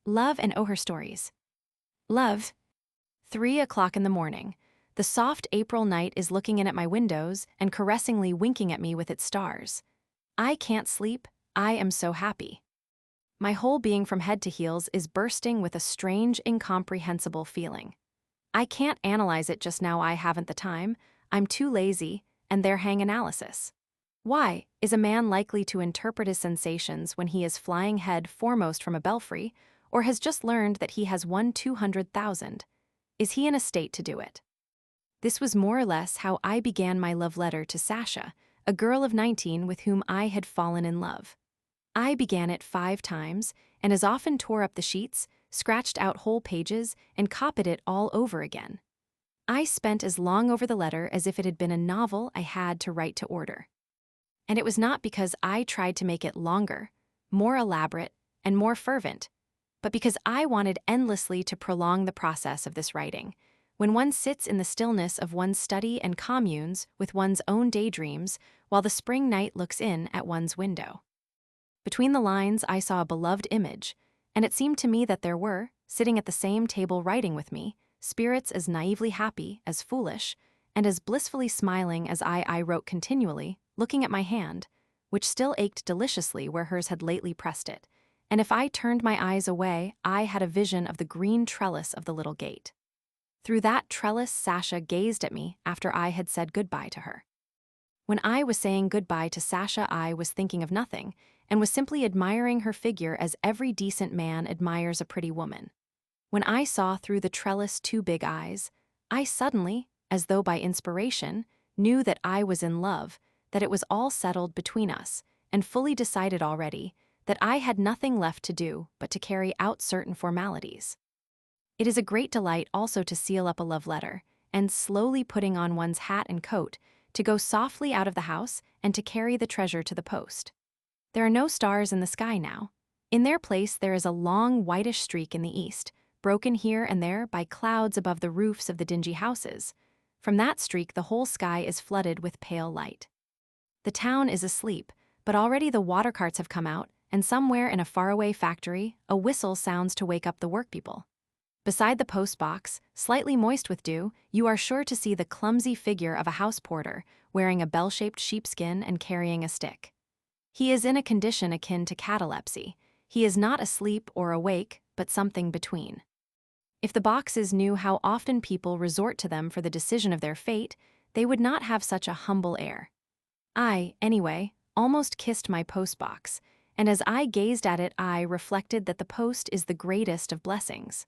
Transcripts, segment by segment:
Love and Oher stories. Love. 3 o'clock in the morning. The soft April night is looking in at my windows and caressingly winking at me with its stars. I can't sleep. I am so happy. My whole being from head to heels is bursting with a strange, incomprehensible feeling. I can't analyze it just now. I haven't the time. I'm too lazy, and there hang analysis. Why is a man likely to interpret his sensations when he is flying head foremost from a belfry, or has just learned that he has won 200,000? Is he in a state to do it? This was more or less how I began my love letter to Sasha, a girl of 19 with whom I had fallen in love. I began it 5 times, and as often tore up the sheets, scratched out whole pages, and copied it all over again. I spent as long over the letter as if it had been a novel I had to write to order. And it was not because I tried to make it longer, more elaborate, and more fervent, but because I wanted endlessly to prolong the process of this writing, when one sits in the stillness of one's study and communes with one's own daydreams while the spring night looks in at one's window. Between the lines I saw a beloved image, and it seemed to me that there were, sitting at the same table writing with me, spirits as naively happy, as foolish, and as blissfully smiling as I wrote continually, looking at my hand, which still ached deliciously where hers had lately pressed it, and if I turned my eyes away, I had a vision of the green trellis of the little gate. Through that trellis Sasha gazed at me after I had said goodbye to her. When I was saying goodbye to Sasha, I was thinking of nothing, and was simply admiring her figure as every decent man admires a pretty woman. When I saw through the trellis 2 big eyes, I suddenly, as though by inspiration, knew that I was in love, that it was all settled between us, and fully decided already, that I had nothing left to do but to carry out certain formalities. It is a great delight also to seal up a love letter, and slowly putting on one's hat and coat, to go softly out of the house and to carry the treasure to the post. There are no stars in the sky now. In their place there is a long whitish streak in the east, broken here and there by clouds above the roofs of the dingy houses. From that streak the whole sky is flooded with pale light. The town is asleep, but already the water carts have come out, and somewhere in a faraway factory, a whistle sounds to wake up the workpeople. Beside the post box, slightly moist with dew, you are sure to see the clumsy figure of a house porter, wearing a bell-shaped sheepskin and carrying a stick. He is in a condition akin to catalepsy. He is not asleep or awake, but something between. If the boxes knew how often people resort to them for the decision of their fate, they would not have such a humble air. I, anyway, almost kissed my postbox, and as I gazed at it I reflected that the post is the greatest of blessings.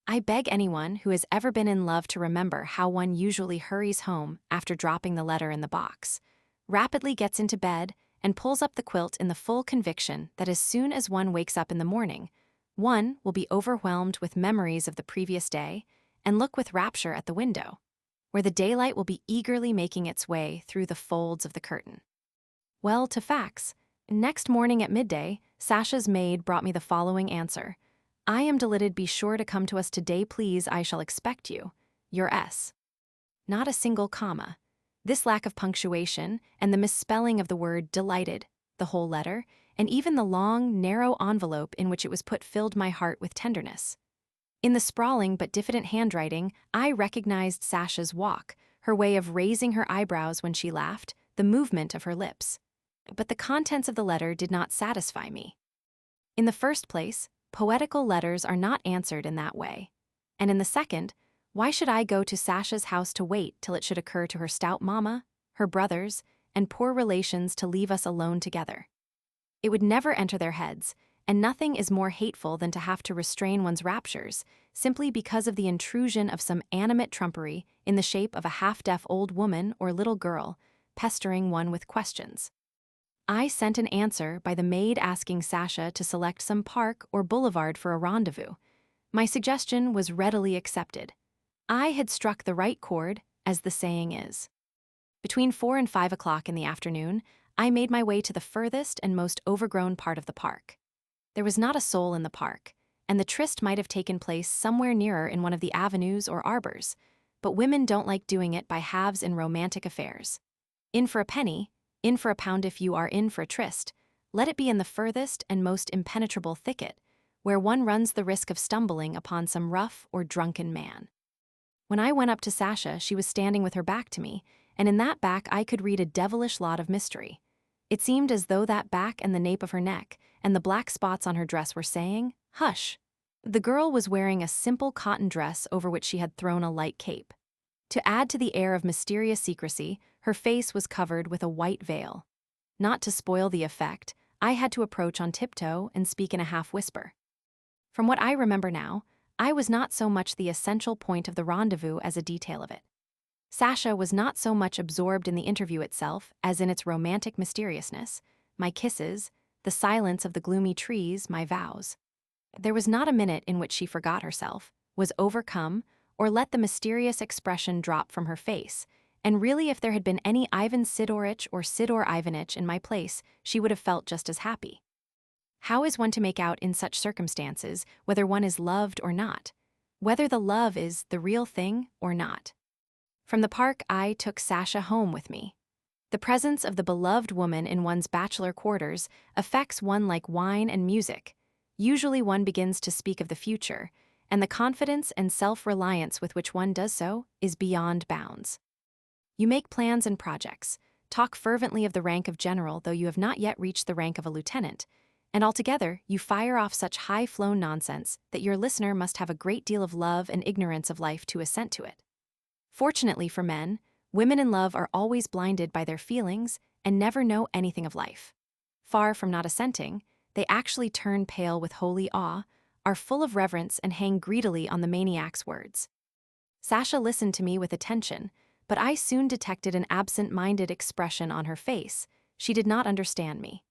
I beg anyone who has ever been in love to remember how one usually hurries home after dropping the letter in the box, rapidly gets into bed, and pulls up the quilt in the full conviction that as soon as one wakes up in the morning, one will be overwhelmed with memories of the previous day and look with rapture at the window, where the daylight will be eagerly making its way through the folds of the curtain. Well, to facts. Next morning at midday, Sasha's maid brought me the following answer. I am delighted. Be sure to come to us today, please. I shall expect you. Your S. Not a single comma. This lack of punctuation and the misspelling of the word delighted, the whole letter, and even the long, narrow envelope in which it was put filled my heart with tenderness. In the sprawling but diffident handwriting, I recognized Sasha's walk, her way of raising her eyebrows when she laughed, the movement of her lips. But the contents of the letter did not satisfy me. In the first place, poetical letters are not answered in that way. And in the second, why should I go to Sasha's house to wait till it should occur to her stout mamma, her brothers, and poor relations to leave us alone together? It would never enter their heads, and nothing is more hateful than to have to restrain one's raptures, simply because of the intrusion of some animate trumpery in the shape of a half-deaf old woman or little girl, pestering one with questions. I sent an answer by the maid asking Sasha to select some park or boulevard for a rendezvous. My suggestion was readily accepted. I had struck the right chord, as the saying is. Between 4 and 5 o'clock in the afternoon, I made my way to the furthest and most overgrown part of the park. There was not a soul in the park, and the tryst might have taken place somewhere nearer in one of the avenues or arbors, but women don't like doing it by halves in romantic affairs. In for a penny, in for a pound if you are in for a tryst, let it be in the furthest and most impenetrable thicket, where one runs the risk of stumbling upon some rough or drunken man. When I went up to Sasha, she was standing with her back to me, and in that back I could read a devilish lot of mystery. It seemed as though that back and the nape of her neck and the black spots on her dress were saying, "Hush." The girl was wearing a simple cotton dress over which she had thrown a light cape. To add to the air of mysterious secrecy, her face was covered with a white veil. Not to spoil the effect, I had to approach on tiptoe and speak in a half-whisper. From what I remember now, I was not so much the essential point of the rendezvous as a detail of it. Sasha was not so much absorbed in the interview itself as in its romantic mysteriousness, my kisses, the silence of the gloomy trees, my vows. There was not a minute in which she forgot herself, was overcome, or let the mysterious expression drop from her face, and really if there had been any Ivan Sidorich or Sidor Ivanich in my place, she would have felt just as happy. How is one to make out in such circumstances whether one is loved or not? Whether the love is the real thing or not? From the park, I took Sasha home with me. The presence of the beloved woman in one's bachelor quarters affects one like wine and music. Usually one begins to speak of the future, and the confidence and self-reliance with which one does so is beyond bounds. You make plans and projects, talk fervently of the rank of general though you have not yet reached the rank of a lieutenant, and altogether you fire off such high-flown nonsense that your listener must have a great deal of love and ignorance of life to assent to it. Fortunately for men, women in love are always blinded by their feelings and never know anything of life. Far from not assenting, they actually turn pale with holy awe, are full of reverence and hang greedily on the maniac's words. Sasha listened to me with attention, but I soon detected an absent-minded expression on her face. She did not understand me.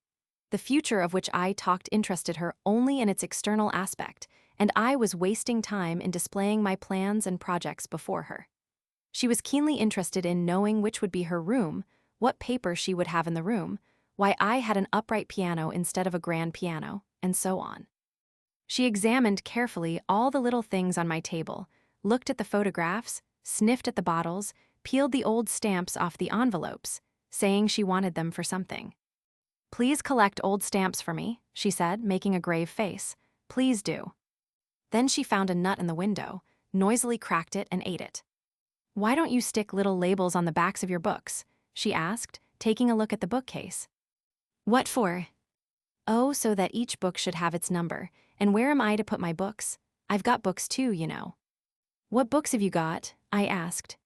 The future of which I talked interested her only in its external aspect, and I was wasting time in displaying my plans and projects before her. She was keenly interested in knowing which would be her room, what paper she would have in the room, why I had an upright piano instead of a grand piano, and so on. She examined carefully all the little things on my table, looked at the photographs, sniffed at the bottles, peeled the old stamps off the envelopes, saying she wanted them for something. "Please collect old stamps for me," she said, making a grave face. "Please do." Then she found a nut in the window, noisily cracked it and ate it. "Why don't you stick little labels on the backs of your books?" she asked, taking a look at the bookcase. "What for?" "Oh, so that each book should have its number. And where am I to put my books? I've got books too, you know." "What books have you got?" I asked.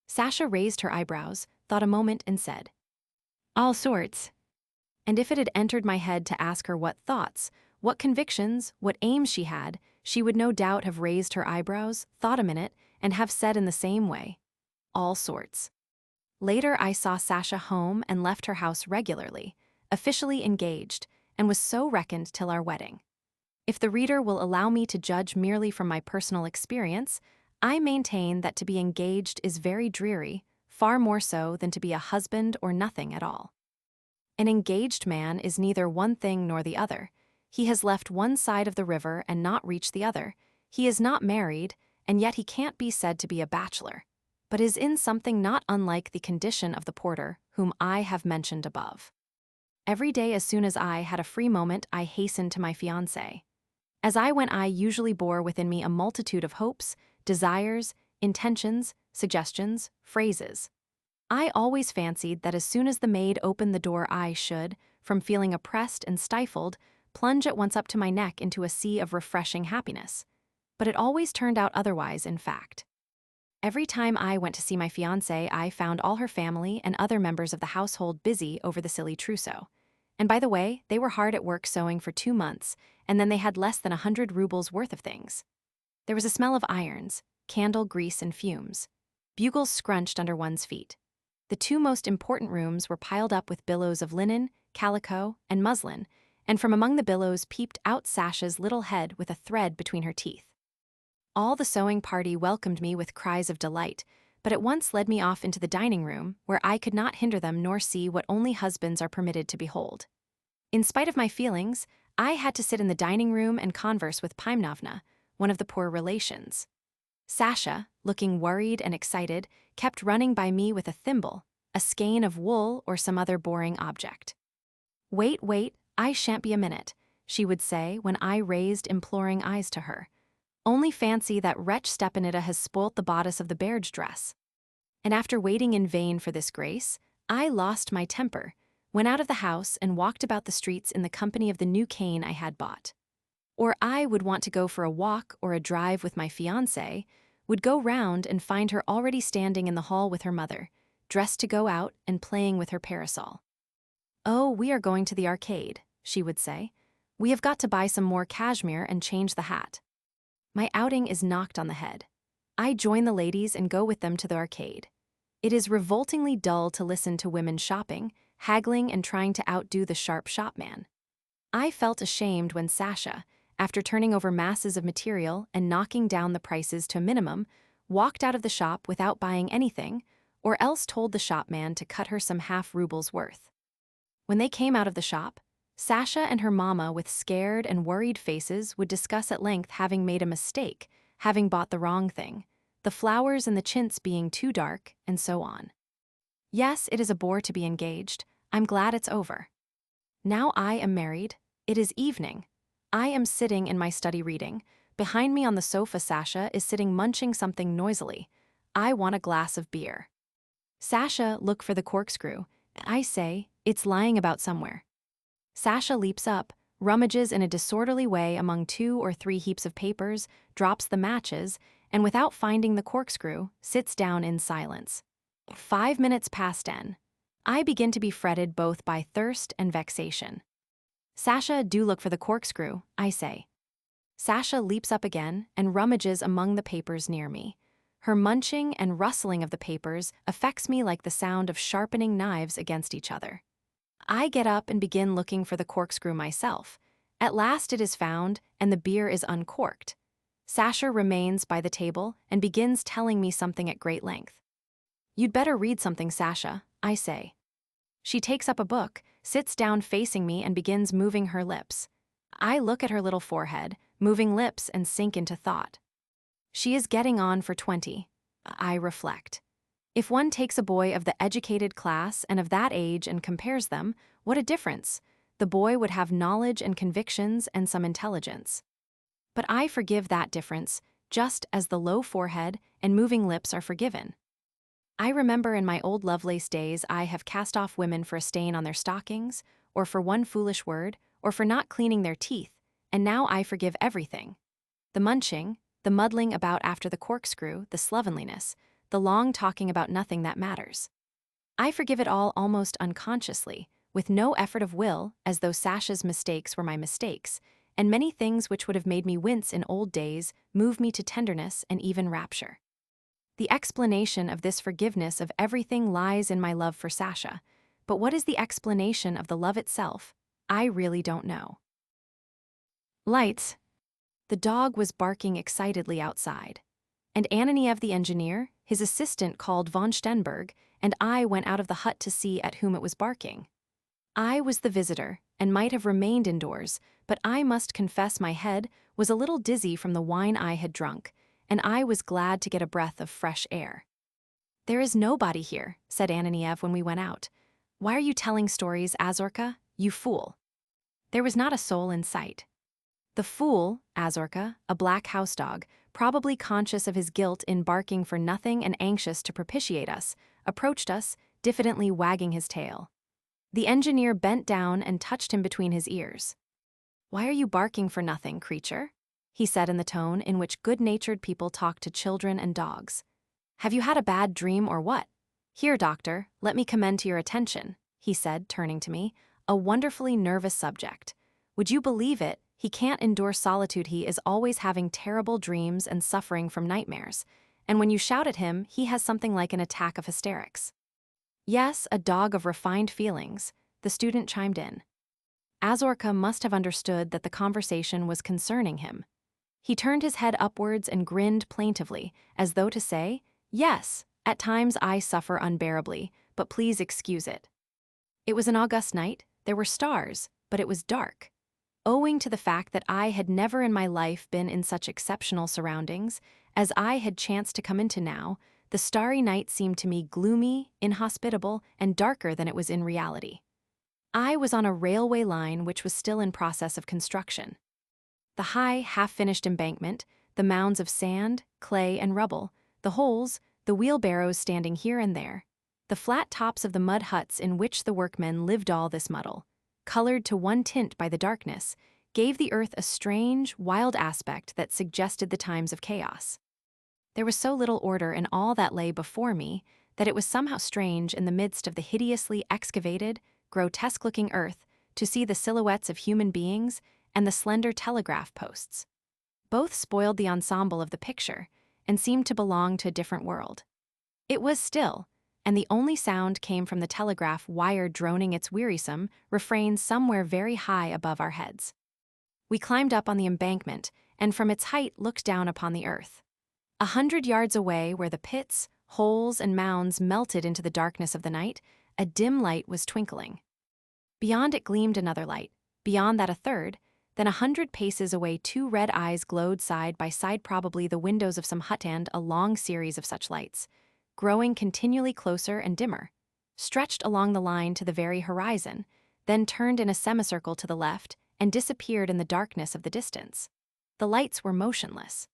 Sasha raised her eyebrows, thought a moment and said, "All sorts." And if it had entered my head to ask her what thoughts, what convictions, what aims she had, she would no doubt have raised her eyebrows, thought a minute, and have said in the same way, "All sorts." Later I saw Sasha home and left her house regularly, officially engaged, and was so reckoned till our wedding. If the reader will allow me to judge merely from my personal experience, I maintain that to be engaged is very dreary, far more so than to be a husband or nothing at all. An engaged man is neither one thing nor the other. He has left one side of the river and not reached the other. He is not married, and yet he can't be said to be a bachelor, but is in something not unlike the condition of the porter whom I have mentioned above. Every day as soon as I had a free moment, I hastened to my fiancé. As I went, I usually bore within me a multitude of hopes, desires, intentions, suggestions, phrases. I always fancied that as soon as the maid opened the door I should, from feeling oppressed and stifled, plunge at once up to my neck into a sea of refreshing happiness. But it always turned out otherwise, in fact. Every time I went to see my fiancée, I found all her family and other members of the household busy over the silly trousseau. And by the way, they were hard at work sewing for 2 months, and then they had less than 100 rubles worth of things. There was a smell of irons, candle grease and fumes. Bugles scrunched under one's feet. The 2 most important rooms were piled up with billows of linen, calico, and muslin, and from among the billows peeped out Sasha's little head with a thread between her teeth. All the sewing party welcomed me with cries of delight, but at once led me off into the dining room, where I could not hinder them nor see what only husbands are permitted to behold. In spite of my feelings, I had to sit in the dining room and converse with Pimnovna, one of the poor relations. Sasha, looking worried and excited, kept running by me with a thimble, a skein of wool, or some other boring object. Wait, I shan't be a minute," she would say when I raised imploring eyes to her. Only fancy that wretch Stepanida has spoilt the bodice of the barge dress. And after waiting in vain for this grace, I lost my temper, went out of the house and walked about the streets in the company of the new cane I had bought. Or I would want to go for a walk or a drive with my fiancé, would go round and find her already standing in the hall with her mother, dressed to go out and playing with her parasol. "Oh, we are going to the arcade," she would say. "We have got to buy some more cashmere and change the hat." My outing is knocked on the head. I join the ladies and go with them to the arcade. It is revoltingly dull to listen to women shopping, haggling and trying to outdo the sharp shopman. I felt ashamed when Sasha, after turning over masses of material and knocking down the prices to a minimum, walked out of the shop without buying anything, or else told the shopman to cut her some half-rubles worth. When they came out of the shop, Sasha and her mama with scared and worried faces would discuss at length having made a mistake, having bought the wrong thing, the flowers and the chintz being too dark, and so on. Yes, it is a bore to be engaged. I'm glad it's over. Now I am married. It is evening. I am sitting in my study reading. Behind me on the sofa Sasha is sitting munching something noisily. I want a glass of beer. "Sasha, look for the corkscrew." I say, "It's lying about somewhere." Sasha leaps up, rummages in a disorderly way among 2 or 3 heaps of papers, drops the matches, and without finding the corkscrew, sits down in silence. 5 minutes past 10. I begin to be fretted both by thirst and vexation. "Sasha, do look for the corkscrew," I say. Sasha leaps up again and rummages among the papers near me. Her munching and rustling of the papers affects me like the sound of sharpening knives against each other. I get up and begin looking for the corkscrew myself. At last it is found, and the beer is uncorked. Sasha remains by the table and begins telling me something at great length. "You'd better read something, Sasha," I say. She takes up a book, sits down facing me and begins moving her lips. I look at her little forehead, moving lips, and sink into thought. She is getting on for 20. I reflect. If one takes a boy of the educated class and of that age and compares them, what a difference! The boy would have knowledge and convictions and some intelligence. But I forgive that difference, just as the low forehead and moving lips are forgiven. I remember in my old Lovelace days I have cast off women for a stain on their stockings, or for one foolish word, or for not cleaning their teeth, and now I forgive everything. The munching, the muddling about after the corkscrew, the slovenliness, the long talking about nothing that matters. I forgive it all almost unconsciously, with no effort of will, as though Sasha's mistakes were my mistakes, and many things which would have made me wince in old days move me to tenderness and even rapture. The explanation of this forgiveness of everything lies in my love for Sasha, but what is the explanation of the love itself? I really don't know. Lights. The dog was barking excitedly outside, and Ananiev the engineer, his assistant called von Stenberg, and I went out of the hut to see at whom it was barking. I was the visitor, and might have remained indoors, but I must confess my head was a little dizzy from the wine I had drunk, and I was glad to get a breath of fresh air. "There is nobody here," said Ananiev when we went out. "Why are you telling stories, Azorka, you fool?" There was not a soul in sight. The fool, Azorka, a black house dog, probably conscious of his guilt in barking for nothing and anxious to propitiate us, approached us, diffidently wagging his tail. The engineer bent down and touched him between his ears. "Why are you barking for nothing, creature?" he said in the tone in which good-natured people talk to children and dogs. "Have you had a bad dream or what? Here, doctor, let me commend to your attention," he said, turning to me, "a wonderfully nervous subject. Would you believe it? He can't endure solitude. He is always having terrible dreams and suffering from nightmares, and when you shout at him, he has something like an attack of hysterics." "Yes, a dog of refined feelings," the student chimed in. Azorka must have understood that the conversation was concerning him. He turned his head upwards and grinned plaintively, as though to say, "Yes, at times I suffer unbearably, but please excuse it." It was an August night, there were stars, but it was dark. Owing to the fact that I had never in my life been in such exceptional surroundings, as I had chanced to come into now, the starry night seemed to me gloomy, inhospitable, and darker than it was in reality. I was on a railway line which was still in process of construction. The high, half-finished embankment, the mounds of sand, clay, and rubble, the holes, the wheelbarrows standing here and there, the flat tops of the mud huts in which the workmen lived, all this muddle, colored to one tint by the darkness, gave the earth a strange, wild aspect that suggested the times of chaos. There was so little order in all that lay before me that it was somehow strange in the midst of the hideously excavated, grotesque-looking earth to see the silhouettes of human beings and the slender telegraph posts. Both spoiled the ensemble of the picture and seemed to belong to a different world. It was still, and the only sound came from the telegraph wire droning its wearisome refrain somewhere very high above our heads. We climbed up on the embankment and from its height looked down upon the earth. 100 yards away, where the pits, holes, and mounds melted into the darkness of the night, a dim light was twinkling. Beyond it gleamed another light, beyond that a third. Then 100 paces away 2 red eyes glowed side by side, probably the windows of some hut, and a long series of such lights, growing continually closer and dimmer, stretched along the line to the very horizon, then turned in a semicircle to the left and disappeared in the darkness of the distance. The lights were motionless.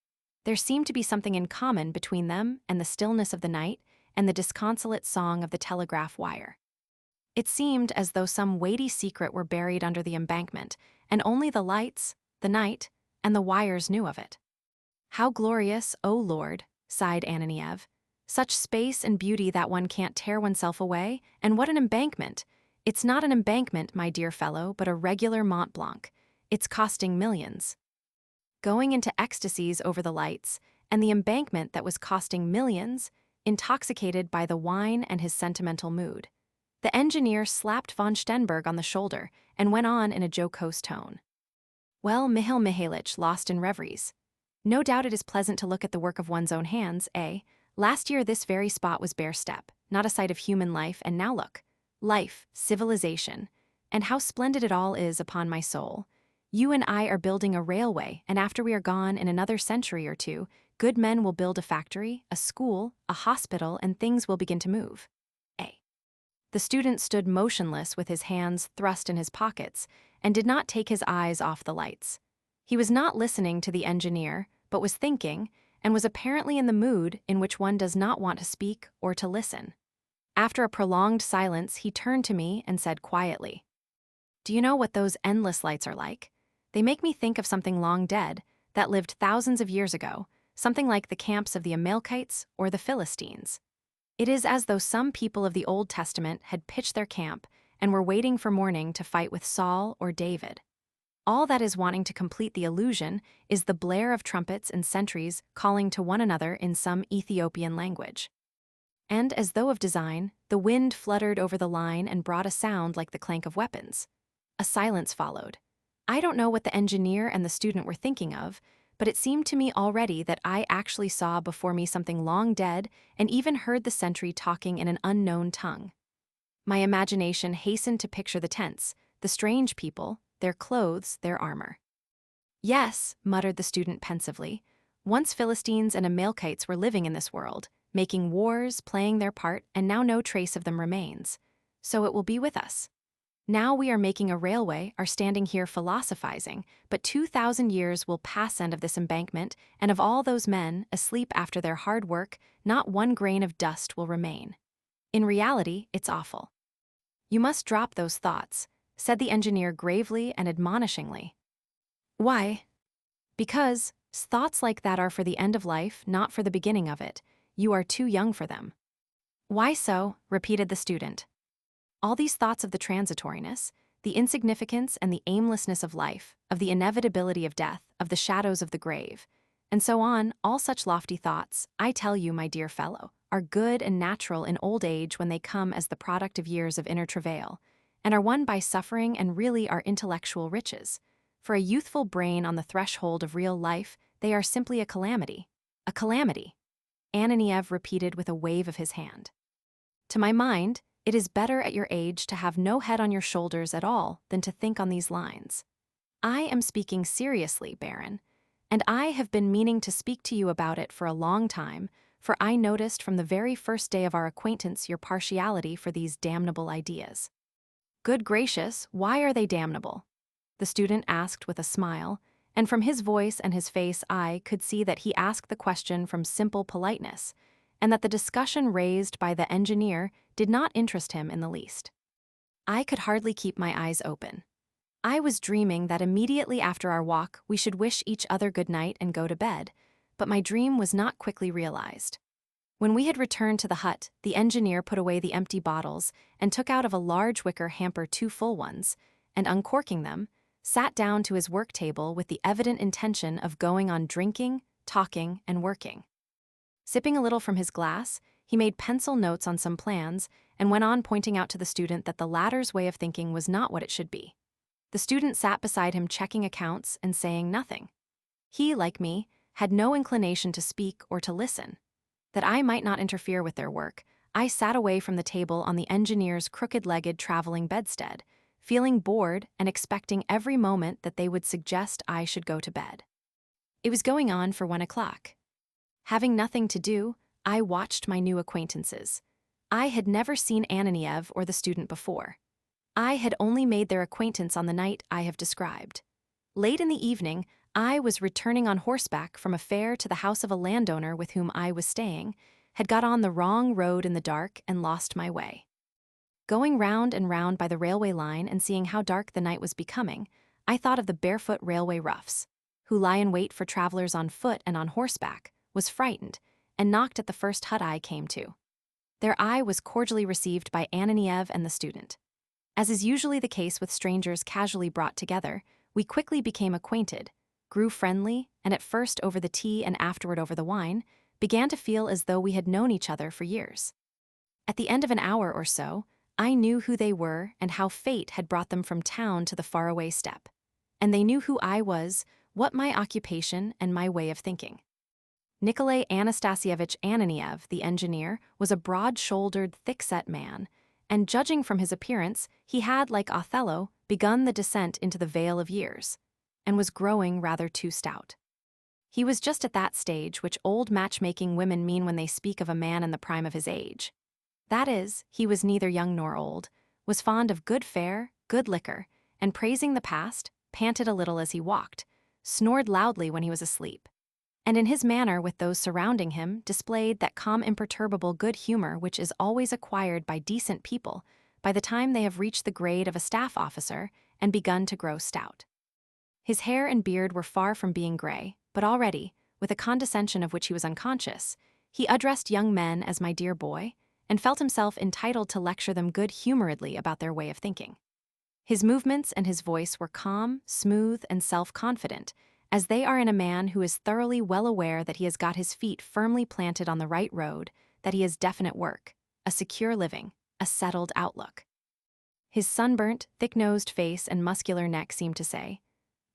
There seemed to be something in common between them and the stillness of the night and the disconsolate song of the telegraph wire. It seemed as though some weighty secret were buried under the embankment, and only the lights, the night, and the wires knew of it. "How glorious, O Lord," sighed Ananiev. "Such space and beauty that one can't tear oneself away, and what an embankment! It's not an embankment, my dear fellow, but a regular Mont Blanc. It's costing millions." Going into ecstasies over the lights, and the embankment that was costing millions, intoxicated by the wine and his sentimental mood, the engineer slapped von Stenberg on the shoulder and went on in a jocose tone. "Well, Mihail Mihailitch, lost in reveries. No doubt it is pleasant to look at the work of one's own hands, eh? Last year this very spot was bare steppe, not a sight of human life, and now look. Life, civilization, and how splendid it all is, upon my soul. You and I are building a railway, and after we are gone in another century or two, good men will build a factory, a school, a hospital, and things will begin to move. Eh?" The student stood motionless with his hands thrust in his pockets and did not take his eyes off the lights. He was not listening to the engineer, but was thinking, and was apparently in the mood in which one does not want to speak or to listen. After a prolonged silence, he turned to me and said quietly, "Do you know what those endless lights are like? They make me think of something long dead, that lived thousands of years ago, something like the camps of the Amalekites or the Philistines. It is as though some people of the Old Testament had pitched their camp and were waiting for morning to fight with Saul or David. All that is wanting to complete the illusion is the blare of trumpets and sentries calling to one another in some Ethiopian language." And as though of design, the wind fluttered over the line and brought a sound like the clank of weapons. A silence followed. I don't know what the engineer and the student were thinking of, but it seemed to me already that I actually saw before me something long dead and even heard the sentry talking in an unknown tongue. My imagination hastened to picture the tents, the strange people, their clothes, their armor. "Yes," muttered the student pensively, "once Philistines and Amalekites were living in this world, making wars, playing their part, and now no trace of them remains. So it will be with us. Now we are making a railway, are standing here philosophizing, but 2,000 years will pass end of this embankment, and of all those men, asleep after their hard work, not one grain of dust will remain. In reality, it's awful." "You must drop those thoughts," said the engineer gravely and admonishingly. "Why?" "Because thoughts like that are for the end of life, not for the beginning of it. You are too young for them." "Why so?" repeated the student. "All these thoughts of the transitoriness, the insignificance and the aimlessness of life, of the inevitability of death, of the shadows of the grave, and so on, all such lofty thoughts, I tell you, my dear fellow, are good and natural in old age when they come as the product of years of inner travail, and are won by suffering and really are intellectual riches. For a youthful brain on the threshold of real life, they are simply a calamity. A calamity," Ananiev repeated with a wave of his hand. "To my mind, it is better at your age to have no head on your shoulders at all than to think on these lines. I am speaking seriously, Baron, and I have been meaning to speak to you about it for a long time, for I noticed from the very first day of our acquaintance your partiality for these damnable ideas." Good gracious, why are they damnable? The student asked with a smile, and from his voice and his face I could see that he asked the question from simple politeness, and that the discussion raised by the engineer did not interest him in the least. I could hardly keep my eyes open. I was dreaming that immediately after our walk we should wish each other good night and go to bed, but my dream was not quickly realized. When we had returned to the hut, the engineer put away the empty bottles and took out of a large wicker hamper 2 full ones, and uncorking them, sat down to his work table with the evident intention of going on drinking, talking, and working. Sipping a little from his glass, he made pencil notes on some plans and went on pointing out to the student that the latter's way of thinking was not what it should be. The student sat beside him checking accounts and saying nothing. He, like me, had no inclination to speak or to listen. That I might not interfere with their work, I sat away from the table on the engineer's crooked-legged traveling bedstead, feeling bored and expecting every moment that they would suggest I should go to bed. It was going on for 1 o'clock. Having nothing to do, I watched my new acquaintances. I had never seen Ananiev or the student before. I had only made their acquaintance on the night I have described. Late in the evening, I was returning on horseback from a fair to the house of a landowner with whom I was staying, had got on the wrong road in the dark and lost my way. Going round and round by the railway line and seeing how dark the night was becoming, I thought of the barefoot railway roughs, who lie in wait for travelers on foot and on horseback, was frightened, and knocked at the first hut I came to. There I was cordially received by Ananiev and the student. As is usually the case with strangers casually brought together, we quickly became acquainted, grew friendly, and at first over the tea and afterward over the wine, began to feel as though we had known each other for years. At the end of an hour or so, I knew who they were and how fate had brought them from town to the faraway steppe. And they knew who I was, what my occupation and my way of thinking. Nikolay Anastasievich Ananiev, the engineer, was a broad-shouldered, thick-set man, and judging from his appearance, he had, like Othello, begun the descent into the vale of years, and was growing rather too stout. He was just at that stage which old matchmaking women mean when they speak of a man in the prime of his age. That is, he was neither young nor old, was fond of good fare, good liquor, and praising the past, panted a little as he walked, snored loudly when he was asleep, and in his manner with those surrounding him displayed that calm imperturbable good humor which is always acquired by decent people by the time they have reached the grade of a staff officer and begun to grow stout. His hair and beard were far from being gray, but already, with a condescension of which he was unconscious, he addressed young men as my dear boy, and felt himself entitled to lecture them good-humoredly about their way of thinking. His movements and his voice were calm, smooth, and self-confident, as they are in a man who is thoroughly well aware that he has got his feet firmly planted on the right road, that he has definite work, a secure living, a settled outlook. His sunburnt, thick-nosed face and muscular neck seemed to say,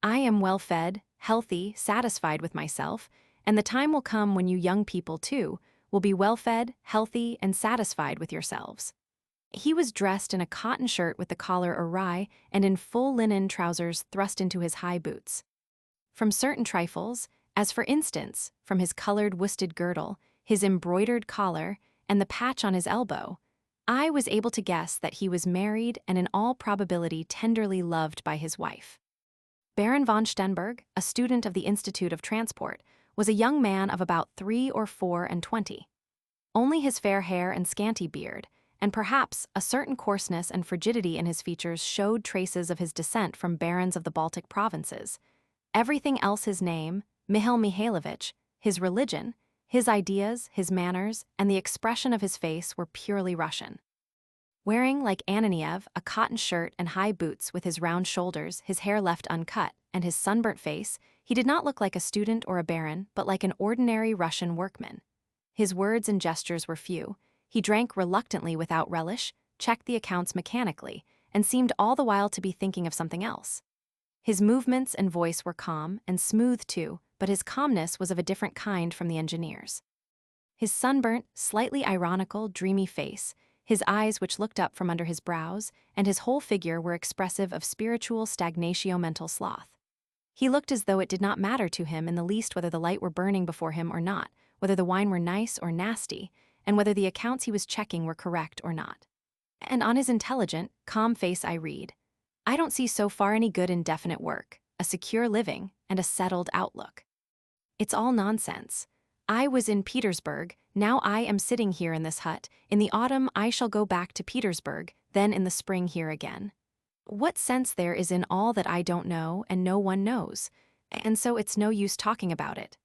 I am well-fed, healthy, satisfied with myself, and the time will come when you young people, too, will be well-fed, healthy, and satisfied with yourselves. He was dressed in a cotton shirt with the collar awry and in full linen trousers thrust into his high boots. From certain trifles, as for instance, from his colored worsted girdle, his embroidered collar, and the patch on his elbow, I was able to guess that he was married and in all probability tenderly loved by his wife. Baron von Stenberg, a student of the Institute of Transport, was a young man of about 3 or 24. Only his fair hair and scanty beard, and perhaps a certain coarseness and frigidity in his features showed traces of his descent from barons of the Baltic provinces. Everything else, his name, Mihail Mihailovich, his religion, his ideas, his manners, and the expression of his face were purely Russian. Wearing, like Ananiev, a cotton shirt and high boots with his round shoulders, his hair left uncut, and his sunburnt face, he did not look like a student or a baron, but like an ordinary Russian workman. His words and gestures were few. He drank reluctantly without relish, checked the accounts mechanically, and seemed all the while to be thinking of something else. His movements and voice were calm and smooth too, but his calmness was of a different kind from the engineer's. His sunburnt, slightly ironical, dreamy face, his eyes which looked up from under his brows, and his whole figure were expressive of spiritual stagnatio-mental sloth. He looked as though it did not matter to him in the least whether the light were burning before him or not, whether the wine were nice or nasty, and whether the accounts he was checking were correct or not. And on his intelligent, calm face I read, I don't see so far any good in definite work, a secure living, and a settled outlook. It's all nonsense. I was in Petersburg, now I am sitting here in this hut. In the autumn I shall go back to Petersburg, then in the spring here again. What sense there is in all that I don't know and no one knows, and so it's no use talking about it.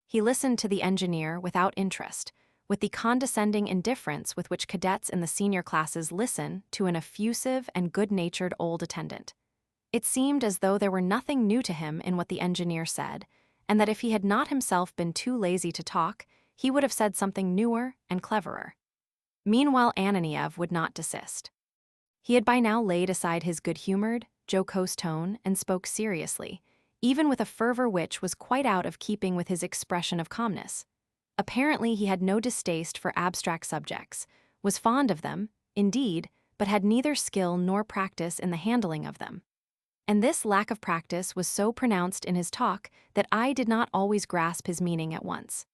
He listened to the engineer without interest, with the condescending indifference with which cadets in the senior classes listen to an effusive and good-natured old attendant. It seemed as though there were nothing new to him in what the engineer said, and that if he had not himself been too lazy to talk, he would have said something newer and cleverer. Meanwhile, Ananiev would not desist. He had by now laid aside his good-humored, jocose tone and spoke seriously, even with a fervor which was quite out of keeping with his expression of calmness. Apparently he had no distaste for abstract subjects, was fond of them, indeed, but had neither skill nor practice in the handling of them. And this lack of practice was so pronounced in his talk that I did not always grasp his meaning at once.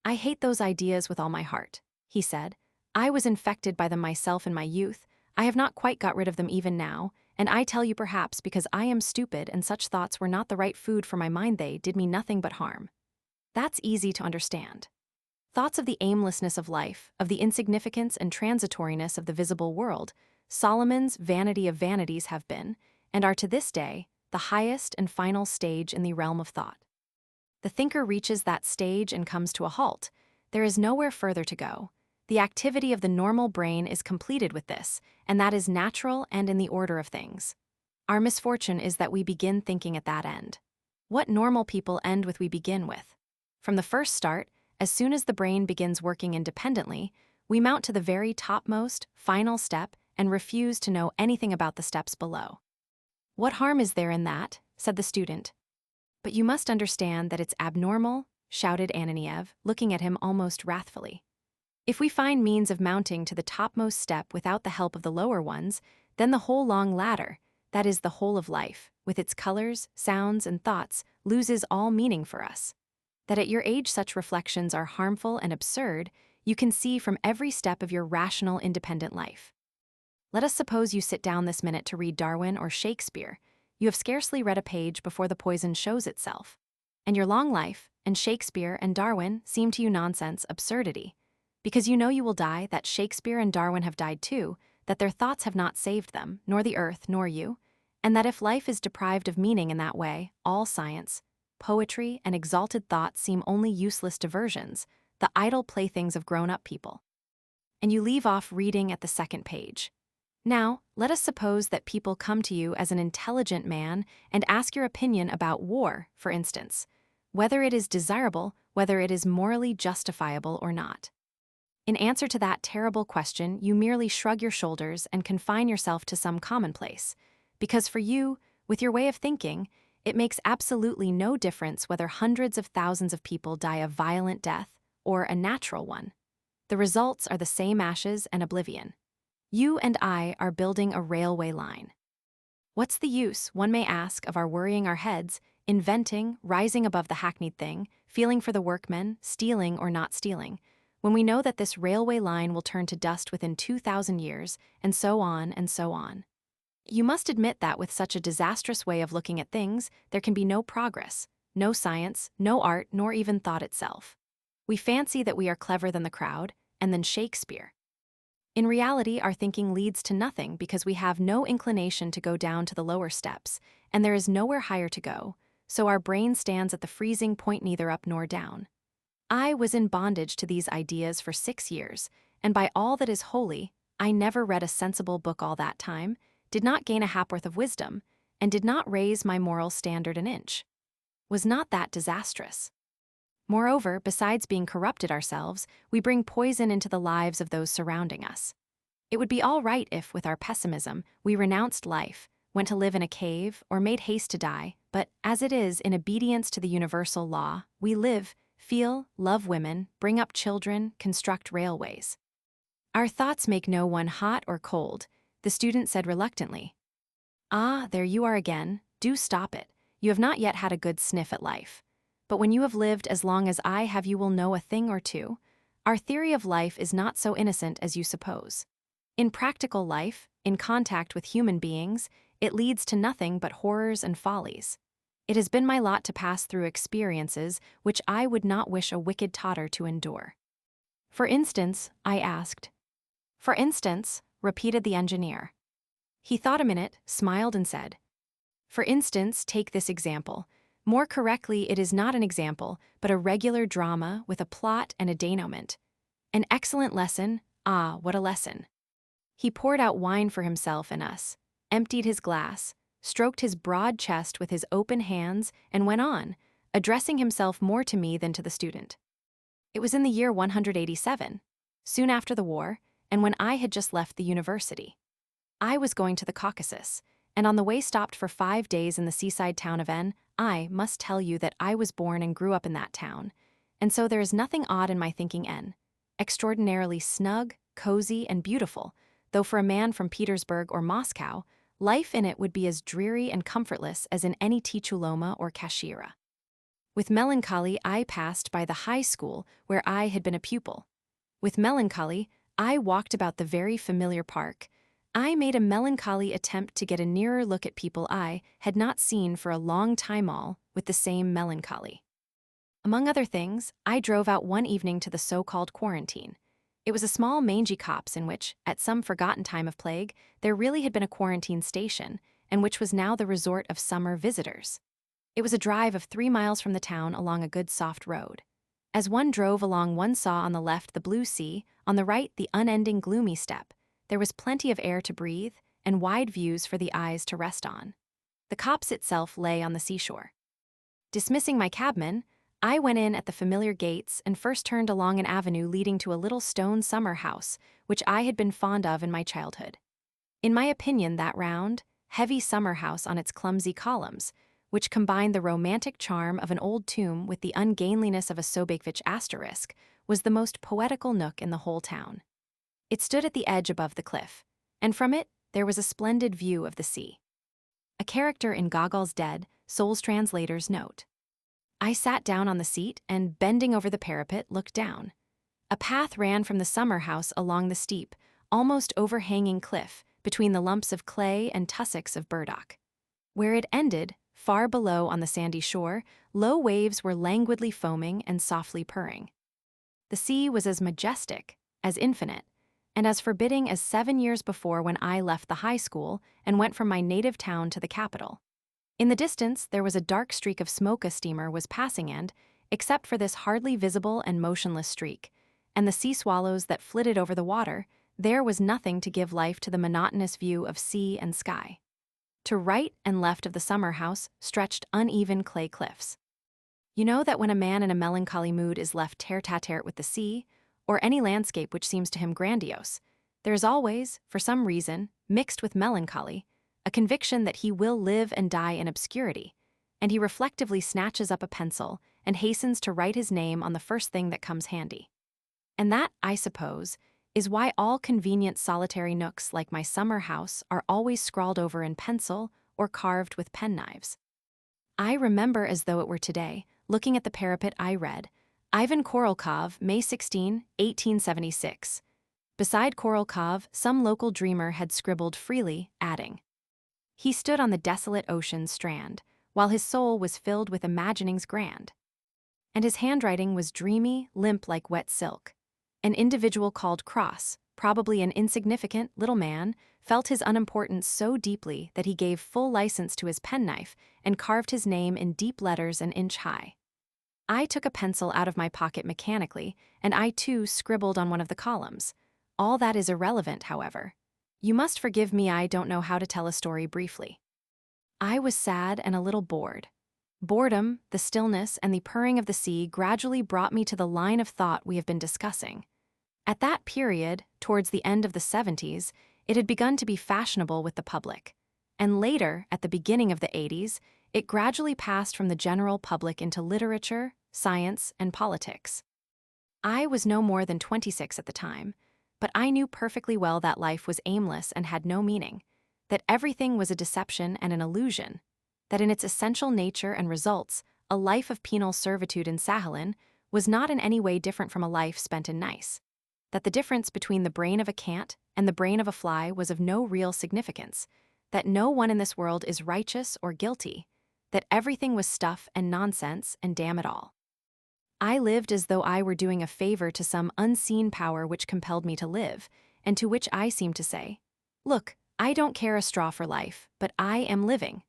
"I hate those ideas with all my heart," he said. "I was infected by them myself in my youth. I have not quite got rid of them even now, and I tell you perhaps because I am stupid and such thoughts were not the right food for my mind, they did me nothing but harm. That's easy to understand. Thoughts of the aimlessness of life, of the insignificance and transitoriness of the visible world, Solomon's vanity of vanities have been, and are to this day, the highest and final stage in the realm of thought. The thinker reaches that stage and comes to a halt. There is nowhere further to go. The activity of the normal brain is completed with this, and that is natural and in the order of things. Our misfortune is that we begin thinking at that end. What normal people end with we begin with. From the first start, as soon as the brain begins working independently, we mount to the very topmost, final step and refuse to know anything about the steps below. What harm is there in that? Said the student. But you must understand that it's abnormal, shouted Ananiev, looking at him almost wrathfully. If we find means of mounting to the topmost step without the help of the lower ones, then the whole long ladder, that is the whole of life, with its colors, sounds, and thoughts, loses all meaning for us. That at your age such reflections are harmful and absurd, you can see from every step of your rational, independent life. Let us suppose you sit down this minute to read Darwin or Shakespeare. You have scarcely read a page before the poison shows itself. And your long life, and Shakespeare and Darwin seem to you nonsense, absurdity. Because you know you will die, that Shakespeare and Darwin have died too, that their thoughts have not saved them, nor the earth, nor you, and that if life is deprived of meaning in that way, all science, poetry, and exalted thought seem only useless diversions, the idle playthings of grown-up people. And you leave off reading at the second page. Now, let us suppose that people come to you as an intelligent man and ask your opinion about war, for instance, whether it is desirable, whether it is morally justifiable or not. In answer to that terrible question, you merely shrug your shoulders and confine yourself to some commonplace, because for you, with your way of thinking, it makes absolutely no difference whether hundreds of thousands of people die a violent death or a natural one. The results are the same ashes and oblivion. You and I are building a railway line. What's the use, one may ask, of our worrying our heads, inventing, rising above the hackneyed thing, feeling for the workmen, stealing or not stealing, when we know that this railway line will turn to dust within 2,000 years, and so on and so on? You must admit that with such a disastrous way of looking at things, there can be no progress, no science, no art, nor even thought itself. We fancy that we are clever than the crowd, and than Shakespeare. In reality, our thinking leads to nothing because we have no inclination to go down to the lower steps, and there is nowhere higher to go, so our brain stands at the freezing point neither up nor down. I was in bondage to these ideas for 6 years, and by all that is holy, I never read a sensible book all that time, did not gain a hapworth of wisdom, and did not raise my moral standard an inch. Was not that disastrous? Moreover, besides being corrupted ourselves, we bring poison into the lives of those surrounding us. It would be all right if, with our pessimism, we renounced life, went to live in a cave, or made haste to die, but as it is, in obedience to the universal law, we live, feel, love women, bring up children, construct railways. Our thoughts make no one hot or cold, the student said reluctantly. Ah, there you are again, do stop it. You have not yet had a good sniff at life. But when you have lived as long as I have, you will know a thing or two. Our theory of life is not so innocent as you suppose. In practical life, in contact with human beings, it leads to nothing but horrors and follies. It has been my lot to pass through experiences which I would not wish a wicked totter to endure. For instance, I asked. For instance, repeated the engineer. He thought a minute, smiled and said, For instance, take this example. More correctly, it is not an example, but a regular drama with a plot and a denouement. An excellent lesson, ah, what a lesson. He poured out wine for himself and us, emptied his glass, stroked his broad chest with his open hands, and went on, addressing himself more to me than to the student. It was in the year 187, soon after the war, and when I had just left the university. I was going to the Caucasus, and on the way stopped for 5 days in the seaside town of N. I must tell you that I was born and grew up in that town, and so there is nothing odd in my thinking N. Extraordinarily snug, cozy, and beautiful, though for a man from Petersburg or Moscow, life in it would be as dreary and comfortless as in any Tichloma or Kashira. With melancholy, I passed by the high school where I had been a pupil. With melancholy, I walked about the very familiar park. I made a melancholy attempt to get a nearer look at people I had not seen for a long time, all with the same melancholy. Among other things, I drove out one evening to the so-called quarantine. It was a small mangy copse in which, at some forgotten time of plague, there really had been a quarantine station, and which was now the resort of summer visitors. It was a drive of 3 miles from the town along a good soft road. As one drove along, one saw on the left the blue sea, on the right the unending gloomy steppe. There was plenty of air to breathe, and wide views for the eyes to rest on. The copse itself lay on the seashore. Dismissing my cabman, I went in at the familiar gates and first turned along an avenue leading to a little stone summer house, which I had been fond of in my childhood. In my opinion, that round, heavy summer house on its clumsy columns, which combined the romantic charm of an old tomb with the ungainliness of a Sobakevich asterisk, was the most poetical nook in the whole town. It stood at the edge above the cliff, and from it there was a splendid view of the sea. A character in Gogol's Dead, Soul's Translator's note. I sat down on the seat and, bending over the parapet, looked down. A path ran from the summer house along the steep, almost overhanging cliff between the lumps of clay and tussocks of burdock. Where it ended, far below on the sandy shore, low waves were languidly foaming and softly purring. The sea was as majestic, as infinite, and as forbidding as 7 years before when I left the high school and went from my native town to the capital. In the distance, there was a dark streak of smoke a steamer was passing and, except for this hardly visible and motionless streak, and the sea swallows that flitted over the water, there was nothing to give life to the monotonous view of sea and sky. To right and left of the summer house stretched uneven clay cliffs. You know that when a man in a melancholy mood is left terre-à-terre with the sea, or any landscape which seems to him grandiose, there is always, for some reason, mixed with melancholy, a conviction that he will live and die in obscurity, and he reflectively snatches up a pencil and hastens to write his name on the first thing that comes handy. And that, I suppose, is why all convenient solitary nooks like my summer house are always scrawled over in pencil or carved with penknives. I remember as though it were today, looking at the parapet, I read, Ivan Korolkov, May 16, 1876. Beside Korolkov, some local dreamer had scribbled freely, adding, He stood on the desolate ocean's strand, while his soul was filled with imaginings grand. And his handwriting was dreamy, limp like wet silk. An individual called Cross, probably an insignificant little man, felt his unimportance so deeply that he gave full license to his penknife and carved his name in deep letters an inch high. I took a pencil out of my pocket mechanically, and I too scribbled on one of the columns. All that is irrelevant, however. You must forgive me, I don't know how to tell a story briefly. I was sad and a little bored. Boredom, the stillness, and the purring of the sea gradually brought me to the line of thought we have been discussing. At that period, towards the end of the 70s, it had begun to be fashionable with the public. And later, at the beginning of the 80s, it gradually passed from the general public into literature, science, and politics. I was no more than 26 at the time, but I knew perfectly well that life was aimless and had no meaning, that everything was a deception and an illusion, that in its essential nature and results, a life of penal servitude in Sakhalin was not in any way different from a life spent in Nice, that the difference between the brain of a cant and the brain of a fly was of no real significance, that no one in this world is righteous or guilty, that everything was stuff and nonsense and damn it all. I lived as though I were doing a favor to some unseen power which compelled me to live, and to which I seemed to say, "Look, I don't care a straw for life, but I am living."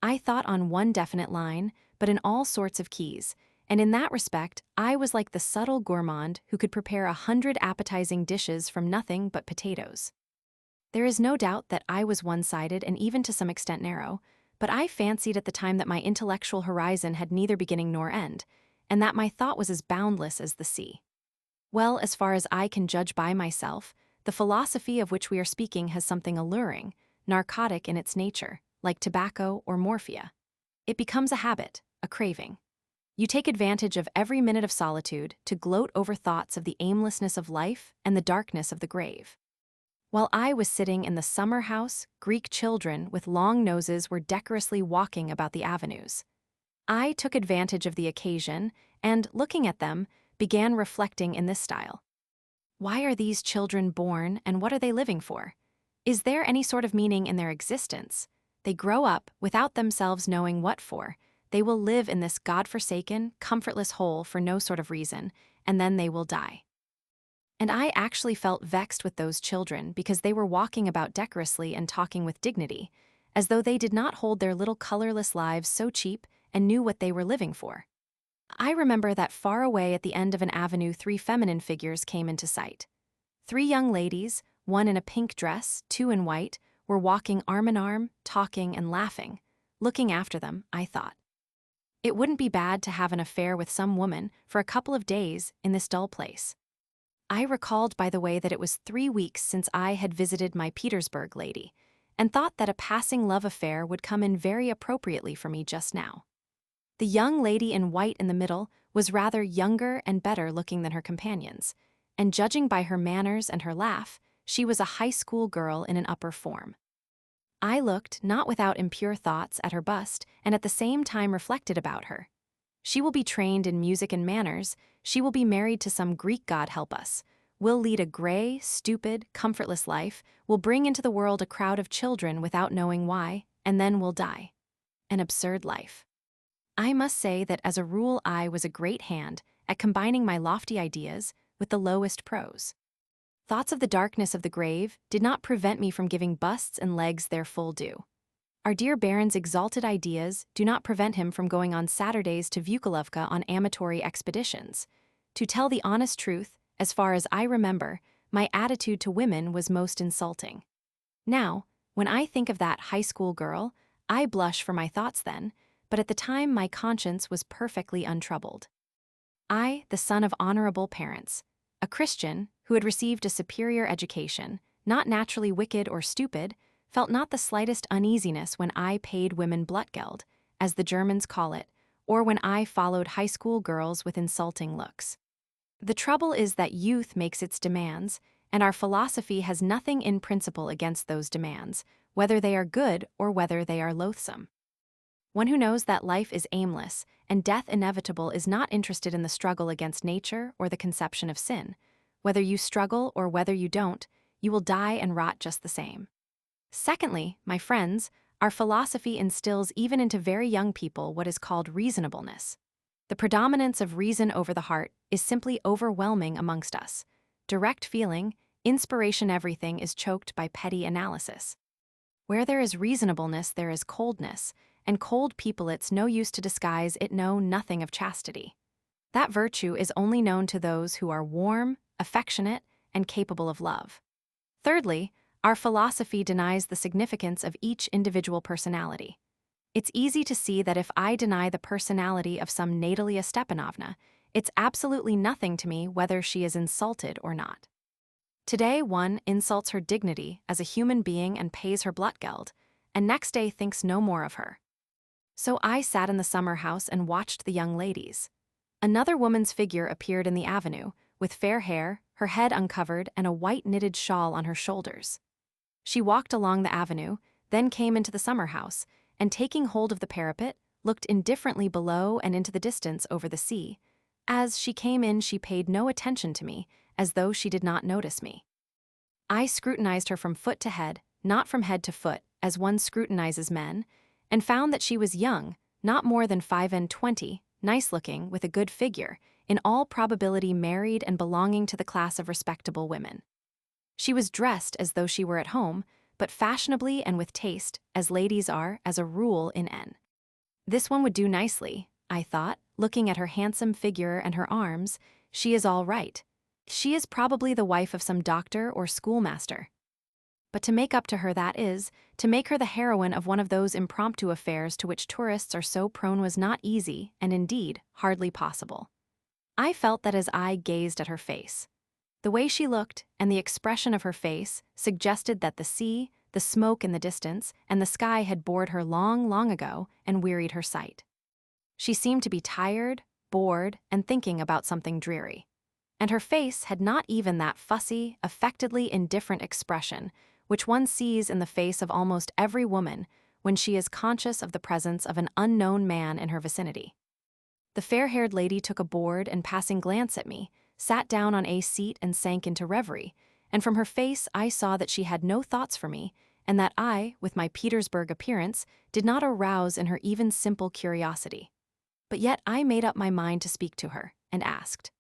I thought on one definite line, but in all sorts of keys, and in that respect, I was like the subtle gourmand who could prepare 100 appetizing dishes from nothing but potatoes. There is no doubt that I was one-sided and even to some extent narrow, but I fancied at the time that my intellectual horizon had neither beginning nor end, and that my thought was as boundless as the sea. Well, as far as I can judge by myself, the philosophy of which we are speaking has something alluring, narcotic in its nature, like tobacco or morphia. It becomes a habit, a craving. You take advantage of every minute of solitude to gloat over thoughts of the aimlessness of life and the darkness of the grave. While I was sitting in the summer house, Greek children with long noses were decorously walking about the avenues. I took advantage of the occasion and, looking at them, began reflecting in this style. Why are these children born and what are they living for? Is there any sort of meaning in their existence? They grow up without themselves knowing what for. They will live in this God-forsaken, comfortless hole for no sort of reason, and then they will die. And I actually felt vexed with those children because they were walking about decorously and talking with dignity, as though they did not hold their little colorless lives so cheap and knew what they were living for. I remember that far away at the end of an avenue 3 feminine figures came into sight. 3 young ladies, one in a pink dress, 2 in white, were walking arm in arm, talking and laughing. Looking after them, I thought, it wouldn't be bad to have an affair with some woman for a couple of days in this dull place. I recalled, by the way, that it was 3 weeks since I had visited my Petersburg lady, and thought that a passing love affair would come in very appropriately for me just now. The young lady in white in the middle was rather younger and better looking than her companions, and judging by her manners and her laugh, she was a high school girl in an upper form. I looked, not without impure thoughts, at her bust, and at the same time reflected about her. She will be trained in music and manners, she will be married to some Greek god help us, will lead a gray, stupid, comfortless life, will bring into the world a crowd of children without knowing why, and then will die. An absurd life. I must say that as a rule I was a great hand at combining my lofty ideas with the lowest prose. Thoughts of the darkness of the grave did not prevent me from giving busts and legs their full due. Our dear Baron's exalted ideas do not prevent him from going on Saturdays to Vukolovka on amatory expeditions. To tell the honest truth, as far as I remember, my attitude to women was most insulting. Now, when I think of that high school girl, I blush for my thoughts then, but at the time my conscience was perfectly untroubled. I, the son of honorable parents, a Christian who had received a superior education, not naturally wicked or stupid, felt not the slightest uneasiness when I paid women Blutgeld, as the Germans call it, or when I followed high school girls with insulting looks. The trouble is that youth makes its demands, and our philosophy has nothing in principle against those demands, whether they are good or whether they are loathsome. One who knows that life is aimless and death inevitable is not interested in the struggle against nature or the conception of sin. Whether you struggle or whether you don't, you will die and rot just the same. Secondly, my friends, our philosophy instills even into very young people what is called reasonableness. The predominance of reason over the heart is simply overwhelming amongst us. Direct feeling, inspiration, everything is choked by petty analysis. Where there is reasonableness, there is coldness, and cold people it's no use to disguise it know nothing of chastity. That virtue is only known to those who are warm, affectionate, and capable of love. Thirdly, our philosophy denies the significance of each individual personality. It's easy to see that if I deny the personality of some Natalia Stepanovna, it's absolutely nothing to me whether she is insulted or not. Today one insults her dignity as a human being and pays her Blutgeld, and next day thinks no more of her. So I sat in the summer house and watched the young ladies. Another woman's figure appeared in the avenue, with fair hair, her head uncovered, and a white knitted shawl on her shoulders. She walked along the avenue, then came into the summer house, and taking hold of the parapet, looked indifferently below and into the distance over the sea. As she came in she paid no attention to me, as though she did not notice me. I scrutinized her from foot to head, not from head to foot, as one scrutinizes men, and found that she was young, not more than 25, nice-looking, with a good figure, in all probability married and belonging to the class of respectable women. She was dressed as though she were at home, but fashionably and with taste, as ladies are, as a rule, in N. This one would do nicely, I thought, looking at her handsome figure and her arms. She is all right. She is probably the wife of some doctor or schoolmaster. But to make up to her, that is, to make her the heroine of one of those impromptu affairs to which tourists are so prone, was not easy, and indeed, hardly possible. I felt that as I gazed at her face. The way she looked, and the expression of her face, suggested that the sea, the smoke in the distance, and the sky had bored her long, long ago and wearied her sight. She seemed to be tired, bored, and thinking about something dreary. And her face had not even that fussy, affectedly indifferent expression which one sees in the face of almost every woman when she is conscious of the presence of an unknown man in her vicinity. The fair-haired lady took a bored and passing glance at me, sat down on a seat and sank into reverie, and from her face I saw that she had no thoughts for me, and that I, with my Petersburg appearance, did not arouse in her even simple curiosity. But yet I made up my mind to speak to her, and asked,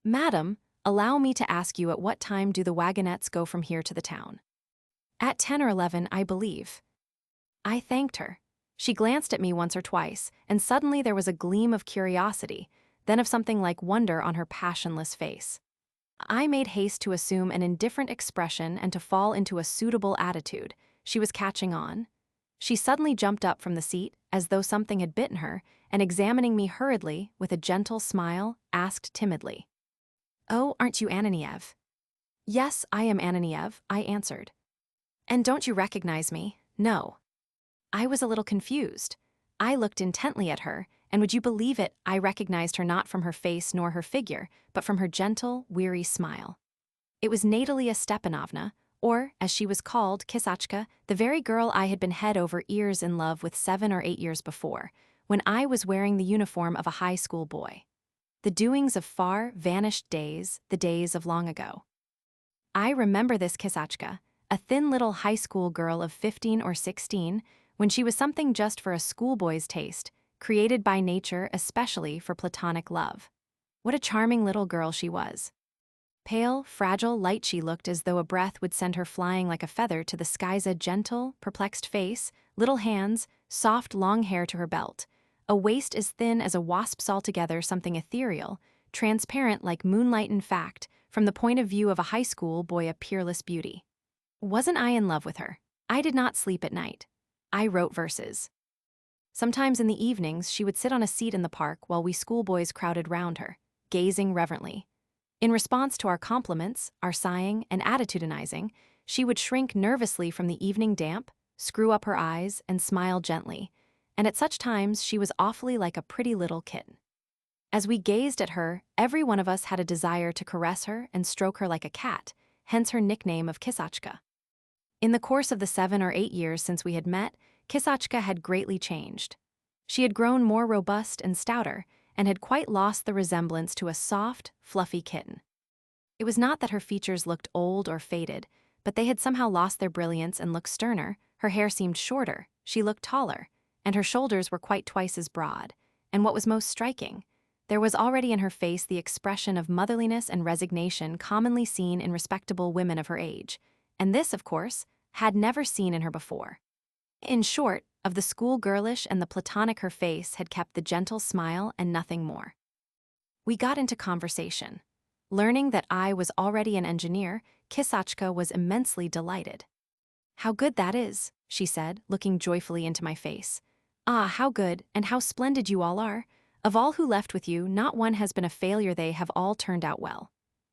"Madam, allow me to ask you at what time do the wagonettes go from here to the town?" "At 10 or 11, I believe." I thanked her. She glanced at me once or twice, and suddenly there was a gleam of curiosity, then of something like wonder on her passionless face. I made haste to assume an indifferent expression and to fall into a suitable attitude. She was catching on. She suddenly jumped up from the seat, as though something had bitten her, and examining me hurriedly, with a gentle smile, asked timidly, "Oh, aren't you Ananiev?" "Yes, I am Ananiev," I answered. "And don't you recognize me?" "No." I was a little confused. I looked intently at her, and would you believe it, I recognized her not from her face nor her figure, but from her gentle, weary smile. It was Natalia Stepanovna, or, as she was called, Kissachka, the very girl I had been head over ears in love with 7 or 8 years before, when I was wearing the uniform of a high school boy. The doings of far, vanished days, the days of long ago. I remember this Kissachka, a thin little high school girl of 15 or 16, when she was something just for a schoolboy's taste, created by nature especially for platonic love. What a charming little girl she was. Pale, fragile, light, she looked as though a breath would send her flying like a feather to the skies. A gentle, perplexed face, little hands, soft, long hair to her belt, a waist as thin as a wasp's, altogether something ethereal, transparent like moonlight. In fact, from the point of view of a high school boy, a peerless beauty. Wasn't I in love with her? I did not sleep at night. I wrote verses. Sometimes in the evenings she would sit on a seat in the park while we schoolboys crowded round her, gazing reverently. In response to our compliments, our sighing, and attitudinizing, she would shrink nervously from the evening damp, screw up her eyes, and smile gently, and at such times she was awfully like a pretty little kitten. As we gazed at her, every one of us had a desire to caress her and stroke her like a cat, hence her nickname of Kissachka. In the course of the 7 or 8 years since we had met, Kissachka had greatly changed. She had grown more robust and stouter, and had quite lost the resemblance to a soft, fluffy kitten. It was not that her features looked old or faded, but they had somehow lost their brilliance and looked sterner. Her hair seemed shorter, she looked taller, and her shoulders were quite twice as broad. And what was most striking, there was already in her face the expression of motherliness and resignation commonly seen in respectable women of her age, and this, of course, had never seen in her before. In short, of the school-girlish and the platonic, her face had kept the gentle smile and nothing more. We got into conversation. Learning that I was already an engineer, Kissachka was immensely delighted. "How good that is," she said, looking joyfully into my face. "Ah, how good, and how splendid you all are. Of all who left with you, not one has been a failure. They have all turned out well.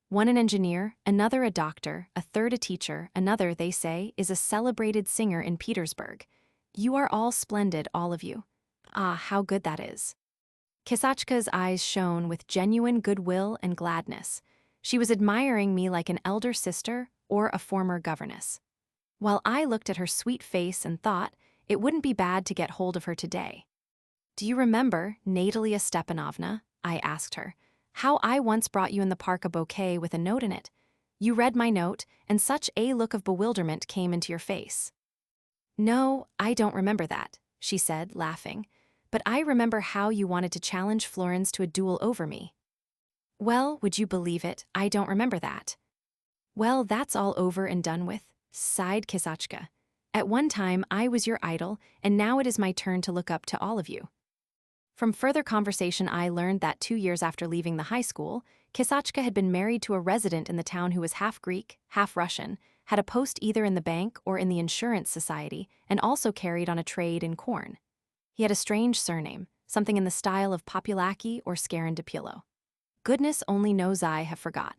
One an engineer, another a doctor, a third a teacher, another, they say, is a celebrated singer in Petersburg. You are all splendid, all of you. Ah, how good that is." Kissachka's eyes shone with genuine goodwill and gladness. She was admiring me like an elder sister or a former governess. While I looked at her sweet face and thought, it wouldn't be bad to get hold of her today. "Do you remember, Natalia Stepanovna," I asked her, "how I once brought you in the park a bouquet with a note in it? You read my note, and such a look of bewilderment came into your face. No, I don't remember that, she said, laughing. But I remember how you wanted to challenge Florence to a duel over me. Well, would you believe it, I don't remember that. Well, that's all over and done with, sighed Cossack. At one time I was your idol, and now it is my turn to look up to all of you. From further conversation I learned that 2 years after leaving the high school, Cossack had been married to a resident in the town who was half Greek, half Russian, had a post either in the bank or in the insurance society, and also carried on a trade in corn. He had a strange surname, something in the style of Populaki or Scarandipilo. Goodness only knows I have forgot.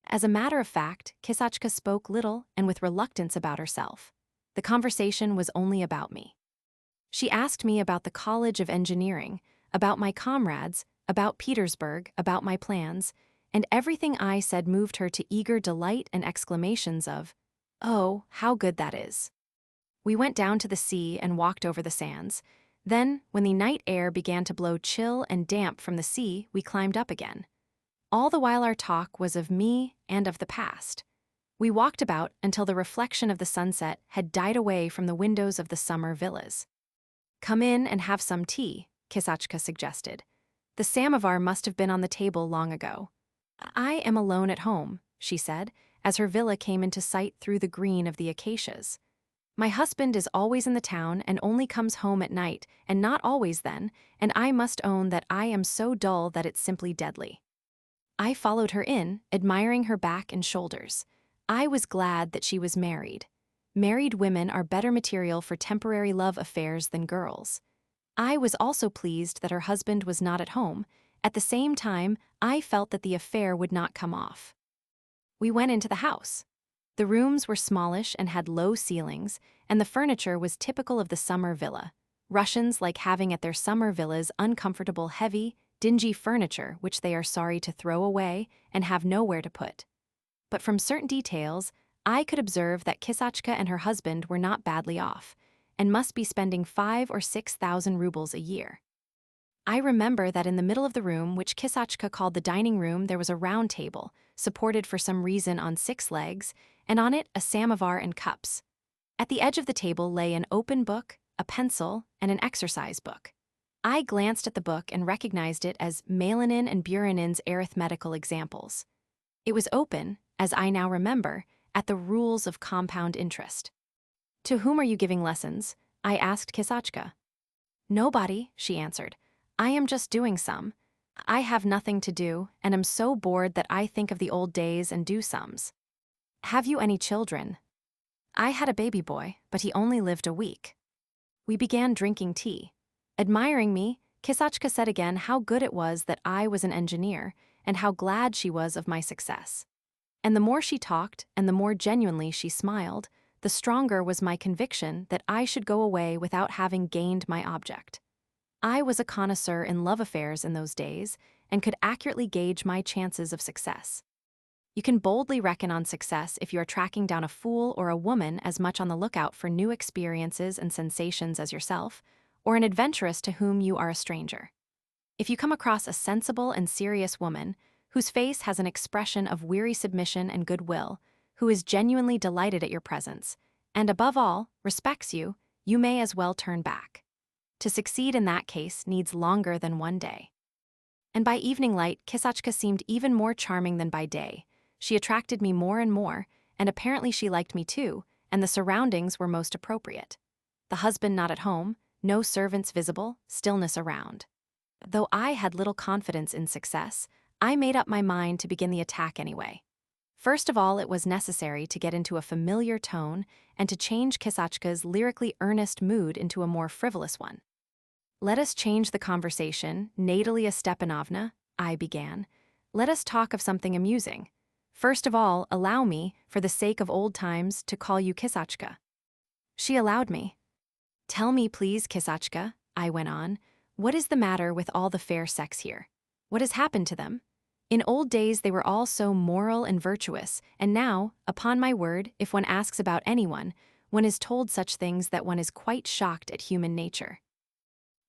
As a matter of fact, Cossack spoke little and with reluctance about herself. The conversation was only about me. She asked me about the College of Engineering, about my comrades, about Petersburg, about my plans, and everything I said moved her to eager delight and exclamations of, "Oh, how good that is." We went down to the sea and walked over the sands. Then, when the night air began to blow chill and damp from the sea, we climbed up again. All the while our talk was of me and of the past. We walked about until the reflection of the sunset had died away from the windows of the summer villas. "Come in and have some tea," Cossack suggested. "The samovar must have been on the table long ago." "I am alone at home," she said, as her villa came into sight through the green of the acacias. "My husband is always in the town and only comes home at night, and not always then, and I must own that I am so dull that it's simply deadly." I followed her in, admiring her back and shoulders. I was glad that she was married. Married women are better material for temporary love affairs than girls. I was also pleased that her husband was not at home. At the same time, I felt that the affair would not come off. We went into the house. The rooms were smallish and had low ceilings, and the furniture was typical of the summer villa. Russians like having at their summer villas uncomfortable, heavy, dingy furniture which they are sorry to throw away and have nowhere to put. But from certain details, I could observe that Cossack and her husband were not badly off, and must be spending 5,000 or 6,000 rubles a year. I remember that in the middle of the room, which Cossack called the dining room, there was a round table, supported for some reason on 6 legs, and on it a samovar and cups. At the edge of the table lay an open book, a pencil, and an exercise book. I glanced at the book and recognized it as Mezzanine and Buranin's arithmetical examples. It was open, as I now remember, at the rules of compound interest. "To whom are you giving lessons?" I asked Cossack. "Nobody," she answered. "I am just doing some. I have nothing to do, and am so bored that I think of the old days and do sums." "Have you any children?" "I had a baby boy, but he only lived a week." We began drinking tea. Admiring me, Cossack said again how good it was that I was an engineer, and how glad she was of my success. And the more she talked, and the more genuinely she smiled, the stronger was my conviction that I should go away without having gained my object. I was a connoisseur in love affairs in those days, and could accurately gauge my chances of success. You can boldly reckon on success if you are tracking down a fool or a woman as much on the lookout for new experiences and sensations as yourself, or an adventuress to whom you are a stranger. If you come across a sensible and serious woman, whose face has an expression of weary submission and goodwill, who is genuinely delighted at your presence, and above all, respects you, you may as well turn back. To succeed in that case needs longer than one day. And by evening light, Cossack seemed even more charming than by day. She attracted me more and more, and apparently she liked me too, and the surroundings were most appropriate. The husband not at home, no servants visible, stillness around. Though I had little confidence in success, I made up my mind to begin the attack anyway. First of all, it was necessary to get into a familiar tone and to change Cossack's lyrically earnest mood into a more frivolous one. "Let us change the conversation, Natalia Stepanovna," I began. "Let us talk of something amusing. First of all, allow me, for the sake of old times, to call you Cossack." She allowed me. "Tell me, please, Cossack," I went on, "what is the matter with all the fair sex here? What has happened to them? In old days they were all so moral and virtuous, and now, upon my word, if one asks about anyone, one is told such things that one is quite shocked at human nature.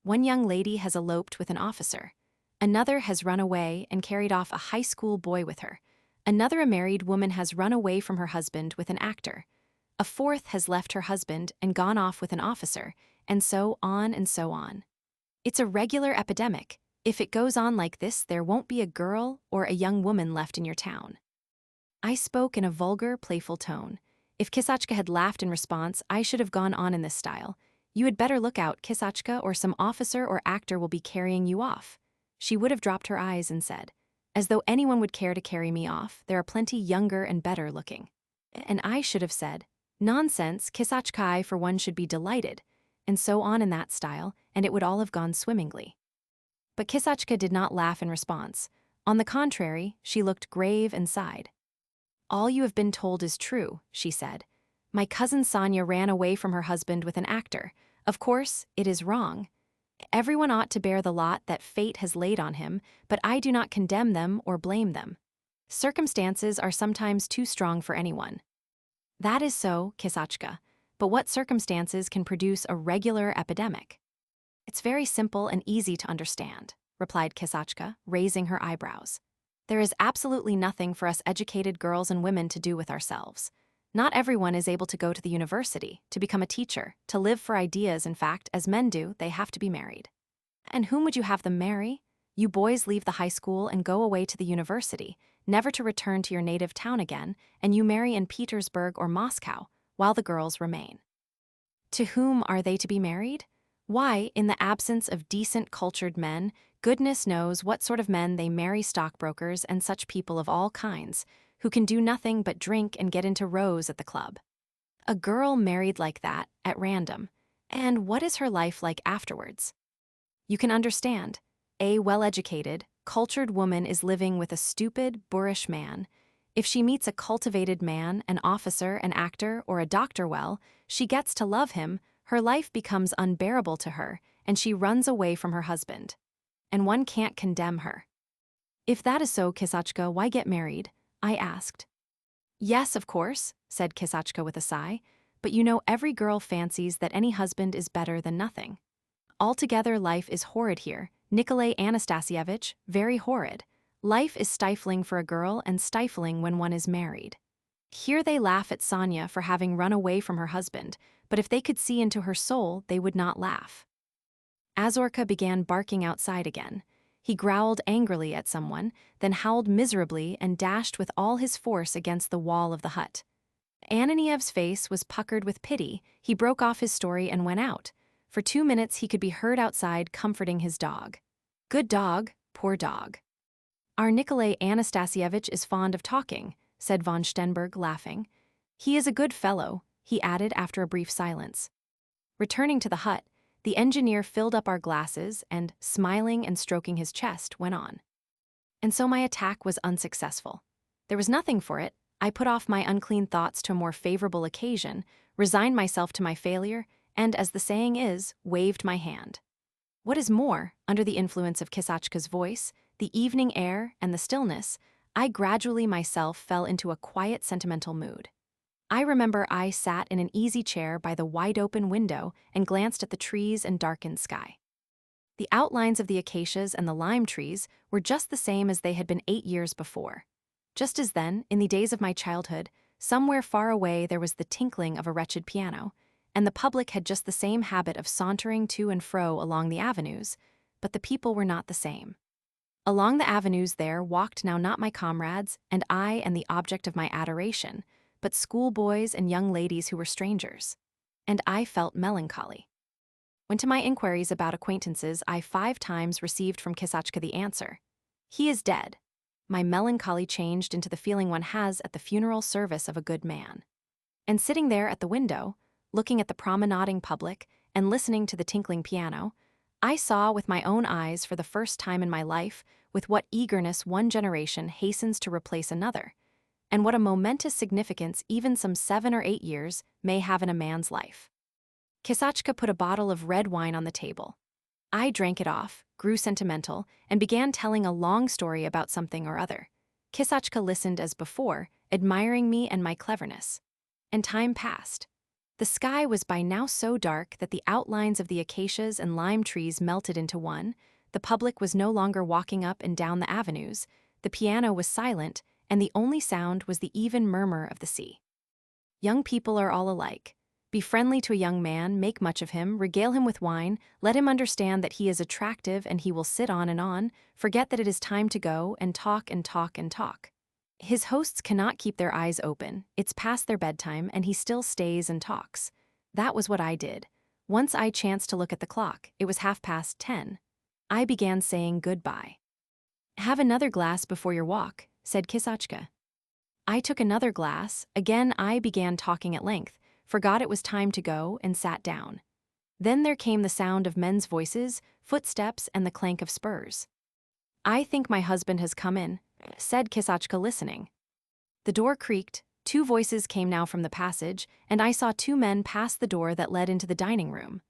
One young lady has eloped with an officer. Another has run away and carried off a high school boy with her. Another married woman has run away from her husband with an actor. A fourth has left her husband and gone off with an officer, and so on and so on. It's a regular epidemic. If it goes on like this, there won't be a girl or a young woman left in your town. I spoke in a vulgar, playful tone. If Kisachka had laughed in response, I should have gone on in this style. You had better look out, Kisachka, or some officer or actor will be carrying you off. She would have dropped her eyes and said, as though anyone would care to carry me off, there are plenty younger and better looking. And I should have said, nonsense, Kisachka, I for one should be delighted, and so on in that style, and it would all have gone swimmingly. But Kisachka did not laugh in response. On the contrary, she looked grave and sighed. All you have been told is true, she said. My cousin Sonia ran away from her husband with an actor. Of course, it is wrong. Everyone ought to bear the lot that fate has laid on him, but I do not condemn them or blame them. Circumstances are sometimes too strong for anyone. That is so, Kisachka, but what circumstances can produce a regular epidemic? It's very simple and easy to understand, replied Kisachka, raising her eyebrows. There is absolutely nothing for us educated girls and women to do with ourselves. Not everyone is able to go to the university, to become a teacher, to live for ideas. In fact, as men do, they have to be married. And whom would you have them marry? You boys leave the high school and go away to the university, never to return to your native town again, and you marry in Petersburg or Moscow, while the girls remain. To whom are they to be married? Why, in the absence of decent, cultured men, goodness knows what sort of men they marry, stockbrokers and such people of all kinds, who can do nothing but drink and get into rows at the club. A girl married like that, at random, and what is her life like afterwards? You can understand. A well-educated, cultured woman is living with a stupid, boorish man. If she meets a cultivated man, an officer, an actor, or a doctor, well, she gets to love him, her life becomes unbearable to her, and she runs away from her husband. And one can't condemn her. If that is so, Kisachka, why get married? I asked. Yes, of course, said Kisachka with a sigh, but you know every girl fancies that any husband is better than nothing. Altogether life is horrid here, Nikolay Anastasievich, very horrid. Life is stifling for a girl and stifling when one is married. Here they laugh at Sonia for having run away from her husband, but if they could see into her soul, they would not laugh. Azorka began barking outside again. He growled angrily at someone, then howled miserably and dashed with all his force against the wall of the hut. Ananiev's face was puckered with pity. He broke off his story and went out. For 2 minutes he could be heard outside comforting his dog. Good dog, poor dog. Our Nikolay Anastasievich is fond of talking, said von Stenberg, laughing. He is a good fellow, he added after a brief silence. Returning to the hut, the engineer filled up our glasses and, smiling and stroking his chest, went on. And so my attack was unsuccessful. There was nothing for it. I put off my unclean thoughts to a more favorable occasion, resigned myself to my failure, and, as the saying is, waved my hand. What is more, under the influence of Kisachka's voice, the evening air, and the stillness, I gradually myself fell into a quiet, sentimental mood. I remember I sat in an easy chair by the wide-open window and glanced at the trees and darkened sky. The outlines of the acacias and the lime trees were just the same as they had been 8 years before. Just as then, in the days of my childhood, somewhere far away there was the tinkling of a wretched piano, and the public had just the same habit of sauntering to and fro along the avenues, but the people were not the same. Along the avenues there walked now not my comrades and I and the object of my adoration, but schoolboys and young ladies who were strangers. And I felt melancholy. When to my inquiries about acquaintances I 5 times received from Kisachka the answer, "He is dead," my melancholy changed into the feeling one has at the funeral service of a good man. And sitting there at the window, looking at the promenading public and listening to the tinkling piano, I saw with my own eyes for the first time in my life with what eagerness one generation hastens to replace another, and what a momentous significance even some 7 or 8 years may have in a man's life. Kisachka put a bottle of red wine on the table. I drank it off, grew sentimental, and began telling a long story about something or other. Kisachka listened as before, admiring me and my cleverness. And time passed. The sky was by now so dark that the outlines of the acacias and lime trees melted into one, the public was no longer walking up and down the avenues, the piano was silent, and the only sound was the even murmur of the sea. Young people are all alike. Be friendly to a young man, make much of him, regale him with wine, let him understand that he is attractive and he will sit on, forget that it is time to go, and talk and talk and talk. His hosts cannot keep their eyes open, it's past their bedtime, and he still stays and talks. That was what I did. Once I chanced to look at the clock, it was 10:30. I began saying goodbye. Have another glass before your walk, said Kissachka. I took another glass, again I began talking at length, forgot it was time to go, and sat down. Then there came the sound of men's voices, footsteps, and the clank of spurs. I think my husband has come in, said Kissachka, listening. The door creaked, 2 voices came now from the passage, and I saw 2 men pass the door that led into the dining room.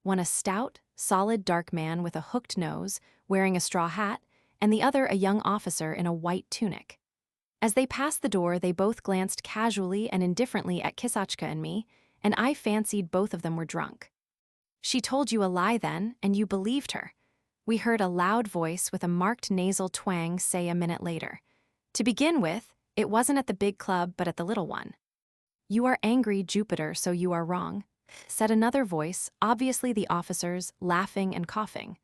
One a stout, solid dark man with a hooked nose, wearing a straw hat, and the other a young officer in a white tunic. As they passed the door, they both glanced casually and indifferently at Kissachka and me, and I fancied both of them were drunk. She told you a lie then, and you believed her, we heard a loud voice with a marked nasal twang say a minute later. To begin with, it wasn't at the big club but at the little one. You are angry, Jupiter, so you are wrong, said another voice, obviously the officer's, laughing and coughing.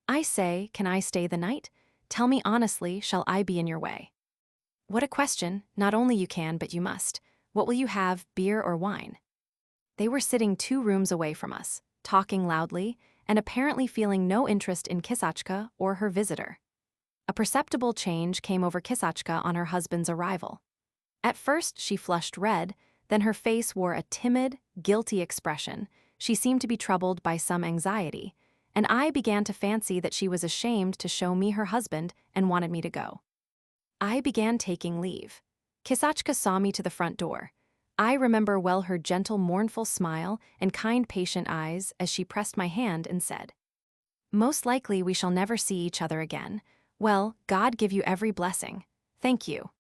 I say, can I stay the night? Tell me honestly, shall I be in your way? What a question, not only you can, but you must. What will you have, beer or wine? They were sitting 2 rooms away from us, talking loudly, and apparently feeling no interest in Kissachka or her visitor. A perceptible change came over Kissachka on her husband's arrival. At first she flushed red, then her face wore a timid, guilty expression. She seemed to be troubled by some anxiety, and I began to fancy that she was ashamed to show me her husband and wanted me to go. I began taking leave. Kissachka saw me to the front door. I remember well her gentle, mournful smile and kind, patient eyes as she pressed my hand and said, "Most likely we shall never see each other again. Well, God give you every blessing. Thank you."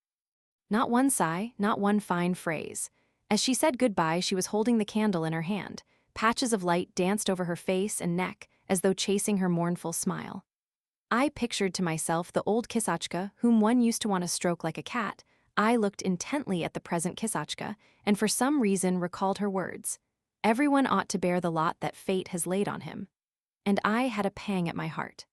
Not one sigh, not one fine phrase. As she said goodbye, she was holding the candle in her hand. Patches of light danced over her face and neck as though chasing her mournful smile. I pictured to myself the old Kissachka, whom one used to want to stroke like a cat. I looked intently at the present Kissachka, and for some reason recalled her words. Everyone ought to bear the lot that fate has laid on him. And I had a pang at my heart.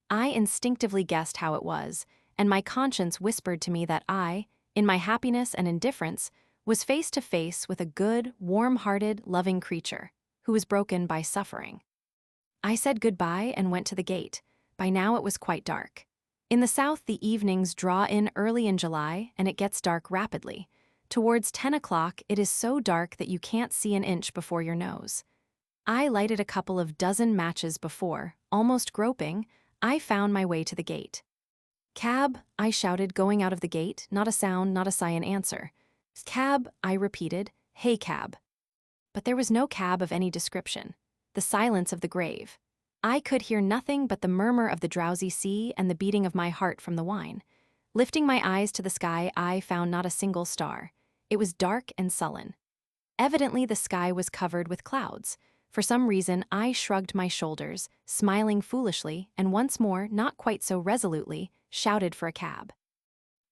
I instinctively guessed how it was, and my conscience whispered to me that I, in my happiness and indifference, was face to face with a good, warm-hearted, loving creature, who was broken by suffering. I said goodbye and went to the gate. By now it was quite dark. In the south, the evenings draw in early in July, and it gets dark rapidly. Towards 10 o'clock, it is so dark that you can't see an inch before your nose. I lighted a couple of dozen matches before, almost groping, I found my way to the gate. "Cab," I shouted, going out of the gate, not a sound, not a sigh in answer. "Cab," I repeated, "hey, cab." But there was no cab of any description. The silence of the grave. I could hear nothing but the murmur of the drowsy sea and the beating of my heart from the wine. Lifting my eyes to the sky, I found not a single star. It was dark and sullen. Evidently the sky was covered with clouds. For some reason, I shrugged my shoulders, smiling foolishly, and once more, not quite so resolutely, shouted for a cab.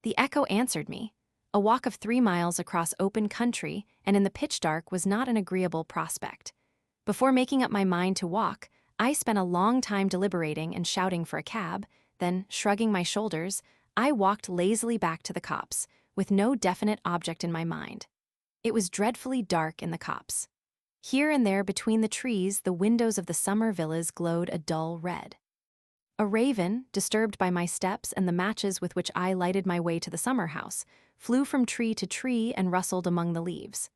The echo answered me. A walk of 3 miles across open country and in the pitch dark was not an agreeable prospect. Before making up my mind to walk, I spent a long time deliberating and shouting for a cab, then, shrugging my shoulders, I walked lazily back to the copse, with no definite object in my mind. It was dreadfully dark in the copse. Here and there between the trees, the windows of the summer villas glowed a dull red. A raven, disturbed by my steps and the matches with which I lighted my way to the summer house, flew from tree to tree and rustled among the leaves.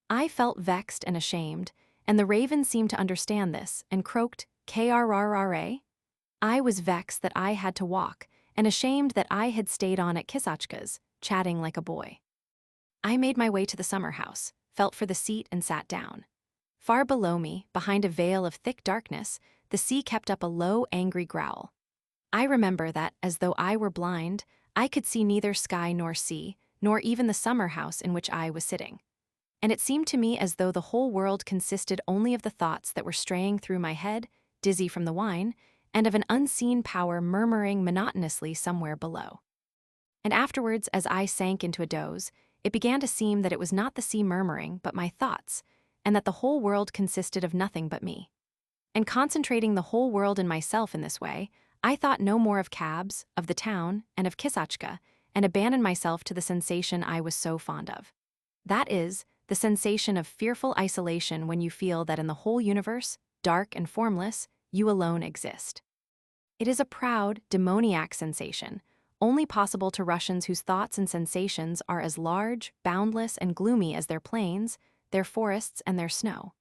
I felt vexed and ashamed, and the raven seemed to understand this and croaked, "Krrra." I was vexed that I had to walk, and ashamed that I had stayed on at Kissachka's, chatting like a boy. I made my way to the summer house, felt for the seat and sat down. Far below me, behind a veil of thick darkness, the sea kept up a low, angry growl. I remember that, as though I were blind, I could see neither sky nor sea, nor even the summer house in which I was sitting. And it seemed to me as though the whole world consisted only of the thoughts that were straying through my head, dizzy from the wine, and of an unseen power murmuring monotonously somewhere below. And afterwards, as I sank into a doze, it began to seem that it was not the sea murmuring, but my thoughts, and that the whole world consisted of nothing but me. And concentrating the whole world in myself in this way, I thought no more of cabs, of the town, and of Kissachka, and abandoned myself to the sensation I was so fond of. That is, the sensation of fearful isolation when you feel that in the whole universe, dark and formless, you alone exist. It is a proud, demoniac sensation, only possible to Russians whose thoughts and sensations are as large, boundless, and gloomy as their plains, their forests, and their snow.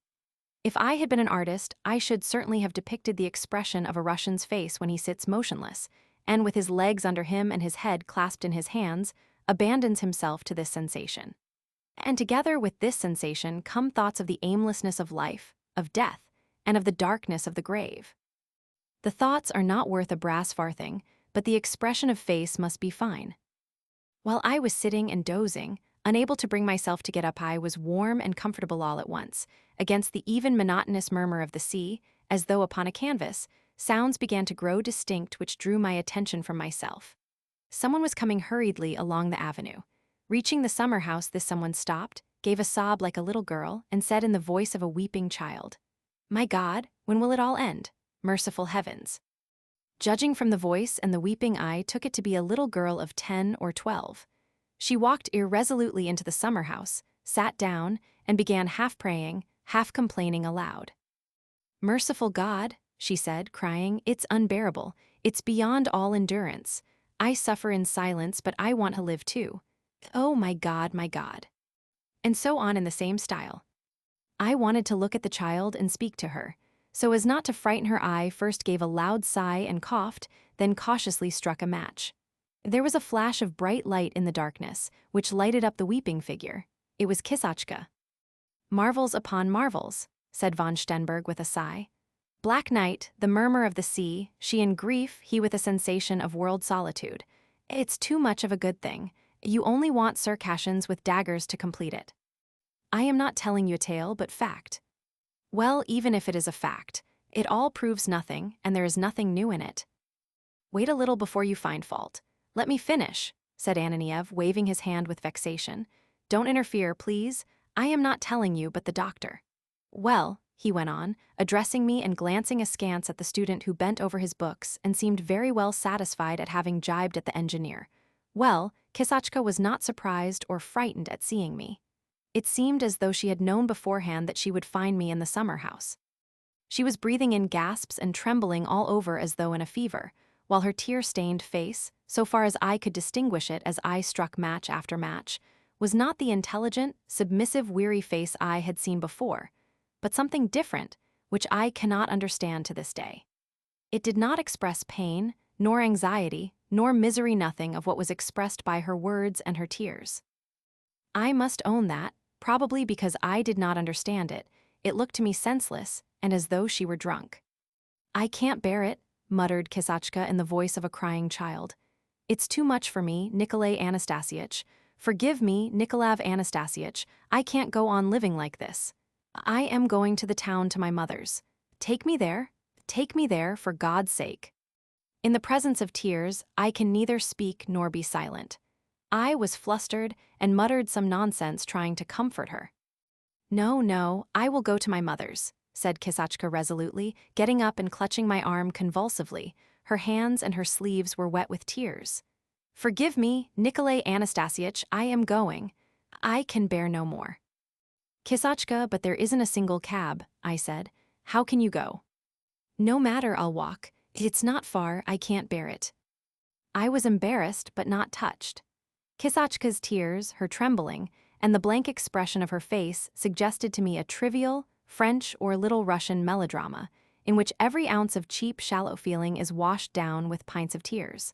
If I had been an artist, I should certainly have depicted the expression of a Russian's face when he sits motionless, and with his legs under him and his head clasped in his hands, abandons himself to this sensation. And together with this sensation come thoughts of the aimlessness of life, of death, and of the darkness of the grave. The thoughts are not worth a brass farthing, but the expression of face must be fine. While I was sitting and dozing, unable to bring myself to get up, I was warm and comfortable all at once. Against the even monotonous murmur of the sea, as though upon a canvas, sounds began to grow distinct which drew my attention from myself. Someone was coming hurriedly along the avenue. Reaching the summer house, this someone stopped, gave a sob like a little girl, and said in the voice of a weeping child, "My God, when will it all end? Merciful heavens." Judging from the voice and the weeping, I took it to be a little girl of 10 or 12. She walked irresolutely into the summer house, sat down, and began half praying, half complaining aloud. "Merciful God," she said, crying, "it's unbearable. It's beyond all endurance. I suffer in silence, but I want to live too. Oh, my God, my God." And so on in the same style. I wanted to look at the child and speak to her. So as not to frighten her, I first gave a loud sigh and coughed, then cautiously struck a match. There was a flash of bright light in the darkness, which lighted up the weeping figure. It was Kissachka. "Marvels upon marvels," said von Stenberg with a sigh. "Black night, the murmur of the sea, she in grief, he with a sensation of world solitude. It's too much of a good thing. You only want Circassians with daggers to complete it. I am not telling you a tale, but fact. Well, even if it is a fact, it all proves nothing, and there is nothing new in it." "Wait a little before you find fault. Let me finish," said Ananiev, waving his hand with vexation. "Don't interfere, please. I am not telling you, but the doctor." "Well," he went on, addressing me and glancing askance at the student who bent over his books and seemed very well satisfied at having jibed at the engineer. Well, Kissachka was not surprised or frightened at seeing me. It seemed as though she had known beforehand that she would find me in the summer house. She was breathing in gasps and trembling all over as though in a fever, while her tear-stained face, so far as I could distinguish it as I struck match after match, was not the intelligent, submissive, weary face I had seen before, but something different, which I cannot understand to this day. It did not express pain, nor anxiety, nor misery, nothing of what was expressed by her words and her tears. I must own that, probably because I did not understand it, it looked to me senseless and as though she were drunk. "I can't bear it," muttered Kissachka in the voice of a crying child. "It's too much for me, Nikolay Anastasievich. Forgive me, Nikolav Anastasievich, I can't go on living like this. I am going to the town to my mother's. Take me there, for God's sake." In the presence of tears, I can neither speak nor be silent. I was flustered and muttered some nonsense trying to comfort her. "No, no, I will go to my mother's," said Kissachka resolutely, getting up and clutching my arm convulsively. Her hands and her sleeves were wet with tears. "Forgive me, Nikolay Anastasievich, I am going. I can bear no more." "Kissachka, but there isn't a single cab," I said. "How can you go?" "No matter, I'll walk. It's not far, I can't bear it." I was embarrassed but not touched. Kissachka's tears, her trembling, and the blank expression of her face suggested to me a trivial, French or Little Russian melodrama, in which every ounce of cheap, shallow feeling is washed down with pints of tears.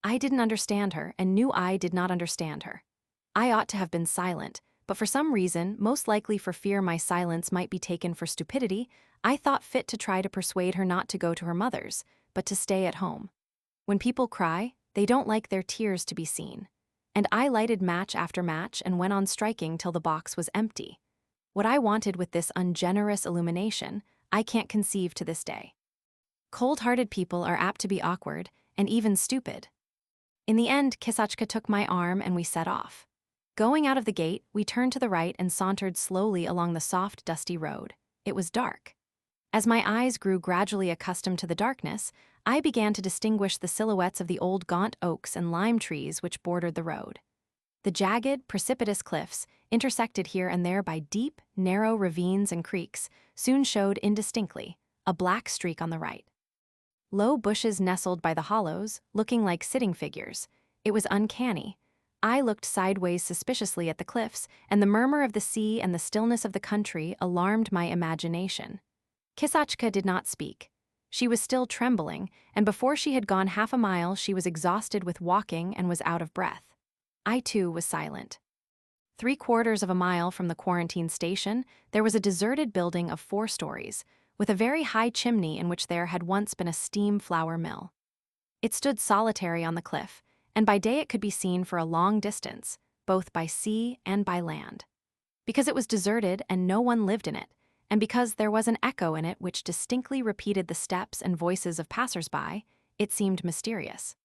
I didn't understand her, and knew I did not understand her. I ought to have been silent, but for some reason, most likely for fear my silence might be taken for stupidity, I thought fit to try to persuade her not to go to her mother's, but to stay at home. When people cry, they don't like their tears to be seen. And I lighted match after match and went on striking till the box was empty. What I wanted with this ungenerous illumination, I can't conceive to this day. Cold-hearted people are apt to be awkward, and even stupid. In the end, Cossack took my arm and we set off. Going out of the gate, we turned to the right and sauntered slowly along the soft, dusty road. It was dark. As my eyes grew gradually accustomed to the darkness, I began to distinguish the silhouettes of the old gaunt oaks and lime trees which bordered the road. The jagged, precipitous cliffs, intersected here and there by deep, narrow ravines and creeks, soon showed indistinctly, a black streak on the right. Low bushes nestled by the hollows, looking like sitting figures. It was uncanny. I looked sideways suspiciously at the cliffs, and the murmur of the sea and the stillness of the country alarmed my imagination. Cossack did not speak. She was still trembling, and before she had gone half a mile she was exhausted with walking and was out of breath. I too was silent. 3/4 of a mile from the quarantine station, there was a deserted building of 4 stories, with a very high chimney in which there had once been a steam flour mill. It stood solitary on the cliff, and by day it could be seen for a long distance, both by sea and by land. Because it was deserted and no one lived in it, and because there was an echo in it which distinctly repeated the steps and voices of passers-by, it seemed mysterious.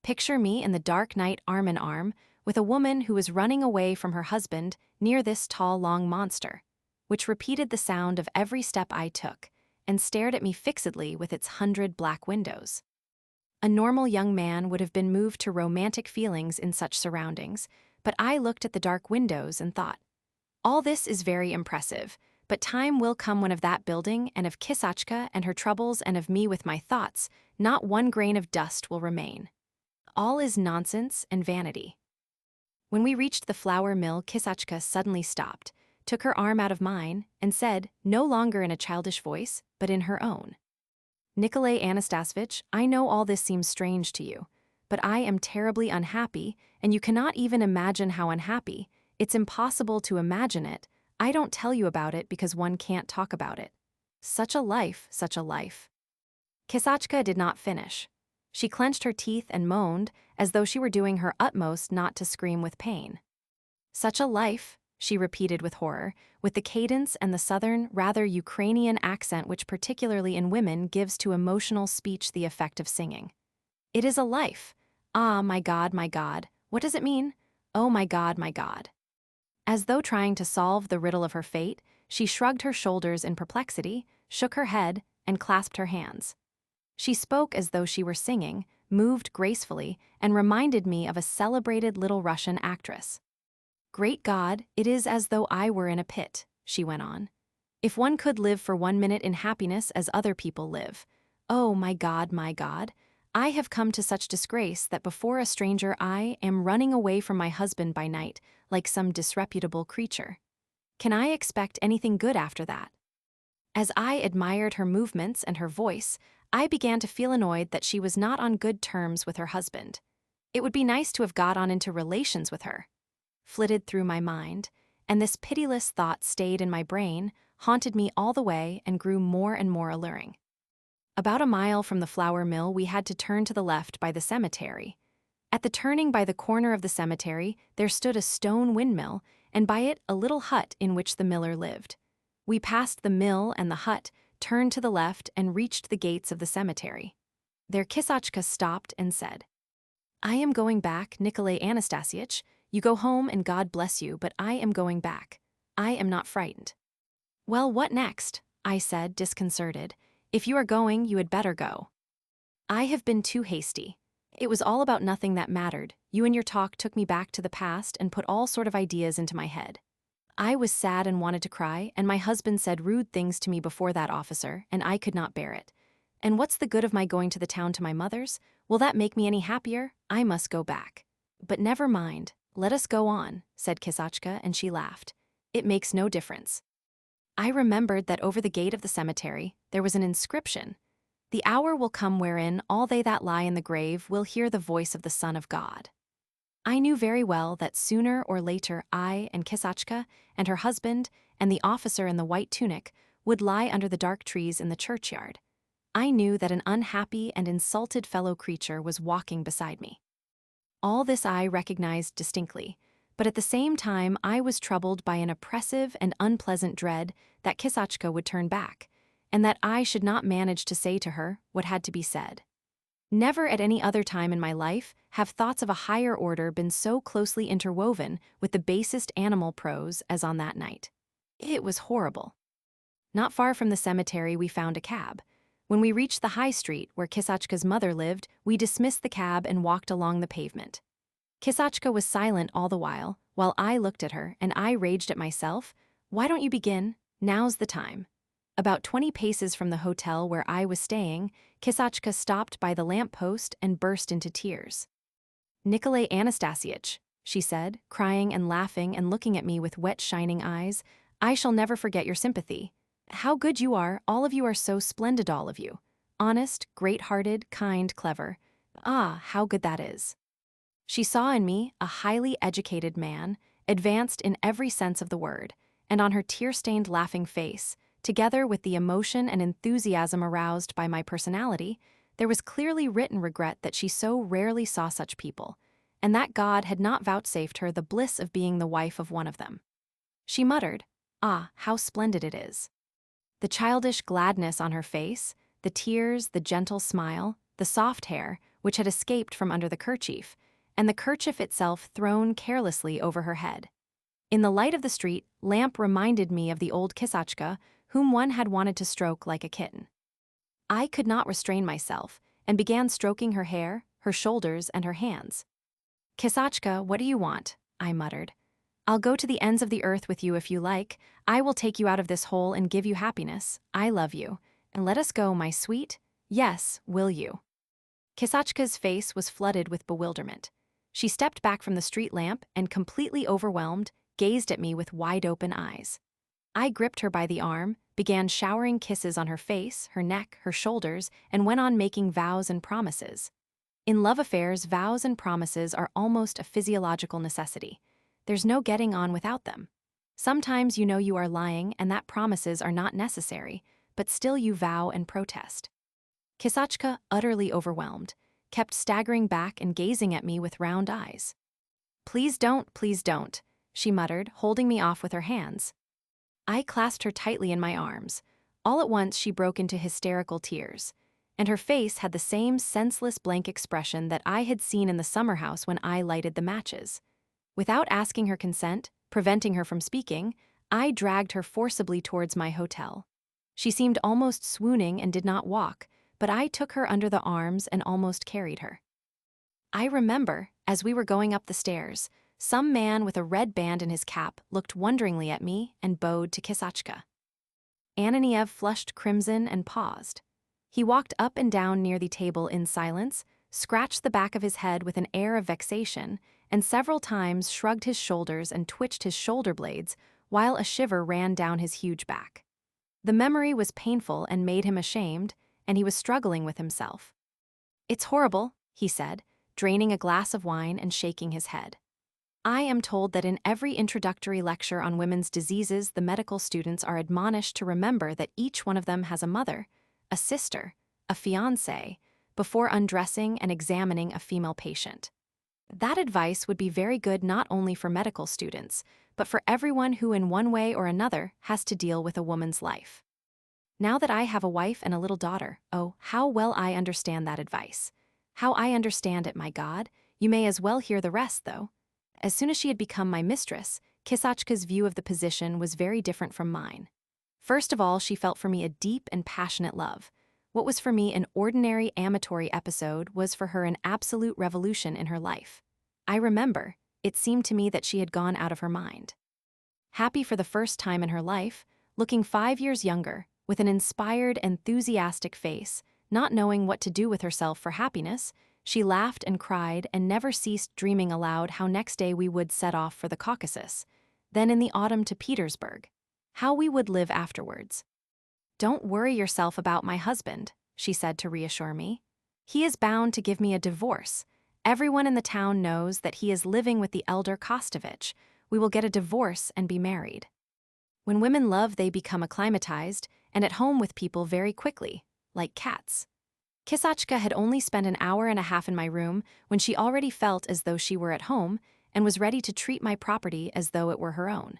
Picture me in the dark night arm in arm with a woman who was running away from her husband near this tall, long monster, which repeated the sound of every step I took and stared at me fixedly with its 100 black windows. A normal young man would have been moved to romantic feelings in such surroundings, but I looked at the dark windows and thought, all this is very impressive, but time will come when of that building and of Cossack and her troubles and of me with my thoughts, not one grain of dust will remain. All is nonsense and vanity. When we reached the flour mill, Cossack suddenly stopped, took her arm out of mine, and said, no longer in a childish voice, but in her own, Nikolay Anastasovich, I know all this seems strange to you, but I am terribly unhappy, and you cannot even imagine how unhappy. It's impossible to imagine it. I don't tell you about it because one can't talk about it. Such a life, such a life. Cossack did not finish. She clenched her teeth and moaned, as though she were doing her utmost not to scream with pain. Such a life, she repeated with horror, with the cadence and the southern, rather Ukrainian accent which particularly in women gives to emotional speech the effect of singing. It is a life. Ah, my God, what does it mean? Oh, my God, my God. As though trying to solve the riddle of her fate, she shrugged her shoulders in perplexity, shook her head, and clasped her hands. She spoke as though she were singing, moved gracefully, and reminded me of a celebrated Little Russian actress. Great God, it is as though I were in a pit, she went on. If one could live for 1 minute in happiness as other people live. Oh, my God, I have come to such disgrace that before a stranger I am running away from my husband by night, like some disreputable creature. Can I expect anything good after that? As I admired her movements and her voice, I began to feel annoyed that she was not on good terms with her husband. It would be nice to have got on into relations with her. Flitted through my mind, and this pitiless thought stayed in my brain, haunted me all the way, and grew more and more alluring. About a mile from the flour mill, we had to turn to the left by the cemetery. At the turning by the corner of the cemetery, there stood a stone windmill, and by it a little hut in which the miller lived. We passed the mill and the hut, turned to the left, and reached the gates of the cemetery. There Cossack stopped and said, I am going back, Nikolay Anastasievich. You go home and God bless you, but I am going back. I am not frightened. Well, what next? I said, disconcerted. If you are going, you had better go. I have been too hasty. It was all about nothing that mattered. You and your talk took me back to the past and put all sort of ideas into my head. I was sad and wanted to cry, and my husband said rude things to me before that officer, and I could not bear it. And what's the good of my going to the town to my mother's? Will that make me any happier? I must go back. But never mind. Let us go on, said Cossack, and she laughed. It makes no difference. I remembered that over the gate of the cemetery there was an inscription. The hour will come wherein all they that lie in the grave will hear the voice of the Son of God. I knew very well that sooner or later I and Cossack and her husband and the officer in the white tunic would lie under the dark trees in the churchyard. I knew that an unhappy and insulted fellow creature was walking beside me. All this I recognized distinctly, but at the same time I was troubled by an oppressive and unpleasant dread that Cossack would turn back, and that I should not manage to say to her what had to be said. Never at any other time in my life have thoughts of a higher order been so closely interwoven with the basest animal prose as on that night. It was horrible. Not far from the cemetery, we found a cab. When we reached the high street where Kisachka's mother lived, we dismissed the cab and walked along the pavement. Kisachka was silent all the while I looked at her, and I raged at myself. Why don't you begin? Now's the time. About 20 paces from the hotel where I was staying, Kisachka stopped by the lamp-post and burst into tears. "Nikolay Anastasievich," she said, crying and laughing and looking at me with wet, shining eyes, "I shall never forget your sympathy. How good you are, all of you are so splendid, all of you. Honest, great-hearted, kind, clever. Ah, how good that is." She saw in me a highly educated man, advanced in every sense of the word, and on her tear-stained laughing face, together with the emotion and enthusiasm aroused by my personality, there was clearly written regret that she so rarely saw such people, and that God had not vouchsafed her the bliss of being the wife of one of them. She muttered, "Ah, how splendid it is." The childish gladness on her face, the tears, the gentle smile, the soft hair, which had escaped from under the kerchief, and the kerchief itself thrown carelessly over her head. In the light of the street lamp reminded me of the old Kisachka, whom one had wanted to stroke like a kitten. I could not restrain myself, and began stroking her hair, her shoulders, and her hands. "Kisachka, what do you want?" I muttered. "I'll go to the ends of the earth with you if you like. I will take you out of this hole and give you happiness. I love you. And let us go, my sweet. Yes, will you?" Kisachka's face was flooded with bewilderment. She stepped back from the street lamp and, completely overwhelmed, gazed at me with wide-open eyes. I gripped her by the arm, began showering kisses on her face, her neck, her shoulders, and went on making vows and promises. In love affairs, vows and promises are almost a physiological necessity. There's no getting on without them. Sometimes you know you are lying and that promises are not necessary, but still you vow and protest. Kisachka, utterly overwhelmed, kept staggering back and gazing at me with round eyes. Please don't," she muttered, holding me off with her hands. I clasped her tightly in my arms. All at once she broke into hysterical tears, and her face had the same senseless blank expression that I had seen in the summer house when I lighted the matches. Without asking her consent, preventing her from speaking, I dragged her forcibly towards my hotel. She seemed almost swooning and did not walk, but I took her under the arms and almost carried her. I remember, as we were going up the stairs, some man with a red band in his cap looked wonderingly at me and bowed to Kisachka. Ananiev flushed crimson and paused. He walked up and down near the table in silence, scratched the back of his head with an air of vexation, and several times shrugged his shoulders and twitched his shoulder blades while a shiver ran down his huge back. The memory was painful and made him ashamed, and he was struggling with himself. "It's horrible," he said, draining a glass of wine and shaking his head. "I am told that in every introductory lecture on women's diseases, the medical students are admonished to remember that each one of them has a mother, a sister, a fiancée, before undressing and examining a female patient. That advice would be very good not only for medical students, but for everyone who in one way or another has to deal with a woman's life. Now that I have a wife and a little daughter, oh, how well I understand that advice. How I understand it, my God. You may as well hear the rest, though. As soon as she had become my mistress, Kisachka's view of the position was very different from mine. First of all, she felt for me a deep and passionate love. What was for me an ordinary amatory episode was for her an absolute revolution in her life. I remember, it seemed to me that she had gone out of her mind. Happy for the first time in her life, looking 5 years younger, with an inspired, enthusiastic face, not knowing what to do with herself for happiness, she laughed and cried and never ceased dreaming aloud how next day we would set off for the Caucasus, then in the autumn to Petersburg, how we would live afterwards. "Don't worry yourself about my husband," she said to reassure me. "He is bound to give me a divorce. Everyone in the town knows that he is living with the elder Kostovich. We will get a divorce and be married." When women love, they become acclimatized and at home with people very quickly, like cats. Kisachka had only spent an hour and a half in my room when she already felt as though she were at home and was ready to treat my property as though it were her own.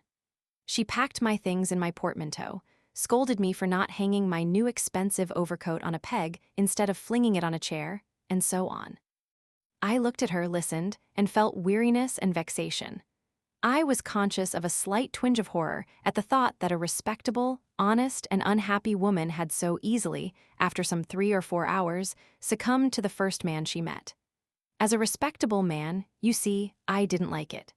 She packed my things in my portmanteau, scolded me for not hanging my new expensive overcoat on a peg instead of flinging it on a chair, and so on. I looked at her, listened, and felt weariness and vexation. I was conscious of a slight twinge of horror at the thought that a respectable, honest, and unhappy woman had so easily, after some 3 or 4 hours, succumbed to the first man she met. As a respectable man, you see, I didn't like it.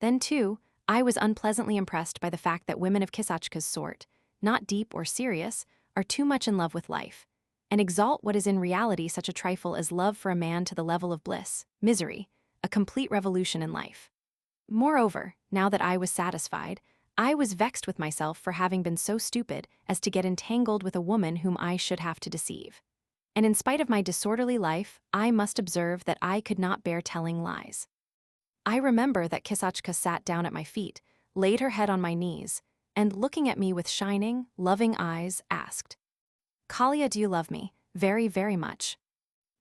Then, too, I was unpleasantly impressed by the fact that women of Kissachka's sort, not deep or serious, are too much in love with life, and exalt what is in reality such a trifle as love for a man to the level of bliss, misery, a complete revolution in life. Moreover, now that I was satisfied, I was vexed with myself for having been so stupid as to get entangled with a woman whom I should have to deceive. And in spite of my disorderly life, I must observe that I could not bear telling lies. I remember that Kissachka sat down at my feet, laid her head on my knees, and looking at me with shining, loving eyes, asked, "Kalia, do you love me? Very, very much?"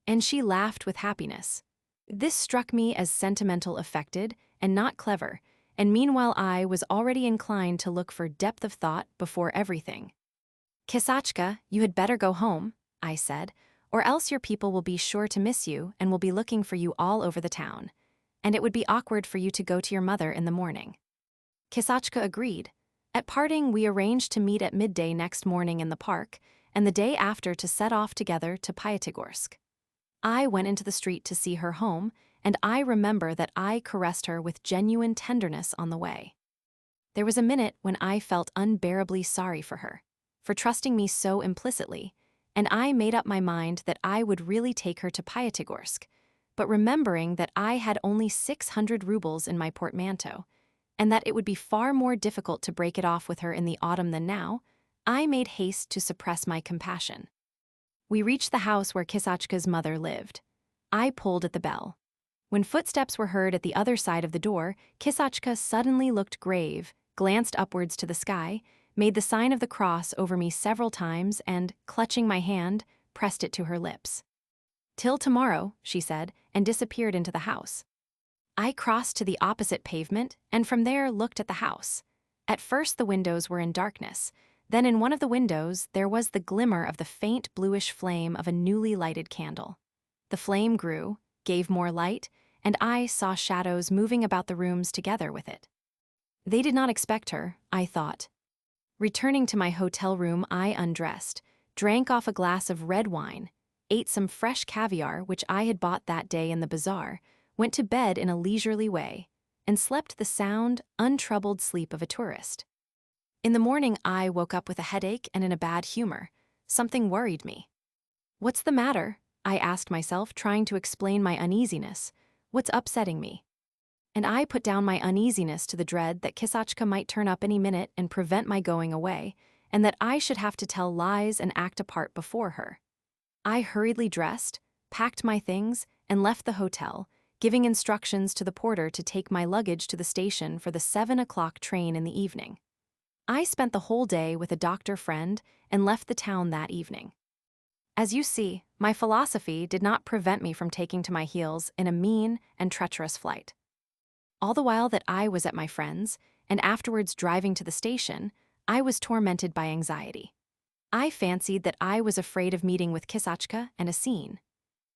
And she laughed with happiness. This struck me as sentimental, affected, and not clever, and meanwhile I was already inclined to look for depth of thought before everything. "Kissachka, you had better go home," I said, "or else your people will be sure to miss you and will be looking for you all over the town, and it would be awkward for you to go to your mother in the morning." Kissachka agreed. At parting, we arranged to meet at midday next morning in the park, and the day after to set off together to Pyatigorsk. I went into the street to see her home, and I remember that I caressed her with genuine tenderness on the way. There was a minute when I felt unbearably sorry for her, for trusting me so implicitly, and I made up my mind that I would really take her to Pyatigorsk, but remembering that I had only 600 rubles in my portmanteau, and that it would be far more difficult to break it off with her in the autumn than now, I made haste to suppress my compassion. We reached the house where Kissachka's mother lived. I pulled at the bell. When footsteps were heard at the other side of the door, Kissachka suddenly looked grave, glanced upwards to the sky, made the sign of the cross over me several times, and, clutching my hand, pressed it to her lips. "Till tomorrow," she said, and disappeared into the house. I crossed to the opposite pavement, and from there looked at the house. At first the windows were in darkness. Then in one of the windows there was the glimmer of the faint bluish flame of a newly lighted candle. The flame grew, gave more light, and I saw shadows moving about the rooms together with it. They did not expect her, I thought. Returning to my hotel room, I undressed, drank off a glass of red wine, ate some fresh caviar which I had bought that day in the bazaar, went to bed in a leisurely way, and slept the sound, untroubled sleep of a tourist. In the morning, I woke up with a headache and in a bad humor. Something worried me. "What's the matter?" I asked myself, trying to explain my uneasiness. "What's upsetting me?" And I put down my uneasiness to the dread that Kissachka might turn up any minute and prevent my going away, and that I should have to tell lies and act a part before her. I hurriedly dressed, packed my things, and left the hotel, giving instructions to the porter to take my luggage to the station for the 7 o'clock train in the evening. I spent the whole day with a doctor friend and left the town that evening. As you see, my philosophy did not prevent me from taking to my heels in a mean and treacherous flight. All the while that I was at my friend's, and afterwards driving to the station, I was tormented by anxiety. I fancied that I was afraid of meeting with Kissachka and a scene.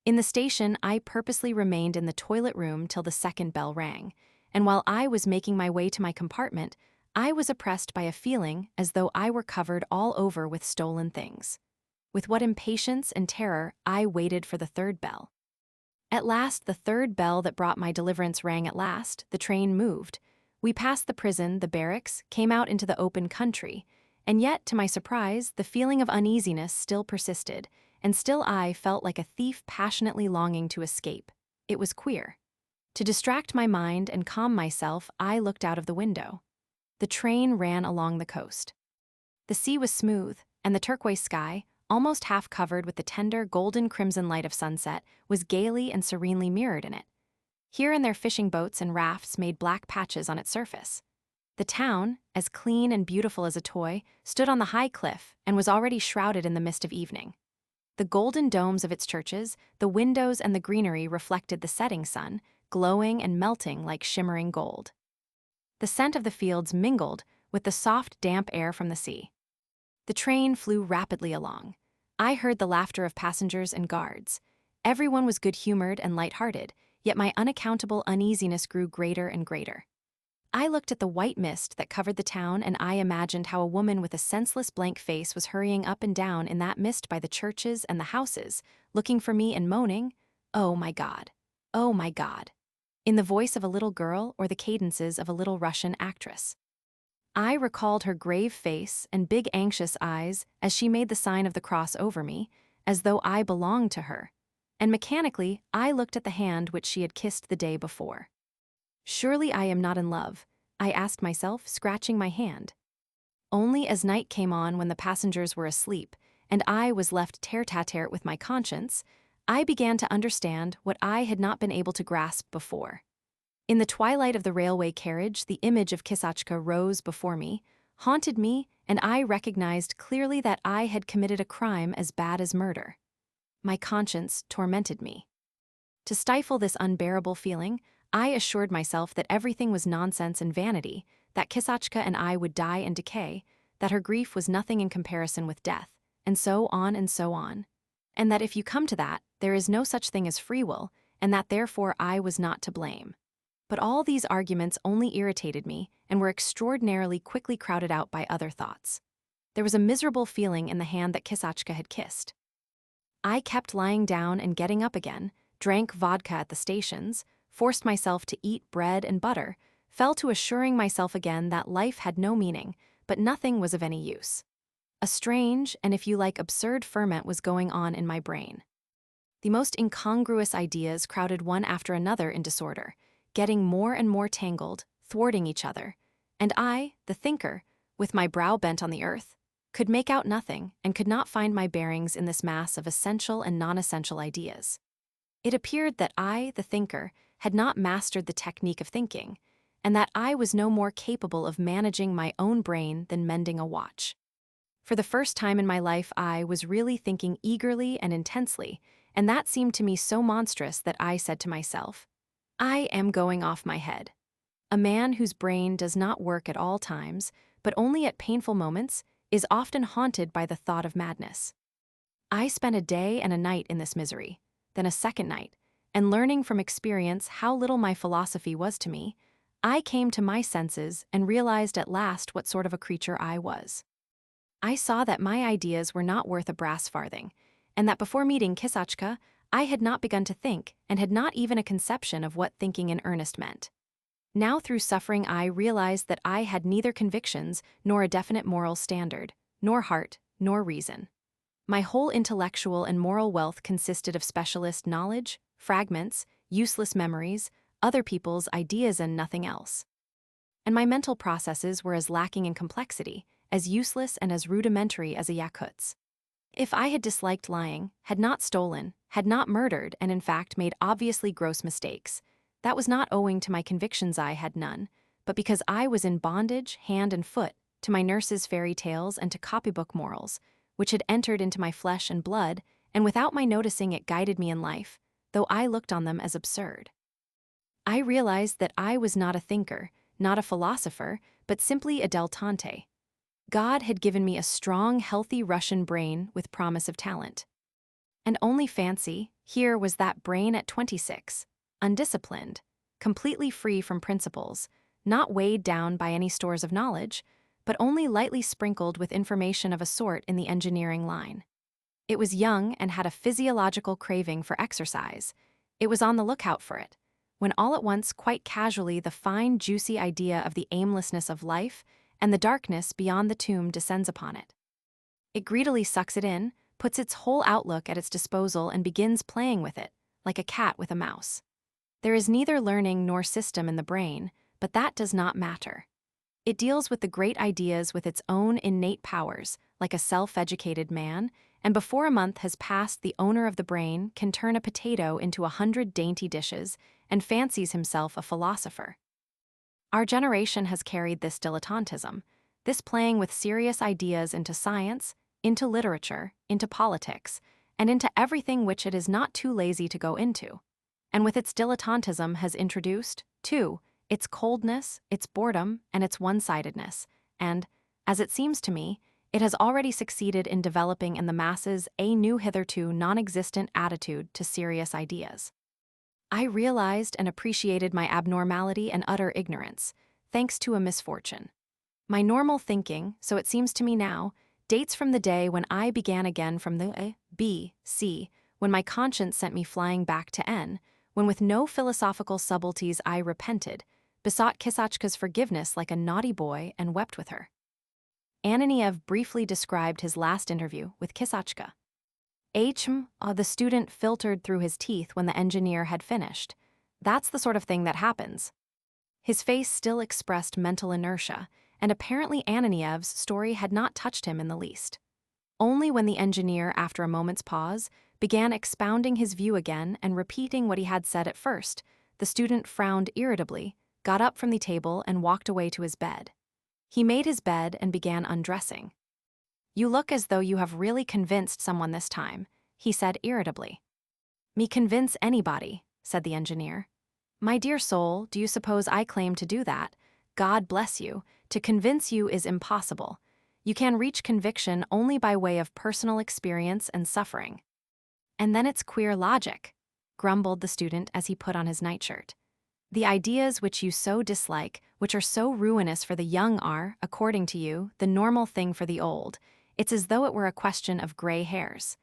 In the station, I purposely remained in the toilet room till the second bell rang, and while I was making my way to my compartment, I was oppressed by a feeling as though I were covered all over with stolen things. With what impatience and terror I waited for the third bell. At last, the third bell that brought my deliverance rang at last, the train moved. We passed the prison, the barracks, came out into the open country, and yet, to my surprise, the feeling of uneasiness still persisted, and still I felt like a thief passionately longing to escape. It was queer. To distract my mind and calm myself, I looked out of the window. The train ran along the coast. The sea was smooth, and the turquoise sky, almost half covered with the tender golden-crimson light of sunset, was gaily and serenely mirrored in it. Here and there fishing boats and rafts made black patches on its surface. The town, as clean and beautiful as a toy, stood on the high cliff and was already shrouded in the mist of evening. The golden domes of its churches, the windows and the greenery reflected the setting sun, glowing and melting like shimmering gold. The scent of the fields mingled with the soft, damp air from the sea. The train flew rapidly along. I heard the laughter of passengers and guards. Everyone was good-humored and light-hearted, yet my unaccountable uneasiness grew greater and greater. I looked at the white mist that covered the town, and I imagined how a woman with a senseless blank face was hurrying up and down in that mist by the churches and the houses, looking for me and moaning, "Oh my God! Oh my God!" in the voice of a little girl or the cadences of a little Russian actress. I recalled her grave face and big anxious eyes as she made the sign of the cross over me, as though I belonged to her, and mechanically I looked at the hand which she had kissed the day before. Surely I am not in love, I asked myself, scratching my hand. Only as night came on, when the passengers were asleep, and I was left terre-à-terre with my conscience, I began to understand what I had not been able to grasp before. In the twilight of the railway carriage, the image of Kissachka rose before me, haunted me, and I recognized clearly that I had committed a crime as bad as murder. My conscience tormented me. To stifle this unbearable feeling, I assured myself that everything was nonsense and vanity, that Kissachka and I would die and decay, that her grief was nothing in comparison with death, and so on and so on. And that if you come to that, there is no such thing as free will, and that therefore I was not to blame. But all these arguments only irritated me and were extraordinarily quickly crowded out by other thoughts. There was a miserable feeling in the hand that Kissachka had kissed. I kept lying down and getting up again, drank vodka at the stations, forced myself to eat bread and butter, fell to assuring myself again that life had no meaning, but nothing was of any use. A strange, and if you like, absurd ferment was going on in my brain. The most incongruous ideas crowded one after another in disorder, getting more and more tangled, thwarting each other, and I, the thinker, with my brow bent on the earth, could make out nothing and could not find my bearings in this mass of essential and non-essential ideas. It appeared that I, the thinker, had not mastered the technique of thinking, and that I was no more capable of managing my own brain than mending a watch. For the first time in my life, I was really thinking eagerly and intensely, and that seemed to me so monstrous that I said to myself, I am going off my head. A man whose brain does not work at all times, but only at painful moments, is often haunted by the thought of madness. I spent a day and a night in this misery, then a second night, and learning from experience how little my philosophy was to me, I came to my senses and realized at last what sort of a creature I was. I saw that my ideas were not worth a brass farthing, and that before meeting Kissachka, I had not begun to think and had not even a conception of what thinking in earnest meant. Now through suffering I realized that I had neither convictions nor a definite moral standard, nor heart, nor reason. My whole intellectual and moral wealth consisted of specialist knowledge, fragments, useless memories, other people's ideas, and nothing else. And my mental processes were as lacking in complexity, as useless and as rudimentary as a Yakut's. If I had disliked lying, had not stolen, had not murdered, and in fact made obviously gross mistakes, that was not owing to my convictions I had none, but because I was in bondage, hand and foot, to my nurse's fairy tales and to copybook morals, which had entered into my flesh and blood, and without my noticing it guided me in life, though I looked on them as absurd. I realized that I was not a thinker, not a philosopher, but simply a dilettante. God had given me a strong, healthy Russian brain with promise of talent. And only fancy, here was that brain at 26, undisciplined, completely free from principles, not weighed down by any stores of knowledge, but only lightly sprinkled with information of a sort in the engineering line. It was young and had a physiological craving for exercise. It was on the lookout for it, when all at once, quite casually, the fine, juicy idea of the aimlessness of life and the darkness beyond the tomb descends upon it. It greedily sucks it in, puts its whole outlook at its disposal, and begins playing with it, like a cat with a mouse. There is neither learning nor system in the brain, but that does not matter. It deals with the great ideas with its own innate powers, like a self-educated man, and before a month has passed, the owner of the brain can turn a potato into 100 dainty dishes and fancies himself a philosopher. Our generation has carried this dilettantism, this playing with serious ideas into science, into literature, into politics, and into everything which it is not too lazy to go into. And with its dilettantism has introduced, too, its coldness, its boredom, and its one-sidedness, and, as it seems to me, It has already succeeded in developing in the masses a new hitherto non-existent attitude to serious ideas. I realized and appreciated my abnormality and utter ignorance, thanks to a misfortune. My normal thinking, so it seems to me now, dates from the day when I began again from the A, B, C, when my conscience sent me flying back to N, when with no philosophical subtleties I repented, besought Kissachka's forgiveness like a naughty boy and wept with her. Ananiev briefly described his last interview with Kissachka. The student filtered through his teeth when the engineer had finished. That's the sort of thing that happens. His face still expressed mental inertia, and apparently Ananiev's story had not touched him in the least. Only when the engineer, after a moment's pause, began expounding his view again and repeating what he had said at first, the student frowned irritably, got up from the table and walked away to his bed. He made his bed and began undressing. "You look as though you have really convinced someone this time," he said irritably. "Me convince anybody," said the engineer. "My dear soul, do you suppose I claim to do that? God bless you, to convince you is impossible. You can reach conviction only by way of personal experience and suffering." "And then it's queer logic," grumbled the student as he put on his nightshirt. "The ideas which you so dislike, which are so ruinous for the young are, according to you, the normal thing for the old. It's as though it were a question of gray hairs.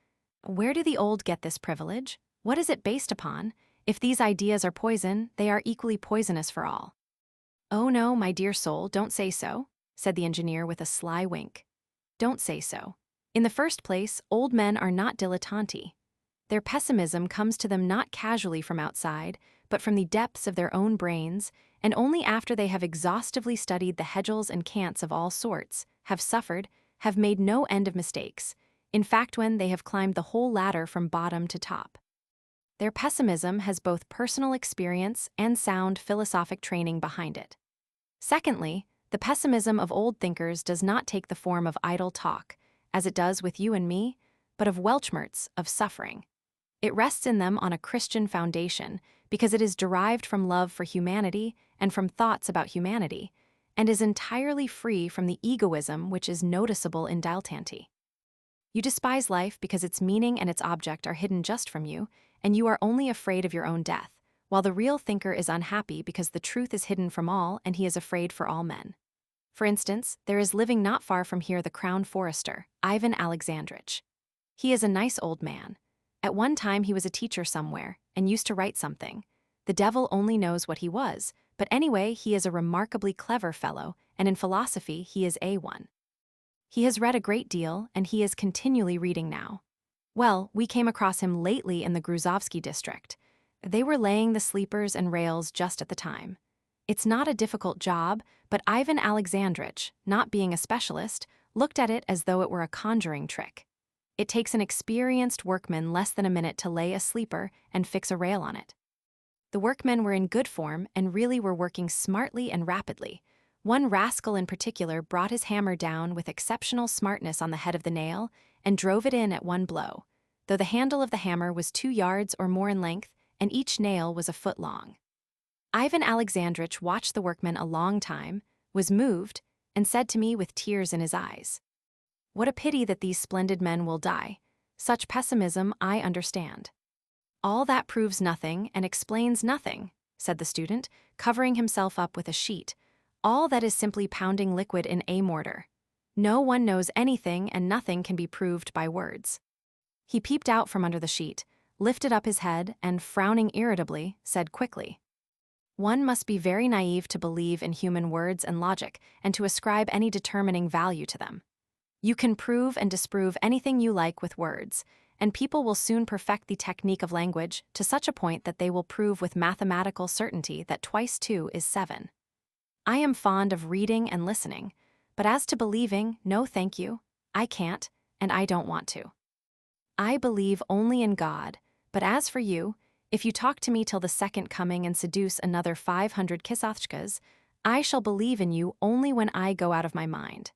Where do the old get this privilege? What is it based upon? If these ideas are poison, they are equally poisonous for all." "Oh no, my dear soul, don't say so," said the engineer with a sly wink. "Don't say so. In the first place, old men are not dilettanti. Their pessimism comes to them not casually from outside, but from the depths of their own brains, and only after they have exhaustively studied the hedgels and cants of all sorts, have suffered, have made no end of mistakes, in fact when they have climbed the whole ladder from bottom to top. Their pessimism has both personal experience and sound philosophic training behind it. Secondly, the pessimism of old thinkers does not take the form of idle talk, as it does with you and me, but of Weltschmerz, of suffering. It rests in them on a Christian foundation because it is derived from love for humanity and from thoughts about humanity, and is entirely free from the egoism which is noticeable in dilettanti. You despise life because its meaning and its object are hidden just from you, and you are only afraid of your own death, while the real thinker is unhappy because the truth is hidden from all and he is afraid for all men. For instance, there is living not far from here the crown forester, Ivan Alexandrovich. He is a nice old man. At one time he was a teacher somewhere, and used to write something. The devil only knows what he was, but anyway he is a remarkably clever fellow, and in philosophy he is A1. He has read a great deal, and he is continually reading now. Well, we came across him lately in the Gruzovsky district. They were laying the sleepers and rails just at the time. It's not a difficult job, but Ivan Alexandrovich, not being a specialist, looked at it as though it were a conjuring trick. It takes an experienced workman less than a minute to lay a sleeper and fix a rail on it. The workmen were in good form and really were working smartly and rapidly. One rascal in particular brought his hammer down with exceptional smartness on the head of the nail and drove it in at one blow, though the handle of the hammer was 2 yards or more in length and each nail was a foot long. Ivan Alexandrovich watched the workmen a long time, was moved, and said to me with tears in his eyes, "What a pity that these splendid men will die. Such pessimism I understand." "All that proves nothing and explains nothing," said the student, covering himself up with a sheet. "All that is simply pounding liquid in a mortar. No one knows anything and nothing can be proved by words." He peeped out from under the sheet, lifted up his head, and, frowning irritably, said quickly, "One must be very naive to believe in human words and logic and to ascribe any determining value to them. You can prove and disprove anything you like with words, and people will soon perfect the technique of language to such a point that they will prove with mathematical certainty that 2 × 2 is 7. I am fond of reading and listening, but as to believing, no thank you, I can't, and I don't want to. I believe only in God, but as for you, if you talk to me till the second coming and seduce another 500 Kissachkas, I shall believe in you only when I go out of my mind.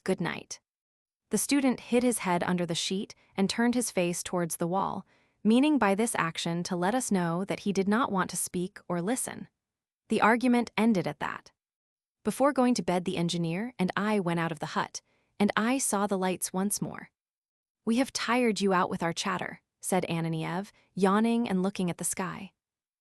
Good night." The student hid his head under the sheet and turned his face towards the wall, meaning by this action to let us know that he did not want to speak or listen. The argument ended at that. Before going to bed the engineer and I went out of the hut, and I saw the lights once more. "We have tired you out with our chatter," said Ananiev, yawning and looking at the sky.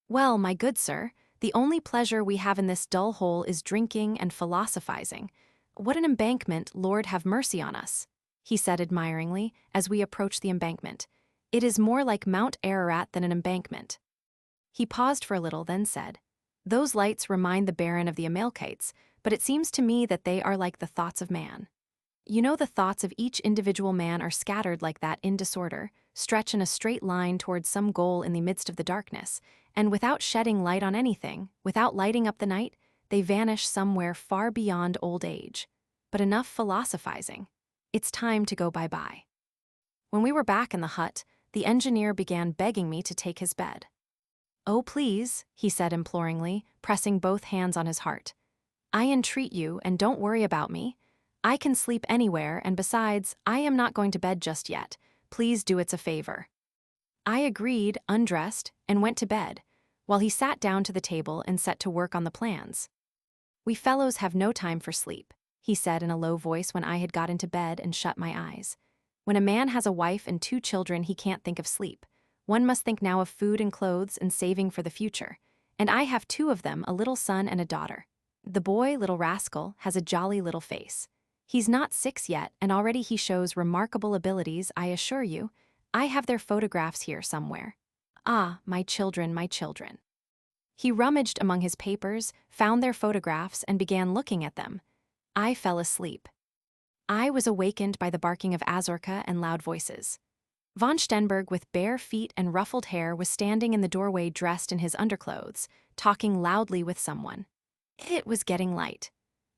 "Well, my good sir, the only pleasure we have in this dull hole is drinking and philosophizing. What an embankment, Lord have mercy on us," he said admiringly as we approached the embankment. "It is more like Mount Ararat than an embankment." He paused for a little, then said, "Those lights remind the Baron of the Amalkites, but it seems to me that they are like the thoughts of man. You know, the thoughts of each individual man are scattered like that in disorder, stretch in a straight line towards some goal in the midst of the darkness, and without shedding light on anything, without lighting up the night, they vanish somewhere far beyond old age. But enough philosophizing. It's time to go bye-bye." When we were back in the hut, the engineer began begging me to take his bed. "Oh, please," he said imploringly, pressing both hands on his heart. "I entreat you, and don't worry about me. I can sleep anywhere, and besides, I am not going to bed just yet. Please do it's a favor." I agreed, undressed, and went to bed, while he sat down to the table and set to work on the plans. "We fellows have no time for sleep," he said in a low voice when I had got into bed and shut my eyes. "When a man has a wife and 2 children, he can't think of sleep. One must think now of food and clothes and saving for the future. And I have 2 of them, a little son and a daughter. The boy, little rascal, has a jolly little face. He's not 6 yet, and already he shows remarkable abilities, I assure you. I have their photographs here somewhere. Ah, my children, my children." He rummaged among his papers, found their photographs, and began looking at them. I fell asleep. I was awakened by the barking of Azorka and loud voices. Von Stenberg, with bare feet and ruffled hair, was standing in the doorway dressed in his underclothes, talking loudly with someone. It was getting light.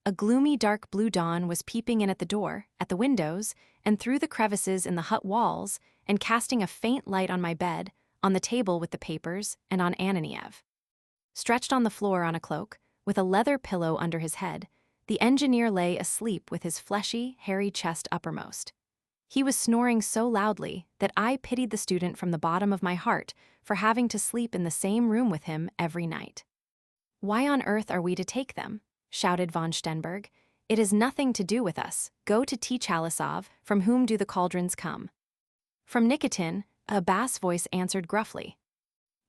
A gloomy dark blue dawn was peeping in at the door, at the windows, and through the crevices in the hut walls, and casting a faint light on my bed, on the table with the papers, and on Ananiev. Stretched on the floor on a cloak, with a leather pillow under his head, the engineer lay asleep with his fleshy, hairy chest uppermost. He was snoring so loudly that I pitied the student from the bottom of my heart for having to sleep in the same room with him every night. "Why on earth are we to take them?" shouted von Stenberg. "It has nothing to do with us. Go to Tchalisov, from whom do the cauldrons come?" "From Nikitin," a bass voice answered gruffly.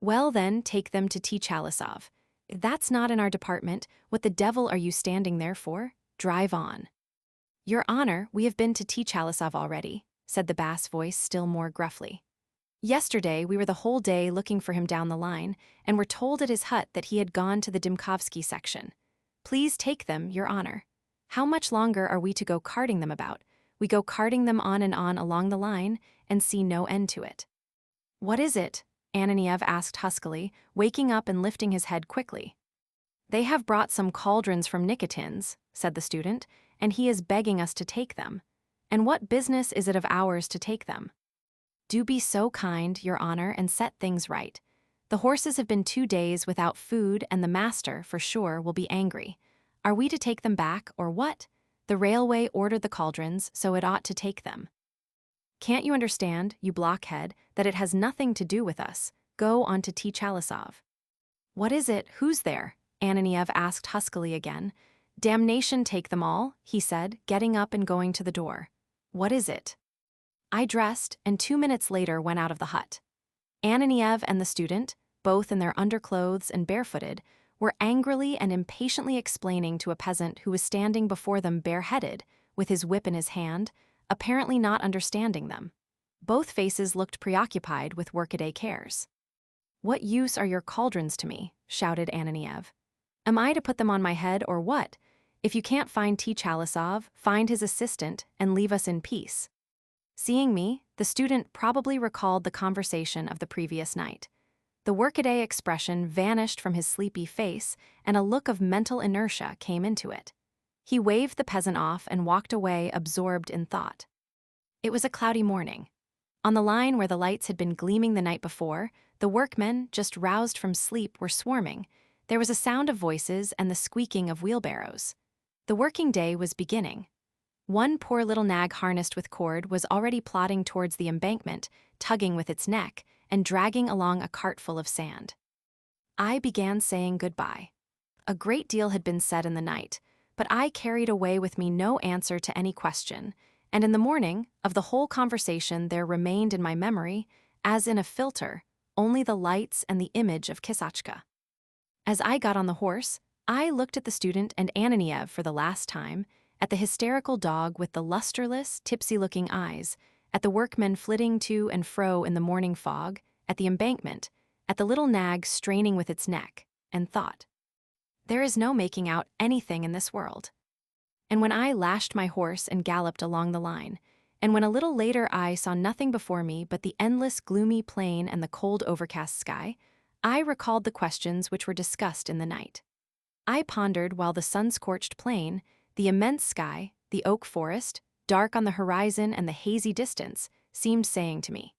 "Well then, take them to Tchalisov. If that's not in our department, what the devil are you standing there for? Drive on." "Your Honor, we have been to Tchalisov already," said the bass voice still more gruffly. "Yesterday we were the whole day looking for him down the line, and were told at his hut that he had gone to the Dimkovsky section. Please take them, Your Honor. How much longer are we to go carting them about? We go carting them on and on along the line, and see no end to it." "What is it?" Ananiev asked huskily, waking up and lifting his head quickly. "They have brought some cauldrons from Nikitin's," said the student, "and he is begging us to take them. And what business is it of ours to take them? Do be so kind, Your Honor, and set things right. The horses have been 2 days without food, and the master, for sure, will be angry. Are we to take them back, or what? The railway ordered the cauldrons, so it ought to take them. Can't you understand, you blockhead, that it has nothing to do with us? Go on to Tchalisov." "What is it? Who's there?" Ananiev asked huskily again. "Damnation take them all," he said, getting up and going to the door. "What is it?" I dressed, and 2 minutes later went out of the hut. Ananiev and the student, both in their underclothes and barefooted, were angrily and impatiently explaining to a peasant who was standing before them bareheaded, with his whip in his hand, apparently not understanding them. Both faces looked preoccupied with workaday cares. "What use are your cauldrons to me?" shouted Ananiev. "Am I to put them on my head, or what? If you can't find Tchalisov, find his assistant and leave us in peace." Seeing me, the student probably recalled the conversation of the previous night. The workaday expression vanished from his sleepy face, and a look of mental inertia came into it. He waved the peasant off and walked away absorbed in thought. It was a cloudy morning. On the line where the lights had been gleaming the night before, the workmen, just roused from sleep, were swarming. There was a sound of voices and the squeaking of wheelbarrows. The working day was beginning. One poor little nag harnessed with cord was already plodding towards the embankment, tugging with its neck, and dragging along a cart full of sand. I began saying goodbye. A great deal had been said in the night, but I carried away with me no answer to any question, and in the morning, of the whole conversation there remained in my memory, as in a filter, only the lights and the image of Kisachka. As I got on the horse, I looked at the student and Ananiev for the last time, at the hysterical dog with the lusterless, tipsy-looking eyes, at the workmen flitting to and fro in the morning fog, at the embankment, at the little nag straining with its neck, and thought, there is no making out anything in this world. And when I lashed my horse and galloped along the line, and when a little later I saw nothing before me but the endless gloomy plain and the cold overcast sky, I recalled the questions which were discussed in the night. I pondered while the sun-scorched plain, the immense sky, the oak forest, dark on the horizon and the hazy distance, seemed saying to me,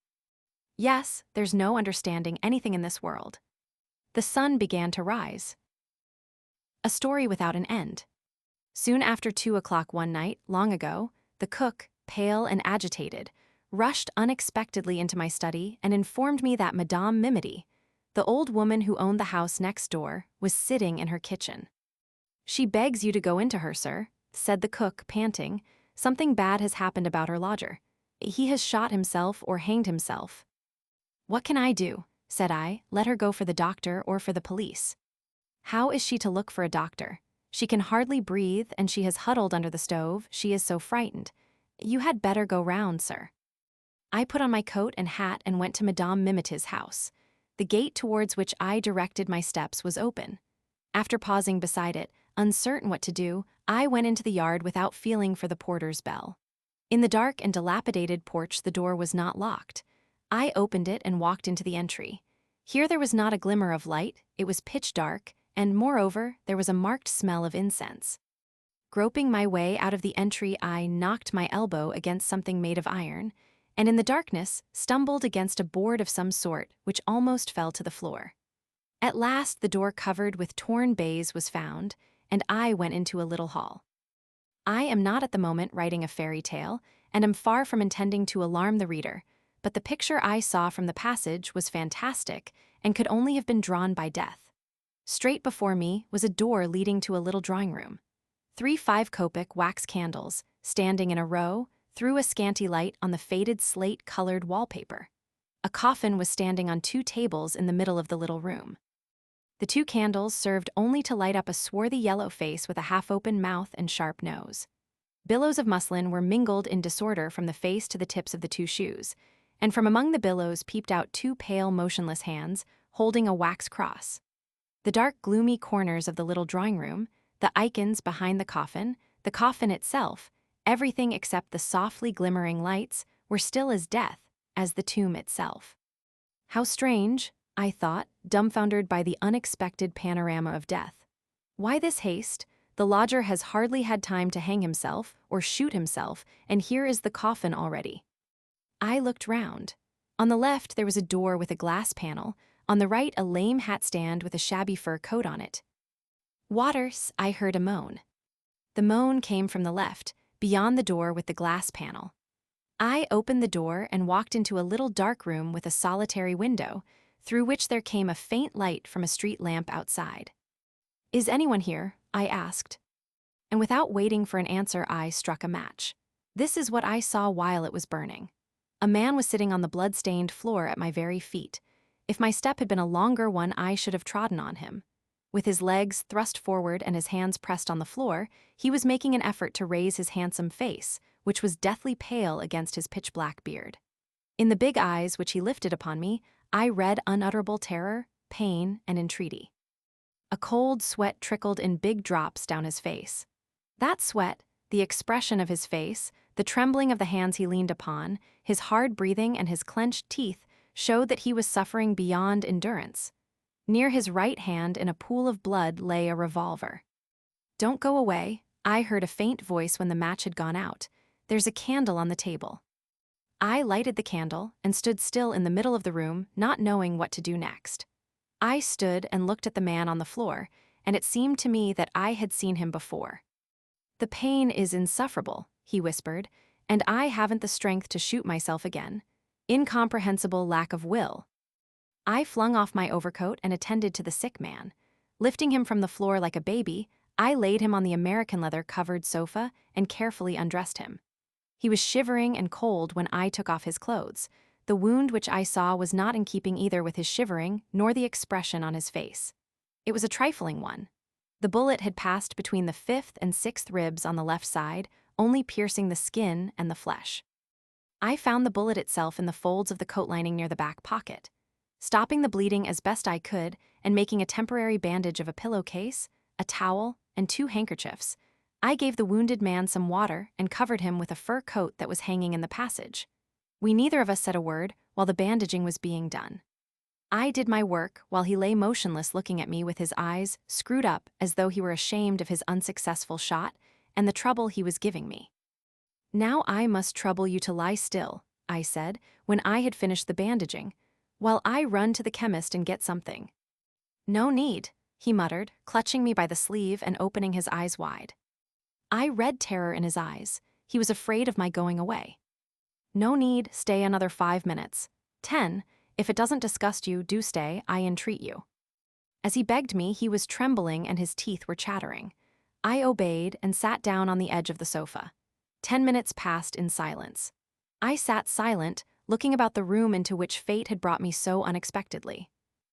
yes, there's no understanding anything in this world. The sun began to rise. A story without an end. Soon after 2 o'clock one night, long ago, the cook, pale and agitated, rushed unexpectedly into my study and informed me that Madame Mimity, the old woman who owned the house next door, was sitting in her kitchen. She begs you to go into her, sir, said the cook, panting. Something bad has happened about her lodger. He has shot himself or hanged himself. What can I do? Said I. Let her go for the doctor or for the police. How is she to look for a doctor? She can hardly breathe and she has huddled under the stove, she is so frightened. You had better go round, sir. I put on my coat and hat and went to Madame Mimity's house. The gate towards which I directed my steps was open. After pausing beside it, uncertain what to do, I went into the yard without feeling for the porter's bell. In the dark and dilapidated porch the door was not locked. I opened it and walked into the entry. Here there was not a glimmer of light, it was pitch dark, and moreover, there was a marked smell of incense. Groping my way out of the entry, I knocked my elbow against something made of iron, and in the darkness stumbled against a board of some sort which almost fell to the floor. At last the door covered with torn baize was found, and I went into a little hall. I am not at the moment writing a fairy tale, and am far from intending to alarm the reader, but the picture I saw from the passage was fantastic and could only have been drawn by death. Straight before me was a door leading to a little drawing room. 3 5-kopeck wax candles, standing in a row, threw a scanty light on the faded slate-colored wallpaper. A coffin was standing on 2 tables in the middle of the little room. The 2 candles served only to light up a swarthy yellow face with a half-open mouth and sharp nose. Billows of muslin were mingled in disorder from the face to the tips of the 2 shoes, and from among the billows peeped out 2 pale, motionless hands, holding a wax cross. The dark, gloomy corners of the little drawing room, the icons behind the coffin itself, everything except the softly glimmering lights, were still as death, as the tomb itself. How strange, I thought, dumbfounded by the unexpected panorama of death. Why this haste? The lodger has hardly had time to hang himself or shoot himself, and here is the coffin already. I looked round. On the left there was a door with a glass panel, on the right a lame hat stand with a shabby fur coat on it. Waters, I heard a moan. The moan came from the left, beyond the door with the glass panel. I opened the door and walked into a little dark room with a solitary window, through which there came a faint light from a street lamp outside. Is anyone here? I asked. And without waiting for an answer, I struck a match. This is what I saw while it was burning. A man was sitting on the blood-stained floor at my very feet. If my step had been a longer one, I should have trodden on him. With his legs thrust forward and his hands pressed on the floor, he was making an effort to raise his handsome face, which was deathly pale against his pitch-black beard. In the big eyes which he lifted upon me, I read unutterable terror, pain, and entreaty. A cold sweat trickled in big drops down his face. That sweat, the expression of his face, the trembling of the hands he leaned upon, his hard breathing and his clenched teeth showed that he was suffering beyond endurance. Near his right hand in a pool of blood lay a revolver. Don't go away, I heard a faint voice when the match had gone out. There's a candle on the table. I lighted the candle and stood still in the middle of the room, not knowing what to do next. I stood and looked at the man on the floor, and it seemed to me that I had seen him before. The pain is insufferable, he whispered, and I haven't the strength to shoot myself again. Incomprehensible lack of will. I flung off my overcoat and attended to the sick man. Lifting him from the floor like a baby, I laid him on the American leather-covered sofa and carefully undressed him. He was shivering and cold when I took off his clothes. The wound which I saw was not in keeping either with his shivering nor the expression on his face. It was a trifling one. The bullet had passed between the 5th and 6th ribs on the left side, only piercing the skin and the flesh. I found the bullet itself in the folds of the coat lining near the back pocket. Stopping the bleeding as best I could and making a temporary bandage of a pillowcase, a towel, and 2 handkerchiefs, I gave the wounded man some water and covered him with a fur coat that was hanging in the passage. We neither of us said a word while the bandaging was being done. I did my work while he lay motionless looking at me with his eyes screwed up as though he were ashamed of his unsuccessful shot and the trouble he was giving me. "Now I must trouble you to lie still," I said, when I had finished the bandaging, "while I run to the chemist and get something." "No need," he muttered, clutching me by the sleeve and opening his eyes wide. I read terror in his eyes. He was afraid of my going away. "No need, stay another 5 minutes. 10. If it doesn't disgust you, do stay, I entreat you." As he begged me, he was trembling and his teeth were chattering. I obeyed and sat down on the edge of the sofa. 10 minutes passed in silence. I sat silent, looking about the room into which fate had brought me so unexpectedly.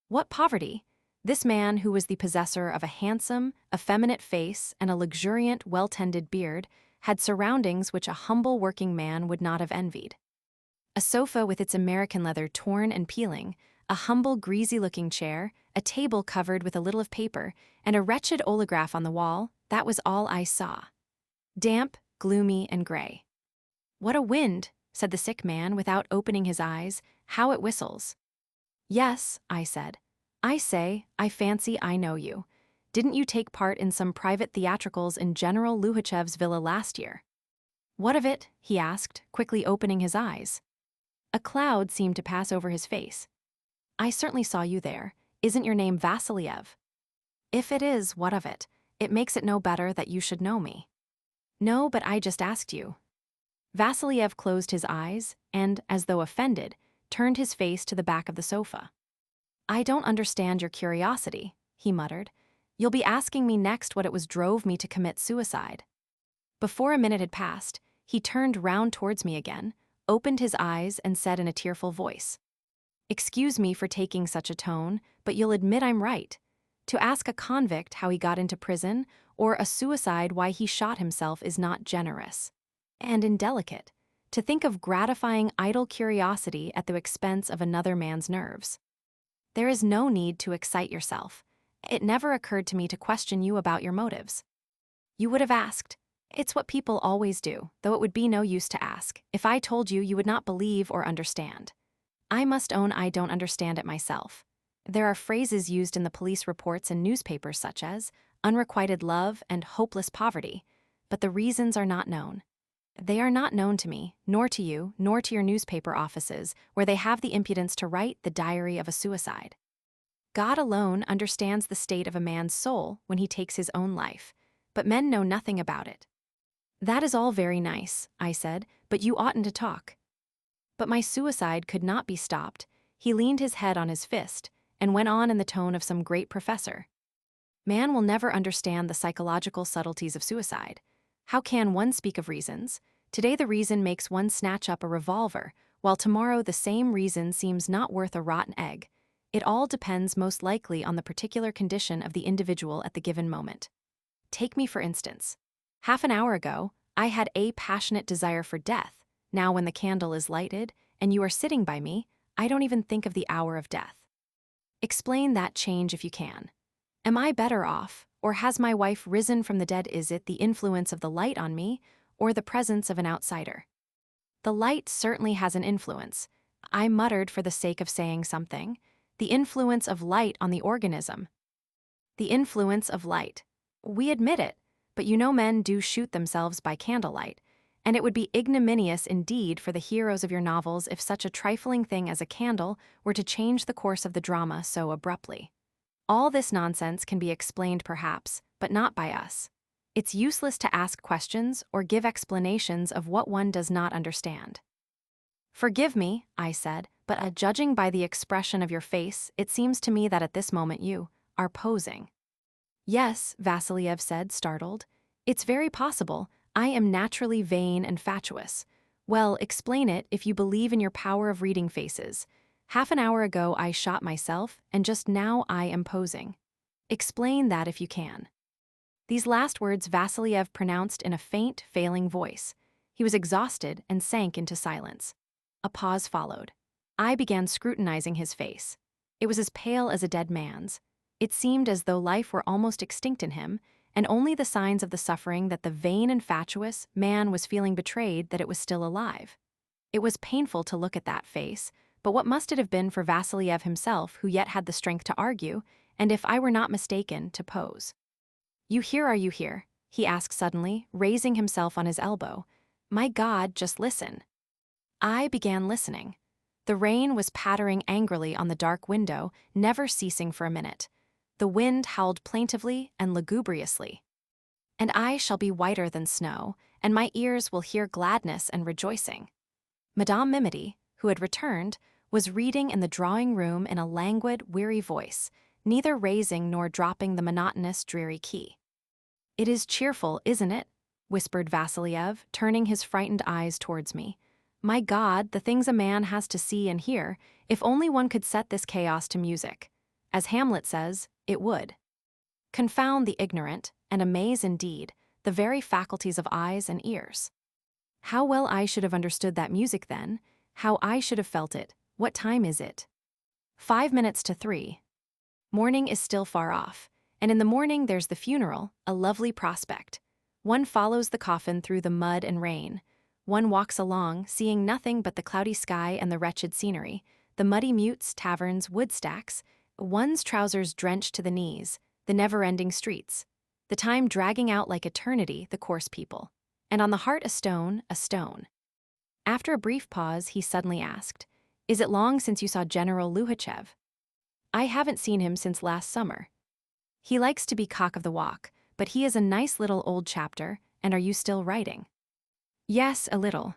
What poverty! This man, who was the possessor of a handsome, effeminate face and a luxuriant, well-tended beard, had surroundings which a humble working man would not have envied. A sofa with its American leather torn and peeling, a humble, greasy-looking chair, a table covered with a little of paper, and a wretched oleograph on the wall, that was all I saw. Damp, gloomy, and gray. "What a wind," said the sick man without opening his eyes. "How it whistles." "Yes," I said. "I say, I fancy I know you. Didn't you take part in some private theatricals in General Luhachev's villa last year?" "What of it?" he asked, quickly opening his eyes. A cloud seemed to pass over his face. "I certainly saw you there. Isn't your name Vasiliev?" "If it is, what of it? It makes it no better that you should know me." "No, but I just asked you." Vasiliev closed his eyes and, as though offended, turned his face to the back of the sofa. "I don't understand your curiosity," he muttered. "You'll be asking me next what it was drove me to commit suicide." Before a minute had passed, he turned round towards me again, opened his eyes and said in a tearful voice, "Excuse me for taking such a tone, but you'll admit I'm right. To ask a convict how he got into prison, or a suicide why he shot himself is not generous. And indelicate. To think of gratifying idle curiosity at the expense of another man's nerves. There is no need to excite yourself. It never occurred to me to question you about your motives. You would have asked. It's what people always do, though it would be no use to ask. If I told you, you would not believe or understand. I must own I don't understand it myself. There are phrases used in the police reports and newspapers such as unrequited love and hopeless poverty, but the reasons are not known. They are not known to me, nor to you, nor to your newspaper offices, where they have the impudence to write the diary of a suicide. God alone understands the state of a man's soul when he takes his own life, but men know nothing about it. That is all very nice, I said, but you oughtn't to talk. But my suicide could not be stopped. He leaned his head on his fist and went on in the tone of some great professor. Man will never understand the psychological subtleties of suicide. How can one speak of reasons? Today the reason makes one snatch up a revolver, while tomorrow the same reason seems not worth a rotten egg. It all depends most likely on the particular condition of the individual at the given moment. Take me for instance. Half an hour ago, I had a passionate desire for death. Now when the candle is lighted, and you are sitting by me, I don't even think of the hour of death. Explain that change if you can. Am I better off, or has my wife risen from the dead? Is it the influence of the light on me, or the presence of an outsider? The light certainly has an influence. I muttered for the sake of saying something. The influence of light on the organism. The influence of light. We admit it, but you know men do shoot themselves by candlelight, and it would be ignominious indeed for the heroes of your novels if such a trifling thing as a candle were to change the course of the drama so abruptly. All this nonsense can be explained perhaps, but not by us. It's useless to ask questions or give explanations of what one does not understand. Forgive me, I said, but judging by the expression of your face, it seems to me that at this moment you are posing. Yes, Vasiliev said, startled. It's very possible. I am naturally vain and fatuous. Well, explain it if you believe in your power of reading faces. Half an hour ago I shot myself, and just now I am posing. Explain that if you can. These last words Vasiliev pronounced in a faint, failing voice. He was exhausted and sank into silence. A pause followed. I began scrutinizing his face. It was as pale as a dead man's. It seemed as though life were almost extinct in him, and only the signs of the suffering that the vain and fatuous man was feeling betrayed that it was still alive. It was painful to look at that face, but what must it have been for Vasiliev himself, who yet had the strength to argue, and if I were not mistaken, to pose? You here, are you here? He asked suddenly, raising himself on his elbow. My God, just listen. I began listening. The rain was pattering angrily on the dark window, never ceasing for a minute. The wind howled plaintively and lugubriously. And I shall be whiter than snow, and my ears will hear gladness and rejoicing. Madame Mimity, who had returned, was reading in the drawing-room in a languid, weary voice, neither raising nor dropping the monotonous, dreary key. It is cheerful, isn't it? Whispered Vasiliev, turning his frightened eyes towards me. My God, the things a man has to see and hear, if only one could set this chaos to music. As Hamlet says, it would. Confound the ignorant, and amaze indeed, the very faculties of eyes and ears. How well I should have understood that music then, how I should have felt it. What time is it? 5 minutes to 3. Morning is still far off, and in the morning there's the funeral, a lovely prospect. One follows the coffin through the mud and rain. One walks along, seeing nothing but the cloudy sky and the wretched scenery, the muddy mutes, taverns, wood stacks, one's trousers drenched to the knees, the never-ending streets, the time dragging out like eternity, the coarse people, and on the heart a stone, a stone. After a brief pause, he suddenly asked, Is it long since you saw General Luhachev? I haven't seen him since last summer. He likes to be cock of the walk, but he is a nice little old chapter, and are you still writing? Yes, a little.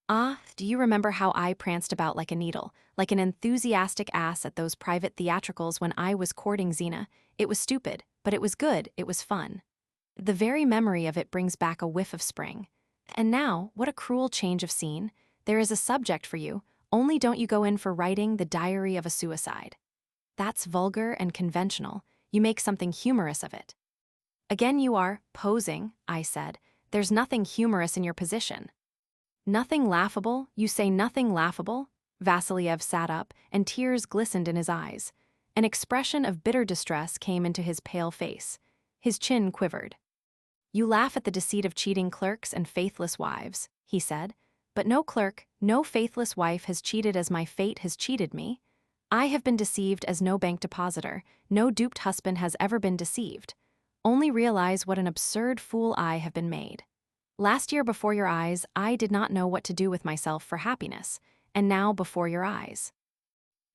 Ah, do you remember how I pranced about like a needle, like an enthusiastic ass at those private theatricals when I was courting Zina? It was stupid, but it was good, it was fun. The very memory of it brings back a whiff of spring. And now, what a cruel change of scene. There is a subject for you, only don't you go in for writing the diary of a suicide. That's vulgar and conventional. You make something humorous of it. Again you are posing, I said. There's nothing humorous in your position. Nothing laughable? You say nothing laughable? Vasiliev sat up, and tears glistened in his eyes. An expression of bitter distress came into his pale face. His chin quivered. You laugh at the deceit of cheating clerks and faithless wives, he said. But no clerk, no faithless wife has cheated as my fate has cheated me. I have been deceived as no bank depositor, no duped husband has ever been deceived. Only realize what an absurd fool I have been made. Last year before your eyes, I did not know what to do with myself for happiness, and now before your eyes.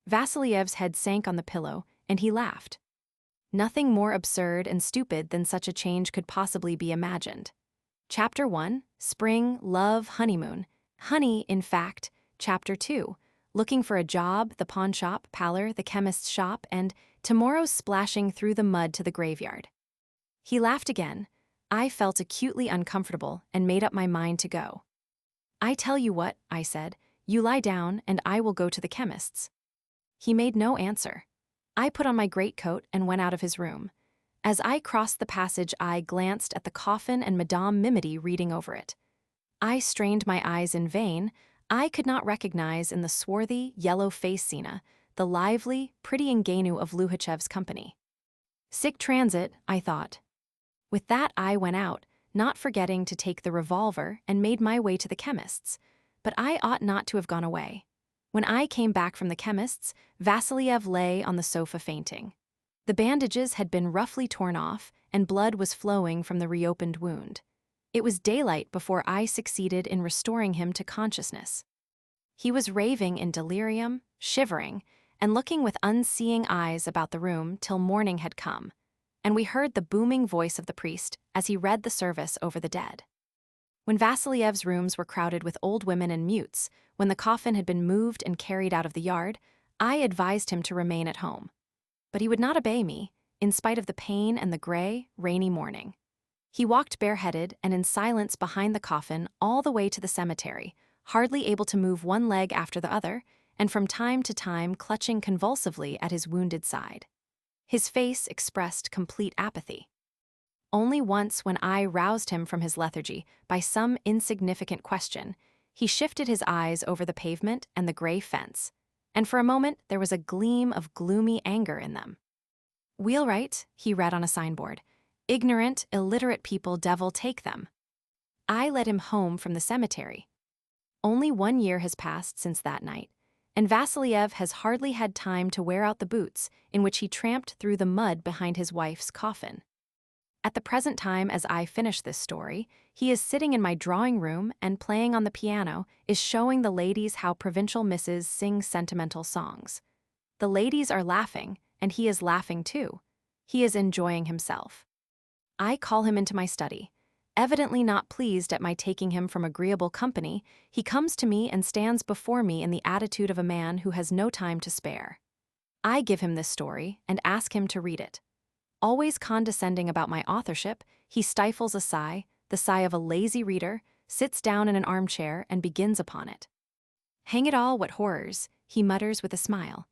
Vasiliev's head sank on the pillow, and he laughed. Nothing more absurd and stupid than such a change could possibly be imagined. Chapter 1, Spring, Love, Honeymoon. Honey, in fact. Chapter 2, Looking for a job, the pawn shop, pallor, the chemist's shop, and tomorrow's splashing through the mud to the graveyard. He laughed again. I felt acutely uncomfortable and made up my mind to go. I tell you what, I said, you lie down and I will go to the chemist's. He made no answer. I put on my greatcoat and went out of his room. As I crossed the passage, I glanced at the coffin and Madame Mimity reading over it. I strained my eyes in vain. I could not recognize in the swarthy, yellow-faced Zina the lively, pretty ingenue of Luhachev's company. Sic transit, I thought. With that I went out, not forgetting to take the revolver, and made my way to the chemist's. But I ought not to have gone away. When I came back from the chemist's, Vasiliev lay on the sofa fainting. The bandages had been roughly torn off, and blood was flowing from the reopened wound. It was daylight before I succeeded in restoring him to consciousness. He was raving in delirium, shivering, and looking with unseeing eyes about the room till morning had come, and we heard the booming voice of the priest as he read the service over the dead. When Vasiliev's rooms were crowded with old women and mutes, when the coffin had been moved and carried out of the yard, I advised him to remain at home. But he would not obey me. in spite of the pain and the gray, rainy morning. He walked bareheaded and in silence behind the coffin all the way to the cemetery, hardly able to move one leg after the other, and from time to time clutching convulsively at his wounded side. His face expressed complete apathy. Only once, when I roused him from his lethargy by some insignificant question, he shifted his eyes over the pavement and the gray fence, and for a moment there was a gleam of gloomy anger in them. "Wheelwright," he read on a signboard. "Ignorant, illiterate people, devil take them." I led him home from the cemetery. Only 1 year has passed since that night, and Vasiliev has hardly had time to wear out the boots in which he tramped through the mud behind his wife's coffin. At the present time, as I finish this story, he is sitting in my drawing room and playing on the piano, is showing the ladies how provincial misses sing sentimental songs. The ladies are laughing, and he is laughing too. He is enjoying himself. I call him into my study. Evidently not pleased at my taking him from agreeable company, he comes to me and stands before me in the attitude of a man who has no time to spare. I give him this story and ask him to read it. Always condescending about my authorship, he stifles a sigh, the sigh of a lazy reader, sits down in an armchair and begins upon it. "Hang it all, what horrors," he mutters with a smile.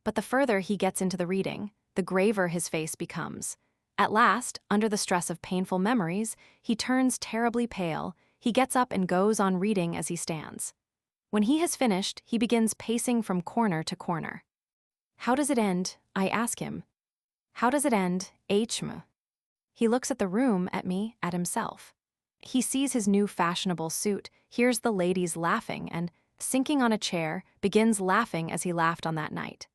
But the further he gets into the reading, the graver his face becomes. At last, under the stress of painful memories, he turns terribly pale, he gets up and goes on reading as he stands. When he has finished, he begins pacing from corner to corner. "How does it end?" I ask him. "How does it end, HM?" He looks at the room, at me, at himself. He sees his new fashionable suit, hears the ladies laughing, and, sinking on a chair, begins laughing as he laughed on that night.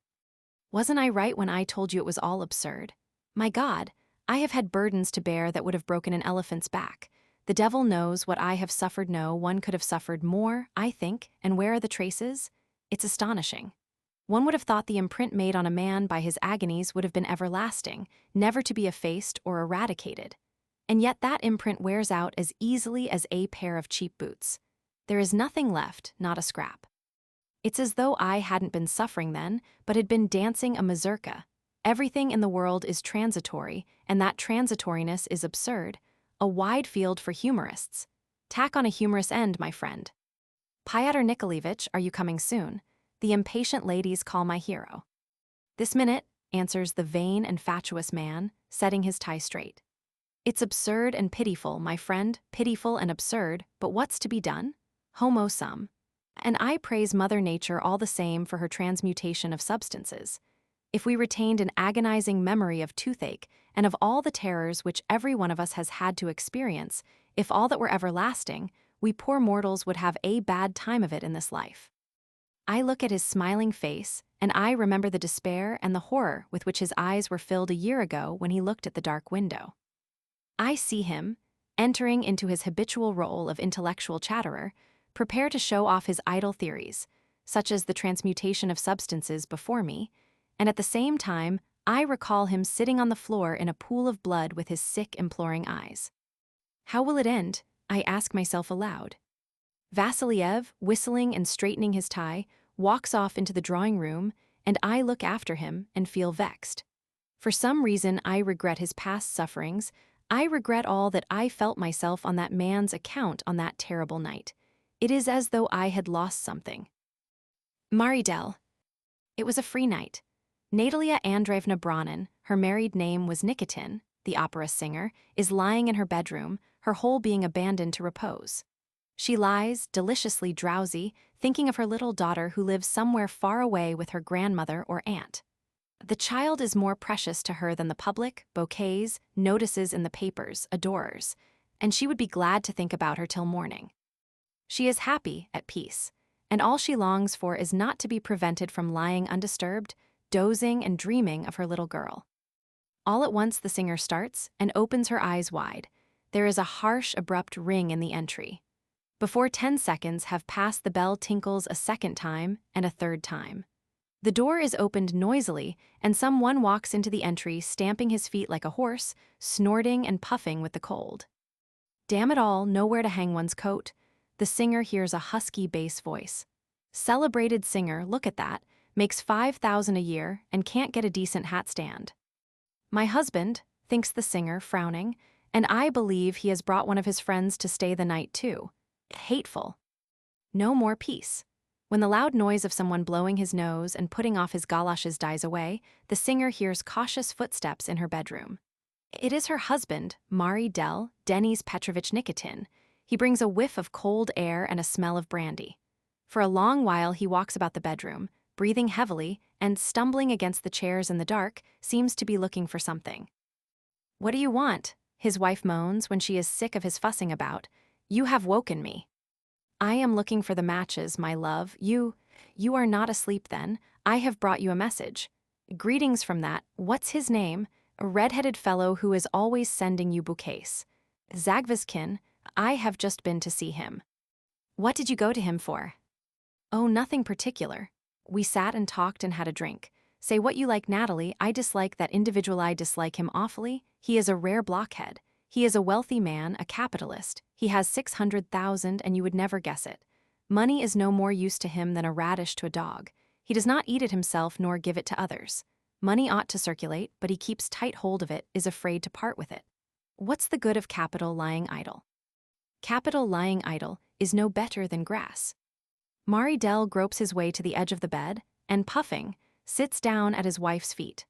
"Wasn't I right when I told you it was all absurd? My God, I have had burdens to bear that would have broken an elephant's back. The devil knows what I have suffered. No, one could have suffered more, I think, and where are the traces? It's astonishing. One would have thought the imprint made on a man by his agonies would have been everlasting, never to be effaced or eradicated. And yet that imprint wears out as easily as a pair of cheap boots. There is nothing left, not a scrap. It's as though I hadn't been suffering then, but had been dancing a mazurka. Everything in the world is transitory, and that transitoriness is absurd, a wide field for humorists. Tack on a humorous end, my friend. Pyotr Nikolaevich, are you coming soon? The impatient ladies call my hero. "This minute," answers the vain and fatuous man, setting his tie straight. "It's absurd and pitiful, my friend, pitiful and absurd, but what's to be done? Homo sum. And I praise Mother Nature all the same for her transmutation of substances. If we retained an agonizing memory of toothache and of all the terrors which every one of us has had to experience, if all that were everlasting, we poor mortals would have a bad time of it in this life." I look at his smiling face, and I remember the despair and the horror with which his eyes were filled a year ago when he looked at the dark window. I see him, entering into his habitual role of intellectual chatterer, prepare to show off his idle theories, such as the transmutation of substances before me, and at the same time, I recall him sitting on the floor in a pool of blood with his sick, imploring eyes. How will it end? I ask myself aloud. Vasiliev, whistling and straightening his tie, walks off into the drawing room, and I look after him and feel vexed. For some reason, I regret his past sufferings. I regret all that I felt myself on that man's account on that terrible night. It is as though I had lost something. Maridel. It was a free night. Natalia Andreevna Bronin, her married name was Nikitin, the opera singer, is lying in her bedroom, her whole being abandoned to repose. She lies, deliciously drowsy, thinking of her little daughter who lives somewhere far away with her grandmother or aunt. The child is more precious to her than the public, bouquets, notices in the papers, adorers, and she would be glad to think about her till morning. She is happy, at peace, and all she longs for is not to be prevented from lying undisturbed, dozing and dreaming of her little girl. All at once the singer starts and opens her eyes wide. There is a harsh, abrupt ring in the entry. Before 10 seconds have passed, the bell tinkles a second time and a third time. The door is opened noisily, and someone walks into the entry, stamping his feet like a horse, snorting and puffing with the cold. Damn it all, nowhere to hang one's coat. The singer hears a husky bass voice. Celebrated singer, look at that, makes 5,000 a year and can't get a decent hat stand. My husband, thinks the singer, frowning, and I believe he has brought one of his friends to stay the night too. Hateful. No more peace. When the loud noise of someone blowing his nose and putting off his galoshes dies away, the singer hears cautious footsteps in her bedroom. It is her husband, Mari Del, Denis Petrovich Nikitin. He brings a whiff of cold air and a smell of brandy. For a long while he walks about the bedroom, breathing heavily and stumbling against the chairs in the dark, seems to be looking for something. "What do you want?" his wife moans when she is sick of his fussing about. "You have woken me." "I am looking for the matches, my love. You are not asleep then. I have brought you a message." "Greetings from that, what's his name? A red-headed fellow who is always sending you bouquets." "Zagvizkin, I have just been to see him." "What did you go to him for?" "Oh, nothing particular. We sat and talked and had a drink. Say what you like, Natalie, I dislike that individual. I dislike him awfully. He is a rare blockhead. He is a wealthy man, a capitalist. He has 600,000 and you would never guess it. Money is no more use to him than a radish to a dog. He does not eat it himself nor give it to others. Money ought to circulate, but he keeps tight hold of it, is afraid to part with it. What's the good of capital lying idle? Capital lying idle is no better than grass." Mari Del gropes his way to the edge of the bed and, puffing, sits down at his wife's feet.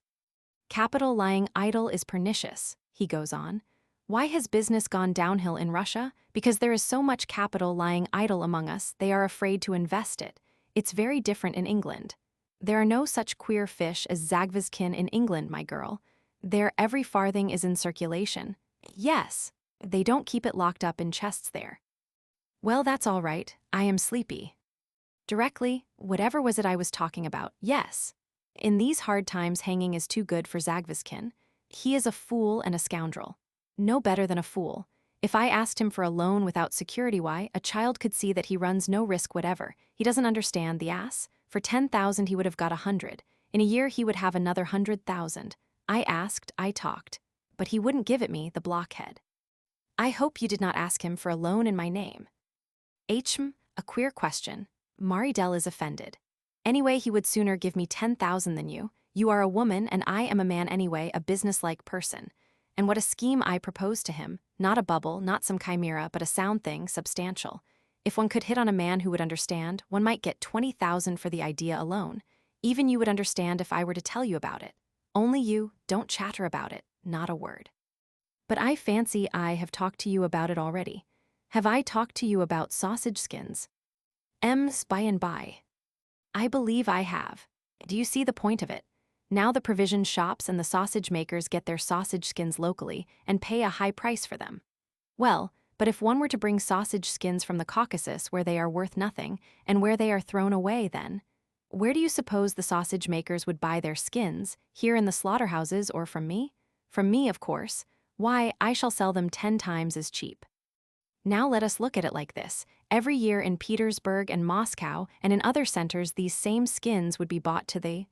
"Capital lying idle is pernicious," he goes on. "Why has business gone downhill in Russia? Because there is so much capital lying idle among us, they are afraid to invest it. It's very different in England. There are no such queer fish as Zagvizkin in England, my girl. There every farthing is in circulation. Yes, they don't keep it locked up in chests there." "Well, that's all right. I am sleepy." "Directly, whatever was it I was talking about? Yes. In these hard times hanging is too good for Zagvizkin. He is a fool and a scoundrel. No better than a fool. If I asked him for a loan without security, why, a child could see that he runs no risk whatever. He doesn't understand, the ass. For 10,000 he would have got 100. In a year he would have another 100,000. I asked, I talked. But he wouldn't give it me, the blockhead." "I hope you did not ask him for a loan in my name." A queer question. Mari Del is offended. "Anyway, he would sooner give me 10,000 than you. You are a woman and I am a man anyway, a businesslike person. And what a scheme I proposed to him. Not a bubble, not some chimera, but a sound thing, substantial. If one could hit on a man who would understand, one might get 20,000 for the idea alone. Even you would understand if I were to tell you about it. Only you, don't chatter about it, not a word." "But I fancy I have talked to you about it already. Have I talked to you about sausage skins?" By and by. "I believe I have. Do you see the point of it? Now the provision shops and the sausage makers get their sausage skins locally and pay a high price for them. Well, but if one were to bring sausage skins from the Caucasus where they are worth nothing and where they are thrown away, then where do you suppose the sausage makers would buy their skins, here in the slaughterhouses or from me? From me, of course. Why, I shall sell them 10 times as cheap. Now let us look at it like this. Every year in Petersburg and Moscow and in other centers these same skins would be bought to the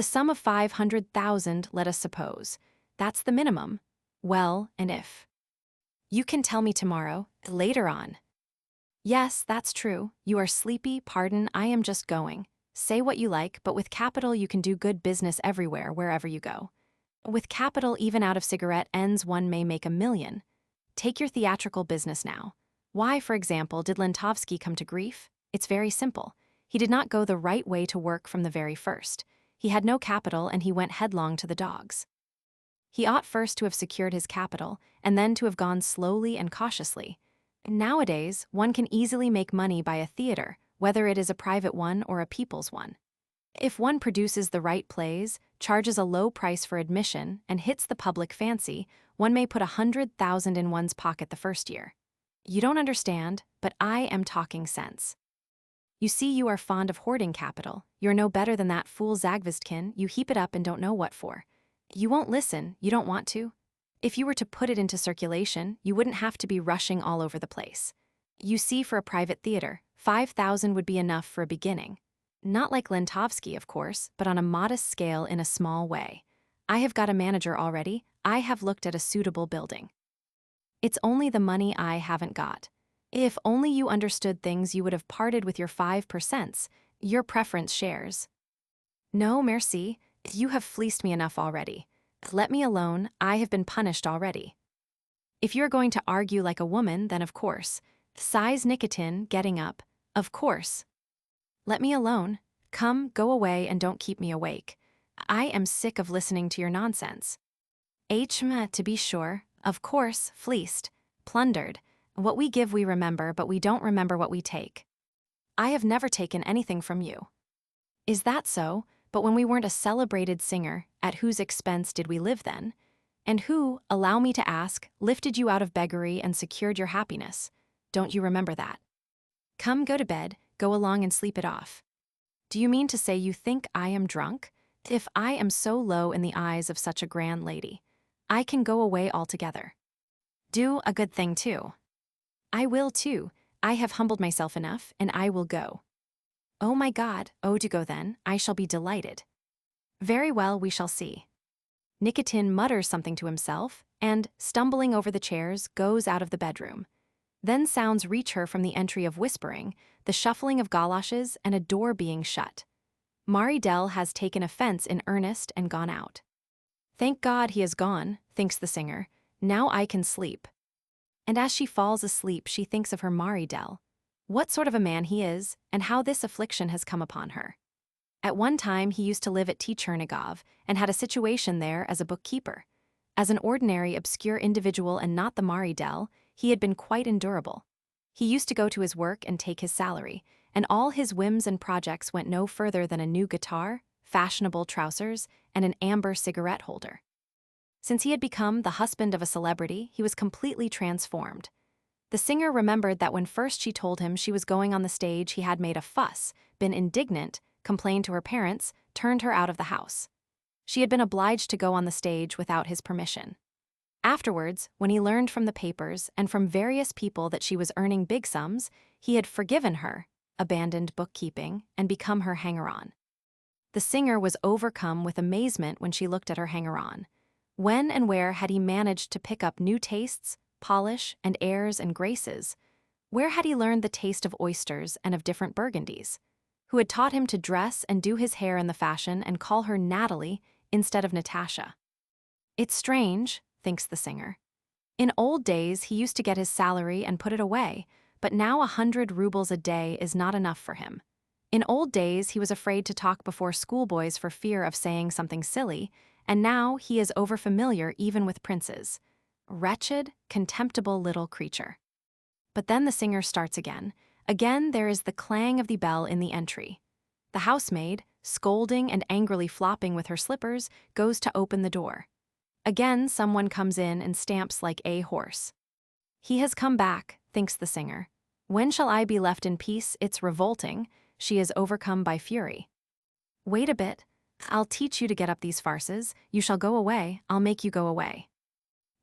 sum of 500,000, let us suppose. That's the minimum. Well, and if you can tell me tomorrow, later on." "Yes, that's true. You are sleepy, pardon, I am just going. Say what you like, but with capital you can do good business everywhere, wherever you go. With capital, even out of cigarette ends one may make 1,000,000. Take your theatrical business now. Why, for example, did Lentovsky come to grief? It's very simple. He did not go the right way to work from the very first. He had no capital and he went headlong to the dogs. He ought first to have secured his capital and then to have gone slowly and cautiously. Nowadays, one can easily make money by a theater, whether it is a private one or a people's one. If one produces the right plays, charges a low price for admission, and hits the public fancy, one may put 100,000 in one's pocket the first year. You don't understand, but I am talking sense. You see, you are fond of hoarding capital. You're no better than that fool Zagvizkin. You heap it up and don't know what for. You won't listen, you don't want to. If you were to put it into circulation, you wouldn't have to be rushing all over the place. You see, for a private theater, 5,000 would be enough for a beginning. Not like Lentovsky, of course, but on a modest scale in a small way. I have got a manager already. I have looked at a suitable building. It's only the money I haven't got. If only you understood things, you would have parted with your 5%, your preference shares. No, merci, you have fleeced me enough already. Let me alone, I have been punished already. If you're going to argue like a woman, then of course. Sighs Nikitin, getting up. Of course. Let me alone. Come, go away and don't keep me awake. I am sick of listening to your nonsense. To be sure, of course, fleeced, plundered. What we give we remember, but we don't remember what we take. I have never taken anything from you. Is that so? But when we weren't a celebrated singer, at whose expense did we live then? And who, allow me to ask, lifted you out of beggary and secured your happiness? Don't you remember that? Come, go to bed, go along and sleep it off. Do you mean to say you think I am drunk? If I am so low in the eyes of such a grand lady, I can go away altogether. Do a good thing too. I will too. I have humbled myself enough, and I will go. Oh my God, oh to go then, I shall be delighted. Very well, we shall see. Nikitin mutters something to himself, and, stumbling over the chairs, goes out of the bedroom. Then sounds reach her from the entry of whispering, the shuffling of galoshes, and a door being shut. Marydel has taken offense in earnest and gone out. Thank God he has gone, thinks the singer. Now I can sleep. And as she falls asleep, she thinks of her Marydel. What sort of a man he is, and how this affliction has come upon her. At one time he used to live at Chernigov, and had a situation there as a bookkeeper. As an ordinary obscure individual and not the Marydel, he had been quite endurable. He used to go to his work and take his salary, and all his whims and projects went no further than a new guitar, fashionable trousers, and an amber cigarette holder. Since he had become the husband of a celebrity, he was completely transformed. The singer remembered that when first she told him she was going on the stage, he had made a fuss, been indignant, complained to her parents, turned her out of the house. She had been obliged to go on the stage without his permission. Afterwards, when he learned from the papers and from various people that she was earning big sums, he had forgiven her, abandoned bookkeeping, and become her hanger-on. The singer was overcome with amazement when she looked at her hanger-on. When and where had he managed to pick up new tastes, polish, and airs and graces? Where had he learned the taste of oysters and of different burgundies? Who had taught him to dress and do his hair in the fashion and call her Natalie instead of Natasha? It's strange, thinks the singer. In old days, he used to get his salary and put it away, but now 100 rubles a day is not enough for him. In old days, he was afraid to talk before schoolboys for fear of saying something silly, and now he is overfamiliar even with princes. Wretched, contemptible little creature. But then the singer starts again. Again there is the clang of the bell in the entry. The housemaid, scolding and angrily flopping with her slippers, goes to open the door. Again someone comes in and stamps like a horse. He has come back, thinks the singer. When shall I be left in peace? It's revolting. She is overcome by fury. Wait a bit. I'll teach you to get up these farces. You shall go away. I'll make you go away.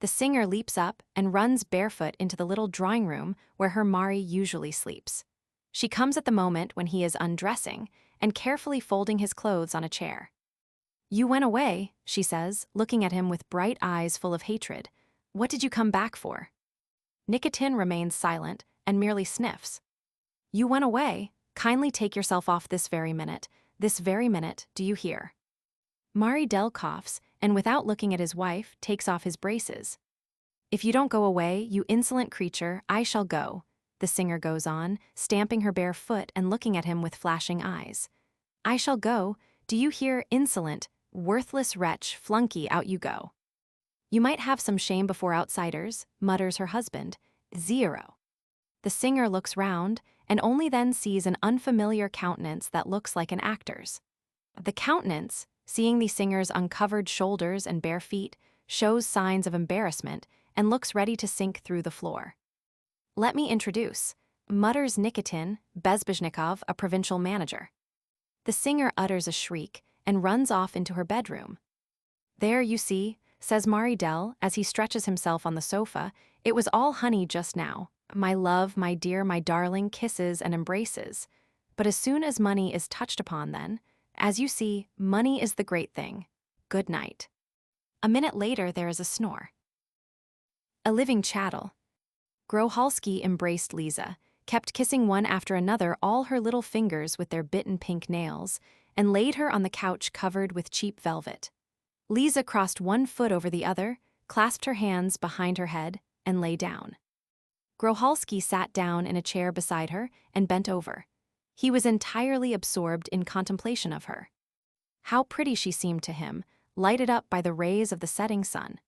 The singer leaps up and runs barefoot into the little drawing room where her Mari usually sleeps. She comes at the moment when he is undressing and carefully folding his clothes on a chair. You went away, she says, looking at him with bright eyes full of hatred. What did you come back for? Nikitin remains silent and merely sniffs. You went away. Kindly take yourself off this very minute, do you hear? Marydel coughs, and without looking at his wife, takes off his braces. If you don't go away, you insolent creature, I shall go, the singer goes on, stamping her bare foot and looking at him with flashing eyes. I shall go, do you hear, insolent, worthless wretch, flunky, out you go. You might have some shame before outsiders, mutters her husband. Zero. The singer looks round, and only then sees an unfamiliar countenance that looks like an actor's. The countenance, seeing the singer's uncovered shoulders and bare feet, shows signs of embarrassment and looks ready to sink through the floor. Let me introduce, mutters Nikitin, Bezbizhnikov, a provincial manager. The singer utters a shriek and runs off into her bedroom. There you see, says Marydel as he stretches himself on the sofa, it was all honey just now. My love, my dear, my darling, kisses and embraces. But as soon as money is touched upon then, as you see, money is the great thing. Good night. A minute later there is a snore. A living chattel. Grohalski embraced Liza, kept kissing one after another all her little fingers with their bitten pink nails, and laid her on the couch covered with cheap velvet. Lisa crossed one foot over the other, clasped her hands behind her head, and lay down. Grohalski sat down in a chair beside her and bent over. He was entirely absorbed in contemplation of her. How pretty she seemed to him, lighted up by the rays of the setting sun.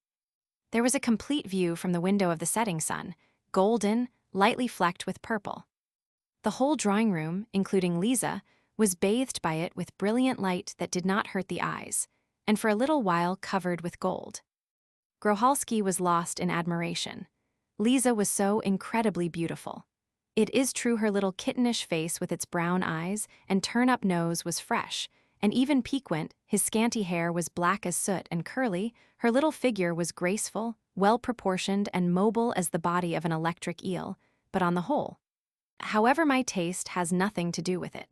There was a complete view from the window of the setting sun, golden, lightly flecked with purple. The whole drawing room, including Lisa, was bathed by it with brilliant light that did not hurt the eyes, and for a little while covered with gold. Grohalski was lost in admiration. Lisa was so incredibly beautiful. It is true her little kittenish face with its brown eyes and turn-up nose was fresh, and even piquant, his scanty hair was black as soot and curly, her little figure was graceful, well-proportioned and mobile as the body of an electric eel, but on the whole. However, my taste has nothing to do with it.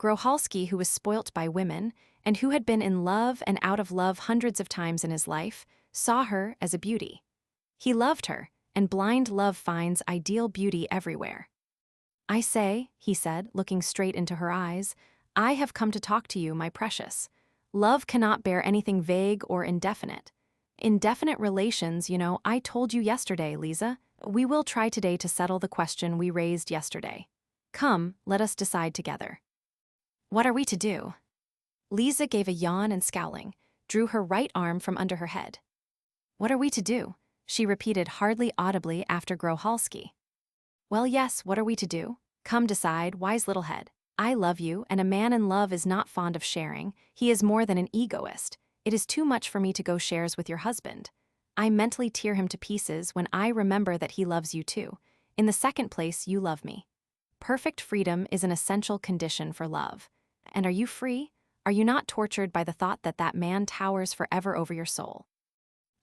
Grohalski, who was spoilt by women, and who had been in love and out of love hundreds of times in his life, saw her as a beauty. He loved her, and blind love finds ideal beauty everywhere. "I say," he said, looking straight into her eyes, "I have come to talk to you, my precious. Love cannot bear anything vague or indefinite. Indefinite relations, you know, I told you yesterday, Lisa. We will try today to settle the question we raised yesterday. Come, let us decide together." "What are we to do?" Lisa gave a yawn and scowling, drew her right arm from under her head. "What are we to do?" she repeated hardly audibly after Grohalski. "Well, yes, what are we to do? Come decide, wise little head. I love you, and a man in love is not fond of sharing. He is more than an egoist. It is too much for me to go shares with your husband. I mentally tear him to pieces when I remember that he loves you too. In the second place, you love me. Perfect freedom is an essential condition for love. And are you free? Are you not tortured by the thought that that man towers forever over your soul?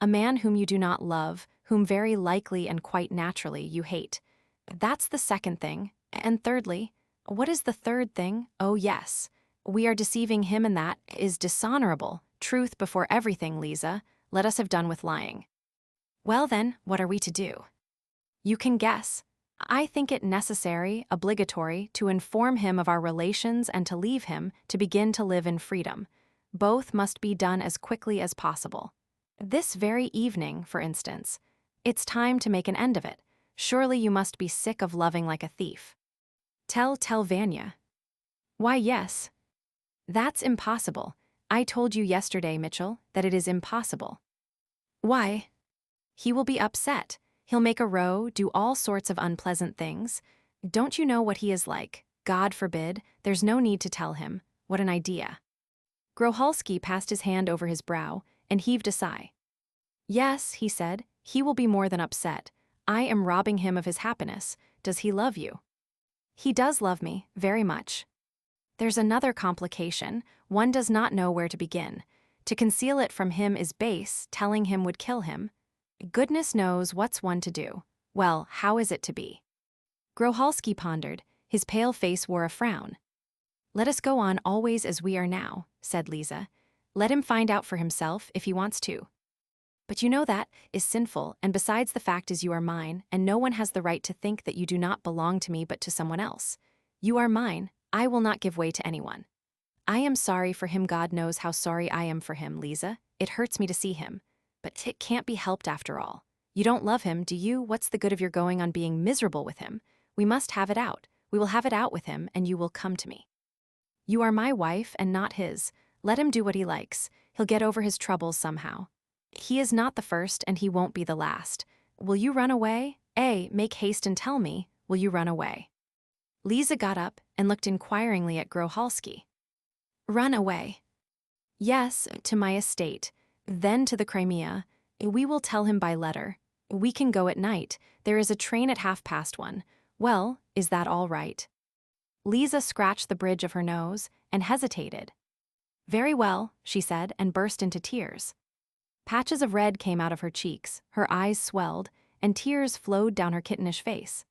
A man whom you do not love, whom very likely and quite naturally you hate. That's the second thing. And thirdly, what is the third thing? Oh yes, we are deceiving him, and that is dishonorable. Truth before everything, Lisa. Let us have done with lying. Well then, what are we to do? You can guess. I think it necessary, obligatory, to inform him of our relations and to leave him, to begin to live in freedom. Both must be done as quickly as possible. This very evening, for instance. It's time to make an end of it. Surely you must be sick of loving like a thief. Tell Vanya. Why, yes. That's impossible. I told you yesterday, Mitchell, that it is impossible. Why? He will be upset. He'll make a row, do all sorts of unpleasant things. Don't you know what he is like? God forbid. There's no need to tell him. What an idea. Grohalski passed his hand over his brow and heaved a sigh. Yes, he said, he will be more than upset. I am robbing him of his happiness. Does he love you? He does love me, very much. There's another complication. One does not know where to begin. To conceal it from him is base. Telling him would kill him. Goodness knows what's one to do. Well, how is it to be? Grohalski pondered. His pale face wore a frown. Let us go on always as we are now, said Lisa. Let him find out for himself if he wants to. But you know that is sinful, and besides, the fact is you are mine, and no one has the right to think that you do not belong to me but to someone else. You are mine. I will not give way to anyone. I am sorry for him. God knows how sorry I am for him, Lisa. It hurts me to see him. But it can't be helped after all. You don't love him, do you? What's the good of your going on being miserable with him? We must have it out. We will have it out with him, and you will come to me. You are my wife and not his. Let him do what he likes. He'll get over his troubles somehow. He is not the first, and he won't be the last. Will you run away? Make haste and tell me, will you run away? Lisa got up and looked inquiringly at Grohalski. Run away. Yes, to my estate, then to the Crimea. We will tell him by letter. We can go at night. There is a train at 1:30. Well, is that all right? Lisa scratched the bridge of her nose and hesitated. Very well, she said, and burst into tears. Patches of red came out of her cheeks, her eyes swelled, and tears flowed down her kittenish face.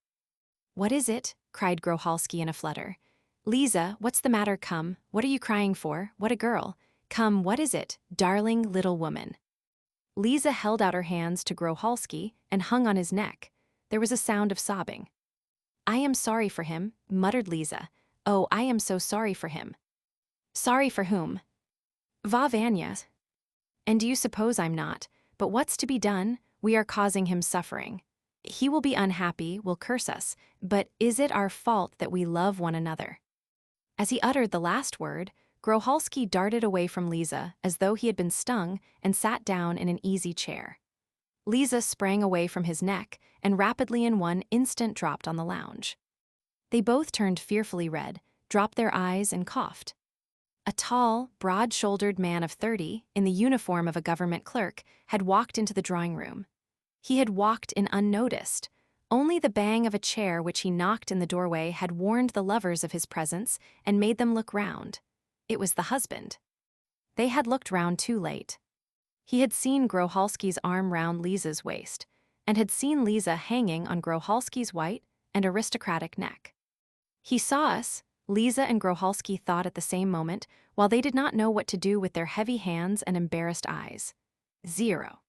What is it? Cried Grohalski in a flutter. Lisa, what's the matter? Come, what are you crying for? What a girl. Come, what is it, darling little woman? Lisa held out her hands to Grohalski and hung on his neck. There was a sound of sobbing. I am sorry for him, muttered Lisa. Oh, I am so sorry for him. Sorry for whom? Va Vanya. And do you suppose I'm not? But what's to be done? We are causing him suffering. He will be unhappy, will curse us, but is it our fault that we love one another?" As he uttered the last word, Groholski darted away from Lisa as though he had been stung and sat down in an easy chair. Lisa sprang away from his neck and rapidly in one instant dropped on the lounge. They both turned fearfully red, dropped their eyes and coughed. A tall, broad-shouldered man of 30, in the uniform of a government clerk, had walked into the drawing room. He had walked in unnoticed. Only the bang of a chair which he knocked in the doorway had warned the lovers of his presence and made them look round. It was the husband. They had looked round too late. He had seen Groholski's arm round Lisa's waist, and had seen Lisa hanging on Groholski's white and aristocratic neck. "He saw us," Lisa and Groholski thought at the same moment, while they did not know what to do with their heavy hands and embarrassed eyes. 0.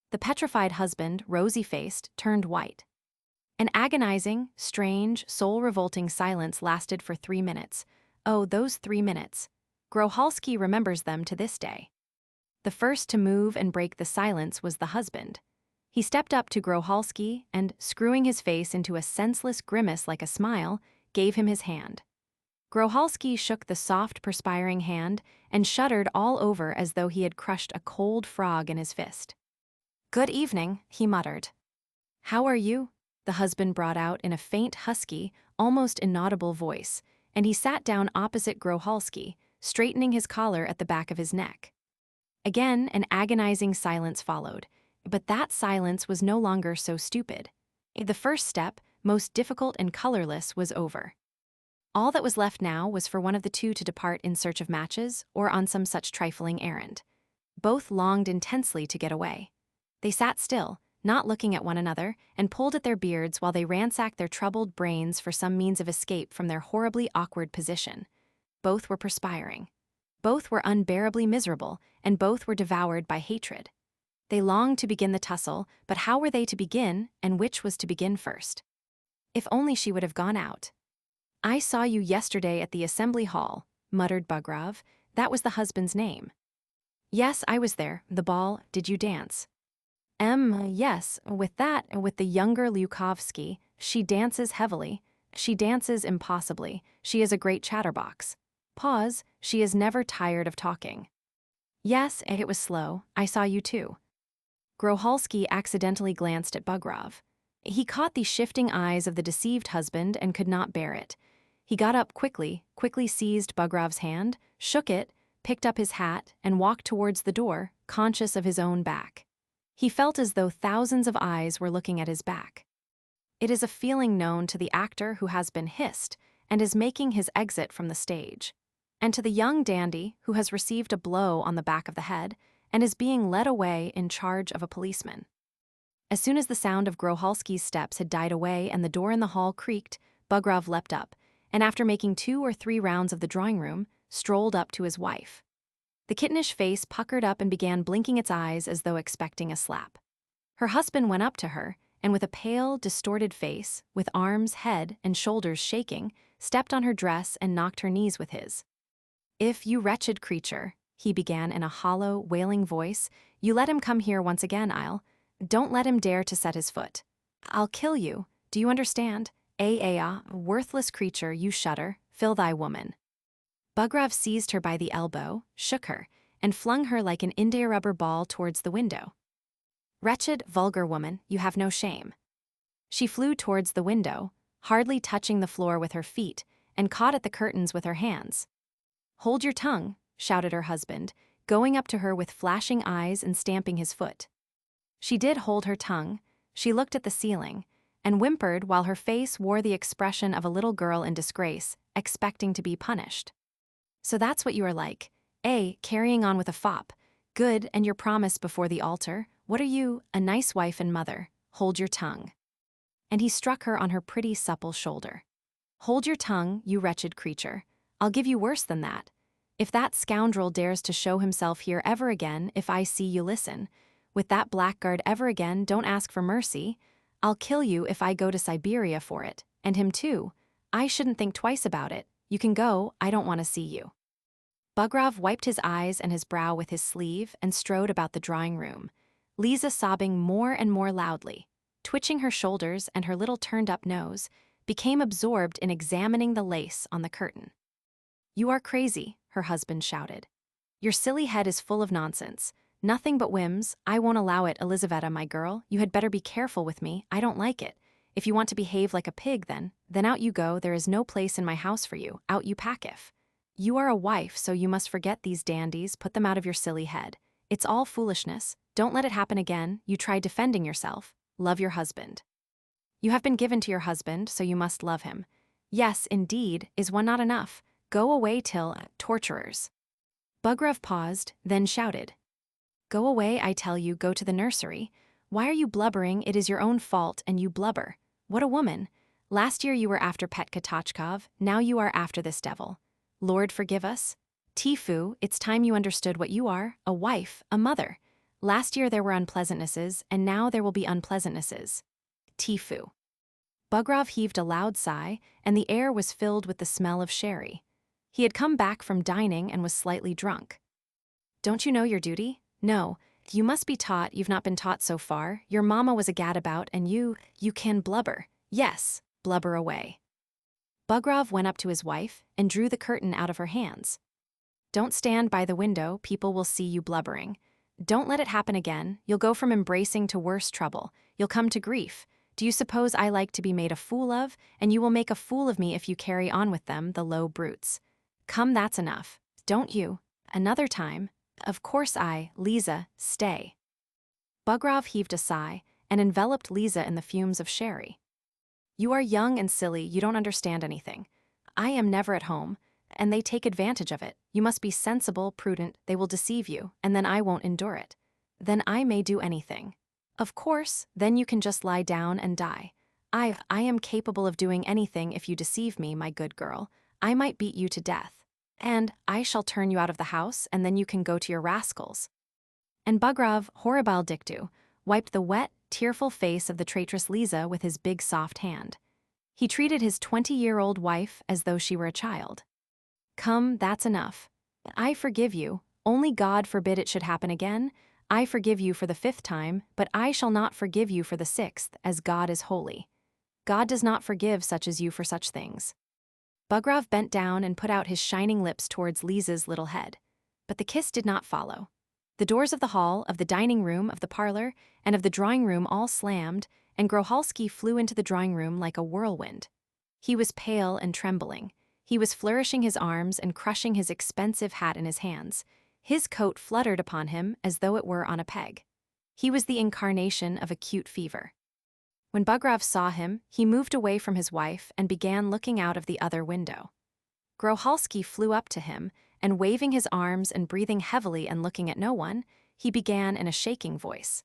The petrified husband, rosy-faced, turned white. An agonizing, strange, soul-revolting silence lasted for 3 minutes. Oh, those 3 minutes. Groholski remembers them to this day. The first to move and break the silence was the husband. He stepped up to Groholski and, screwing his face into a senseless grimace like a smile, gave him his hand. Groholski shook the soft, perspiring hand and shuddered all over as though he had crushed a cold frog in his fist. "Good evening," he muttered. "How are you?" the husband brought out in a faint, husky, almost inaudible voice, and he sat down opposite Groholski, straightening his collar at the back of his neck. Again, an agonizing silence followed, but that silence was no longer so stupid. The first step, most difficult and colorless, was over. All that was left now was for one of the two to depart in search of matches or on some such trifling errand. Both longed intensely to get away. They sat still, not looking at one another, and pulled at their beards while they ransacked their troubled brains for some means of escape from their horribly awkward position. Both were perspiring. Both were unbearably miserable, and both were devoured by hatred. They longed to begin the tussle, but how were they to begin, and which was to begin first? If only she would have gone out. "I saw you yesterday at the Assembly Hall," muttered Bugrov. That was the husband's name. "Yes, I was there. The ball. Did you dance?" Yes, with the younger Lyukovsky. She dances heavily. She dances impossibly. She is a great chatterbox. Pause, she is never tired of talking. Yes, it was slow. I saw you too." Groholski accidentally glanced at Bugrov. He caught the shifting eyes of the deceived husband and could not bear it. He got up quickly seized Bugrov's hand, shook it, picked up his hat, and walked towards the door, conscious of his own back. He felt as though thousands of eyes were looking at his back. It is a feeling known to the actor who has been hissed and is making his exit from the stage, and to the young dandy who has received a blow on the back of the head and is being led away in charge of a policeman. As soon as the sound of Groholski's steps had died away and the door in the hall creaked, Bugrov leapt up, and after making 2 or 3 rounds of the drawing room, strolled up to his wife. The kittenish face puckered up and began blinking its eyes as though expecting a slap. Her husband went up to her, and with a pale, distorted face, with arms, head, and shoulders shaking, stepped on her dress and knocked her knees with his. "If, you wretched creature," he began in a hollow, wailing voice, "you let him come here once again, don't let him dare to set his foot. I'll kill you, do you understand? Worthless creature, you shudder, fill thy woman." Bugrov seized her by the elbow, shook her, and flung her like an india-rubber ball towards the window. "Wretched, vulgar woman, you have no shame." She flew towards the window, hardly touching the floor with her feet, and caught at the curtains with her hands. "Hold your tongue," shouted her husband, going up to her with flashing eyes and stamping his foot. She did hold her tongue. She looked at the ceiling, and whimpered while her face wore the expression of a little girl in disgrace, expecting to be punished. "So that's what you are like, carrying on with a fop. Good, and your promise before the altar. What are you, a nice wife and mother? Hold your tongue." And he struck her on her pretty supple shoulder. "Hold your tongue, you wretched creature. I'll give you worse than that. If that scoundrel dares to show himself here ever again, if I see you listen, with that blackguard ever again, don't ask for mercy. I'll kill you if I go to Siberia for it, and him too. I shouldn't think twice about it. You can go, I don't want to see you." Bugrov wiped his eyes and his brow with his sleeve and strode about the drawing room, Liza sobbing more and more loudly, twitching her shoulders and her little turned-up nose, became absorbed in examining the lace on the curtain. "You are crazy," her husband shouted. "Your silly head is full of nonsense. Nothing but whims. I won't allow it, Elizaveta, my girl. You had better be careful with me. I don't like it. If you want to behave like a pig, then out you go. There is no place in my house for you. Out you packif. You are a wife, so you must forget these dandies, put them out of your silly head. It's all foolishness. Don't let it happen again. You try defending yourself. Love your husband. You have been given to your husband, so you must love him. Yes, indeed, is one not enough? Go away till torturers." Bugrov paused, then shouted. "Go away, I tell you, go to the nursery. Why are you blubbering? It is your own fault, and you blubber. What a woman. Last year you were after Petka Tochkov, now you are after this devil. Lord forgive us. Tifu, it's time you understood what you are, a wife, a mother. Last year there were unpleasantnesses, and now there will be unpleasantnesses. Tifu." Bugrov heaved a loud sigh, and the air was filled with the smell of sherry. He had come back from dining and was slightly drunk. "Don't you know your duty? No. You must be taught. You've not been taught so far. Your mama was a gadabout, and you can blubber. Yes, blubber away." Bugrov went up to his wife and drew the curtain out of her hands. "Don't stand by the window, people will see you blubbering. Don't let it happen again. You'll go from embracing to worse trouble. You'll come to grief. Do you suppose I like to be made a fool of? And you will make a fool of me if you carry on with them, the low brutes. Come, that's enough. Don't you? Another time. Of course Liza, stay." Bugrov heaved a sigh and enveloped Liza in the fumes of sherry. "You are young and silly, you don't understand anything. I am never at home, and they take advantage of it. You must be sensible, prudent, they will deceive you, and then I won't endure it. Then I may do anything. Of course, then you can just lie down and die. I am capable of doing anything if you deceive me, my good girl. I might beat you to death. And I shall turn you out of the house, and then you can go to your rascals." And Bugrov, horrible dictu, wiped the wet, tearful face of the traitress Liza with his big soft hand. He treated his 20-year-old wife as though she were a child. "Come, that's enough. I forgive you. Only God forbid it should happen again. I forgive you for the 5th time, but I shall not forgive you for the 6th, as God is holy. God does not forgive such as you for such things." Bugrov bent down and put out his shining lips towards Liza's little head. But the kiss did not follow. The doors of the hall, of the dining room, of the parlor, and of the drawing room all slammed, and Groholsky flew into the drawing room like a whirlwind. He was pale and trembling. He was flourishing his arms and crushing his expensive hat in his hands. His coat fluttered upon him as though it were on a peg. He was the incarnation of acute fever. When Bugrov saw him, he moved away from his wife and began looking out of the other window. Groholsky flew up to him, and waving his arms and breathing heavily and looking at no one, he began in a shaking voice.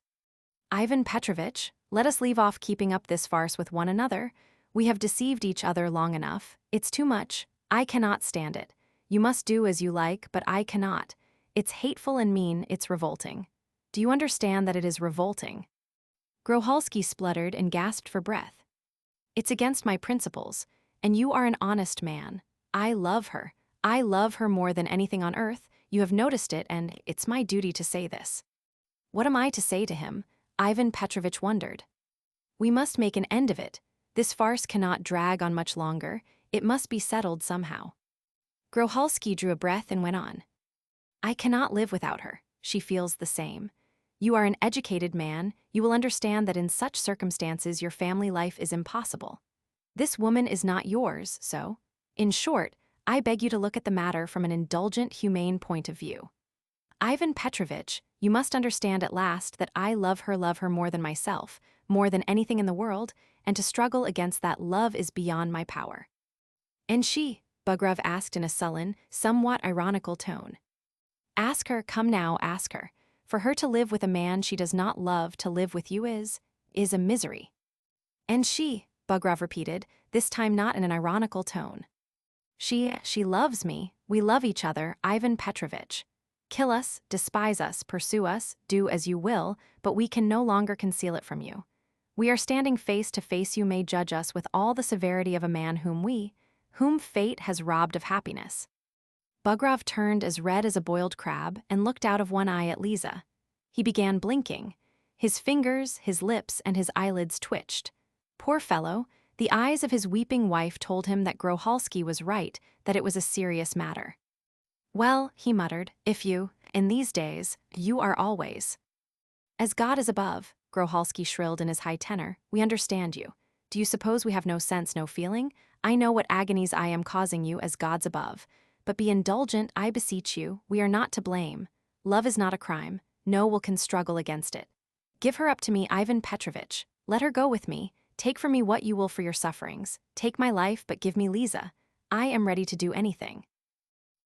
"Ivan Petrovitch, let us leave off keeping up this farce with one another. We have deceived each other long enough. It's too much. I cannot stand it. You must do as you like, but I cannot. It's hateful and mean, it's revolting. Do you understand that it is revolting?" Groholsky spluttered and gasped for breath. "It's against my principles, and you are an honest man. I love her. I love her more than anything on earth. You have noticed it, and it's my duty to say this." What am I to say to him? Ivan Petrovitch wondered. We must make an end of it. This farce cannot drag on much longer. It must be settled somehow. Groholsky drew a breath and went on. "I cannot live without her. She feels the same. You are an educated man. You will understand that in such circumstances your family life is impossible. This woman is not yours, so, in short, I beg you to look at the matter from an indulgent, humane point of view. Ivan Petrovitch, you must understand at last that I love her more than myself, more than anything in the world, and to struggle against that love is beyond my power." "And she?" Bugrov asked in a sullen, somewhat ironical tone. "Ask her, come now, ask her. For her to live with a man she does not love, to live with you is a misery." "And she?" Bugrov repeated, this time not in an ironical tone. She loves me. We love each other, Ivan Petrovitch. Kill us, despise us, pursue us, do as you will, but we can no longer conceal it from you. We are standing face to face. You may judge us with all the severity of a man whom fate has robbed of happiness." Bugrov turned as red as a boiled crab and looked out of one eye at Liza. He began blinking. His fingers, his lips, and his eyelids twitched. Poor fellow, the eyes of his weeping wife told him that Groholski was right, that it was a serious matter. "Well," he muttered, "if you, in these days, you are always." "As God is above," Groholski shrilled in his high tenor, "we understand you. Do you suppose we have no sense, no feeling? I know what agonies I am causing you as God's above. But be indulgent, I beseech you, we are not to blame. Love is not a crime, no one can struggle against it. Give her up to me, Ivan Petrovitch. Let her go with me. Take from me what you will for your sufferings. Take my life, but give me Liza. I am ready to do anything.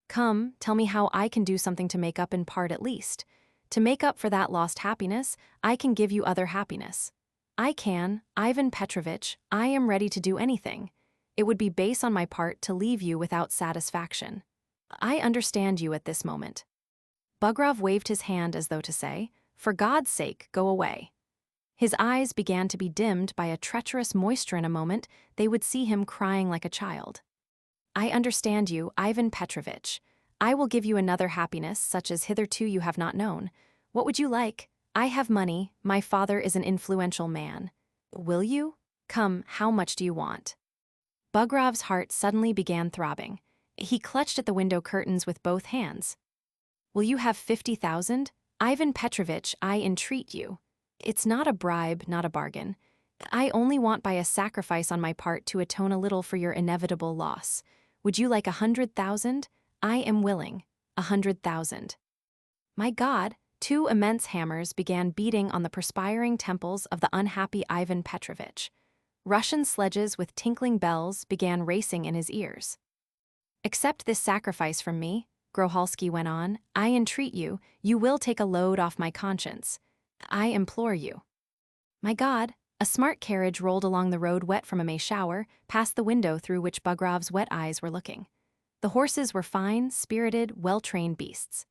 Come, tell me how I can do something to make up in part at least. To make up for that lost happiness, I can give you other happiness. I can, Ivan Petrovitch, I am ready to do anything. It would be base on my part to leave you without satisfaction. I understand you at this moment." Bugrov waved his hand as though to say, "For God's sake, go away." His eyes began to be dimmed by a treacherous moisture. In a moment, they would see him crying like a child. "I understand you, Ivan Petrovitch. I will give you another happiness such as hitherto you have not known. What would you like? I have money, my father is an influential man. Will you? Come, how much do you want?" Bugrov's heart suddenly began throbbing. He clutched at the window curtains with both hands. "Will you have 50,000? Ivan Petrovitch, I entreat you. It's not a bribe, not a bargain. I only want by a sacrifice on my part to atone a little for your inevitable loss. Would you like 100,000? I am willing. 100,000. My God, two immense hammers began beating on the perspiring temples of the unhappy Ivan Petrovitch. Russian sledges with tinkling bells began racing in his ears. "Accept this sacrifice from me," Groholski went on. "I entreat you, you will take a load off my conscience. I implore you." My God, a smart carriage rolled along the road wet from a May shower, past the window through which Bugrov's wet eyes were looking. The horses were fine, spirited, well-trained beasts.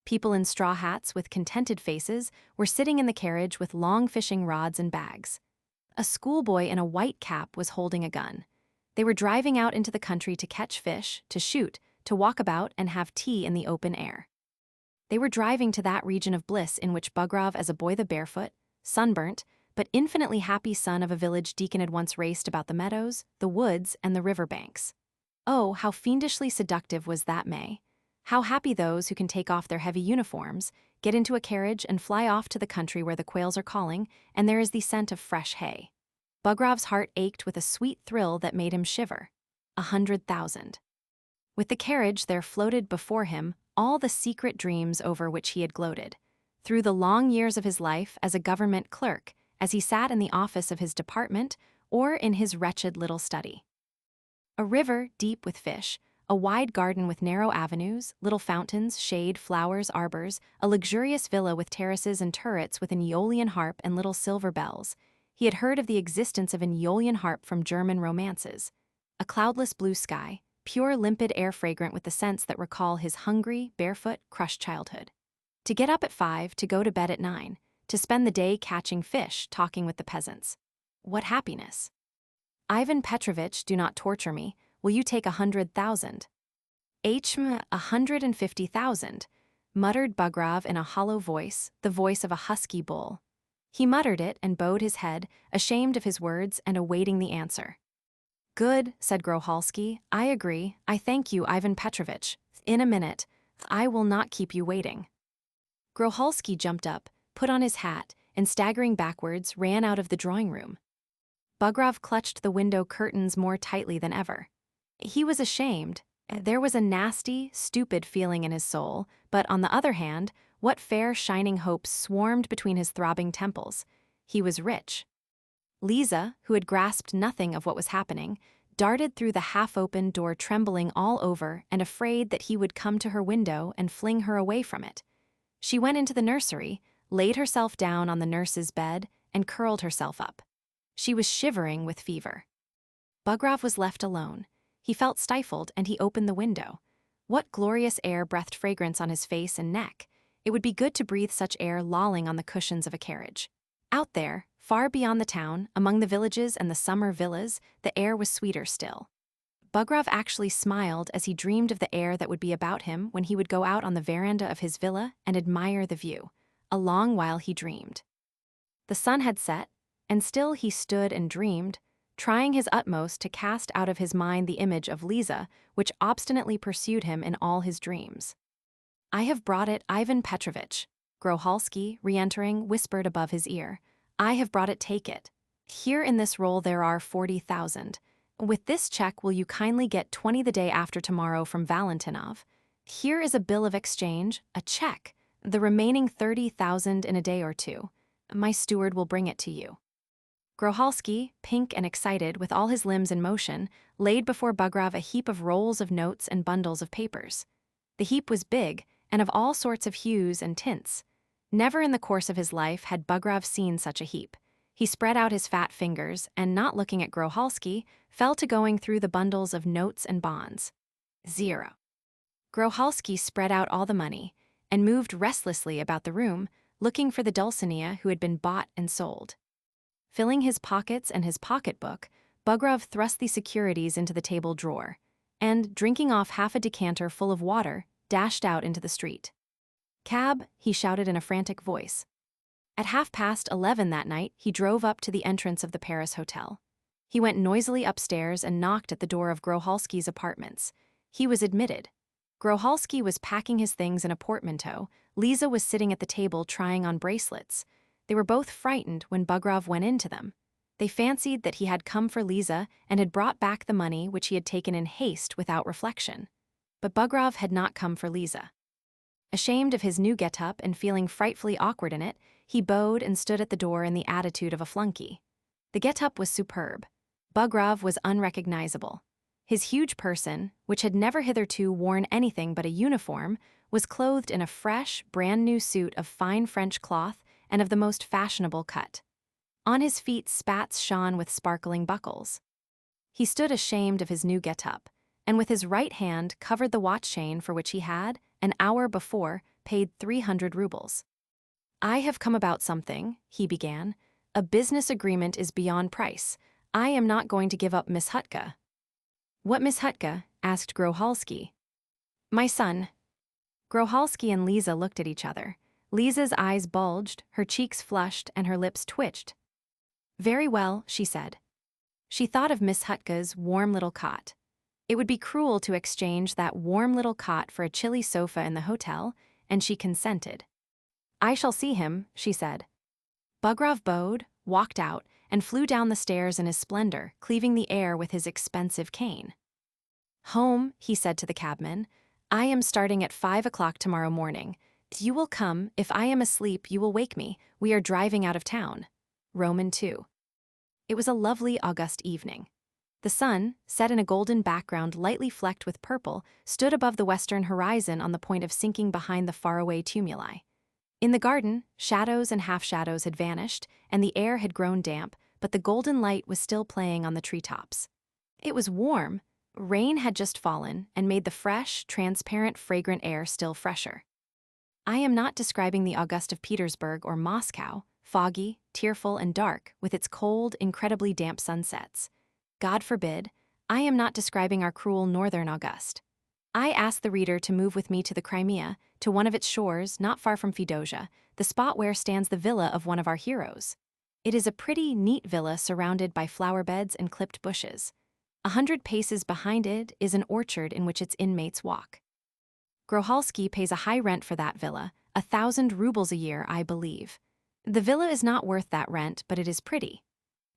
People in straw hats with contented faces were sitting in the carriage with long fishing rods and bags. A schoolboy in a white cap was holding a gun. They were driving out into the country to catch fish, to shoot, to walk about and have tea in the open air. They were driving to that region of bliss in which Bugrov, as a boy the barefoot, sunburnt, but infinitely happy son of a village deacon, had once raced about the meadows, the woods, and the river banks. Oh, how fiendishly seductive was that May! How happy those who can take off their heavy uniforms, get into a carriage and fly off to the country where the quails are calling, and there is the scent of fresh hay. Bugrov's heart ached with a sweet thrill that made him shiver. 100,000. With the carriage there floated before him all the secret dreams over which he had gloated. Through the long years of his life as a government clerk, as he sat in the office of his department, or in his wretched little study. A river deep with fish, a wide garden with narrow avenues, little fountains, shade, flowers, arbors, a luxurious villa with terraces and turrets with an Aeolian harp and little silver bells. He had heard of the existence of an Aeolian harp from German romances. A cloudless blue sky, pure limpid air fragrant with the scents that recall his hungry, barefoot, crushed childhood. To get up at 5, to go to bed at 9, to spend the day catching fish, talking with the peasants. What happiness! "Ivan Petrovitch, do not torture me. Will you take 100,000? 150,000, muttered Bugrov in a hollow voice, the voice of a husky bull. He muttered it and bowed his head, ashamed of his words and awaiting the answer. "Good," said Groholski. "I agree. I thank you, Ivan Petrovitch. In a minute. I will not keep you waiting." Groholski jumped up, put on his hat, and staggering backwards, ran out of the drawing room. Bugrov clutched the window curtains more tightly than ever. He was ashamed. There was a nasty, stupid feeling in his soul, but on the other hand, what fair, shining hopes swarmed between his throbbing temples. He was rich. Liza, who had grasped nothing of what was happening, darted through the half-open door trembling all over and afraid that he would come to her window and fling her away from it. She went into the nursery, laid herself down on the nurse's bed, and curled herself up. She was shivering with fever. Bugrov was left alone. He felt stifled, and he opened the window. What glorious air breathed fragrance on his face and neck! It would be good to breathe such air lolling on the cushions of a carriage. Out there, far beyond the town, among the villages and the summer villas, the air was sweeter still. Bugrov actually smiled as he dreamed of the air that would be about him when he would go out on the veranda of his villa and admire the view, a long while he dreamed. The sun had set, and still he stood and dreamed, trying his utmost to cast out of his mind the image of Liza, which obstinately pursued him in all his dreams. "I have brought it, Ivan Petrovitch," Grohalski, re-entering, whispered above his ear. "I have brought it, take it. Here in this roll there are 40,000. With this check will you kindly get 20 the day after tomorrow from Valentinov. Here is a bill of exchange, a check, the remaining 30,000 in a day or two. My steward will bring it to you." Grohalski, pink and excited, with all his limbs in motion, laid before Bugrov a heap of rolls of notes and bundles of papers. The heap was big, and of all sorts of hues and tints. Never in the course of his life had Bugrov seen such a heap. He spread out his fat fingers and, not looking at Grohalski, fell to going through the bundles of notes and bonds. 0. Grohalski spread out all the money and moved restlessly about the room, looking for the Dulcinea who had been bought and sold. Filling his pockets and his pocketbook, Bugrov thrust the securities into the table drawer, and, drinking off half a decanter full of water, dashed out into the street. "Cab," he shouted in a frantic voice. At 11:30 that night, he drove up to the entrance of the Paris Hotel. He went noisily upstairs and knocked at the door of Grohalski's apartments. He was admitted. Grohalski was packing his things in a portmanteau. Liza was sitting at the table trying on bracelets. They were both frightened when Bugrov went into them. They fancied that he had come for Liza and had brought back the money which he had taken in haste without reflection. But Bugrov had not come for Liza. Ashamed of his new get-up and feeling frightfully awkward in it, he bowed and stood at the door in the attitude of a flunky. The get-up was superb. Bugrov was unrecognizable. His huge person, which had never hitherto worn anything but a uniform, was clothed in a fresh, brand-new suit of fine French cloth and of the most fashionable cut. On his feet spats shone with sparkling buckles. He stood ashamed of his new get-up, and with his right hand covered the watch chain for which he had, an hour before, paid 300 rubles. "I have come about something," he began. "A business agreement is beyond price. I am not going to give up Miss Hutka." "What Miss Hutka?" asked Grohalski. "My son." Grohalski and Liza looked at each other. Liza's eyes bulged, her cheeks flushed, and her lips twitched. "Very well," she said. She thought of Miss Hutka's warm little cot. It would be cruel to exchange that warm little cot for a chilly sofa in the hotel, and she consented. "I shall see him," she said. Bugrov bowed, walked out, and flew down the stairs in his splendor, cleaving the air with his expensive cane. "Home," he said to the cabman. "I am starting at 5 o'clock tomorrow morning. You will come. If I am asleep, you will wake me. We are driving out of town." Roman 2. It was a lovely August evening. The sun, set in a golden background lightly flecked with purple, stood above the western horizon on the point of sinking behind the faraway tumuli. In the garden, shadows and half-shadows had vanished, and the air had grown damp, but the golden light was still playing on the treetops. It was warm. Rain had just fallen and made the fresh, transparent, fragrant air still fresher. I am not describing the August of Petersburg or Moscow, foggy, tearful, and dark, with its cold, incredibly damp sunsets. God forbid, I am not describing our cruel northern August. I ask the reader to move with me to the Crimea, to one of its shores, not far from Fedosia, the spot where stands the villa of one of our heroes. It is a pretty, neat villa surrounded by flower beds and clipped bushes. 100 paces behind it is an orchard in which its inmates walk. Grohalski pays a high rent for that villa, 1,000 rubles a year, I believe. The villa is not worth that rent, but it is pretty.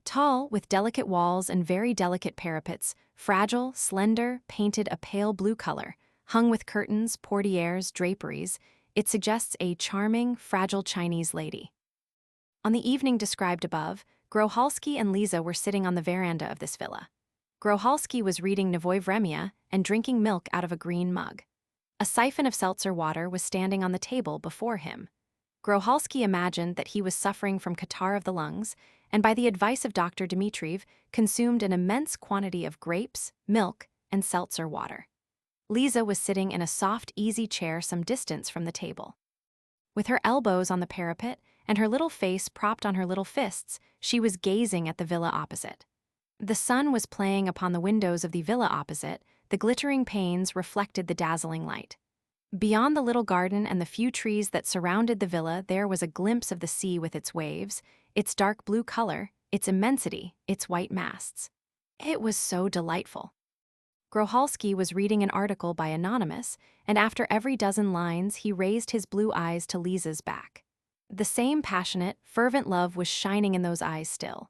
Tall, with delicate walls and very delicate parapets, fragile, slender, painted a pale blue color, hung with curtains, portieres, draperies, it suggests a charming, fragile Chinese lady. On the evening described above, Grohalski and Liza were sitting on the veranda of this villa. Grohalski was reading Novoye Vremya and drinking milk out of a green mug. A siphon of seltzer water was standing on the table before him. Grohalski imagined that he was suffering from catarrh of the lungs, and by the advice of Dr. Dmitriev, consumed an immense quantity of grapes, milk, and seltzer water. Liza was sitting in a soft, easy chair some distance from the table. With her elbows on the parapet and her little face propped on her little fists, she was gazing at the villa opposite. The sun was playing upon the windows of the villa opposite, the glittering panes reflected the dazzling light. Beyond the little garden and the few trees that surrounded the villa, there was a glimpse of the sea with its waves, its dark blue color, its immensity, its white masts. It was so delightful. Grohalski was reading an article by Anonymous, and after every dozen lines he raised his blue eyes to Liza's back. The same passionate, fervent love was shining in those eyes still.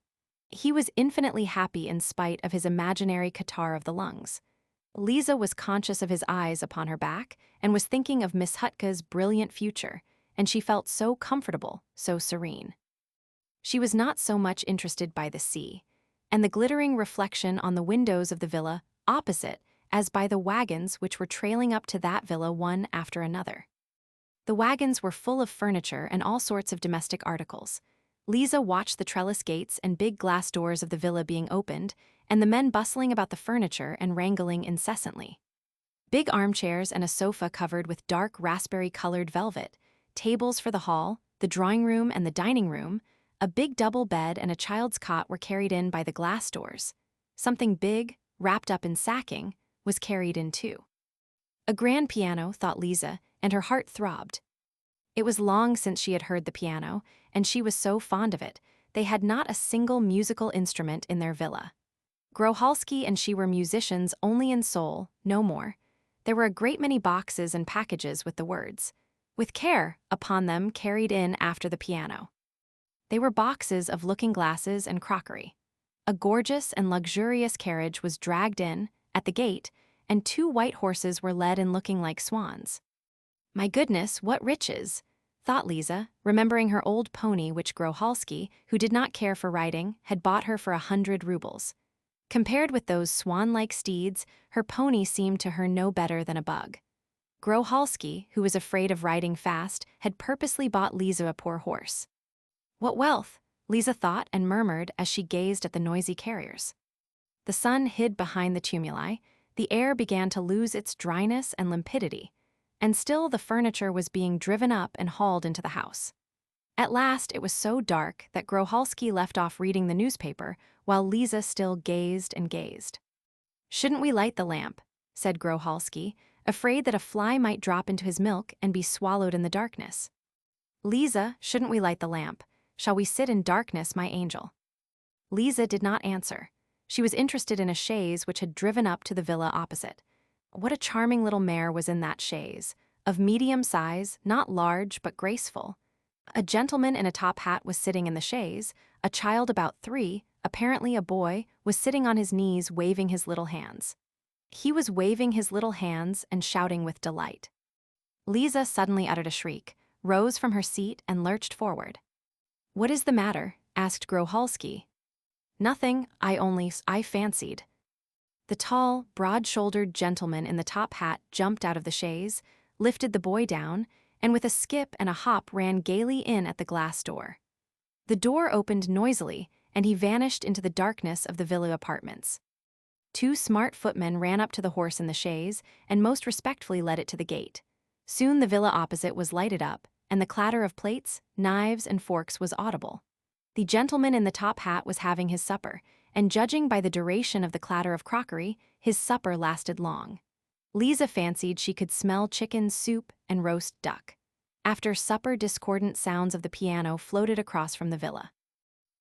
He was infinitely happy in spite of his imaginary catarrh of the lungs. Liza was conscious of his eyes upon her back and was thinking of Miss Hutka's brilliant future, and she felt so comfortable, so serene. She was not so much interested by the sea, and the glittering reflection on the windows of the villa opposite as by the wagons which were trailing up to that villa one after another. The wagons were full of furniture and all sorts of domestic articles. Liza watched the trellis gates and big glass doors of the villa being opened, and the men bustling about the furniture and wrangling incessantly. Big armchairs and a sofa covered with dark raspberry-colored velvet, tables for the hall, the drawing room and the dining room, a big double bed and a child's cot were carried in by the glass doors. Something big, wrapped up in sacking, was carried in too. A grand piano, thought Liza, and her heart throbbed. It was long since she had heard the piano, and she was so fond of it, they had not a single musical instrument in their villa. Grohalski and she were musicians only in soul, no more. There were a great many boxes and packages with the words, "With care," upon them carried in after the piano. They were boxes of looking-glasses and crockery. A gorgeous and luxurious carriage was dragged in, at the gate, and 2 white horses were led in looking like swans. My goodness, what riches, thought Liza, remembering her old pony which Grohalski, who did not care for riding, had bought her for 100 rubles. Compared with those swan-like steeds, her pony seemed to her no better than a bug. Grohalski, who was afraid of riding fast, had purposely bought Liza a poor horse. What wealth, Liza thought and murmured as she gazed at the noisy carriers. The sun hid behind the tumuli, the air began to lose its dryness and limpidity, and still the furniture was being driven up and hauled into the house. At last it was so dark that Grohalski left off reading the newspaper while Liza still gazed and gazed. "Shouldn't we light the lamp?" said Grohalski, afraid that a fly might drop into his milk and be swallowed in the darkness. "Liza, shouldn't we light the lamp? Shall we sit in darkness, my angel?" Liza did not answer. She was interested in a chaise which had driven up to the villa opposite. What a charming little mare was in that chaise, of medium size, not large but graceful. A gentleman in a top hat was sitting in the chaise, a child about 3, apparently a boy, was sitting on his knees waving his little hands. He was waving his little hands and shouting with delight. Liza suddenly uttered a shriek, rose from her seat and lurched forward. "What is the matter?" asked Grohalski. "Nothing, I fancied." The tall, broad-shouldered gentleman in the top hat jumped out of the chaise, lifted the boy down, and with a skip and a hop ran gaily in at the glass door. The door opened noisily, and he vanished into the darkness of the villa apartments. 2 smart footmen ran up to the horse in the chaise and most respectfully led it to the gate. Soon the villa opposite was lighted up, and the clatter of plates, knives, and forks was audible. The gentleman in the top hat was having his supper, and judging by the duration of the clatter of crockery, his supper lasted long. Liza fancied she could smell chicken soup and roast duck. After supper, discordant sounds of the piano floated across from the villa.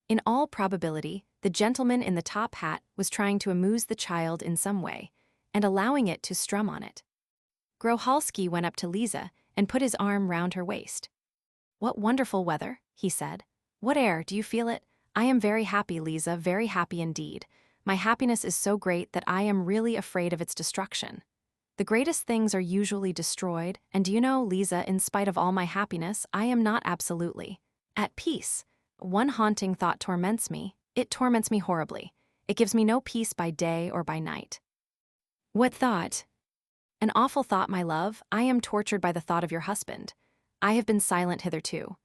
In all probability, the gentleman in the top hat was trying to amuse the child in some way, and allowing it to strum on it. Grohalski went up to Liza and put his arm round her waist. "What wonderful weather," he said. "What air, do you feel it? I am very happy, Liza, very happy indeed. My happiness is so great that I am really afraid of its destruction. The greatest things are usually destroyed, and do you know, Liza, in spite of all my happiness, I am not absolutely at peace. One haunting thought torments me. It torments me horribly. It gives me no peace by day or by night." "What thought?" "An awful thought, my love. I am tortured by the thought of your husband. I have been silent hitherto.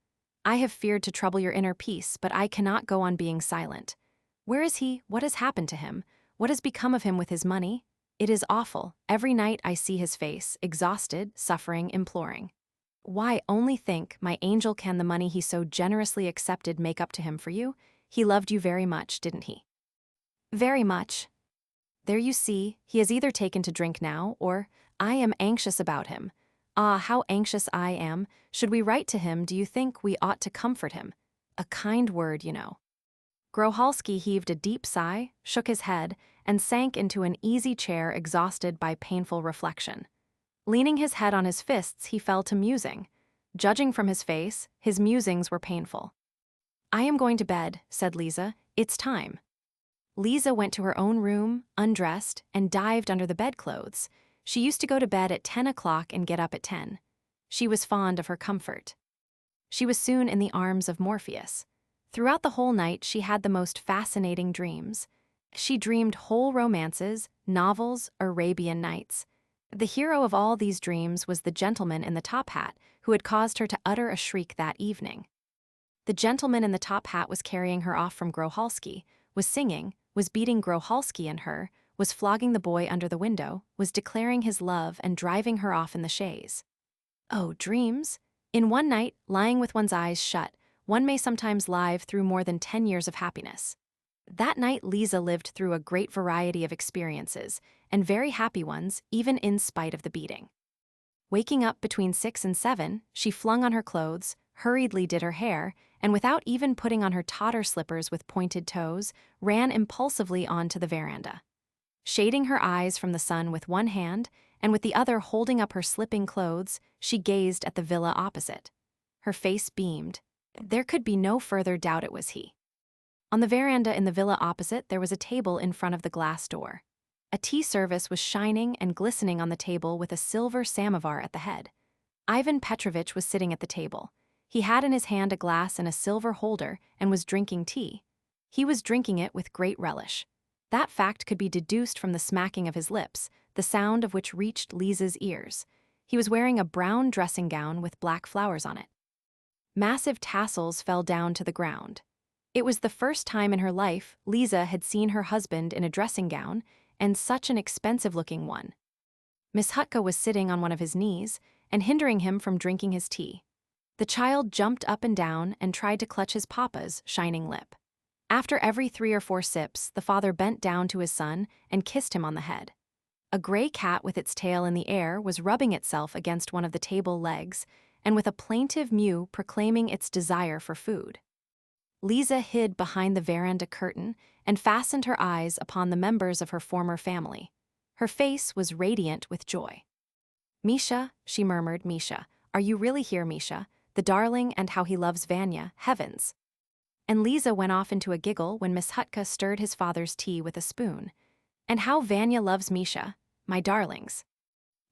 I have feared to trouble your inner peace, but I cannot go on being silent. Where is he? What has happened to him? What has become of him with his money? It is awful. Every night I see his face, exhausted, suffering, imploring. Why, only think, my angel, can the money he so generously accepted make up to him for you? He loved you very much, didn't he?" Very much. There you see, he is either taken to drink now, or, I am anxious about him. Ah, how anxious I am. Should we write to him, do you think we ought to comfort him? A kind word, you know. Grohalski heaved a deep sigh, shook his head, and sank into an easy chair exhausted by painful reflection. Leaning his head on his fists, he fell to musing. Judging from his face, his musings were painful. I am going to bed, said Lisa. It's time. Lisa went to her own room, undressed, and dived under the bedclothes. She used to go to bed at 10 o'clock and get up at 10. She was fond of her comfort. She was soon in the arms of Morpheus. Throughout the whole night, she had the most fascinating dreams. She dreamed whole romances, novels, Arabian Nights. The hero of all these dreams was the gentleman in the top hat who had caused her to utter a shriek that evening. The gentleman in the top hat was carrying her off from Grohalski, was singing, was beating Grohalski and her, was flogging the boy under the window, was declaring his love and driving her off in the chaise. Oh, dreams! In one night, lying with one's eyes shut, one may sometimes live through more than 10 years of happiness. That night Lisa lived through a great variety of experiences, and very happy ones, even in spite of the beating. Waking up between 6 and 7, she flung on her clothes, hurriedly did her hair, and without even putting on her totter slippers with pointed toes, ran impulsively onto the veranda. Shading her eyes from the sun with one hand, and with the other holding up her slipping clothes, she gazed at the villa opposite. Her face beamed. There could be no further doubt it was he. On the veranda in the villa opposite, there was a table in front of the glass door. A tea service was shining and glistening on the table with a silver samovar at the head. Ivan Petrovitch was sitting at the table. He had in his hand a glass and a silver holder and was drinking tea. He was drinking it with great relish. That fact could be deduced from the smacking of his lips, the sound of which reached Lisa's ears. He was wearing a brown dressing gown with black flowers on it. Massive tassels fell down to the ground. It was the first time in her life Lisa had seen her husband in a dressing gown, and such an expensive-looking one. Miss Hutka was sitting on one of his knees and hindering him from drinking his tea. The child jumped up and down and tried to clutch his papa's shining lip. After every 3 or 4 sips, the father bent down to his son and kissed him on the head. A gray cat with its tail in the air was rubbing itself against one of the table legs and with a plaintive mew proclaiming its desire for food. Lisa hid behind the veranda curtain and fastened her eyes upon the members of her former family. Her face was radiant with joy. Misha, she murmured, Misha, are you really here, Misha? The darling, and how he loves Vanya, heavens. And Lisa went off into a giggle when Miss Hutka stirred his father's tea with a spoon. And how Vanya loves Misha, my darlings.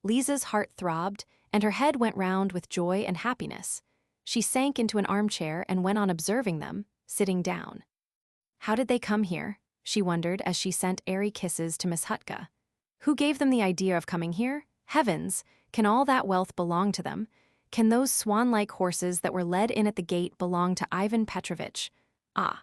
Lisa's heart throbbed, and her head went round with joy and happiness. She sank into an armchair and went on observing them, sitting down. How did they come here? She wondered as she sent airy kisses to Miss Hutka. Who gave them the idea of coming here? Heavens, can all that wealth belong to them? Can those swan-like horses that were led in at the gate belong to Ivan Petrovitch? Ah.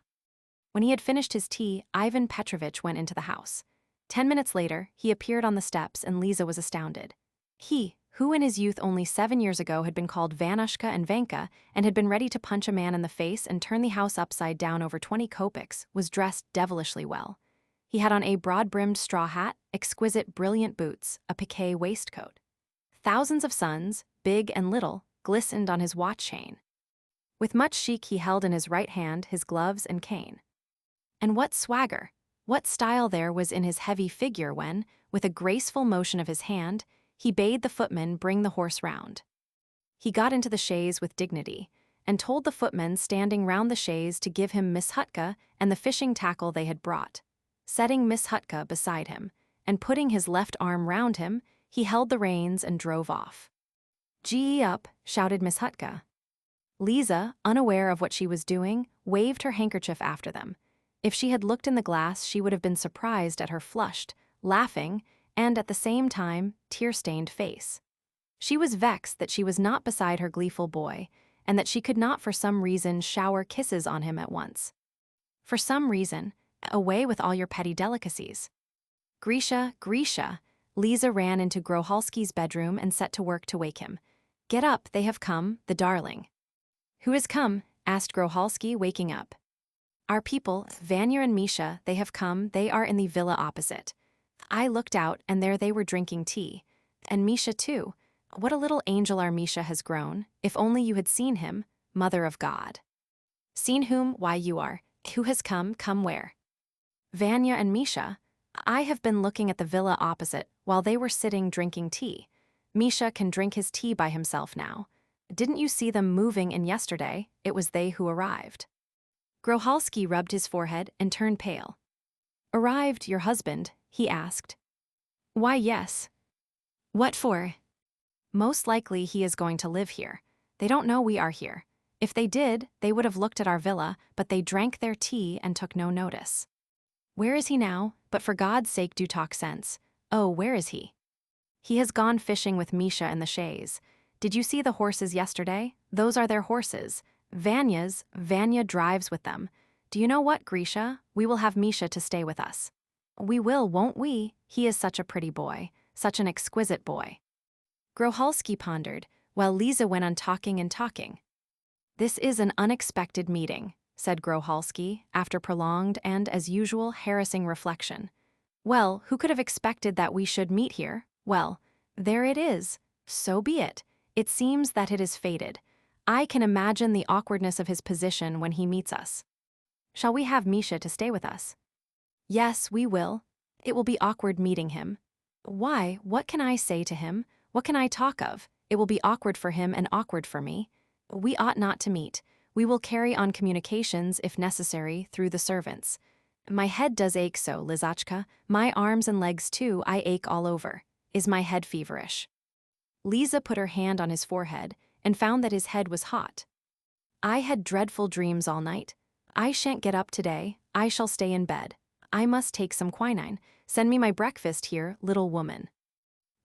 When he had finished his tea, Ivan Petrovitch went into the house. 10 minutes later, he appeared on the steps and Lisa was astounded. He, who in his youth only 7 years ago had been called Vanushka and Vanka and had been ready to punch a man in the face and turn the house upside down over 20 kopecks, was dressed devilishly well. He had on a broad-brimmed straw hat, exquisite brilliant boots, a piqué waistcoat. Thousands of suns, big and little, glistened on his watch chain. With much chic he held in his right hand his gloves and cane. And what swagger, what style there was in his heavy figure when, with a graceful motion of his hand, he bade the footman bring the horse round. He got into the chaise with dignity, and told the footmen standing round the chaise to give him Miss Hutka and the fishing tackle they had brought. Setting Miss Hutka beside him, and putting his left arm round him, he held the reins and drove off. "Gee up," shouted Miss Hutka. Lisa, unaware of what she was doing, waved her handkerchief after them. If she had looked in the glass, she would have been surprised at her flushed, laughing, and at the same time, tear-stained face. She was vexed that she was not beside her gleeful boy, and that she could not for some reason shower kisses on him at once. For some reason, away with all your petty delicacies. Grisha, Grisha! Lisa ran into Grohalski's bedroom and set to work to wake him. Get up, they have come, the darling. Who has come? Asked Grohalski, waking up. Our people, Vanya and Misha, they have come, they are in the villa opposite. I looked out, and there they were drinking tea. And Misha too. What a little angel our Misha has grown. If only you had seen him, Mother of God. Seen whom? Why, you are. Who has come where? Vanya and Misha. I have been looking at the villa opposite while they were sitting drinking tea. Misha can drink his tea by himself now. Didn't you see them moving in yesterday? It was they who arrived. Grohalski rubbed his forehead and turned pale. Arrived, your husband? He asked. Why, yes. What for? Most likely he is going to live here. They don't know we are here. If they did, they would have looked at our villa, but they drank their tea and took no notice. Where is he now? But for God's sake, do talk sense. Oh, where is he? He has gone fishing with Misha and the chaise. Did you see the horses yesterday? Those are their horses. Vanya's. Vanya drives with them. Do you know what, Grisha? We will have Misha to stay with us. We will, won't we? He is such a pretty boy. Such an exquisite boy. Grohalski pondered, while Liza went on talking and talking. This is an unexpected meeting, said Grohalski, after prolonged and, as usual, harassing reflection. Well, who could have expected that we should meet here? Well, there it is. So be it. It seems that it is fated. I can imagine the awkwardness of his position when he meets us. Shall we have Misha to stay with us? Yes, we will. It will be awkward meeting him. Why, what can I say to him? What can I talk of? It will be awkward for him and awkward for me. We ought not to meet. We will carry on communications, if necessary, through the servants. My head does ache so, Lizachka. My arms and legs, too, I ache all over. Is my head feverish? Liza put her hand on his forehead and found that his head was hot. I had dreadful dreams all night. I shan't get up today. I shall stay in bed. I must take some quinine. Send me my breakfast here, little woman.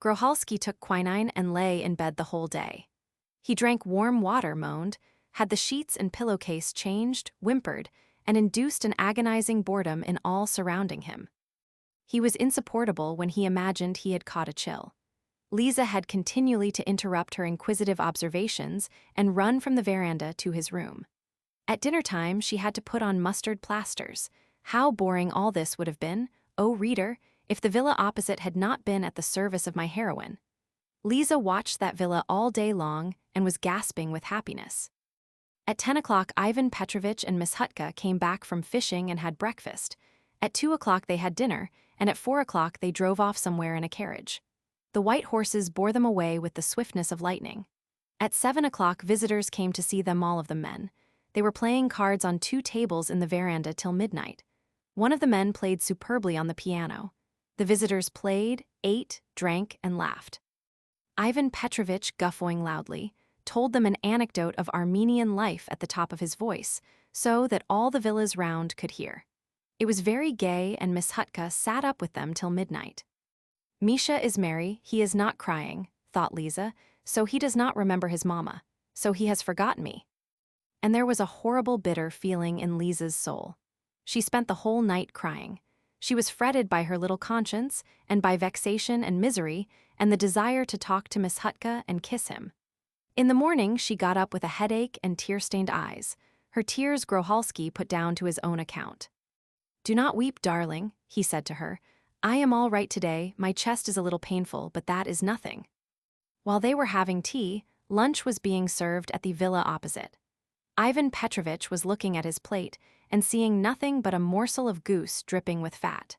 Grohalski took quinine and lay in bed the whole day. He drank warm water, moaned, had the sheets and pillowcase changed, whimpered, and induced an agonizing boredom in all surrounding him. He was insupportable when he imagined he had caught a chill. Liza had continually to interrupt her inquisitive observations and run from the veranda to his room. At dinner time, she had to put on mustard plasters. How boring all this would have been, O reader, if the villa opposite had not been at the service of my heroine. Liza watched that villa all day long and was gasping with happiness. At 10 o'clock, Ivan Petrovitch and Miss Hutka came back from fishing and had breakfast. At 2 o'clock they had dinner, and at 4 o'clock they drove off somewhere in a carriage. The white horses bore them away with the swiftness of lightning. At 7 o'clock visitors came to see them, all of them men. They were playing cards on 2 tables in the veranda till midnight. One of the men played superbly on the piano. The visitors played, ate, drank, and laughed. Ivan Petrovitch, guffawing loudly, told them an anecdote of Armenian life at the top of his voice, so that all the villas round could hear. It was very gay, and Miss Hutka sat up with them till midnight. Misha is merry, he is not crying, thought Liza, so he does not remember his mamma, so he has forgotten me. And there was a horrible bitter feeling in Liza's soul. She spent the whole night crying. She was fretted by her little conscience, and by vexation and misery, and the desire to talk to Miss Hutka and kiss him. In the morning she got up with a headache and tear-stained eyes. Her tears Grohalski put down to his own account. Do not weep, darling, he said to her. I am all right today, my chest is a little painful, but that is nothing. While they were having tea, lunch was being served at the villa opposite. Ivan Petrovitch was looking at his plate and seeing nothing but a morsel of goose dripping with fat.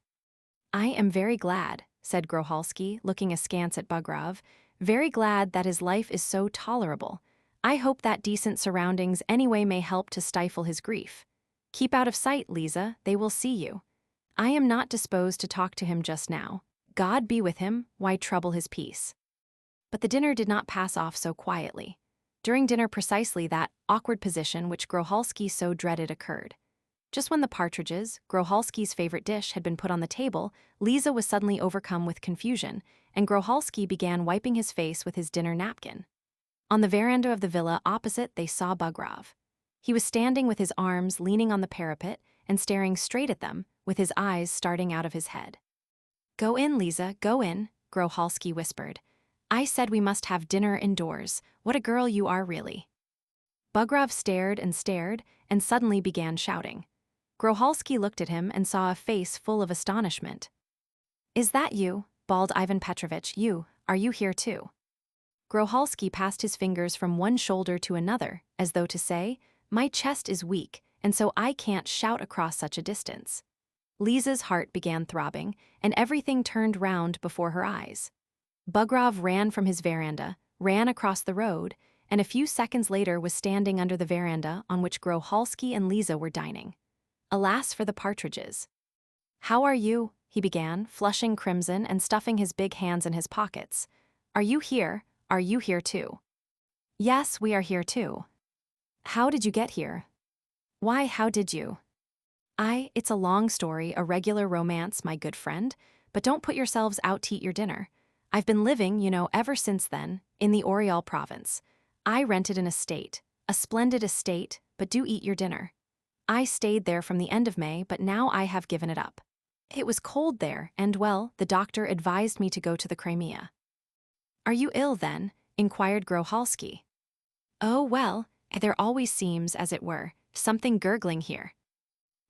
I am very glad, said Grohalski, looking askance at Bugrov, very glad that his life is so tolerable. I hope that decent surroundings anyway may help to stifle his grief. Keep out of sight, Liza, they will see you. I am not disposed to talk to him just now. God be with him, why trouble his peace? But the dinner did not pass off so quietly. During dinner precisely that awkward position which Grohalski so dreaded occurred. Just when the partridges, Grohalski's favorite dish, had been put on the table, Liza was suddenly overcome with confusion, and Grohalski began wiping his face with his dinner napkin. On the veranda of the villa opposite they saw Bugrov. He was standing with his arms leaning on the parapet and staring straight at them, with his eyes starting out of his head. Go in, Liza, go in, Grohalski whispered. I said we must have dinner indoors. What a girl you are, really. Bugrov stared and suddenly began shouting. Groholski looked at him and saw a face full of astonishment. "Is that you?" bawled Ivan Petrovitch. Are you here too?" Groholski passed his fingers from one shoulder to another, as though to say, "My chest is weak, and so I can't shout across such a distance." Liza's heart began throbbing, and everything turned round before her eyes. Bugrov ran from his veranda, ran across the road, and a few seconds later was standing under the veranda on which Groholski and Liza were dining. Alas for the partridges. "How are you?" he began, flushing crimson and stuffing his big hands in his pockets. "Are you here? Are you here too?" "Yes, we are here too." "How did you get here?" "Why, how did you?" It's a long story, a regular romance, my good friend, but don't put yourselves out to eat your dinner. I've been living, ever since then, in the Oriol province. I rented an estate, a splendid estate, but do eat your dinner. I stayed there from the end of May, but now I have given it up. It was cold there, and well, the doctor advised me to go to the Crimea. "Are you ill then?" inquired Groholski. "Oh well, there always seems, as it were, something gurgling here."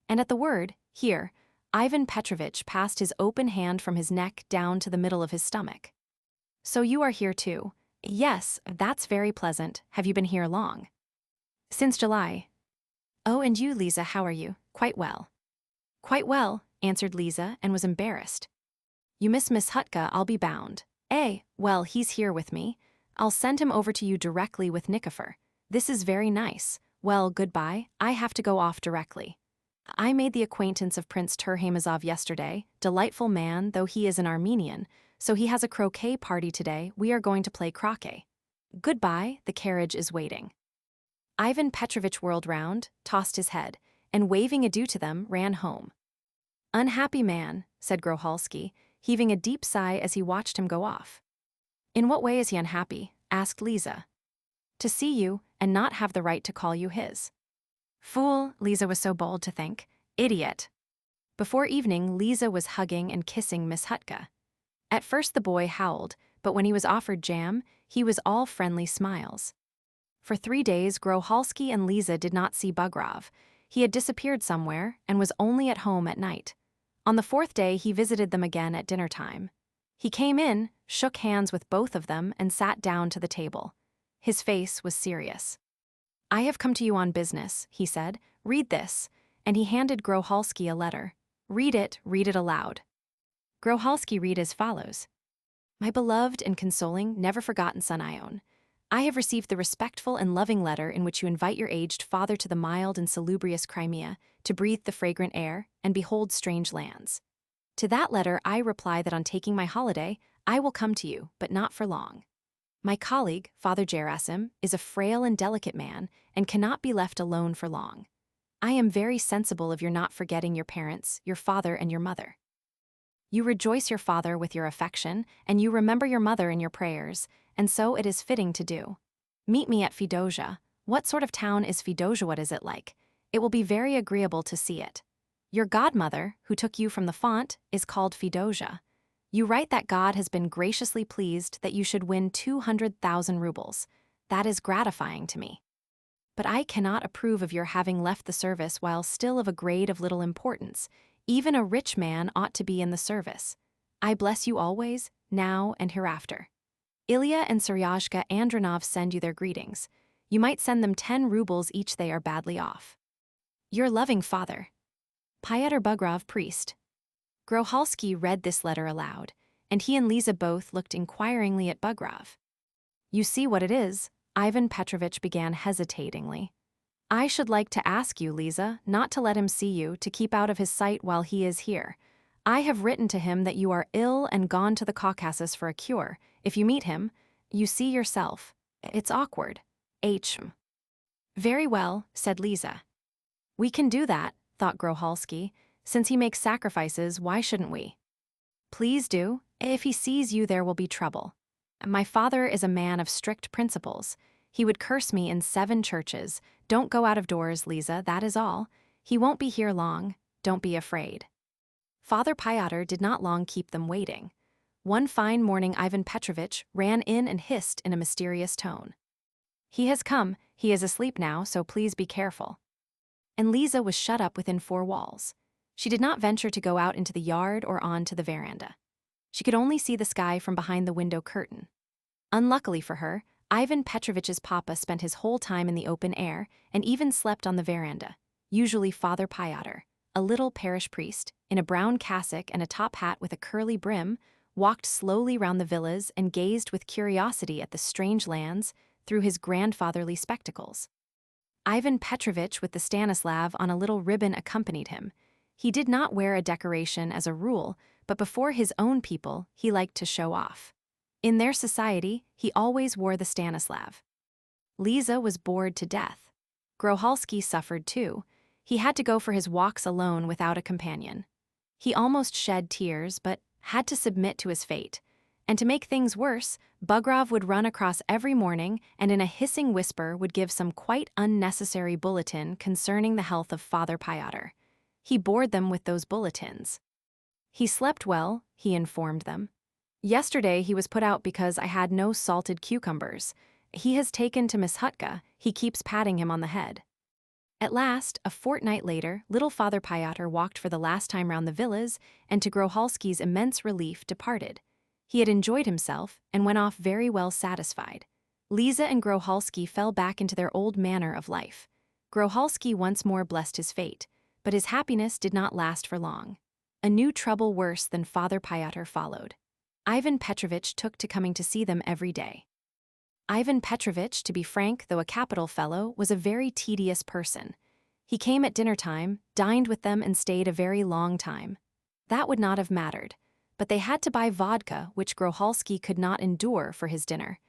And at the word, "here," Ivan Petrovitch passed his open hand from his neck down to the middle of his stomach. "So you are here too?" "Yes, that's very pleasant. Have you been here long?" "Since July." "Oh, and you, Liza, how are you?" "Quite well." "Quite well," answered Liza, and was embarrassed. "You miss Miss Hutka, I'll be bound." Well, he's here with me. I'll send him over to you directly with Nikifor. This is very nice. Well, goodbye, I have to go off directly. I made the acquaintance of Prince Turhamazov yesterday, delightful man, though he is an Armenian, so he has a croquet party today. We are going to play croquet. Goodbye, the carriage is waiting. Ivan Petrovitch whirled round, tossed his head, and waving adieu to them, ran home. "Unhappy man," said Groholski, heaving a deep sigh as he watched him go off. "In what way is he unhappy?" asked Liza. "To see you, and not have the right to call you his." "Fool," Liza was so bold to think. "Idiot." Before evening, Liza was hugging and kissing Miss Hutka. At first the boy howled, but when he was offered jam, he was all friendly smiles. For 3 days, Groholski and Liza did not see Bugrov. He had disappeared somewhere and was only at home at night. On the 4th day, he visited them again at dinner time. He came in, shook hands with both of them, and sat down to the table. His face was serious. "I have come to you on business," he said. "Read this," and he handed Groholski a letter. Read it aloud." Groholski read as follows. "My beloved and consoling, never forgotten son Ion, I have received the respectful and loving letter in which you invite your aged father to the mild and salubrious Crimea, to breathe the fragrant air, and behold strange lands. To that letter I reply that on taking my holiday, I will come to you, but not for long. My colleague, Father Gerasim, is a frail and delicate man, and cannot be left alone for long. I am very sensible of your not forgetting your parents, your father and your mother. You rejoice your father with your affection, and you remember your mother in your prayers, and so it is fitting to do. Meet me at Fedosia. What sort of town is Fedosia? What is it like? It will be very agreeable to see it. Your godmother, who took you from the font, is called Fedosia. You write that God has been graciously pleased that you should win 200,000 rubles. That is gratifying to me. But I cannot approve of your having left the service while still of a grade of little importance. Even a rich man ought to be in the service. I bless you always, now and hereafter. Ilya and Seryozhka Andronov send you their greetings. You might send them 10 rubles each, they are badly off. Your loving father. Pyotr Bugrov, priest." Groholski read this letter aloud, and he and Liza both looked inquiringly at Bugrov. "You see what it is," Ivan Petrovitch began hesitatingly. "I should like to ask you, Liza, not to let him see you, to keep out of his sight while he is here. I have written to him that you are ill and gone to the Caucasus for a cure. If you meet him, you see yourself. It's awkward. H. Very well," said Liza. "We can do that," thought Groholski. "Since he makes sacrifices, why shouldn't we?" "Please do. If he sees you, there will be trouble. My father is a man of strict principles. He would curse me in 7 churches. Don't go out of doors, Liza, that is all. He won't be here long. Don't be afraid." Father Pyotr did not long keep them waiting. One fine morning Ivan Petrovitch ran in and hissed in a mysterious tone. "He has come. He is asleep now, so please be careful." and Liza was shut up within 4 walls. She did not venture to go out into the yard or on to the veranda. She could only see the sky from behind the window curtain. Unluckily for her, Ivan Petrovich's papa spent his whole time in the open air and even slept on the veranda. Usually Father Pyotr, a little parish priest, in a brown cassock and a top hat with a curly brim, walked slowly round the villas and gazed with curiosity at the strange lands through his grandfatherly spectacles. Ivan Petrovich with the Stanislav on a little ribbon accompanied him. He did not wear a decoration as a rule, but before his own people he liked to show off. In their society, he always wore the Stanislav. Liza was bored to death. Groholsky suffered too. He had to go for his walks alone without a companion. He almost shed tears, but had to submit to his fate. And to make things worse, Bugrov would run across every morning and in a hissing whisper would give some quite unnecessary bulletin concerning the health of Father Pyotr. He bored them with those bulletins. He slept well, he informed them. Yesterday he was put out because I had no salted cucumbers. He has taken to Miss Hutka, he keeps patting him on the head. At last, a fortnight later, little Father Pyotr walked for the last time round the villas and to Groholsky's immense relief departed. He had enjoyed himself and went off very well satisfied. Liza and Groholsky fell back into their old manner of life. Groholsky once more blessed his fate, but his happiness did not last for long. A new trouble worse than Father Pyotr followed. Ivan Petrovich took to coming to see them every day. Ivan Petrovich, to be frank, though a capital fellow, was a very tedious person. He came at dinner time, dined with them and stayed a very long time. That would not have mattered, but they had to buy vodka, which Groholsky could not endure for his dinner.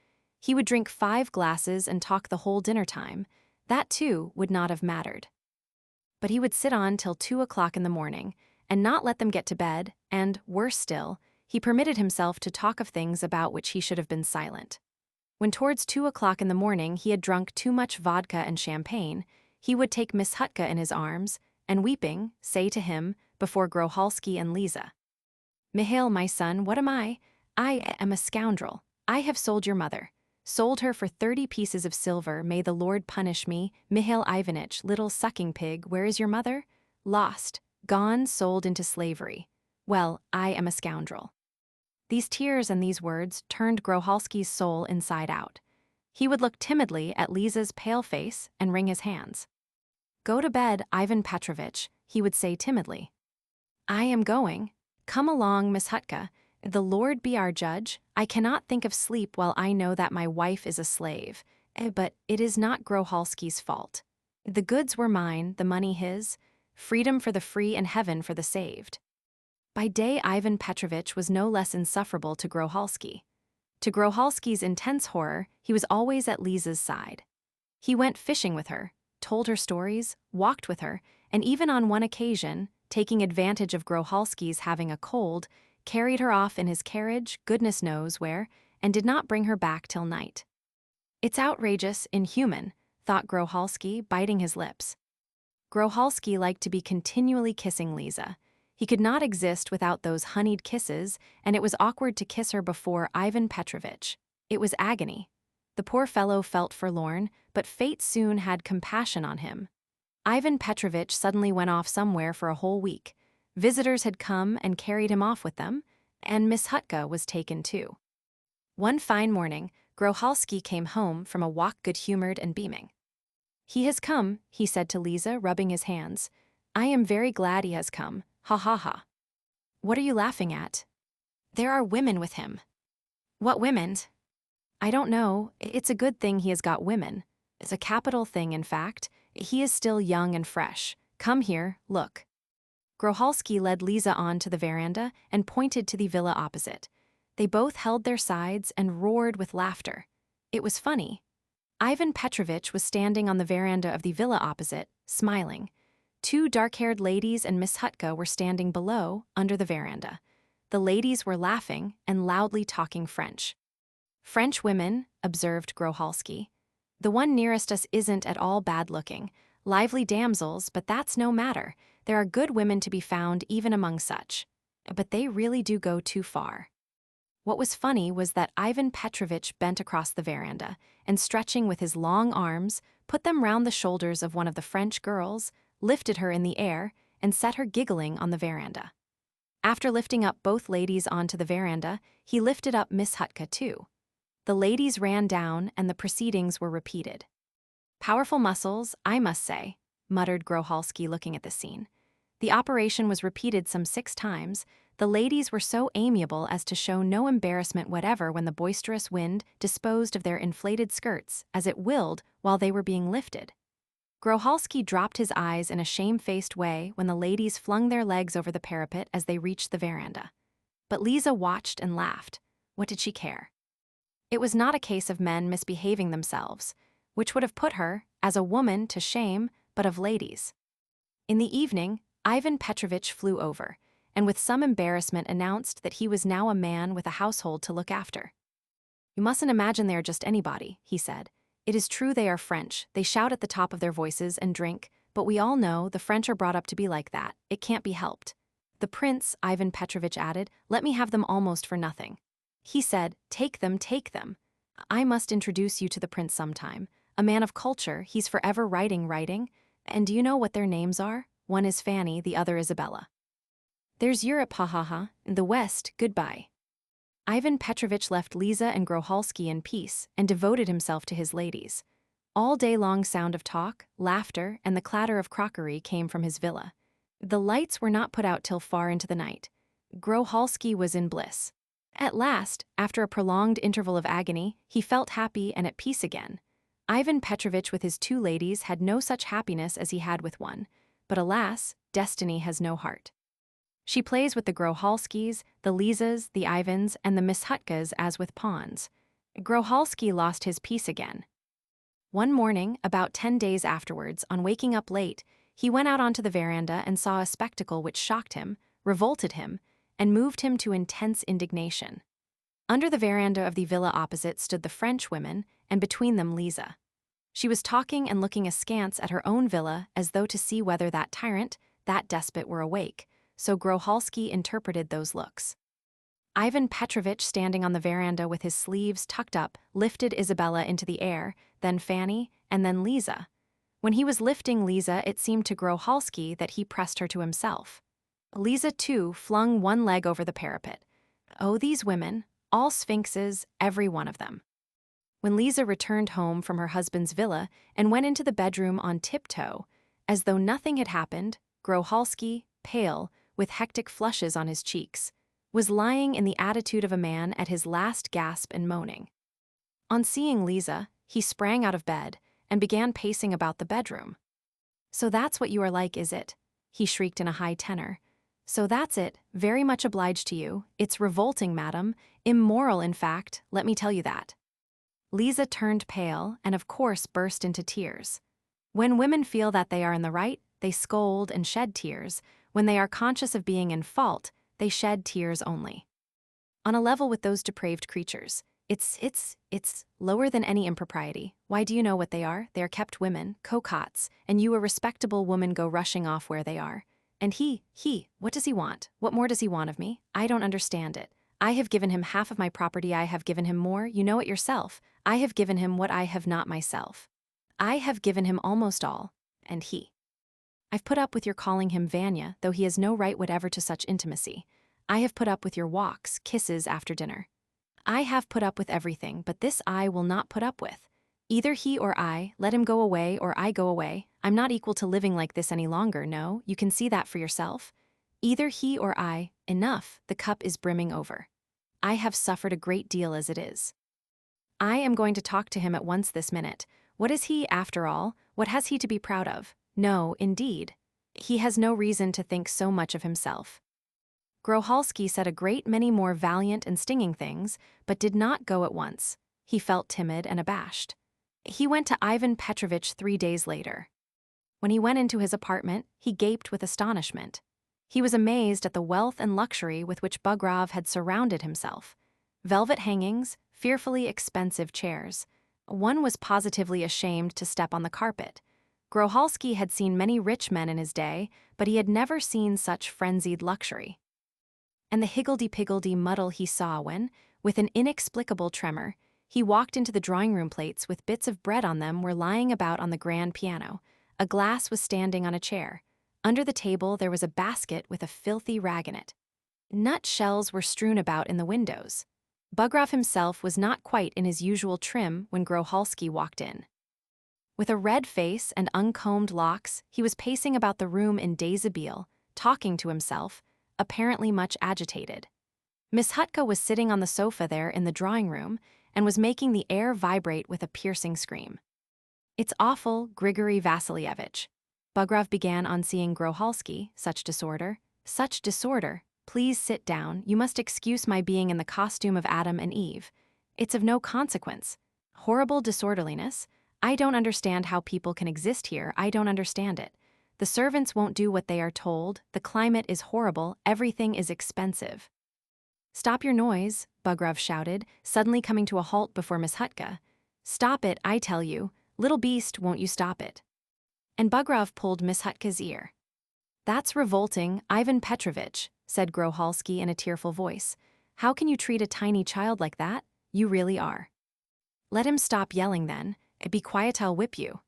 He would drink 5 glasses and talk the whole dinner time. That too would not have mattered. But he would sit on till 2 o'clock in the morning, and not let them get to bed, and, worse still, he permitted himself to talk of things about which he should have been silent. When towards 2 o'clock in the morning he had drunk too much vodka and champagne, he would take Miss Hutka in his arms, and weeping, say to him, before Groholsky and Liza, "Mihail, my son, what am I? I am a scoundrel. I have sold your mother. Sold her for 30 pieces of silver, may the Lord punish me. Mihail Ivanitch, little sucking pig, where is your mother? Lost, gone, sold into slavery. Well, I am a scoundrel." These tears and these words turned Groholsky's soul inside out. He would look timidly at Liza's pale face and wring his hands. "Go to bed, Ivan Petrovich," he would say timidly. "I am going. Come along, Miss Hutka. The Lord be our judge. I cannot think of sleep while I know that my wife is a slave. But it is not Groholsky's fault. The goods were mine, the money his. Freedom for the free and heaven for the saved." By day, Ivan Petrovich was no less insufferable to Groholsky. To Groholsky's intense horror, he was always at Liza's side. He went fishing with her, told her stories, walked with her, and even on one occasion, taking advantage of Groholsky's having a cold, carried her off in his carriage, goodness knows where, and did not bring her back till night. "It's outrageous, inhuman," thought Groholsky, biting his lips. Groholsky liked to be continually kissing Liza. He could not exist without those honeyed kisses, and it was awkward to kiss her before Ivan Petrovich. It was agony. The poor fellow felt forlorn, but fate soon had compassion on him. Ivan Petrovich suddenly went off somewhere for a whole week. Visitors had come and carried him off with them, and Miss Hutka was taken too. One fine morning, Groholsky came home from a walk good-humored and beaming. "He has come," he said to Liza, rubbing his hands. "I am very glad he has come. Ha ha ha." "What are you laughing at?" "There are women with him." "What women?" "I don't know. It's a good thing he has got women. It's a capital thing, in fact. He is still young and fresh. Come here, look." Groholsky led Liza on to the veranda and pointed to the villa opposite. They both held their sides and roared with laughter. It was funny. Ivan Petrovich was standing on the veranda of the villa opposite, smiling. 2 dark-haired ladies and Miss Hutka were standing below, under the veranda. The ladies were laughing and loudly talking French. "French women," observed Groholsky. "The one nearest us isn't at all bad-looking. Lively damsels, but that's no matter. There are good women to be found even among such. But they really do go too far." What was funny was that Ivan Petrovich bent across the veranda, and stretching with his long arms, put them round the shoulders of one of the French girls, lifted her in the air, and set her giggling on the veranda. After lifting up both ladies onto the veranda, he lifted up Miss Hutka too. The ladies ran down, and the proceedings were repeated. "Powerful muscles, I must say," muttered Groholski, looking at the scene. The operation was repeated some 6 times. The ladies were so amiable as to show no embarrassment whatever when the boisterous wind disposed of their inflated skirts as it willed while they were being lifted. Groholski dropped his eyes in a shamefaced way when the ladies flung their legs over the parapet as they reached the veranda. But Lisa watched and laughed. What did she care? It was not a case of men misbehaving themselves, which would have put her, as a woman, to shame, but of ladies. In the evening, Ivan Petrovitch flew over, and with some embarrassment announced that he was now a man with a household to look after. "You mustn't imagine they are just anybody," he said. "It is true they are French, they shout at the top of their voices and drink, but we all know the French are brought up to be like that, it can't be helped. The prince," Ivan Petrovitch added, "let me have them almost for nothing. He said, 'Take them, take them.' I must introduce you to the prince sometime. A man of culture, he's forever writing, and do you know what their names are? One is Fanny, the other Isabella. There's Europe, ha, in the West, goodbye." Ivan Petrovitch left Lisa and Groholski in peace and devoted himself to his ladies. All day long sound of talk, laughter, and the clatter of crockery came from his villa. The lights were not put out till far into the night. Groholski was in bliss. At last, after a prolonged interval of agony, he felt happy and at peace again. Ivan Petrovitch with his 2 ladies had no such happiness as he had with one. But alas, destiny has no heart. She plays with the Groholskis, the Lisas, the Ivans, and the Miss Hutkas as with pawns. Groholski lost his peace again. One morning, about 10 days afterwards, on waking up late, he went out onto the veranda and saw a spectacle which shocked him, revolted him, and moved him to intense indignation. Under the veranda of the villa opposite stood the French women, and between them Lisa. She was talking and looking askance at her own villa as though to see whether that tyrant, that despot, were awake, so Groholski interpreted those looks. Ivan Petrovitch, standing on the veranda with his sleeves tucked up, lifted Isabella into the air, then Fanny, and then Lisa. When he was lifting Lisa, it seemed to Groholski that he pressed her to himself. Lisa, too, flung one leg over the parapet. Oh, these women, all sphinxes, every one of them. When Lisa returned home from her husband's villa and went into the bedroom on tiptoe, as though nothing had happened, Groholski, pale, with hectic flushes on his cheeks, was lying in the attitude of a man at his last gasp and moaning. On seeing Lisa, he sprang out of bed and began pacing about the bedroom. "So that's what you are like, is it?" he shrieked in a high tenor. "So that's it, very much obliged to you. It's revolting, madam, immoral in fact, let me tell you that." Lisa turned pale and of course burst into tears. When women feel that they are in the right, they scold and shed tears. When they are conscious of being in fault, they shed tears only. On a level with those depraved creatures, it's lower than any impropriety. Why, do you know what they are? They are kept women, cocottes, and you, a respectable woman, go rushing off where they are. And he, what does he want? What more does he want of me? I don't understand it. I have given him half of my property, I have given him more, you know it yourself. I have given him what I have not myself. I have given him almost all, and I've put up with your calling him Vanya, though he has no right whatever to such intimacy. I have put up with your walks, kisses after dinner. I have put up with everything, but this I will not put up with. Either he or I, let him go away or I go away. I'm not equal to living like this any longer, no, you can see that for yourself. Either he or I, enough, the cup is brimming over. I have suffered a great deal as it is. I am going to talk to him at once this minute. What is he, after all? What has he to be proud of? No, indeed. He has no reason to think so much of himself. Groholski said a great many more valiant and stinging things, but did not go at once. He felt timid and abashed. He went to Ivan Petrovitch 3 days later. When he went into his apartment, he gaped with astonishment. He was amazed at the wealth and luxury with which Bugrov had surrounded himself. Velvet hangings, fearfully expensive chairs. One was positively ashamed to step on the carpet. Groholski had seen many rich men in his day, but he had never seen such frenzied luxury. And the higgledy-piggledy muddle he saw when, with an inexplicable tremor, he walked into the drawing-room plates with bits of bread on them were lying about on the grand piano. A glass was standing on a chair. Under the table there was a basket with a filthy rag in it. Nut shells were strewn about in the windows. Bugrov himself was not quite in his usual trim when Groholski walked in. With a red face and uncombed locks, he was pacing about the room in deshabille, talking to himself, apparently much agitated. Miss Hutka was sitting on the sofa there in the drawing room and was making the air vibrate with a piercing scream. "It's awful, Grigory Vasilievich." Bugrov began on seeing Groholski. "Such disorder. Such disorder. Please sit down. You must excuse my being in the costume of Adam and Eve. It's of no consequence. Horrible disorderliness. I don't understand how people can exist here. I don't understand it. The servants won't do what they are told. The climate is horrible. Everything is expensive." "Stop your noise," Bugrov shouted, suddenly coming to a halt before Miss Hutka. "Stop it, I tell you. Little beast, won't you stop it?" And Bugrov pulled Miss Hutka's ear. "That's revolting, Ivan Petrovitch," said Groholski in a tearful voice. "How can you treat a tiny child like that? You really are." "Let him stop yelling then. Be quiet, I'll whip you."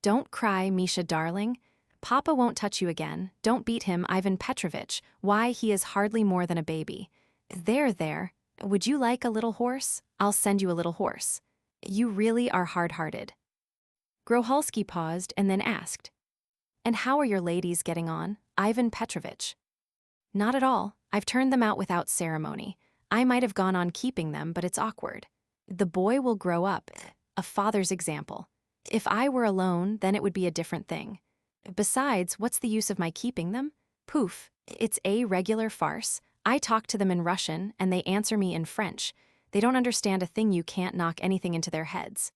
"Don't cry, Misha darling. Papa won't touch you again. Don't beat him, Ivan Petrovitch. Why, he is hardly more than a baby. There. Would you like a little horse? I'll send you a little horse. You really are hard-hearted." Groholski paused and then asked, "And how are your ladies getting on, Ivan Petrovitch?" "Not at all. I've turned them out without ceremony. I might have gone on keeping them, but it's awkward. The boy will grow up, a father's example. If I were alone, then it would be a different thing. Besides, what's the use of my keeping them? Poof, it's a regular farce. I talk to them in Russian, and they answer me in French. They don't understand a thing. You can't knock anything into their heads.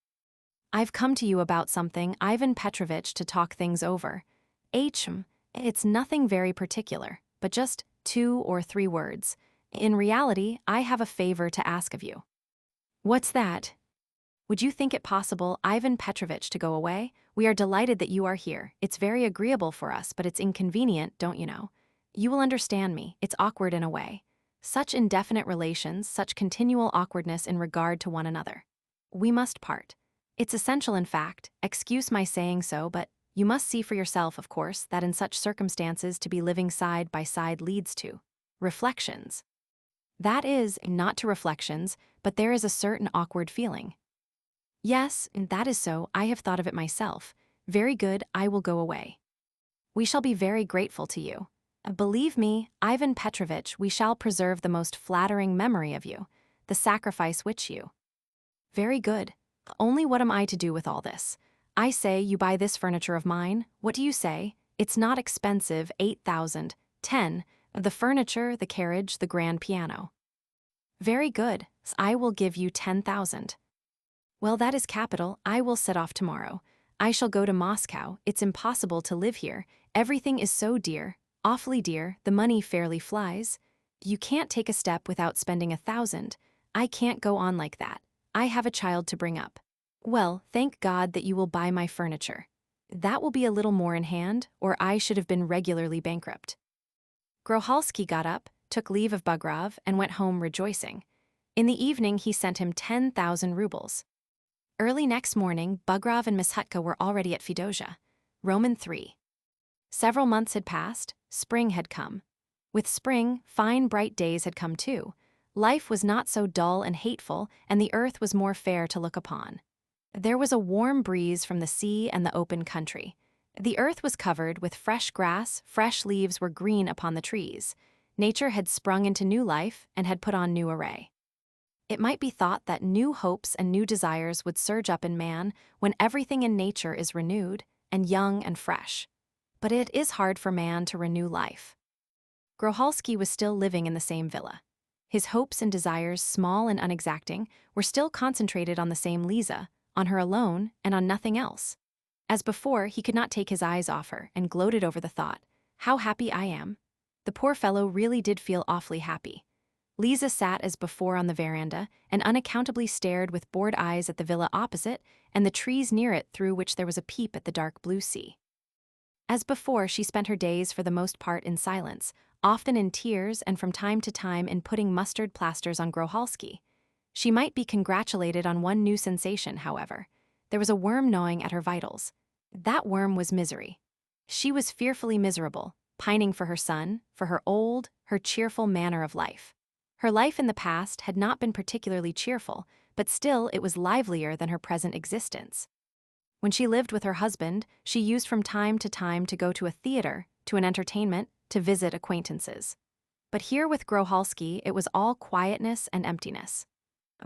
I've come to you about something, Ivan Petrovitch, to talk things over. It's nothing very particular, but just 2 or 3 words. In reality, I have a favor to ask of you." "What's that?" "Would you think it possible, Ivan Petrovitch, to go away? We are delighted that you are here. It's very agreeable for us, but it's inconvenient, don't you know? You will understand me. It's awkward in a way. Such indefinite relations, such continual awkwardness in regard to one another. We must part. It's essential, in fact. Excuse my saying so, but you must see for yourself, of course, that in such circumstances to be living side by side leads to reflections. That is, not to reflections, but there is a certain awkward feeling." "Yes, that is so. I have thought of it myself. Very good, I will go away." "We shall be very grateful to you. Believe me, Ivan Petrovitch, we shall preserve the most flattering memory of you, the sacrifice which you—" "Very good. Only what am I to do with all this? I say you buy this furniture of mine. What do you say? It's not expensive, 8,000, 10, the furniture, the carriage, the grand piano." "Very good. I will give you 10,000. "Well, that is capital. I will set off tomorrow. I shall go to Moscow. It's impossible to live here. Everything is so dear, awfully dear, the money fairly flies. You can't take a step without spending 1,000. I can't go on like that. I have a child to bring up. Well, thank God that you will buy my furniture. That will be a little more in hand, or I should have been regularly bankrupt." Groholski got up, took leave of Bugrov, and went home rejoicing. In the evening he sent him 10,000 rubles. Early next morning, Bugrov and Miss Hutka were already at Fedosia. Roman 3. Several months had passed. Spring had come. With spring, fine bright days had come too. Life was not so dull and hateful, and the earth was more fair to look upon. There was a warm breeze from the sea and the open country. The earth was covered with fresh grass, fresh leaves were green upon the trees. Nature had sprung into new life and had put on new array. It might be thought that new hopes and new desires would surge up in man when everything in nature is renewed and young and fresh. But it is hard for man to renew life. Groholski was still living in the same villa. His hopes and desires, small and unexacting, were still concentrated on the same Liza, on her alone, and on nothing else. As before, he could not take his eyes off her and gloated over the thought, "How happy I am." The poor fellow really did feel awfully happy. Liza sat as before on the veranda and unaccountably stared with bored eyes at the villa opposite and the trees near it through which there was a peep at the dark blue sea. As before, she spent her days for the most part in silence, often in tears and from time to time in putting mustard plasters on Groholski. She might be congratulated on one new sensation, however. There was a worm gnawing at her vitals. That worm was misery. She was fearfully miserable, pining for her son, for her cheerful manner of life. Her life in the past had not been particularly cheerful, but still it was livelier than her present existence. When she lived with her husband, she used from time to go to a theater, to an entertainment, to visit acquaintances. But here with Groholski it was all quietness and emptiness.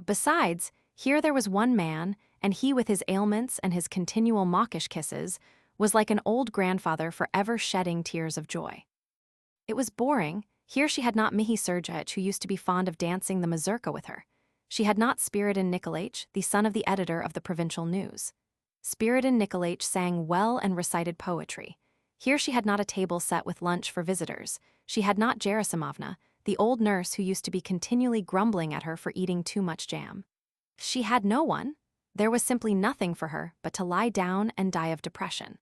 Besides, here there was one man, and he with his ailments and his continual mawkish kisses, was like an old grandfather forever shedding tears of joy. It was boring. Here she had not Mihi Sergej, who used to be fond of dancing the mazurka with her. She had not Spiridon Nikolaich, the son of the editor of the Provincial News. Spiridon Nikolaich sang well and recited poetry. Here she had not a table set with lunch for visitors. She had not Gerasimovna, the old nurse who used to be continually grumbling at her for eating too much jam. She had no one. There was simply nothing for her but to lie down and die of depression.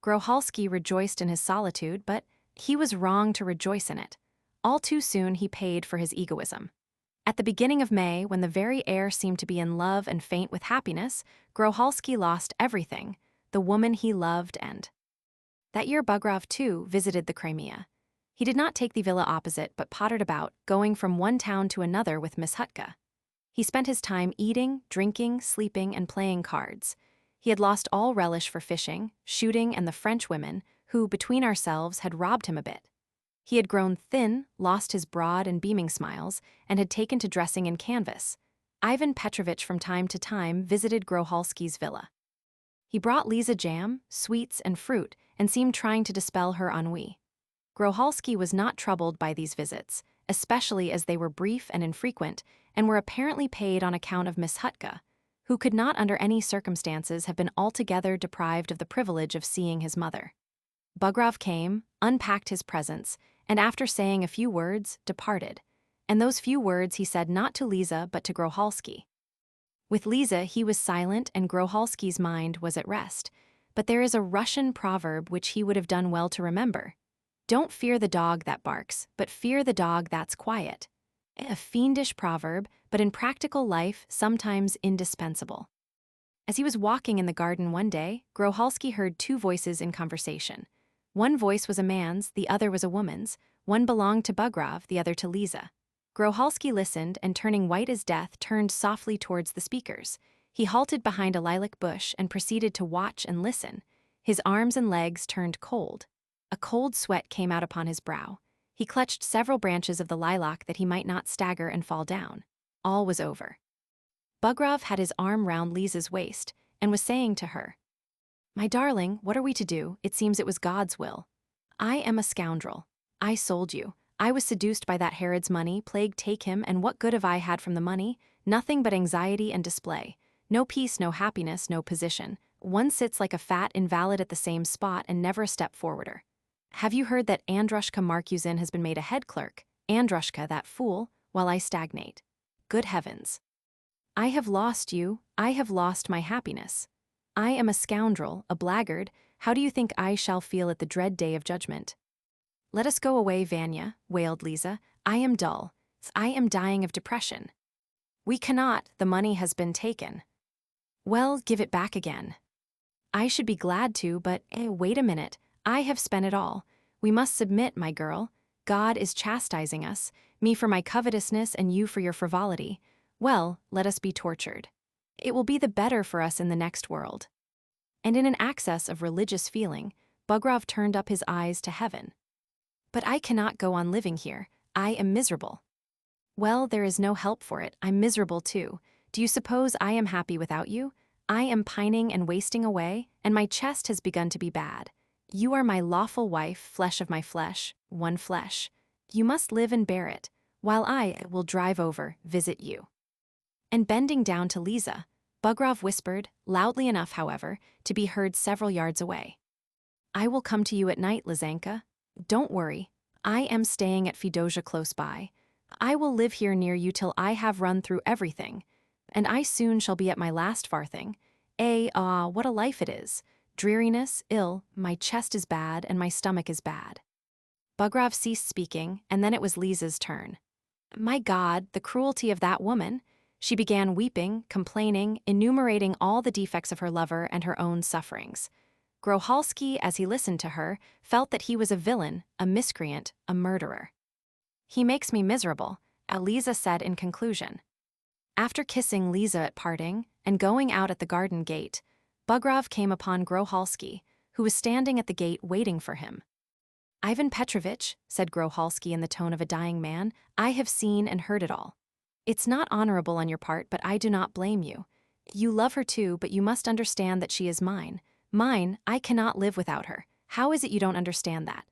Groholski rejoiced in his solitude, but he was wrong to rejoice in it. All too soon he paid for his egoism. At the beginning of May, when the very air seemed to be in love and faint with happiness, Groholski lost everything, the woman he loved and... That year Bugrov, too, visited the Crimea. He did not take the villa opposite, but pottered about, going from one town to another with Miss Hutka. He spent his time eating, drinking, sleeping, and playing cards. He had lost all relish for fishing, shooting, and the French women, who, between ourselves, had robbed him a bit. He had grown thin, lost his broad and beaming smiles, and had taken to dressing in canvas. Ivan Petrovitch from time to time visited Groholski's villa. He brought Lisa jam, sweets, and fruit, and seemed trying to dispel her ennui. Groholski was not troubled by these visits, especially as they were brief and infrequent, and were apparently paid on account of Miss Hutka, who could not under any circumstances have been altogether deprived of the privilege of seeing his mother. Bugrov came, unpacked his presents, and after saying a few words, departed. And those few words he said not to Lisa but to Groholski. With Lisa he was silent and Groholski's mind was at rest, but there is a Russian proverb which he would have done well to remember. Don't fear the dog that barks, but fear the dog that's quiet. A fiendish proverb, but in practical life sometimes indispensable. As he was walking in the garden one day, Groholski heard two voices in conversation. One voice was a man's, the other was a woman's. One belonged to Bugrov, the other to Lisa. Groholski listened and, turning white as death, turned softly towards the speakers. He halted behind a lilac bush and proceeded to watch and listen. His arms and legs turned cold. A cold sweat came out upon his brow. He clutched several branches of the lilac that he might not stagger and fall down. All was over. Bugrov had his arm round Lisa's waist and was saying to her, "My darling, what are we to do? It seems it was God's will. I am a scoundrel. I sold you. I was seduced by that Herod's money, plague take him, and what good have I had from the money? Nothing but anxiety and display. No peace, no happiness, no position. One sits like a fat invalid at the same spot and never a step forwarder. Have you heard that Androshka Markusin has been made a head clerk? Androshka, that fool, while I stagnate. Good heavens. I have lost you. I have lost my happiness. I am a scoundrel, a blackguard. How do you think I shall feel at the dread day of judgment?" "Let us go away, Vanya," wailed Lisa. "I am dull. I am dying of depression." "We cannot. The money has been taken." "Well, give it back again." "I should be glad to, but, wait a minute. I have spent it all. We must submit, my girl. God is chastising us, me for my covetousness and you for your frivolity. Well, let us be tortured. It will be the better for us in the next world." And in an access of religious feeling, Bugrov turned up his eyes to heaven. "But I cannot go on living here. I am miserable." "Well, there is no help for it. I'm miserable too. Do you suppose I am happy without you? I am pining and wasting away, and my chest has begun to be bad. You are my lawful wife, flesh of my flesh, one flesh. You must live and bear it, while I will drive over, visit you." And bending down to Lisa, Bugrov whispered, loudly enough, however, to be heard several yards away. "I will come to you at night, Lizanka. Don't worry. I am staying at Fedosia close by. I will live here near you till I have run through everything, and I soon shall be at my last farthing. What a life it is. Dreariness, ill, my chest is bad, and my stomach is bad." Bugrov ceased speaking, and then it was Lisa's turn. My God, the cruelty of that woman! She began weeping, complaining, enumerating all the defects of her lover and her own sufferings. Grohalski, as he listened to her, felt that he was a villain, a miscreant, a murderer. "He makes me miserable," Liza said in conclusion. After kissing Liza at parting and going out at the garden gate, Bugrov came upon Grohalski, who was standing at the gate waiting for him. "Ivan Petrovitch," said Grohalski in the tone of a dying man, "I have seen and heard it all. It's not honorable on your part, but I do not blame you. You love her too, but you must understand that she is mine. Mine, I cannot live without her. How is it you don't understand that?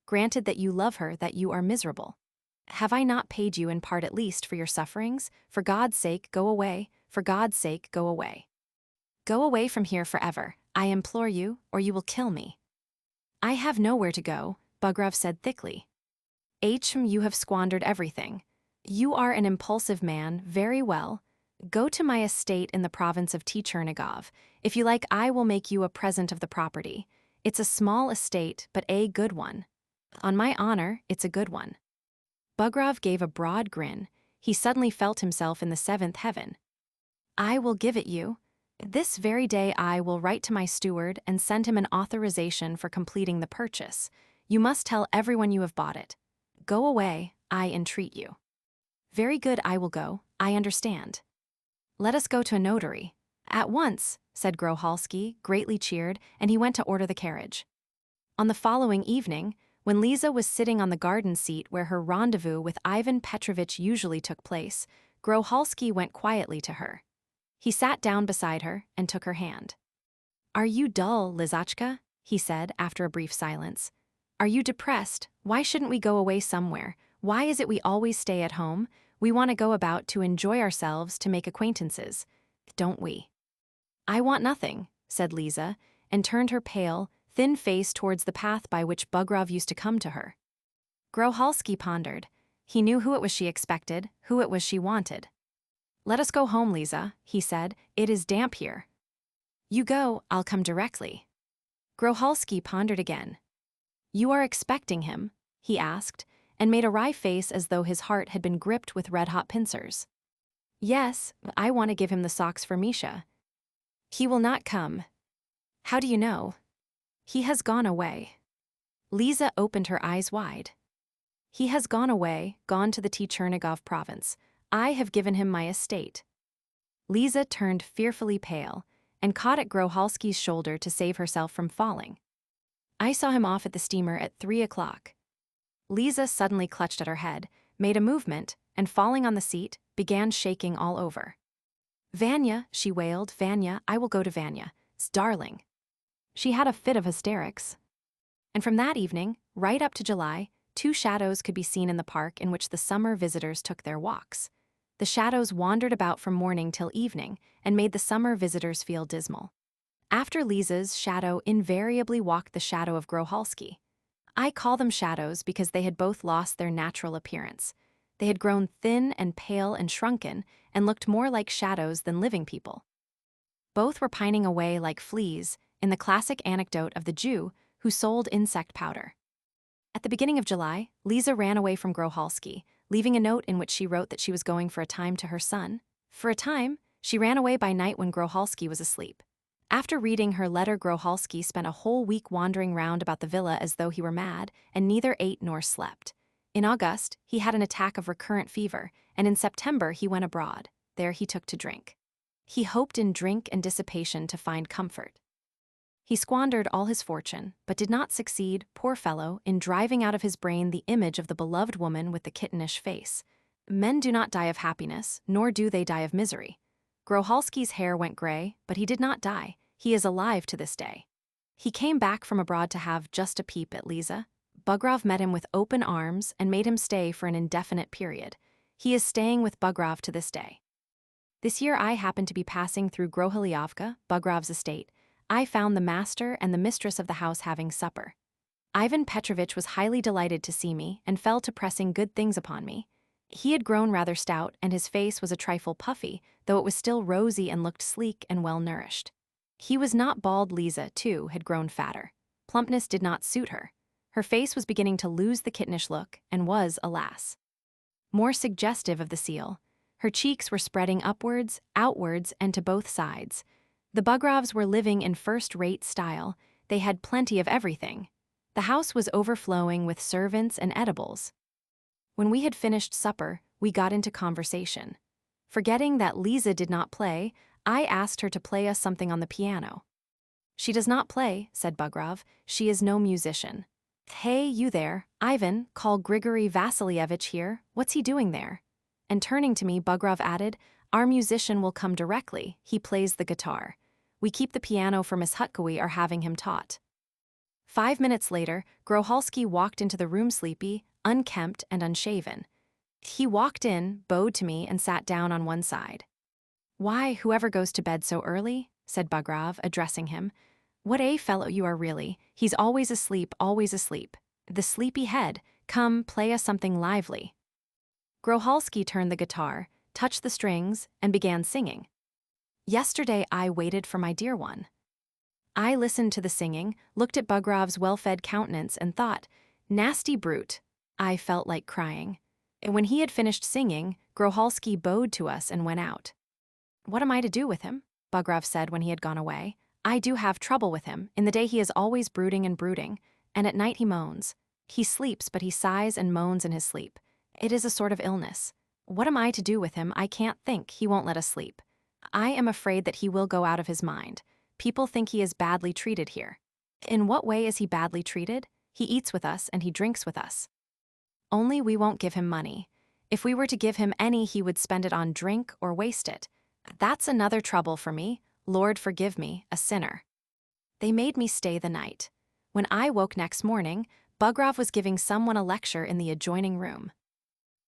Granted that you love her, that you are miserable. Have I not paid you in part at least for your sufferings? For God's sake, go away. For God's sake, go away. Go away from here forever, I implore you, or you will kill me." "I have nowhere to go," Bugrov said thickly. You have squandered everything. You are an impulsive man, very well. Go to my estate in the province of Chernigov. If you like, I will make you a present of the property. It's a small estate, but a good one. On my honor, it's a good one." Bugrov gave a broad grin. He suddenly felt himself in the seventh heaven. "I will give it you. This very day I will write to my steward and send him an authorization for completing the purchase. You must tell everyone you have bought it. Go away, I entreat you." "Very good, I will go, I understand." "Let us go to a notary." "At once," said Grohalski, greatly cheered, and he went to order the carriage. On the following evening, when Liza was sitting on the garden seat where her rendezvous with Ivan Petrovitch usually took place, Grohalski went quietly to her. He sat down beside her and took her hand. "Are you dull, Lizachka?" he said after a brief silence. "Are you depressed? Why shouldn't we go away somewhere? Why is it we always stay at home? We want to go about to enjoy ourselves, to make acquaintances. Don't we?" "I want nothing," said Liza, and turned her pale, thin face towards the path by which Bugrov used to come to her. Grohalski pondered. He knew who it was she expected, who it was she wanted. "Let us go home, Liza," he said. "It is damp here." "You go, I'll come directly." Grohalski pondered again. "You are expecting him?" he asked, and made a wry face as though his heart had been gripped with red-hot pincers. "Yes, I want to give him the socks for Misha." "He will not come." "How do you know?" "He has gone away." Liza opened her eyes wide. "He has gone away, gone to the Chernigov province. I have given him my estate." Liza turned fearfully pale and caught at Grohalski's shoulder to save herself from falling. "I saw him off at the steamer at 3 o'clock. Liza suddenly clutched at her head, made a movement, and falling on the seat, began shaking all over. "Vanya," she wailed, "Vanya, I will go to Vanya. Darling." She had a fit of hysterics. And from that evening, right up to July, 2 shadows could be seen in the park in which the summer visitors took their walks. The shadows wandered about from morning till evening and made the summer visitors feel dismal. After Liza's shadow invariably walked the shadow of Grohalski. I call them shadows because they had both lost their natural appearance. They had grown thin and pale and shrunken and looked more like shadows than living people. Both were pining away like fleas in the classic anecdote of the Jew who sold insect powder. At the beginning of July, Liza ran away from Grohalski, leaving a note in which she wrote that she was going for a time to her son. For a time, she ran away by night when Grohalski was asleep. After reading her letter, Grohalski spent a whole week wandering round about the villa as though he were mad, and neither ate nor slept. In August, he had an attack of recurrent fever, and in September he went abroad. There he took to drink. He hoped in drink and dissipation to find comfort. He squandered all his fortune, but did not succeed, poor fellow, in driving out of his brain the image of the beloved woman with the kittenish face. Men do not die of happiness, nor do they die of misery. Grohalski's hair went gray, but he did not die. He is alive to this day. He came back from abroad to have just a peep at Liza. Bugrov met him with open arms and made him stay for an indefinite period. He is staying with Bugrov to this day. This year I happened to be passing through Groholiovka, Bugrov's estate. I found the master and the mistress of the house having supper. Ivan Petrovitch was highly delighted to see me and fell to pressing good things upon me. He had grown rather stout, and his face was a trifle puffy, though it was still rosy and looked sleek and well-nourished. He was not bald. Liza, too, had grown fatter. Plumpness did not suit her. Her face was beginning to lose the kittenish look, and was, alas, more suggestive of the seal. Her cheeks were spreading upwards, outwards, and to both sides. The Bugrovs were living in first-rate style. They had plenty of everything. The house was overflowing with servants and edibles. When we had finished supper, we got into conversation. Forgetting that Lisa did not play, I asked her to play us something on the piano. "She does not play," said Bugrov. "She is no musician." "Hey, you there, Ivan, call Grigory Vasilievich here. What's he doing there?" And turning to me, Bugrov added, "Our musician will come directly. He plays the guitar. We keep the piano for Miss Hutkowy are having him taught." 5 minutes later, Groholsky walked into the room sleepy, unkempt and unshaven. He walked in, bowed to me, and sat down on one side. "Why, whoever goes to bed so early?" said Bugrov, addressing him. "What a fellow you are really. He's always asleep, always asleep. The sleepy head. Come, play us something lively." Groholsky turned the guitar, touched the strings, and began singing. "Yesterday I waited for my dear one." I listened to the singing, looked at Bugrov's well-fed countenance, and thought, "Nasty brute." I felt like crying. And when he had finished singing, Groholsky bowed to us and went out. "What am I to do with him?" Bugrov said when he had gone away. "I do have trouble with him. In the day he is always brooding and brooding, and at night he moans. He sleeps, but he sighs and moans in his sleep. It is a sort of illness. What am I to do with him? I can't think. He won't let us sleep. I am afraid that he will go out of his mind. People think he is badly treated here." "In what way is he badly treated?" "He eats with us and he drinks with us. Only we won't give him money. If we were to give him any, he would spend it on drink or waste it. That's another trouble for me. Lord forgive me, a sinner." They made me stay the night. When I woke next morning, Bugrov was giving someone a lecture in the adjoining room.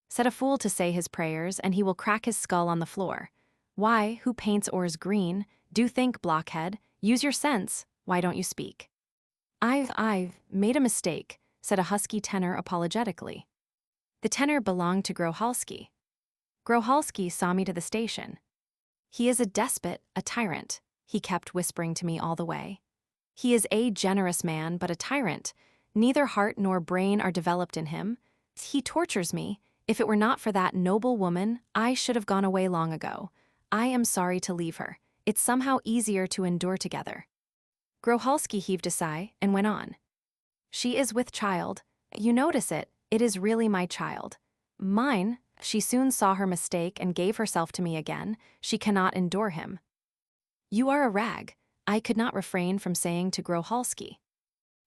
"Set a fool to say his prayers, and he will crack his skull on the floor. Why, who paints oars green? Do think, blockhead. Use your sense. Why don't you speak?" I've made a mistake," said a husky tenor apologetically. The tenor belonged to Groholsky. Groholsky saw me to the station. "He is a despot, a tyrant," he kept whispering to me all the way. "He is a generous man, but a tyrant. Neither heart nor brain are developed in him. He tortures me. If it were not for that noble woman, I should have gone away long ago. I am sorry to leave her. It's somehow easier to endure together." Groholsky heaved a sigh and went on. "She is with child. You notice it. It is really my child. Mine. She soon saw her mistake and gave herself to me again. She cannot endure him." "You are a rag," I could not refrain from saying to Groholsky.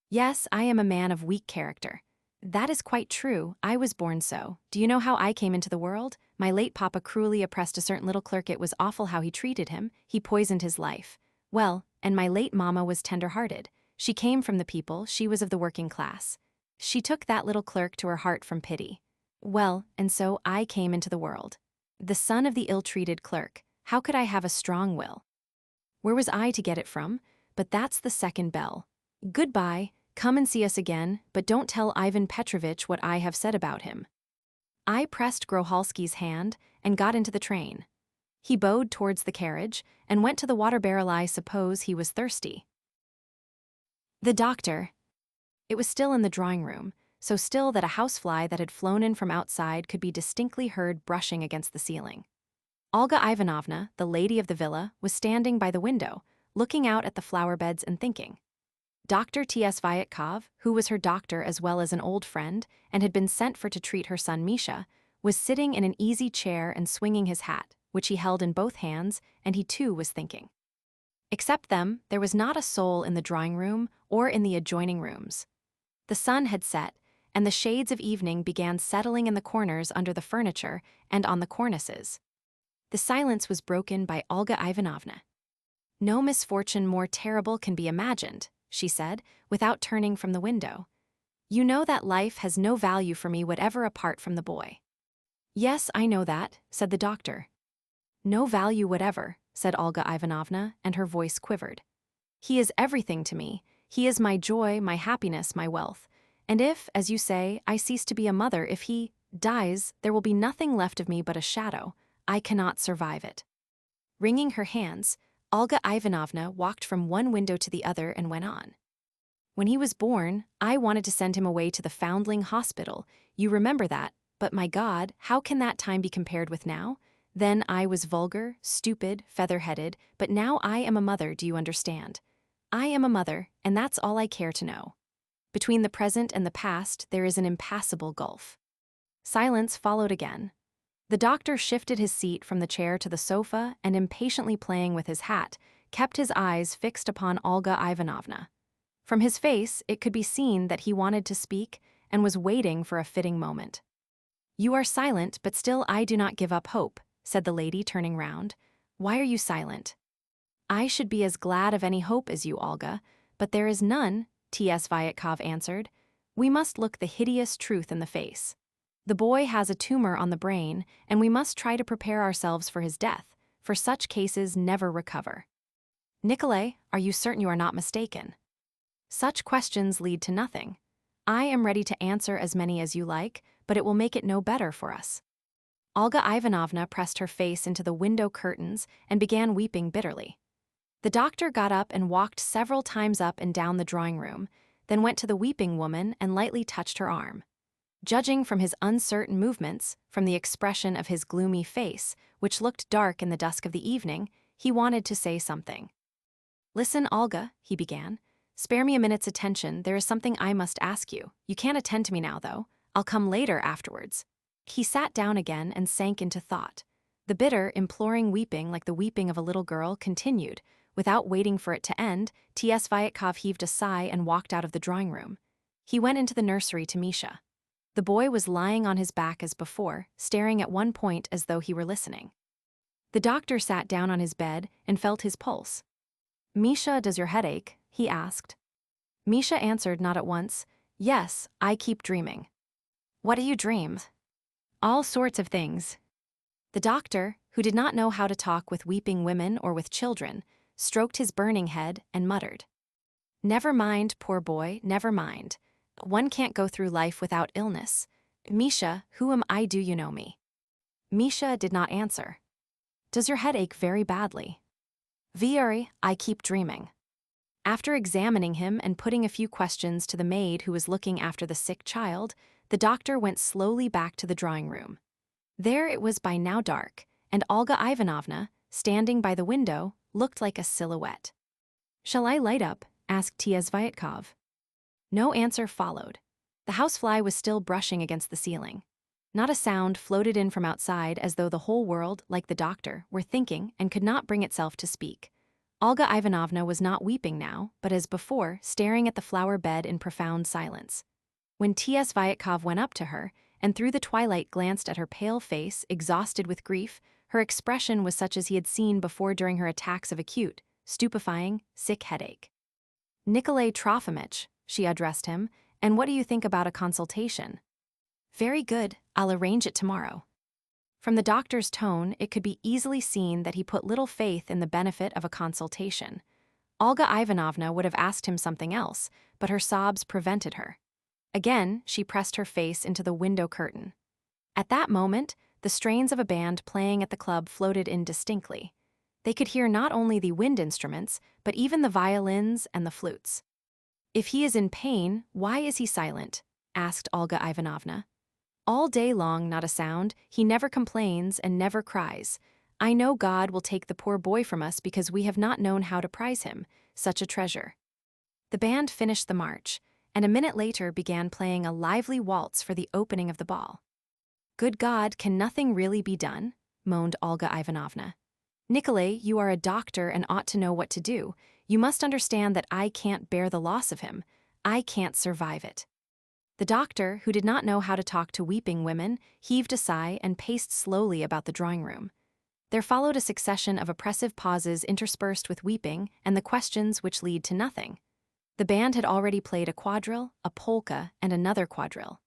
"Yes, I am a man of weak character." "That is quite true. I was born so. Do you know how I came into the world? My late papa cruelly oppressed a certain little clerk. It was awful how he treated him. He poisoned his life. Well, and my late mamma was tender-hearted. She came from the people, she was of the working class. She took that little clerk to her heart from pity. Well, and so I came into the world. The son of the ill-treated clerk. How could I have a strong will? Where was I to get it from? But that's the second bell. Goodbye. Come and see us again, but don't tell Ivan Petrovitch what I have said about him." I pressed Groholsky's hand and got into the train. He bowed towards the carriage and went to the water barrel. I suppose he was thirsty. The doctor. It was still in the drawing room, so still that a housefly that had flown in from outside could be distinctly heard brushing against the ceiling. Olga Ivanovna, the lady of the villa, was standing by the window, looking out at the flower beds and thinking. Dr. T.S. Vyatkov, who was her doctor as well as an old friend and had been sent for to treat her son Misha, was sitting in an easy chair and swinging his hat, which he held in both hands, and he too was thinking. Except them, there was not a soul in the drawing room or in the adjoining rooms. The sun had set, and the shades of evening began settling in the corners under the furniture and on the cornices. The silence was broken by Olga Ivanovna. "No misfortune more terrible can be imagined," she said, without turning from the window. "You know that life has no value for me whatever apart from the boy." "Yes, I know that," said the doctor. "No value whatever," said Olga Ivanovna, and her voice quivered. "He is everything to me. He is my joy, my happiness, my wealth. And if, as you say, I cease to be a mother, if he dies, there will be nothing left of me but a shadow. I cannot survive it." Wringing her hands, Olga Ivanovna walked from one window to the other and went on. "When he was born, I wanted to send him away to the Foundling Hospital. You remember that, but my God, how can that time be compared with now? Then I was vulgar, stupid, feather-headed, but now I am a mother, do you understand? I am a mother, and that's all I care to know. Between the present and the past, there is an impassable gulf. Silence followed again. The doctor shifted his seat from the chair to the sofa and, impatiently playing with his hat, kept his eyes fixed upon Olga Ivanovna. From his face, it could be seen that he wanted to speak and was waiting for a fitting moment. "You are silent, but still I do not give up hope," said the lady, turning round. "Why are you silent?" "I should be as glad of any hope as you, Olga, but there is none," T.S. Vyatkov answered. "We must look the hideous truth in the face. The boy has a tumor on the brain, and we must try to prepare ourselves for his death, for such cases never recover." "Nikolay, are you certain you are not mistaken?" "Such questions lead to nothing. I am ready to answer as many as you like, but it will make it no better for us." Olga Ivanovna pressed her face into the window curtains and began weeping bitterly. The doctor got up and walked several times up and down the drawing room, then went to the weeping woman and lightly touched her arm. Judging from his uncertain movements, from the expression of his gloomy face, which looked dark in the dusk of the evening, he wanted to say something. "Listen, Olga," he began. "Spare me a minute's attention, there is something I must ask you. You can't attend to me now, though. I'll come later afterwards." He sat down again and sank into thought. The bitter, imploring weeping, like the weeping of a little girl, continued. Without waiting for it to end, T.S. Vyatkov heaved a sigh and walked out of the drawing room. He went into the nursery to Misha. The boy was lying on his back as before, staring at one point as though he were listening. The doctor sat down on his bed and felt his pulse. "Misha, does your head ache?" he asked. Misha answered not at once. "Yes, I keep dreaming." "What do you dream?" "All sorts of things." The doctor, who did not know how to talk with weeping women or with children, stroked his burning head and muttered. "Never mind, poor boy, never mind. One can't go through life without illness. Misha, who am I, do you know me?" Misha did not answer. "Does your head ache very badly?" "Very, I keep dreaming." After examining him and putting a few questions to the maid who was looking after the sick child, the doctor went slowly back to the drawing room. There it was by now dark, and Olga Ivanovna, standing by the window, looked like a silhouette. "Shall I light up?" asked T.S. Vyatkov. No answer followed. The housefly was still brushing against the ceiling. Not a sound floated in from outside, as though the whole world, like the doctor, were thinking and could not bring itself to speak. Olga Ivanovna was not weeping now, but as before, staring at the flower bed in profound silence. When T.S. Vyatkov went up to her, and through the twilight glanced at her pale face, exhausted with grief, her expression was such as he had seen before during her attacks of acute, stupefying, sick headache. "Nikolay Trofimych," she addressed him, "and what do you think about a consultation?" "Very good, I'll arrange it tomorrow." From the doctor's tone, it could be easily seen that he put little faith in the benefit of a consultation. Olga Ivanovna would have asked him something else, but her sobs prevented her. Again, she pressed her face into the window curtain. At that moment, the strains of a band playing at the club floated in distinctly. They could hear not only the wind instruments, but even the violins and the flutes. "If he is in pain, why is he silent?" asked Olga Ivanovna. "All day long, not a sound, he never complains and never cries. I know God will take the poor boy from us because we have not known how to prize him, such a treasure." The band finished the march, and a minute later began playing a lively waltz for the opening of the ball. "Good God, can nothing really be done?" moaned Olga Ivanovna. "Nikolay, you are a doctor and ought to know what to do. You must understand that I can't bear the loss of him. I can't survive it." The doctor, who did not know how to talk to weeping women, heaved a sigh and paced slowly about the drawing room. There followed a succession of oppressive pauses interspersed with weeping and the questions which lead to nothing. The band had already played a quadrille, a polka, and another quadrille.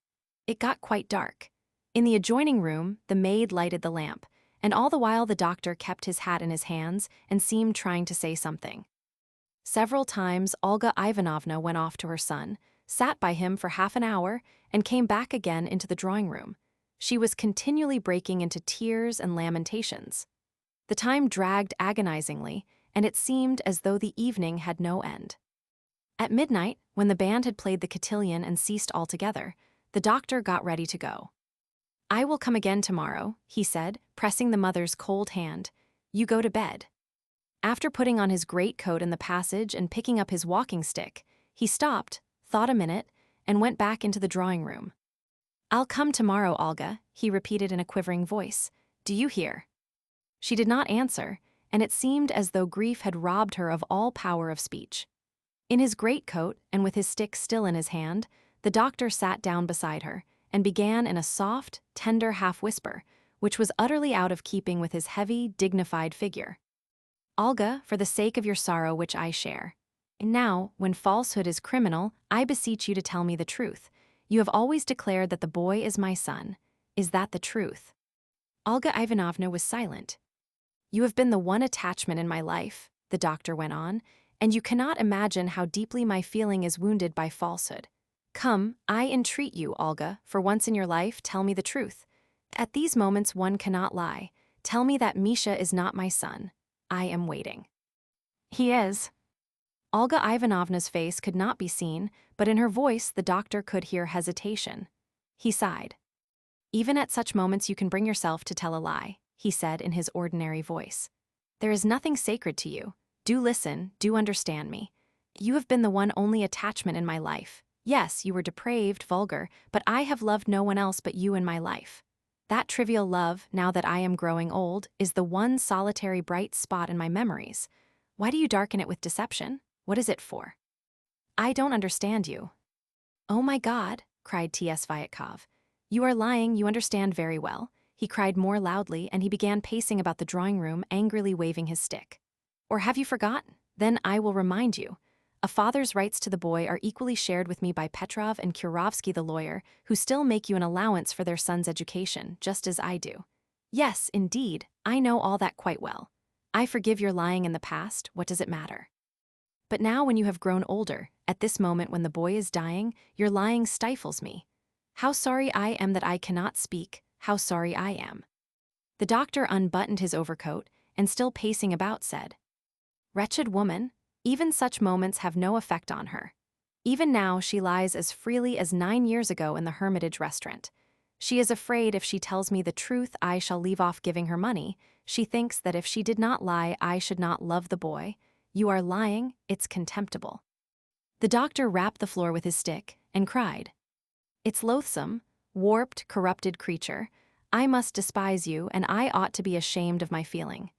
It got quite dark. In the adjoining room, the maid lighted the lamp, and all the while the doctor kept his hat in his hands and seemed trying to say something. Several times Olga Ivanovna went off to her son, sat by him for half an hour, and came back again into the drawing room. She was continually breaking into tears and lamentations. The time dragged agonizingly, and it seemed as though the evening had no end. At midnight, when the band had played the cotillion and ceased altogether, the doctor got ready to go. "I will come again tomorrow," he said, pressing the mother's cold hand. "You go to bed." After putting on his greatcoat in the passage and picking up his walking stick, he stopped, thought a minute, and went back into the drawing room. "I'll come tomorrow, Olga," he repeated in a quivering voice. "Do you hear?" She did not answer, and it seemed as though grief had robbed her of all power of speech. In his greatcoat, and with his stick still in his hand, the doctor sat down beside her, and began in a soft, tender half-whisper, which was utterly out of keeping with his heavy, dignified figure. "Olga, for the sake of your sorrow which I share. Now, when falsehood is criminal, I beseech you to tell me the truth. You have always declared that the boy is my son. Is that the truth?" Olga Ivanovna was silent. "You have been the one attachment in my life," the doctor went on, "and you cannot imagine how deeply my feeling is wounded by falsehood. Come, I entreat you, Olga, for once in your life, tell me the truth. At these moments one cannot lie. Tell me that Misha is not my son. I am waiting." "He is." Olga Ivanovna's face could not be seen, but in her voice the doctor could hear hesitation. He sighed. "Even at such moments you can bring yourself to tell a lie," he said in his ordinary voice. "There is nothing sacred to you. Do listen, do understand me. You have been the one only attachment in my life. Yes, you were depraved, vulgar, but I have loved no one else but you in my life. That trivial love, now that I am growing old, is the one solitary bright spot in my memories. Why do you darken it with deception? What is it for?" "I don't understand you." "Oh my God," cried T.S. Vyatkov. "You are lying, you understand very well." He cried more loudly, and he began pacing about the drawing room, angrily waving his stick. "Or have you forgotten? Then I will remind you. A father's rights to the boy are equally shared with me by Petrov and Kurovsky the lawyer, who still make you an allowance for their son's education, just as I do. Yes, indeed, I know all that quite well. I forgive your lying in the past, what does it matter? But now when you have grown older, at this moment when the boy is dying, your lying stifles me. How sorry I am that I cannot speak, how sorry I am." The doctor unbuttoned his overcoat, and still pacing about said, "Wretched woman, even such moments have no effect on her. Even now she lies as freely as 9 years ago in the Hermitage restaurant. She is afraid if she tells me the truth I shall leave off giving her money. She thinks that if she did not lie I should not love the boy. You are lying, it's contemptible." The doctor rapped the floor with his stick, and cried, "It's loathsome, warped, corrupted creature. I must despise you, and I ought to be ashamed of my feeling.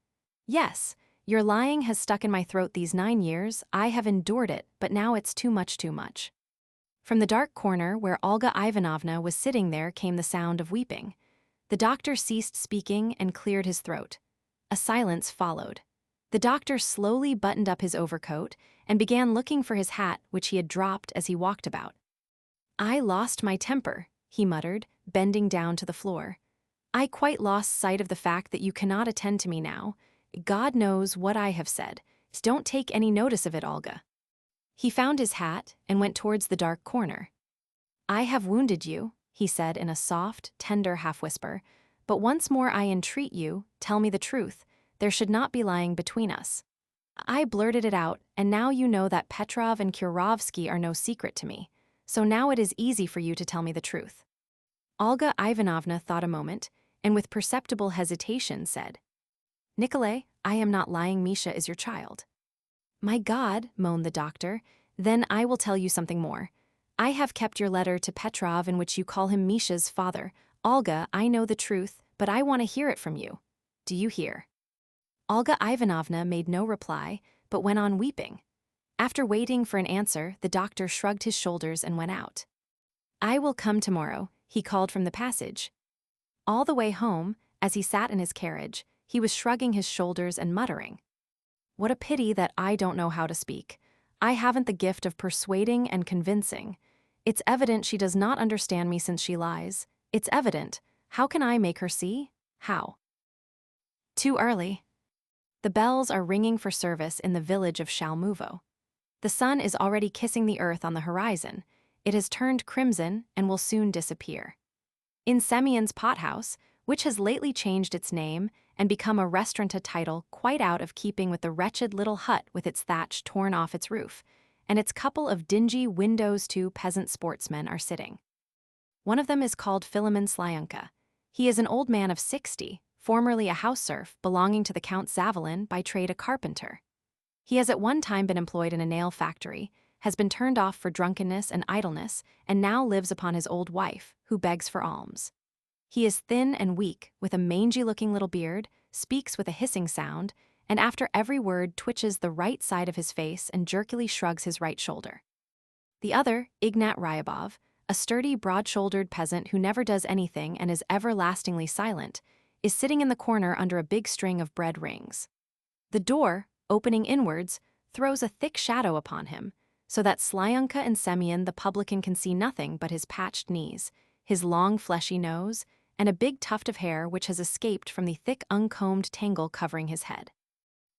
Yes, your lying has stuck in my throat these 9 years, I have endured it, but now it's too much, too much." From the dark corner where Olga Ivanovna was sitting there came the sound of weeping. The doctor ceased speaking and cleared his throat. A silence followed. The doctor slowly buttoned up his overcoat and began looking for his hat, which he had dropped as he walked about. "I lost my temper," he muttered, bending down to the floor. "I quite lost sight of the fact that you cannot attend to me now. God knows what I have said. Don't take any notice of it, Olga." He found his hat and went towards the dark corner. "I have wounded you," he said in a soft, tender half-whisper, "but once more I entreat you, tell me the truth. There should not be lying between us. I blurted it out, and now you know that Petrov and Kurovsky are no secret to me. So now it is easy for you to tell me the truth." Olga Ivanovna thought a moment, and with perceptible hesitation said, "Nikolay, I am not lying. Misha is your child." "My God," moaned the doctor, "then I will tell you something more. I have kept your letter to Petrov in which you call him Misha's father. Olga, I know the truth, but I want to hear it from you. Do you hear?" Olga Ivanovna made no reply, but went on weeping. After waiting for an answer, the doctor shrugged his shoulders and went out. "I will come tomorrow," he called from the passage. All the way home, as he sat in his carriage, he was shrugging his shoulders and muttering, "What a pity that I don't know how to speak. I haven't the gift of persuading and convincing. It's evident she does not understand me since she lies. It's evident. How can I make her see? How?" Too early. The bells are ringing for service in the village of Shalmuvo. The sun is already kissing the earth on the horizon. It has turned crimson and will soon disappear. In Semyon's pothouse, which has lately changed its name and become a restaurant title quite out of keeping with the wretched little hut with its thatch torn off its roof, and its couple of dingy windows-to peasant sportsmen are sitting. One of them is called Philemon Slyunka. He is an old man of 60, formerly a house serf belonging to the Count Zavalin, by trade a carpenter. He has at one time been employed in a nail factory, has been turned off for drunkenness and idleness, and now lives upon his old wife, who begs for alms. He is thin and weak, with a mangy-looking little beard, speaks with a hissing sound, and after every word twitches the right side of his face and jerkily shrugs his right shoulder. The other, Ignat Ryabov, a sturdy, broad-shouldered peasant who never does anything and is everlastingly silent, is sitting in the corner under a big string of bread rings. The door, opening inwards, throws a thick shadow upon him, so that Slyunka and Semyon the publican can see nothing but his patched knees, his long fleshy nose, and a big tuft of hair which has escaped from the thick uncombed tangle covering his head.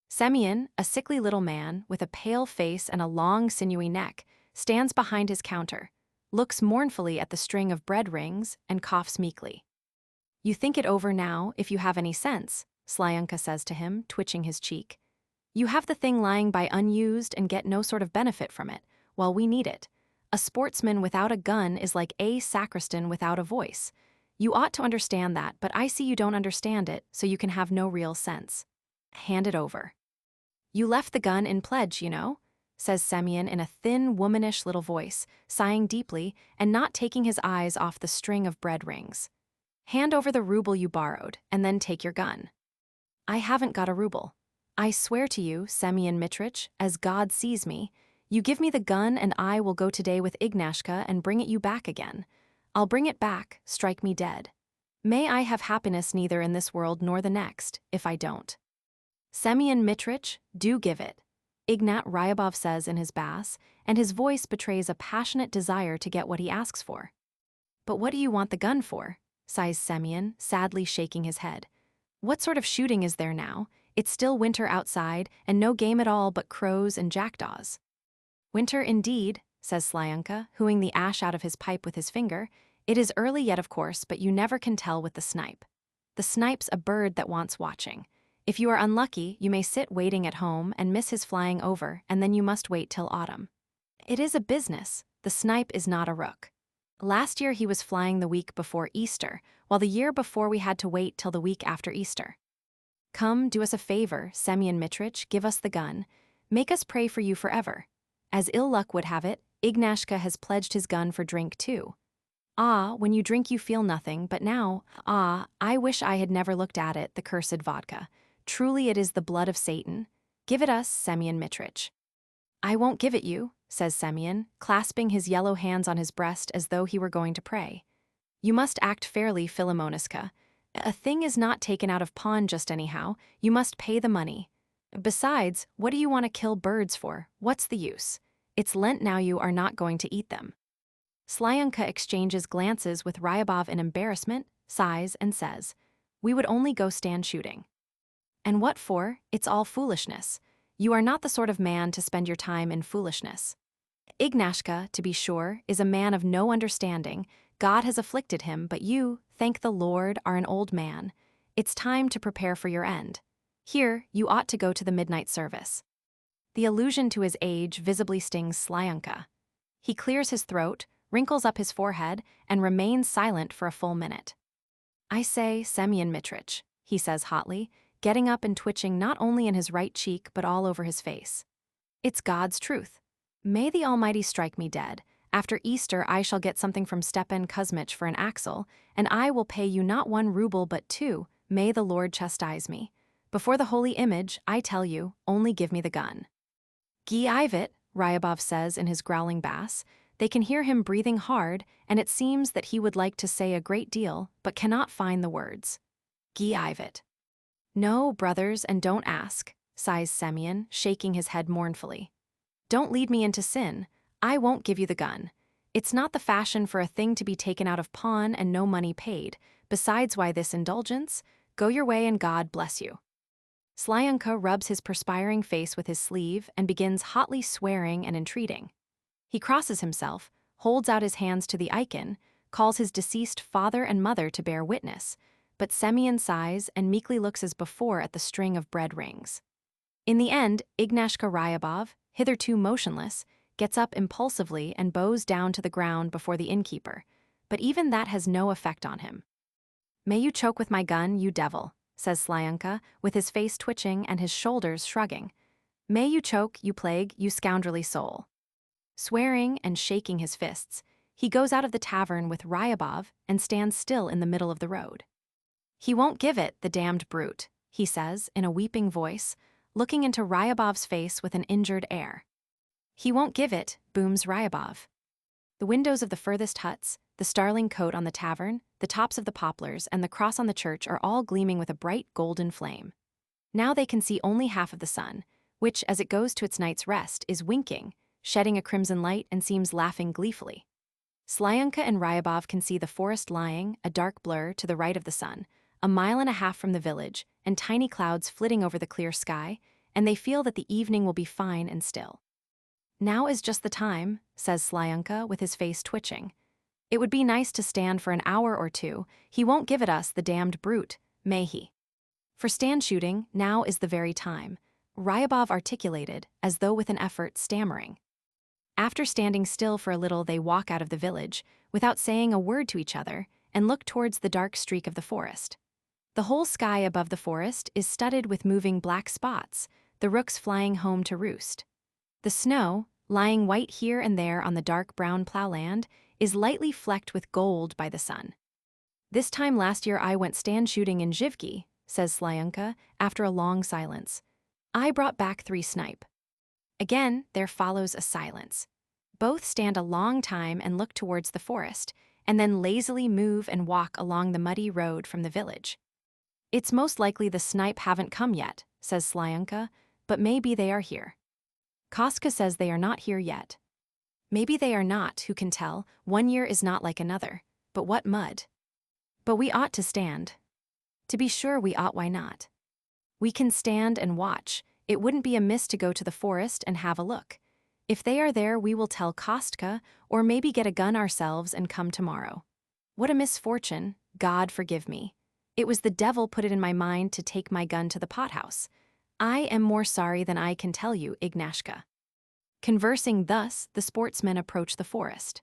Semyon, a sickly little man, with a pale face and a long sinewy neck, stands behind his counter, looks mournfully at the string of bread rings, and coughs meekly. "You think it over now, if you have any sense," Slyunka says to him, twitching his cheek. "You have the thing lying by unused and get no sort of benefit from it, while we need it. A sportsman without a gun is like a sacristan without a voice. You ought to understand that, but I see you don't understand it, so you can have no real sense. Hand it over." "You left the gun in pledge, you know," says Semyon in a thin, womanish little voice, sighing deeply and not taking his eyes off the string of bread rings. "Hand over the ruble you borrowed, and then take your gun." "I haven't got a ruble. I swear to you, Semyon Mitrich, as God sees me, you give me the gun and I will go today with Ignashka and bring it you back again. I'll bring it back, strike me dead. May I have happiness neither in this world nor the next, if I don't." "Semyon Mitrich, do give it," Ignat Ryabov says in his bass, and his voice betrays a passionate desire to get what he asks for. "But what do you want the gun for?" sighs Semyon, sadly shaking his head. "What sort of shooting is there now? It's still winter outside, and no game at all but crows and jackdaws." "Winter indeed," says Slyunka, hooing the ash out of his pipe with his finger. "It is early yet, of course, but you never can tell with the snipe. The snipe's a bird that wants watching. If you are unlucky, you may sit waiting at home and miss his flying over, and then you must wait till autumn. It is a business. The snipe is not a rook. Last year he was flying the week before Easter, while the year before we had to wait till the week after Easter. Come, do us a favor, Semyon Mitrich, give us the gun. Make us pray for you forever. As ill luck would have it, Ignashka has pledged his gun for drink too. Ah, when you drink you feel nothing, but now, I wish I had never looked at it, the cursed vodka. Truly it is the blood of Satan. Give it us, Semyon Mitrich." "I won't give it you," says Semyon, clasping his yellow hands on his breast as though he were going to pray. "You must act fairly, Philomoniska. A thing is not taken out of pawn just anyhow. You must pay the money. Besides, what do you want to kill birds for? What's the use? It's Lent now, you are not going to eat them." Slyunka exchanges glances with Ryabov in embarrassment, sighs, and says, "We would only go stand shooting." "And what for? It's all foolishness. You are not the sort of man to spend your time in foolishness. Ignashka, to be sure, is a man of no understanding. God has afflicted him, but you, thank the Lord, are an old man. It's time to prepare for your end. Here, you ought to go to the midnight service." The allusion to his age visibly stings Slyunka. He clears his throat, wrinkles up his forehead, and remains silent for a full minute. "I say, Semyon Mitrich," he says hotly, getting up and twitching not only in his right cheek but all over his face. "It's God's truth. May the Almighty strike me dead. After Easter I shall get something from Stepan Kuzmich for an axle, and I will pay you not 1 ruble but 2. May the Lord chastise me. Before the holy image, I tell you, only give me the gun." "Gi'ivit," Ryabov says in his growling bass. They can hear him breathing hard, and it seems that he would like to say a great deal, but cannot find the words. "Gi'ivit." "No, brothers, and don't ask," sighs Semyon, shaking his head mournfully. "Don't lead me into sin. I won't give you the gun. It's not the fashion for a thing to be taken out of pawn and no money paid. Besides, why this indulgence? Go your way and God bless you." Slyunka rubs his perspiring face with his sleeve and begins hotly swearing and entreating. He crosses himself, holds out his hands to the icon, calls his deceased father and mother to bear witness, but Semyon sighs and meekly looks as before at the string of bread rings. In the end, Ignashka Ryabov, hitherto motionless, gets up impulsively and bows down to the ground before the innkeeper, but even that has no effect on him. "May you choke with my gun, you devil," says Slyanka, with his face twitching and his shoulders shrugging. May you choke, you plague, you scoundrelly soul. Swearing and shaking his fists, he goes out of the tavern with Ryabov and stands still in the middle of the road. He won't give it, the damned brute, he says in a weeping voice, looking into Ryabov's face with an injured air. He won't give it, booms Ryabov. The windows of the furthest huts, the starling coat on the tavern, the tops of the poplars, and the cross on the church are all gleaming with a bright golden flame. Now they can see only half of the sun, which, as it goes to its night's rest, is winking, shedding a crimson light and seems laughing gleefully. Slyanka and Ryabov can see the forest lying, a dark blur, to the right of the sun, 1.5 miles from the village, and tiny clouds flitting over the clear sky, and they feel that the evening will be fine and still. Now is just the time, says Slyanka with his face twitching. It would be nice to stand for an hour or two. He won't give it us, the damned brute, may he? For stand shooting, now is the very time, Ryabov articulated, as though with an effort, stammering. After standing still for a little, they walk out of the village, without saying a word to each other, and look towards the dark streak of the forest. The whole sky above the forest is studded with moving black spots, the rooks flying home to roost. The snow, lying white here and there on the dark brown plowland, is lightly flecked with gold by the sun. This time last year I went stand shooting in Zhivki, says Slyanka, after a long silence. I brought back 3 snipe. Again, there follows a silence. Both stand a long time and look towards the forest, and then lazily move and walk along the muddy road from the village. It's most likely the snipe haven't come yet, says Slyanka, but maybe they are here. Koska says they are not here yet. Maybe they are not, who can tell? One year is not like another. But what mud? But we ought to stand. To be sure we ought, why not? We can stand and watch. It wouldn't be amiss to go to the forest and have a look. If they are there, we will tell Kostka, or maybe get a gun ourselves and come tomorrow. What a misfortune, God forgive me. It was the devil put it in my mind to take my gun to the pothouse. I am more sorry than I can tell you, Ignashka. Conversing thus, the sportsmen approach the forest.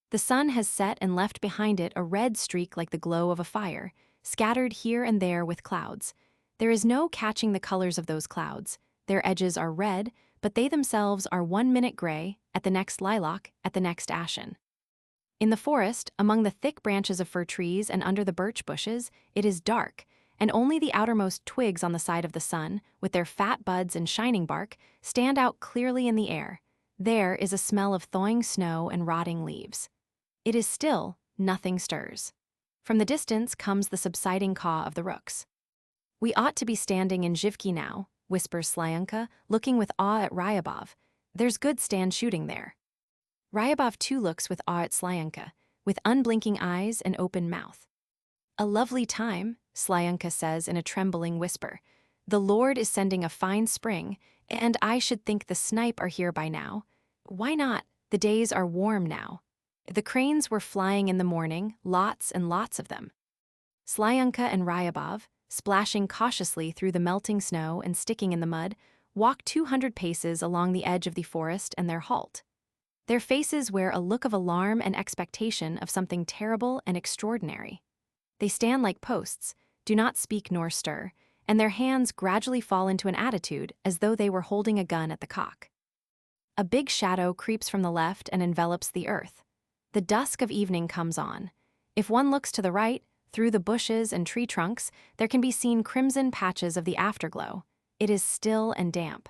The sun has set and left behind it a red streak like the glow of a fire, scattered here and there with clouds. There is no catching the colors of those clouds. Their edges are red, but they themselves are 1 minute gray, at the next lilac, at the next ashen. In the forest, among the thick branches of fir trees and under the birch bushes, it is dark, and only the outermost twigs on the side of the sun, with their fat buds and shining bark, stand out clearly in the air. There is a smell of thawing snow and rotting leaves. It is still, nothing stirs. From the distance comes the subsiding caw of the rooks. We ought to be standing in Zhivki now, whispers Slyanka, looking with awe at Ryabov. There's good stand shooting there. Ryabov too looks with awe at Slyanka, with unblinking eyes and open mouth. A lovely time, Slyanka says in a trembling whisper. The Lord is sending a fine spring, and I should think the snipe are here by now. Why not? The days are warm now. The cranes were flying in the morning, lots and lots of them. Slyanka and Ryabov, splashing cautiously through the melting snow and sticking in the mud, walk 200 paces along the edge of the forest and their halt. Their faces wear a look of alarm and expectation of something terrible and extraordinary. They stand like posts, do not speak nor stir, and their hands gradually fall into an attitude as though they were holding a gun at the cock. A big shadow creeps from the left and envelops the earth. The dusk of evening comes on. If one looks to the right, through the bushes and tree trunks, there can be seen crimson patches of the afterglow. It is still and damp.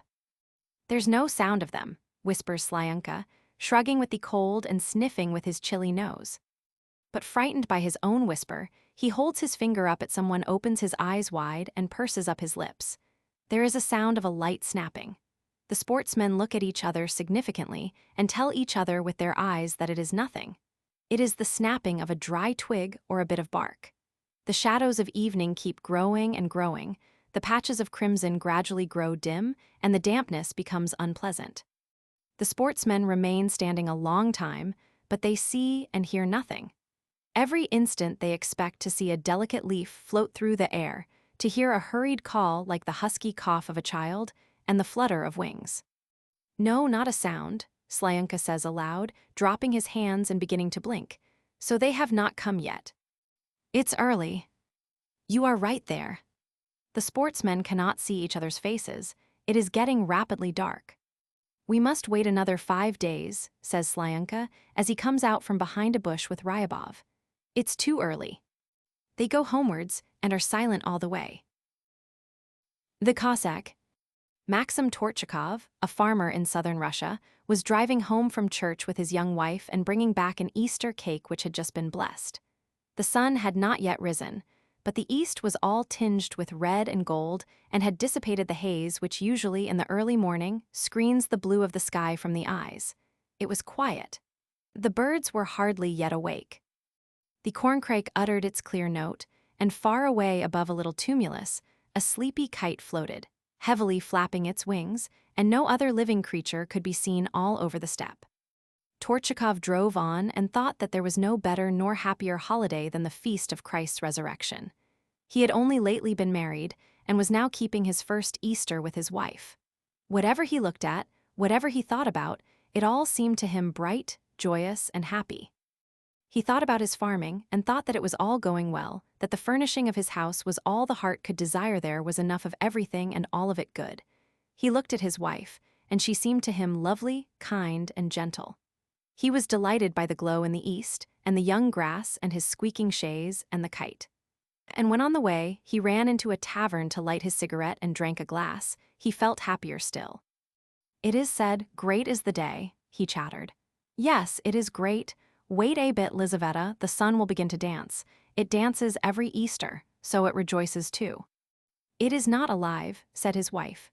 There's no sound of them, whispers Slyanka, shrugging with the cold and sniffing with his chilly nose. But frightened by his own whisper, he holds his finger up at someone, opens his eyes wide, and purses up his lips. There is a sound of a light snapping. The sportsmen look at each other significantly and tell each other with their eyes that it is nothing. It is the snapping of a dry twig or a bit of bark. The shadows of evening keep growing and growing, the patches of crimson gradually grow dim, and the dampness becomes unpleasant. The sportsmen remain standing a long time, but they see and hear nothing. Every instant they expect to see a delicate leaf float through the air, to hear a hurried call like the husky cough of a child, and the flutter of wings. No, not a sound, Slyanka says aloud, dropping his hands and beginning to blink. So they have not come yet. It's early. You are right there. The sportsmen cannot see each other's faces. It is getting rapidly dark. We must wait another 5 days, says Slyunka, as he comes out from behind a bush with Ryabov. It's too early. They go homewards and are silent all the way. The Cossack, Maxim Torchakov, a farmer in southern Russia, was driving home from church with his young wife and bringing back an Easter cake which had just been blessed. The sun had not yet risen, but the east was all tinged with red and gold and had dissipated the haze which usually in the early morning screens the blue of the sky from the eyes. It was quiet. The birds were hardly yet awake. The corncrake uttered its clear note, and far away above a little tumulus, a sleepy kite floated, heavily flapping its wings, and no other living creature could be seen all over the steppe. Torchakov drove on and thought that there was no better nor happier holiday than the feast of Christ's resurrection. He had only lately been married, and was now keeping his first Easter with his wife. Whatever he looked at, whatever he thought about, it all seemed to him bright, joyous, and happy. He thought about his farming and thought that it was all going well, that the furnishing of his house was all the heart could desire, there was enough of everything and all of it good. He looked at his wife, and she seemed to him lovely, kind, and gentle. He was delighted by the glow in the east, and the young grass, and his squeaking chaise, and the kite. And when on the way, he ran into a tavern to light his cigarette and drank a glass, he felt happier still. It is said, great is the day, he chattered. Yes, it is great. Wait a bit, Lizaveta, the sun will begin to dance. It dances every Easter, so it rejoices too. It is not alive, said his wife.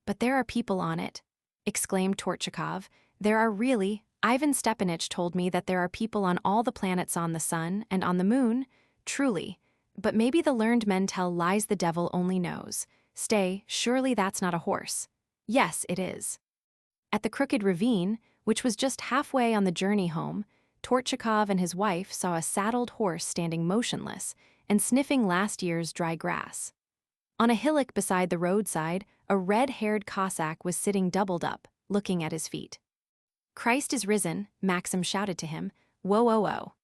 But there are people on it, exclaimed Torchakov. There are really. Ivan Stepanich told me that there are people on all the planets, on the sun and on the moon. Truly. But maybe the learned men tell lies, the devil only knows. Stay, surely that's not a horse. Yes, it is. At the crooked ravine, which was just halfway on the journey home, Torchakov and his wife saw a saddled horse standing motionless and sniffing last year's dry grass. On a hillock beside the roadside, a red-haired Cossack was sitting doubled up, looking at his feet. Christ is risen, Maxim shouted to him. Whoa, whoa, whoa.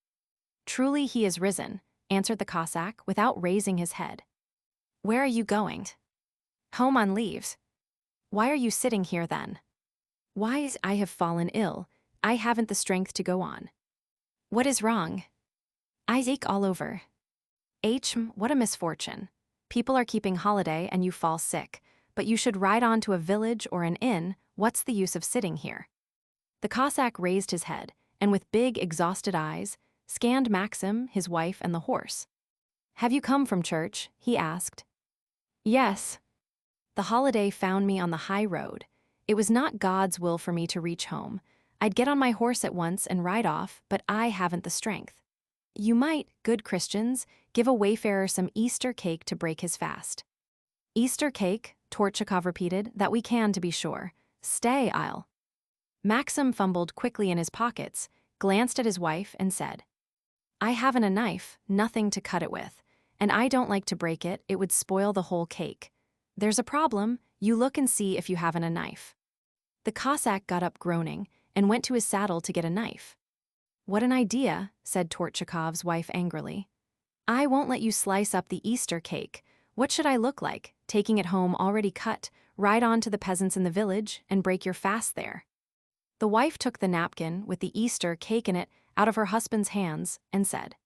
Truly he is risen, answered the Cossack without raising his head. Where are you going? Home on leave. Why are you sitting here then? Why, I have fallen ill. I haven't the strength to go on. What is wrong? I ache all over. What a misfortune. People are keeping holiday and you fall sick, but you should ride on to a village or an inn. What's the use of sitting here? The Cossack raised his head, and with big, exhausted eyes, scanned Maxim, his wife, and the horse. Have you come from church? He asked. Yes. The holiday found me on the high road. It was not God's will for me to reach home. I'd get on my horse at once and ride off, but I haven't the strength. You might, good Christians, give a wayfarer some Easter cake to break his fast. Easter cake, Torchakov repeated, that we can, to be sure. Stay, I'll. Maxim fumbled quickly in his pockets, glanced at his wife, and said, I haven't a knife, nothing to cut it with, and I don't like to break it, it would spoil the whole cake. There's a problem, you look and see if you haven't a knife. The Cossack got up groaning, and went to his saddle to get a knife. What an idea, said Torchakov's wife angrily. I won't let you slice up the Easter cake. What should I look like, taking it home already cut, ride on to the peasants in the village, and break your fast there? The wife took the napkin with the Easter cake in it out of her husband's hands and said,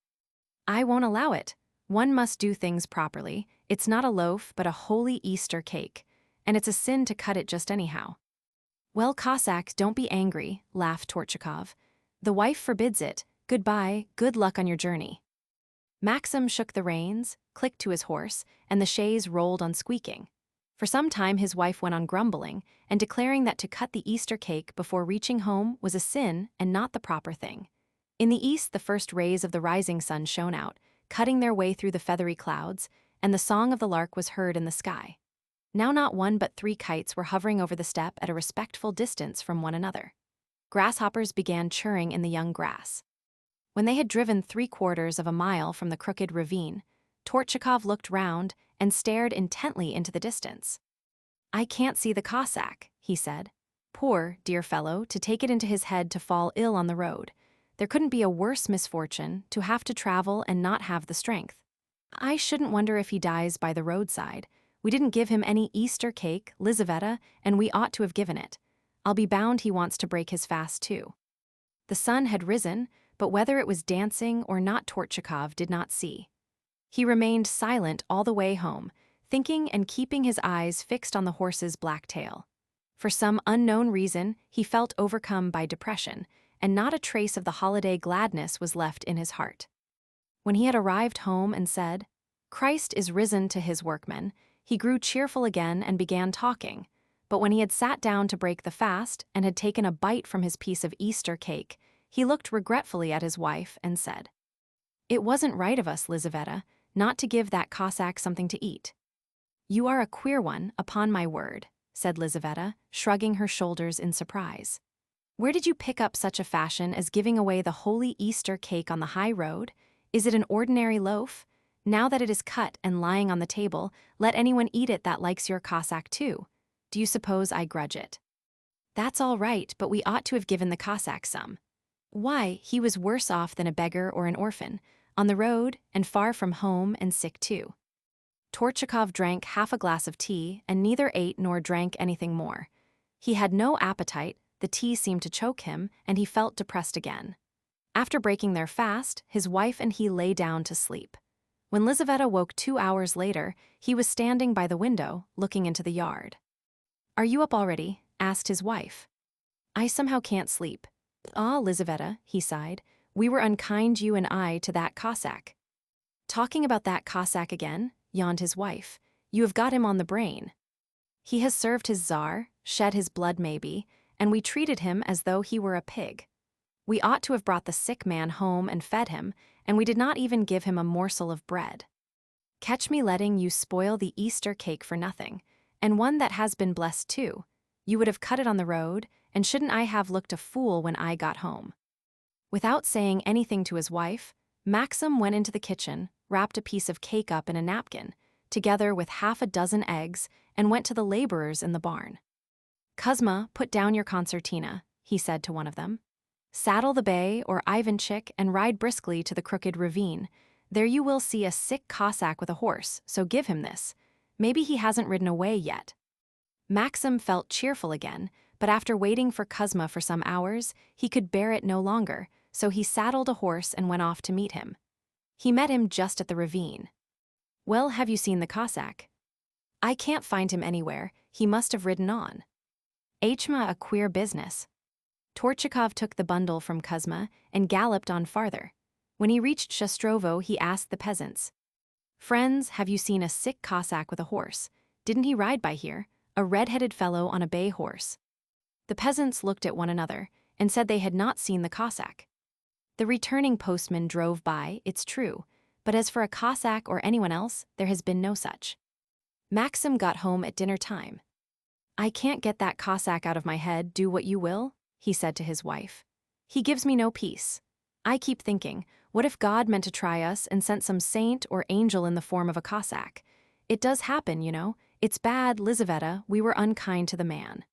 I won't allow it. One must do things properly. It's not a loaf but a holy Easter cake, and it's a sin to cut it just anyhow. Well, Cossack, don't be angry, laughed Torchakov. The wife forbids it. Goodbye, good luck on your journey. Maxim shook the reins, clicked to his horse, and the chaise rolled on squeaking. For some time his wife went on grumbling and declaring that to cut the Easter cake before reaching home was a sin and not the proper thing. In the east the first rays of the rising sun shone out, cutting their way through the feathery clouds, and the song of the lark was heard in the sky. Now not one but 3 kites were hovering over the steppe at a respectful distance from one another. Grasshoppers began churring in the young grass. When they had driven 3/4 of a mile from the crooked ravine, Torchakov looked round and stared intently into the distance. I can't see the Cossack, he said. Poor, dear fellow, to take it into his head to fall ill on the road. There couldn't be a worse misfortune, to have to travel and not have the strength. I shouldn't wonder if he dies by the roadside. We didn't give him any Easter cake, Lizaveta, and we ought to have given it. I'll be bound he wants to break his fast too." The sun had risen, but whether it was dancing or not Chekhov did not see. He remained silent all the way home, thinking and keeping his eyes fixed on the horse's black tail. For some unknown reason, he felt overcome by depression, and not a trace of the holiday gladness was left in his heart. When he had arrived home and said, "Christ is risen to his workmen," he grew cheerful again and began talking. But when he had sat down to break the fast and had taken a bite from his piece of Easter cake, he looked regretfully at his wife and said, "It wasn't right of us, Lizaveta, not to give that Cossack something to eat." "You are a queer one, upon my word," said Lizaveta, shrugging her shoulders in surprise. "Where did you pick up such a fashion as giving away the holy Easter cake on the high road? Is it an ordinary loaf? Now that it is cut and lying on the table, let anyone eat it that likes your Cossack too. Do you suppose I grudge it?" "That's all right, but we ought to have given the Cossack some." "Why, he was worse off than a beggar or an orphan, on the road and far from home and sick too." Chekhov drank half a glass of tea and neither ate nor drank anything more. He had no appetite, the tea seemed to choke him, and he felt depressed again. After breaking their fast, his wife and he lay down to sleep. When Lizaveta woke 2 hours later, he was standing by the window, looking into the yard. "Are you up already?" asked his wife. "I somehow can't sleep." "Ah, Lizaveta," he sighed, "we were unkind, you and I, to that Cossack." "Talking about that Cossack again?" yawned his wife. "You have got him on the brain. He has served his Tsar, shed his blood maybe, and we treated him as though he were a pig. We ought to have brought the sick man home and fed him, and we did not even give him a morsel of bread. Catch me letting you spoil the Easter cake for nothing, and one that has been blessed too. You would have cut it on the road, and shouldn't I have looked a fool when I got home?" Without saying anything to his wife, Maxim went into the kitchen, wrapped a piece of cake up in a napkin, together with half a dozen eggs, and went to the laborers in the barn. "Kuzma, put down your concertina," he said to one of them. "Saddle the bay or Ivanchik and ride briskly to the crooked ravine. There you will see a sick Cossack with a horse, so give him this. Maybe he hasn't ridden away yet." Maxim felt cheerful again, but after waiting for Kuzma for some hours, he could bear it no longer, so he saddled a horse and went off to meet him. He met him just at the ravine. "Well, have you seen the Cossack?" "I can't find him anywhere, he must have ridden on." "Hma, a queer business." Chekhov took the bundle from Kuzma and galloped on farther. When he reached Shostrovo, he asked the peasants, "Friends, have you seen a sick Cossack with a horse? Didn't he ride by here? A red-headed fellow on a bay horse." The peasants looked at one another and said they had not seen the Cossack. "The returning postman drove by, it's true, but as for a Cossack or anyone else, there has been no such." Maxim got home at dinner time. "I can't get that Cossack out of my head, do what you will," he said to his wife. "He gives me no peace. I keep thinking, what if God meant to try us and sent some saint or angel in the form of a Cossack? It does happen, you know. It's bad, Lizaveta, we were unkind to the man."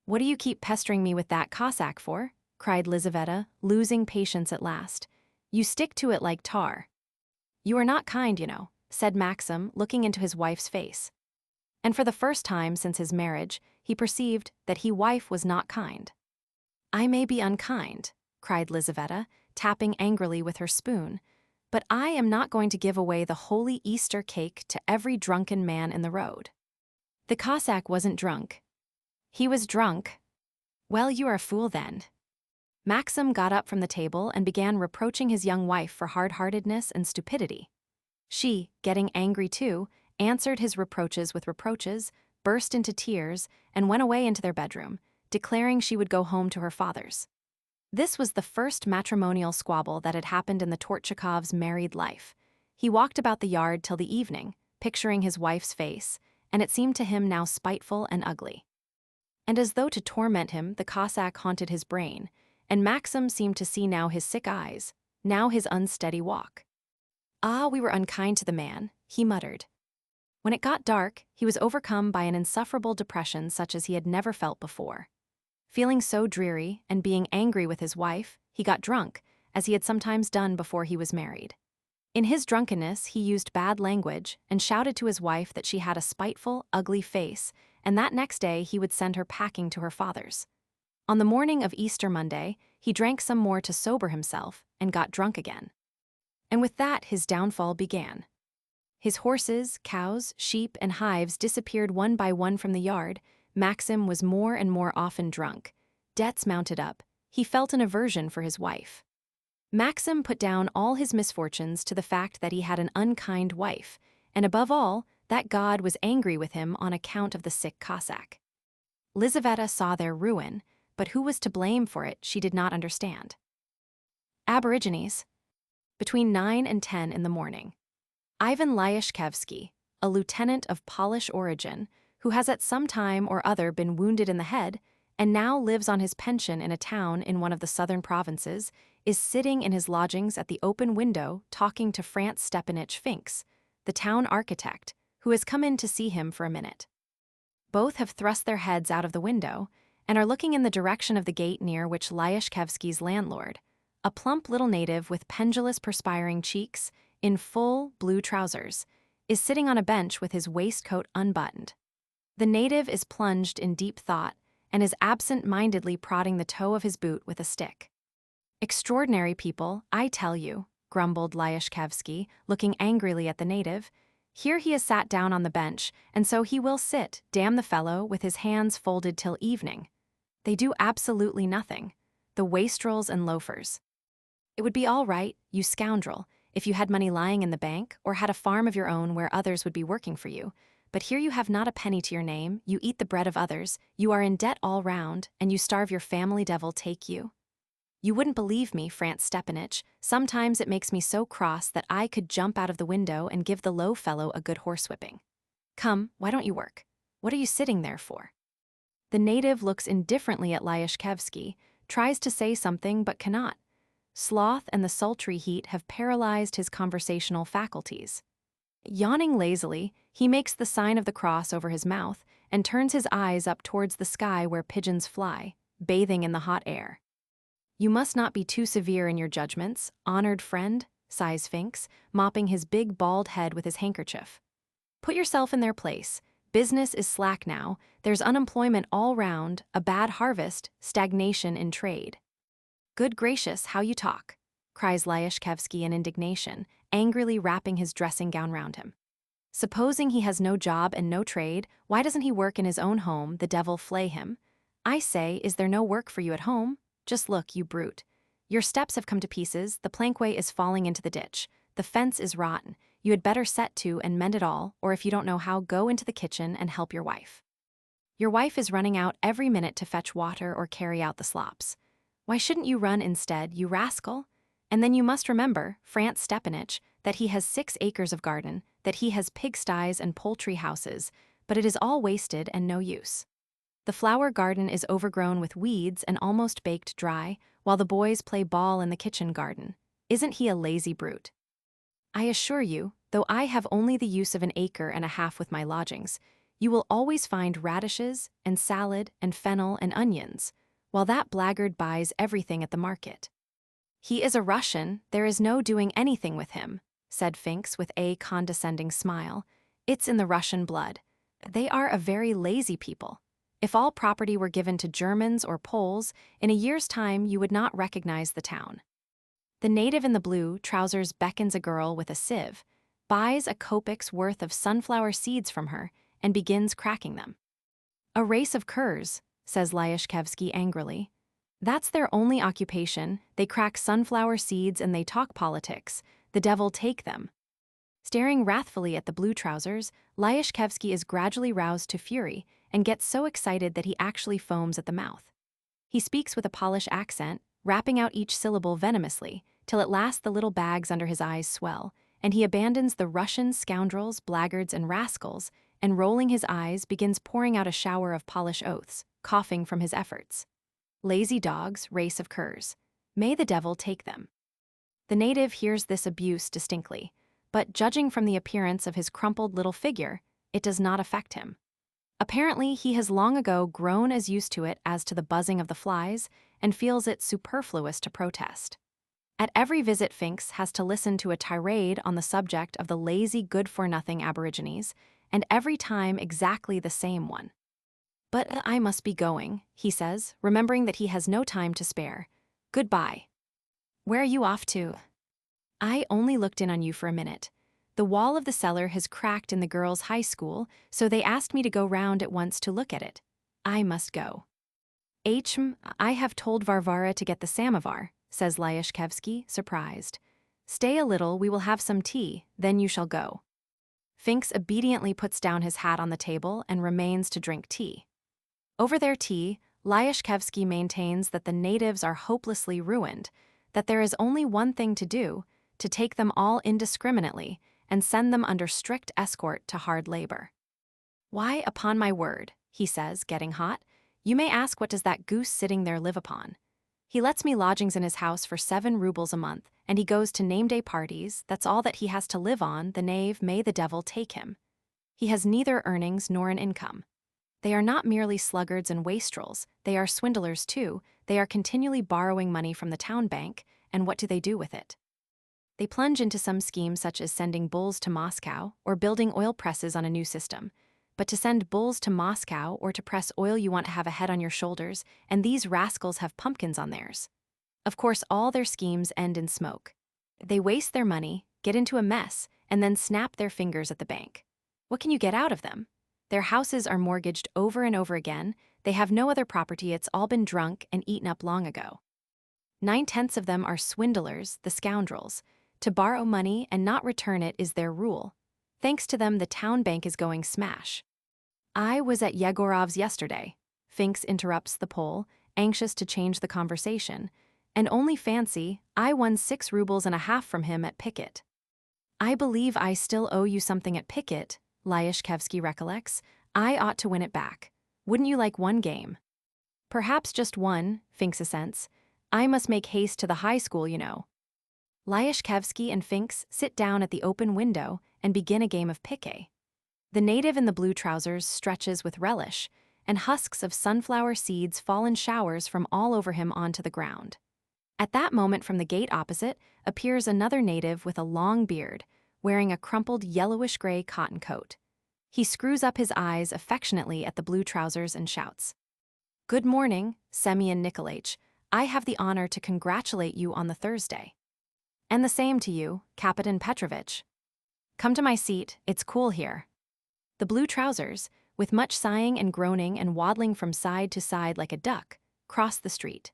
"What do you keep pestering me with that Cossack for?" cried Lizaveta, losing patience at last. "You stick to it like tar." "You are not kind, you know," said Maxim, looking into his wife's face. And for the first time since his marriage, he perceived that his wife was not kind. "I may be unkind," cried Lizaveta, tapping angrily with her spoon, "but I am not going to give away the holy Easter cake to every drunken man in the road." "The Cossack wasn't drunk." "He was drunk." "Well, you are a fool then." Maxim got up from the table and began reproaching his young wife for hard-heartedness and stupidity. She, getting angry too, answered his reproaches with reproaches, burst into tears, and went away into their bedroom, declaring she would go home to her father's. This was the first matrimonial squabble that had happened in the Chekhov's married life. He walked about the yard till the evening, picturing his wife's face, and it seemed to him now spiteful and ugly. And as though to torment him, the Cossack haunted his brain, and Maxim seemed to see now his sick eyes, now his unsteady walk. "Ah, we were unkind to the man," he muttered. When it got dark, he was overcome by an insufferable depression such as he had never felt before. Feeling so dreary and being angry with his wife, he got drunk, as he had sometimes done before he was married. In his drunkenness, he used bad language and shouted to his wife that she had a spiteful, ugly face, and that next day he would send her packing to her father's. On the morning of Easter Monday, he drank some more to sober himself and got drunk again. And with that, his downfall began. His horses, cows, sheep, and hives disappeared one by one from the yard. Maxim was more and more often drunk. Debts mounted up. He felt an aversion for his wife. Maxim put down all his misfortunes to the fact that he had an unkind wife, and above all, that God was angry with him on account of the sick Cossack. Lizaveta saw their ruin, but who was to blame for it she did not understand. Aborigines. Between 9 and 10 in the morning. Ivan Lyashkevsky, a lieutenant of Polish origin, who has at some time or other been wounded in the head, and now lives on his pension in a town in one of the southern provinces, is sitting in his lodgings at the open window talking to Franz Stepanich Finks, the town architect, who has come in to see him for a minute. Both have thrust their heads out of the window and are looking in the direction of the gate near which Lyashkevsky's landlord, a plump little native with pendulous perspiring cheeks, in full blue trousers, is sitting on a bench with his waistcoat unbuttoned. The native is plunged in deep thought and is absent-mindedly prodding the toe of his boot with a stick. "Extraordinary people, I tell you," grumbled Lyashkevsky, looking angrily at the native. "Here he has sat down on the bench, and so he will sit, damn the fellow, with his hands folded till evening. They do absolutely nothing, the wastrels and loafers. It would be all right, you scoundrel, if you had money lying in the bank or had a farm of your own where others would be working for you. But here you have not a penny to your name, you eat the bread of others, you are in debt all round, and you starve your family, devil take you. You wouldn't believe me, Franz Stepanich, sometimes it makes me so cross that I could jump out of the window and give the low fellow a good horsewhipping. Come, why don't you work? What are you sitting there for?" The native looks indifferently at Lyashkevsky, tries to say something but cannot. Sloth and the sultry heat have paralyzed his conversational faculties. Yawning lazily, he makes the sign of the cross over his mouth and turns his eyes up towards the sky where pigeons fly, bathing in the hot air. "You must not be too severe in your judgments, honored friend," sighs Finks, mopping his big bald head with his handkerchief. "Put yourself in their place. Business is slack now, there's unemployment all round, a bad harvest, stagnation in trade." "Good gracious, how you talk," cries Lyashkevsky in indignation, angrily wrapping his dressing gown round him. "Supposing he has no job and no trade, why doesn't he work in his own home, the devil flay him? I say, is there no work for you at home? Just look, you brute. Your steps have come to pieces, the plankway is falling into the ditch, the fence is rotten, you had better set to and mend it all, or if you don't know how, go into the kitchen and help your wife. Your wife is running out every minute to fetch water or carry out the slops. Why shouldn't you run instead, you rascal? And then you must remember, Franz Stepanich, that he has 6 acres of garden, that he has pigsties and poultry houses, but it is all wasted and no use. The flower garden is overgrown with weeds and almost baked dry, while the boys play ball in the kitchen garden. Isn't he a lazy brute? I assure you, though I have only the use of an acre and a half with my lodgings, you will always find radishes and salad and fennel and onions, while that blackguard buys everything at the market." "He is a Russian, there is no doing anything with him," said Finks with a condescending smile. "It's in the Russian blood. They are a very lazy people. If all property were given to Germans or Poles, in a year's time you would not recognize the town." The native in the blue trousers beckons a girl with a sieve, buys a kopek's worth of sunflower seeds from her, and begins cracking them. "A race of curs," says Lyashkevsky angrily. "That's their only occupation, they crack sunflower seeds and they talk politics, the devil take them." Staring wrathfully at the blue trousers, Lyashkevsky is gradually roused to fury and gets so excited that he actually foams at the mouth. He speaks with a Polish accent, rapping out each syllable venomously, till at last the little bags under his eyes swell, and he abandons the Russian scoundrels, blackguards, and rascals, and rolling his eyes begins pouring out a shower of Polish oaths, coughing from his efforts. "Lazy dogs, race of curs. May the devil take them." The native hears this abuse distinctly, but judging from the appearance of his crumpled little figure, it does not affect him. Apparently, he has long ago grown as used to it as to the buzzing of the flies, and feels it superfluous to protest. At every visit, Finks has to listen to a tirade on the subject of the lazy, good-for-nothing Aborigines, and every time exactly the same one. But I must be going, he says, remembering that he has no time to spare. Goodbye. Where are you off to? I only looked in on you for a minute. The wall of the cellar has cracked in the girls' high school, so they asked me to go round at once to look at it. I must go. I have told Varvara to get the samovar, says Lyashkevsky, surprised. Stay a little, we will have some tea, then you shall go. Finks obediently puts down his hat on the table and remains to drink tea. Over their tea, Lyashkevsky maintains that the natives are hopelessly ruined, that there is only one thing to do, to take them all indiscriminately and send them under strict escort to hard labor. Why, upon my word, he says, getting hot, you may ask what does that goose sitting there live upon. He lets me lodgings in his house for 7 rubles a month, and he goes to name-day parties, that's all that he has to live on, the knave, may the devil take him. He has neither earnings nor an income. They are not merely sluggards and wastrels, they are swindlers too, they are continually borrowing money from the town bank, and what do they do with it? They plunge into some scheme such as sending bulls to Moscow or building oil presses on a new system. But to send bulls to Moscow or to press oil, you want to have a head on your shoulders, and these rascals have pumpkins on theirs. Of course, all their schemes end in smoke. They waste their money, get into a mess, and then snap their fingers at the bank. What can you get out of them? Their houses are mortgaged over and over again, they have no other property, it's all been drunk and eaten up long ago. 9/10 of them are swindlers, the scoundrels. To borrow money and not return it is their rule. Thanks to them, the town bank is going smash. I was at Yegorov's yesterday. Finks interrupts the Pole, anxious to change the conversation. And only fancy, I won 6 rubles and a half from him at picket. I believe I still owe you something at picket, Lyashkevsky recollects. I ought to win it back. Wouldn't you like one game? Perhaps just one, Finks assents. I must make haste to the high school, you know. Lyashkevsky and Finks sit down at the open window and begin a game of piquet. The native in the blue trousers stretches with relish, and husks of sunflower seeds fall in showers from all over him onto the ground. At that moment, from the gate opposite, appears another native with a long beard, wearing a crumpled yellowish-gray cotton coat. He screws up his eyes affectionately at the blue trousers and shouts, "Good morning, Semyon Nikolaich. I have the honor to congratulate you on the Thursday." "And the same to you, Kapitan Petrovich. Come to my seat, it's cool here." The blue trousers, with much sighing and groaning and waddling from side to side like a duck, cross the street.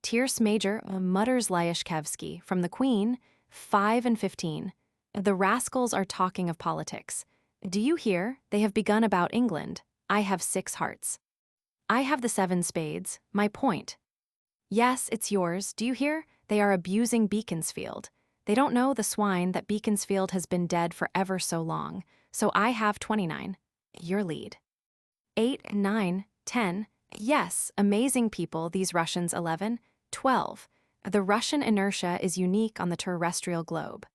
"Tierce Major," mutters Lyashkevsky, "from the Queen, 5 and 15. The rascals are talking of politics. Do you hear? They have begun about England. I have 6 hearts. I have the 7 spades, my point. Yes, it's yours, do you hear? They are abusing Beaconsfield. They don't know, the swine, that Beaconsfield has been dead for ever so long. So I have 29. Your lead. 8, 9, 10. Yes, amazing people, these Russians. 11, 12. The Russian inertia is unique on the terrestrial globe.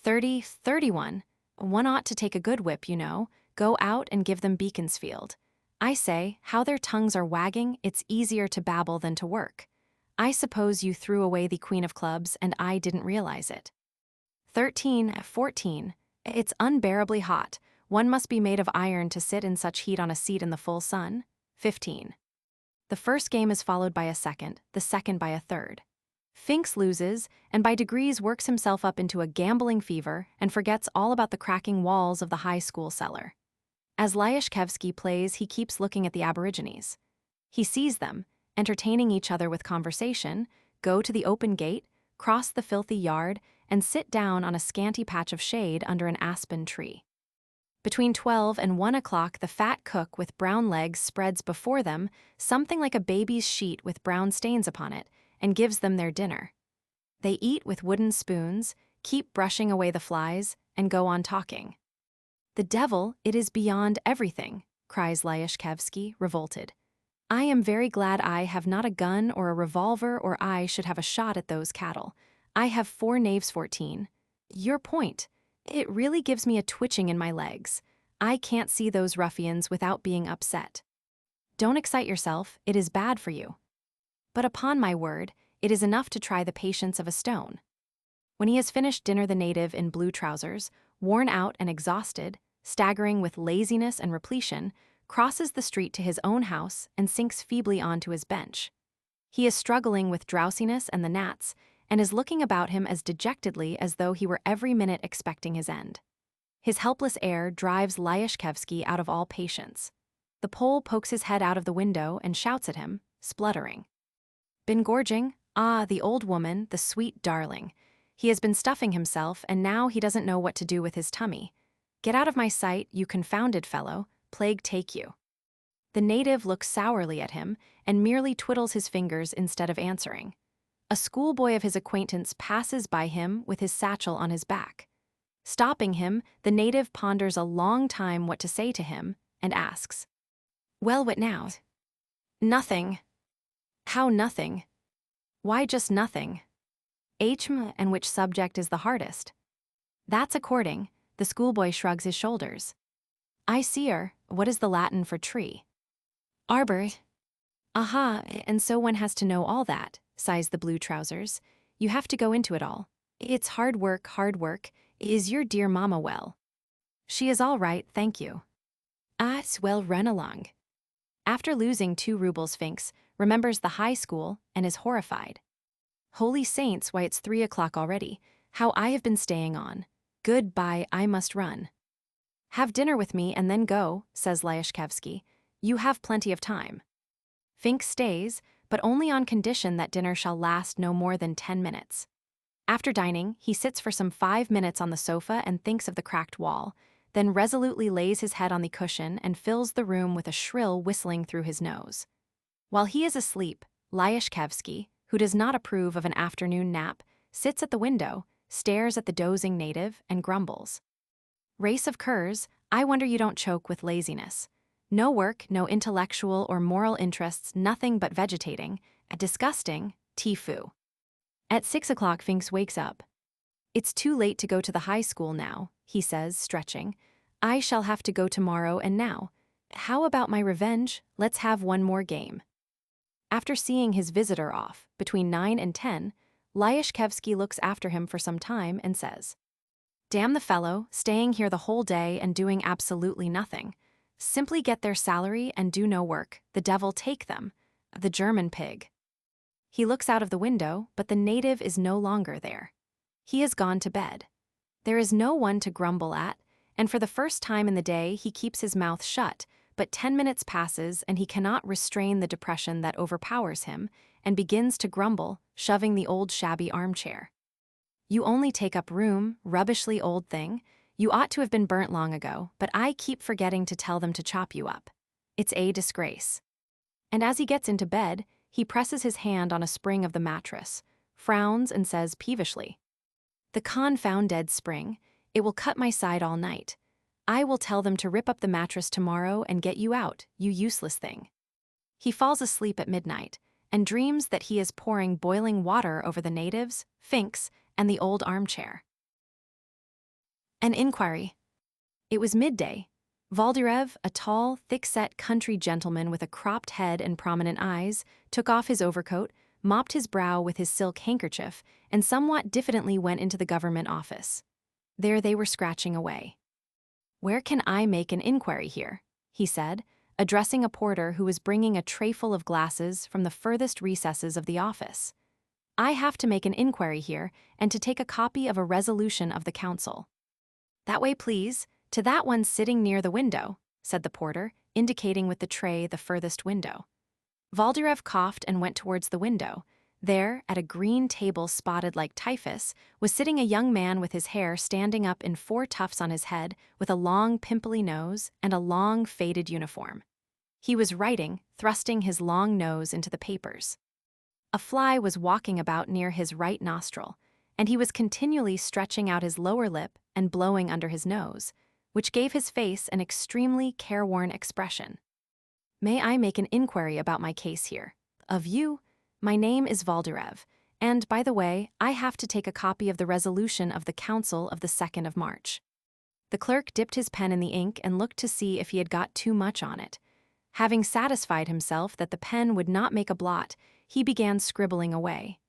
30, 31. One ought to take a good whip, you know. Go out and give them Beaconsfield. I say, how their tongues are wagging, it's easier to babble than to work. I suppose you threw away the Queen of Clubs and I didn't realize it. 13, 14. It's unbearably hot. One must be made of iron to sit in such heat on a seat in the full sun. 15. The first game is followed by a second, the second by a third. Finks loses, and by degrees works himself up into a gambling fever and forgets all about the cracking walls of the high school cellar. As Lyashkevsky plays, he keeps looking at the Aborigines. He sees them, entertaining each other with conversation, go to the open gate, cross the filthy yard, and sit down on a scanty patch of shade under an aspen tree. Between 12 and 1 o'clock, the fat cook with brown legs spreads before them something like a baby's sheet with brown stains upon it, and gives them their dinner. They eat with wooden spoons, keep brushing away the flies, and go on talking. "The devil, it is beyond everything," cries Lyashkevsky, revolted. "I am very glad I have not a gun or a revolver, or I should have a shot at those cattle. I have 4 knaves 14. Your point. It really gives me a twitching in my legs. I can't see those ruffians without being upset. Don't excite yourself, it is bad for you. But upon my word, it is enough to try the patience of a stone. When he has finished dinner, the native in blue trousers, worn out and exhausted, staggering with laziness and repletion, crosses the street to his own house and sinks feebly onto his bench. He is struggling with drowsiness and the gnats, and is looking about him as dejectedly as though he were every minute expecting his end. His helpless air drives Lyashkevsky out of all patience. The Pole pokes his head out of the window and shouts at him, spluttering. "Been gorging? Ah, the old woman, the sweet darling. He has been stuffing himself, and now he doesn't know what to do with his tummy. Get out of my sight, you confounded fellow, plague take you." The native looks sourly at him and merely twiddles his fingers instead of answering. A schoolboy of his acquaintance passes by him with his satchel on his back. Stopping him, the native ponders a long time what to say to him and asks, "Well, what now?" "Nothing." "How nothing? Why just nothing?" And which subject is the hardest?" "That's according." The schoolboy shrugs his shoulders. "I see her. What is the Latin for tree?" "Arbor." "Aha, and so one has to know all that," sighs the blue trousers. "You have to go into it all. It's hard work, hard work. Is your dear mamma well?" "She is all right, thank you." "Ah, well, run along." After losing 2 rubles, Finks remembers the high school and is horrified. "Holy saints, why it's 3 o'clock already. How I have been staying on. Goodbye, I must run." "Have dinner with me and then go," says Lyashkevsky. "You have plenty of time." Finks stays, but only on condition that dinner shall last no more than 10 minutes. After dining, he sits for some 5 minutes on the sofa and thinks of the cracked wall, then resolutely lays his head on the cushion and fills the room with a shrill whistling through his nose. While he is asleep, Lyashkevsky, who does not approve of an afternoon nap, sits at the window, stares at the dozing native, and grumbles. "Race of curs, I wonder you don't choke with laziness. No work, no intellectual or moral interests, nothing but vegetating, a disgusting, tifoo." At 6 o'clock, Finks wakes up. "It's too late to go to the high school now," he says, stretching. "I shall have to go tomorrow and now. How about my revenge? Let's have one more game." After seeing his visitor off, between 9 and 10, Lyashkevsky looks after him for some time and says, "Damn the fellow, staying here the whole day and doing absolutely nothing. Simply get their salary and do no work, the devil take them. The German pig." He looks out of the window, but the native is no longer there. He has gone to bed. There is no one to grumble at, and for the first time in the day he keeps his mouth shut, but 10 minutes passes and he cannot restrain the depression that overpowers him and begins to grumble, shoving the old shabby armchair. "You only take up room, rubbishly old thing. You ought to have been burnt long ago, but I keep forgetting to tell them to chop you up. It's a disgrace." And as he gets into bed, he presses his hand on a spring of the mattress, frowns and says peevishly, "The confounded spring, it will cut my side all night. I will tell them to rip up the mattress tomorrow and get you out, you useless thing." He falls asleep at midnight and dreams that he is pouring boiling water over the natives, Finks, and the old armchair. An inquiry. It was midday. Valdyrev, a tall, thick-set country gentleman with a cropped head and prominent eyes, took off his overcoat, mopped his brow with his silk handkerchief, and somewhat diffidently went into the government office. There they were scratching away. "Where can I make an inquiry here?" he said, addressing a porter who was bringing a trayful of glasses from the furthest recesses of the office. "I have to make an inquiry here and to take a copy of a resolution of the council." "That way, please, to that one sitting near the window," said the porter, indicating with the tray the furthest window. Valdyrev coughed and went towards the window. There, at a green table spotted like typhus, was sitting a young man with his hair standing up in 4 tufts on his head, with a long pimply nose and a long faded uniform. He was writing, thrusting his long nose into the papers. A fly was walking about near his right nostril, and he was continually stretching out his lower lip and blowing under his nose, which gave his face an extremely careworn expression. "May I make an inquiry about my case here?" "Of you? My name is Valdyrev, and, by the way, I have to take a copy of the resolution of the Council of the 2nd of March." The clerk dipped his pen in the ink and looked to see if he had got too much on it. Having satisfied himself that the pen would not make a blot, he began scribbling away.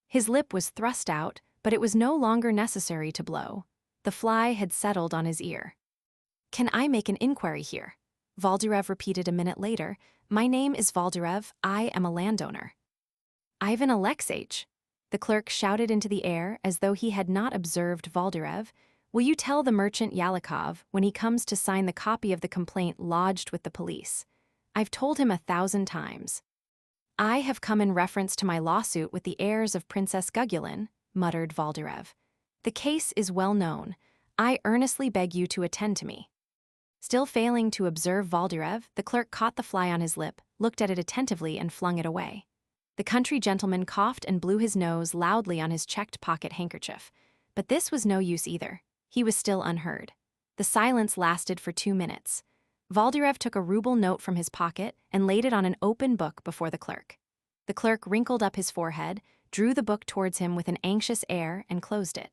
His lip was thrust out, but it was no longer necessary to blow. The fly had settled on his ear. "Can I make an inquiry here?" Valdyrev repeated a minute later. "My name is Valdyrev. I am a landowner." "Ivan Alexeich," the clerk shouted into the air as though he had not observed Valdyrev. "Will you tell the merchant Yalikov when he comes to sign the copy of the complaint lodged with the police? I've told him 1,000 times." "I have come in reference to my lawsuit with the heirs of Princess Gugulin," muttered Valdyrev. "The case is well known. I earnestly beg you to attend to me." Still failing to observe Valdyrev, the clerk caught the fly on his lip, looked at it attentively, and flung it away. The country gentleman coughed and blew his nose loudly on his checked pocket handkerchief. But this was no use either. He was still unheard. The silence lasted for 2 minutes. Valdyrev took a ruble note from his pocket and laid it on an open book before the clerk. The clerk wrinkled up his forehead, drew the book towards him with an anxious air, and closed it.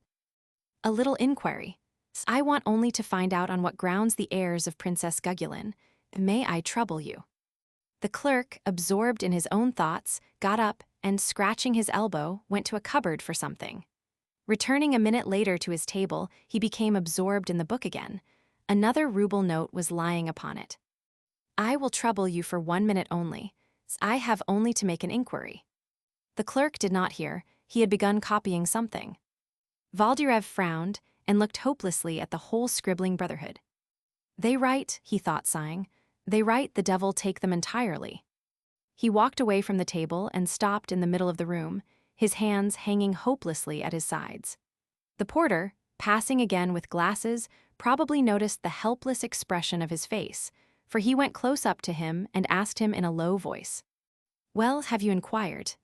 "A little inquiry. I want only to find out on what grounds the heirs of Princess Gugulin. May I trouble you?" The clerk, absorbed in his own thoughts, got up and, scratching his elbow, went to a cupboard for something. Returning a minute later to his table, he became absorbed in the book again. Another ruble note was lying upon it. "I will trouble you for 1 minute only. I have only to make an inquiry." The clerk did not hear. He had begun copying something. Valdyrev frowned and looked hopelessly at the whole scribbling brotherhood. "They write," he thought, sighing. "They write the devil take them entirely." He walked away from the table and stopped in the middle of the room, his hands hanging hopelessly at his sides. The porter, passing again with glasses, probably noticed the helpless expression of his face, for he went close up to him and asked him in a low voice, "Well, have you inquired?"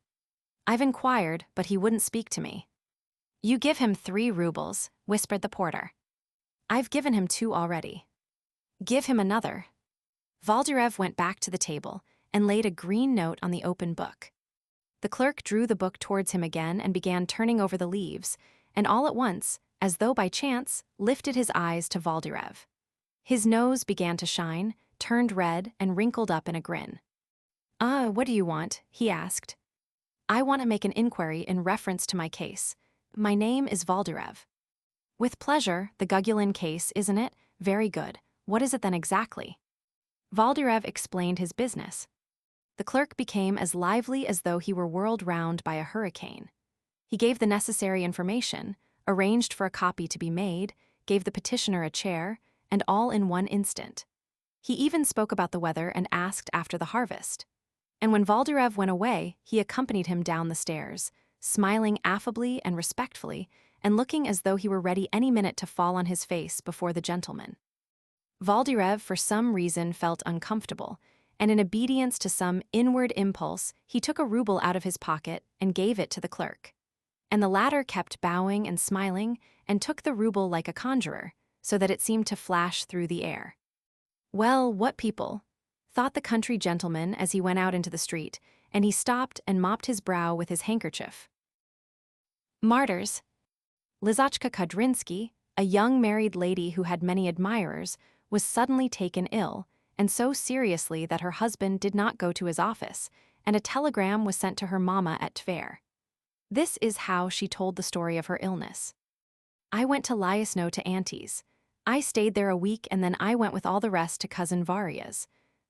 "I've inquired, but he wouldn't speak to me." "You give him 3 rubles, whispered the porter. "I've given him 2 already." "Give him another." Valdyrev went back to the table and laid a green note on the open book. The clerk drew the book towards him again and began turning over the leaves, and all at once, as though by chance, lifted his eyes to Valdyrev. His nose began to shine, turned red, and wrinkled up in a grin. What do you want?" he asked. "I want to make an inquiry in reference to my case. My name is Valdyrev." "With pleasure, the Gugulin case, isn't it? Very good. What is it then exactly?" Valdyrev explained his business. The clerk became as lively as though he were whirled round by a hurricane. He gave the necessary information, arranged for a copy to be made, gave the petitioner a chair, and all in 1 instant. He even spoke about the weather and asked after the harvest. And when Valdyrev went away, he accompanied him down the stairs, smiling affably and respectfully, and looking as though he were ready any minute to fall on his face before the gentleman. Valdyrev, for some reason, felt uncomfortable, and in obedience to some inward impulse, he took a ruble out of his pocket and gave it to the clerk. And the latter kept bowing and smiling, and took the ruble like a conjurer, so that it seemed to flash through the air. "Well, what people?" thought the country gentleman as he went out into the street, and he stopped and mopped his brow with his handkerchief. Martyrs. Lizachka Kudrinsky, a young married lady who had many admirers, was suddenly taken ill, and so seriously that her husband did not go to his office, and a telegram was sent to her mamma at Tver. This is how she told the story of her illness. "I went to Lyasno to Auntie's. I stayed there a week, and then I went with all the rest to cousin Varia's.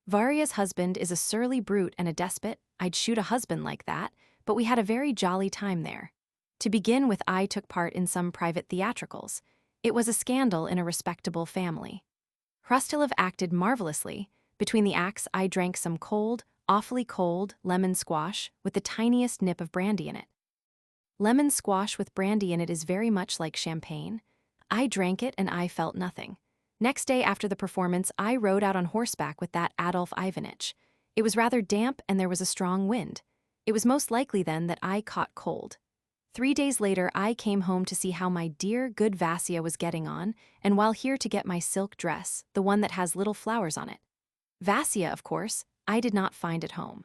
Varia's husband is a surly brute and a despot. I'd shoot a husband like that, but we had a very jolly time there. To begin with, I took part in some private theatricals. It was a scandal in a respectable family. Hrustilov acted marvelously. Between the acts, I drank some cold, awfully cold, lemon squash with the tiniest nip of brandy in it. Lemon squash with brandy in it is very much like champagne. I drank it and I felt nothing. Next day after the performance, I rode out on horseback with that Adolf Ivanitch. It was rather damp and there was a strong wind. It was most likely then that I caught cold. 3 days later, I came home to see how my dear, good Vasya was getting on, and while here to get my silk dress, the one that has little flowers on it. Vasya, of course, I did not find at home.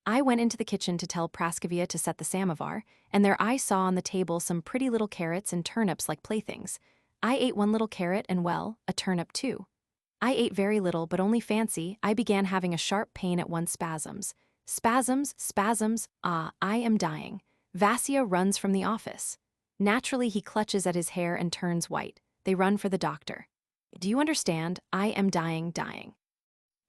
I went into the kitchen to tell Praskovia to set the samovar, and there I saw on the table some pretty little carrots and turnips like playthings. I ate 1 little carrot and, well, a turnip too. I ate very little, but only fancy, I began having a sharp pain at one's spasms. Spasms, spasms, I am dying. Vasya runs from the office. Naturally, he clutches at his hair and turns white. They run for the doctor. Do you understand? I am dying.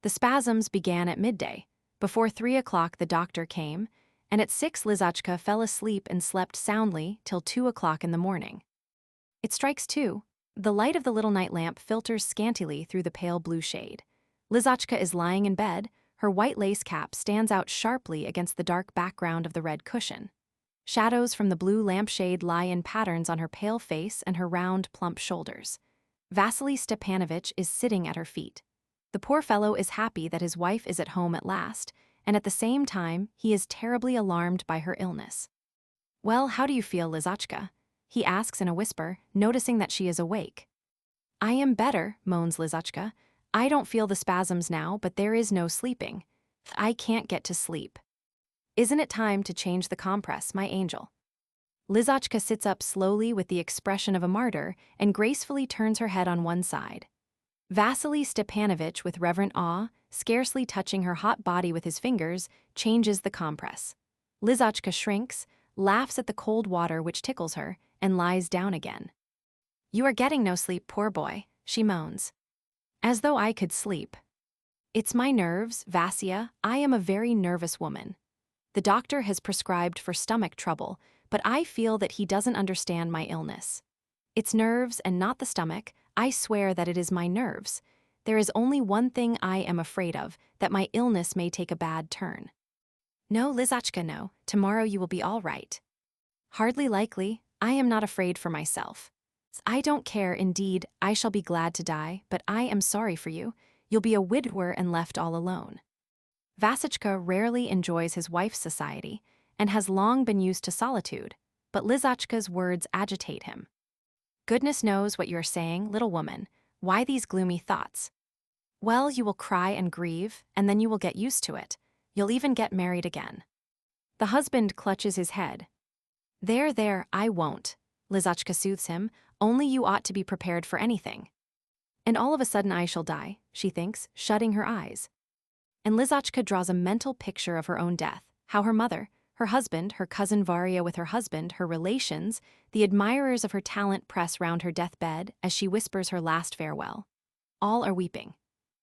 The spasms began at midday. Before 3 o'clock the doctor came, and at 6 Lizachka fell asleep and slept soundly till 2 o'clock in the morning. It strikes 2. The light of the little night lamp filters scantily through the pale blue shade. Lizachka is lying in bed. Her white lace cap stands out sharply against the dark background of the red cushion. Shadows from the blue lampshade lie in patterns on her pale face and her round, plump shoulders. Vasily Stepanovich is sitting at her feet. The poor fellow is happy that his wife is at home at last, and at the same time he is terribly alarmed by her illness. "Well, how do you feel, Lizachka?" he asks in a whisper, noticing that she is awake. "I am better," moans Lizachka. "I don't feel the spasms now, but there is no sleeping. I can't get to sleep. Isn't it time to change the compress, my angel?" Lizachka sits up slowly with the expression of a martyr and gracefully turns her head on one side. Vasily Stepanovich, with reverent awe, scarcely touching her hot body with his fingers, changes the compress. Lizachka shrinks, laughs at the cold water which tickles her, and lies down again. "You are getting no sleep, poor boy," she moans. "As though I could sleep." "It's my nerves, Vasya. I am a very nervous woman. The doctor has prescribed for stomach trouble, but I feel that he doesn't understand my illness. It's nerves and not the stomach. I swear that it is my nerves. There is only one thing I am afraid of, that my illness may take a bad turn." "No, Lizachka, no. Tomorrow you will be all right." "Hardly likely. I am not afraid for myself. I don't care, indeed. I shall be glad to die, but I am sorry for you. You'll be a widower and left all alone." Vasachka rarely enjoys his wife's society and has long been used to solitude, but Lizachka's words agitate him. "Goodness knows what you are saying, little woman. Why these gloomy thoughts?" "Well, you will cry and grieve, and then you will get used to it. You'll even get married again." The husband clutches his head. There, I won't," Lizachka soothes him, "only you ought to be prepared for anything." "And all of a sudden I shall die," she thinks, shutting her eyes. And Lizachka draws a mental picture of her own death, how her mother, her husband, her cousin Varya with her husband, her relations, the admirers of her talent press round her deathbed as she whispers her last farewell. All are weeping.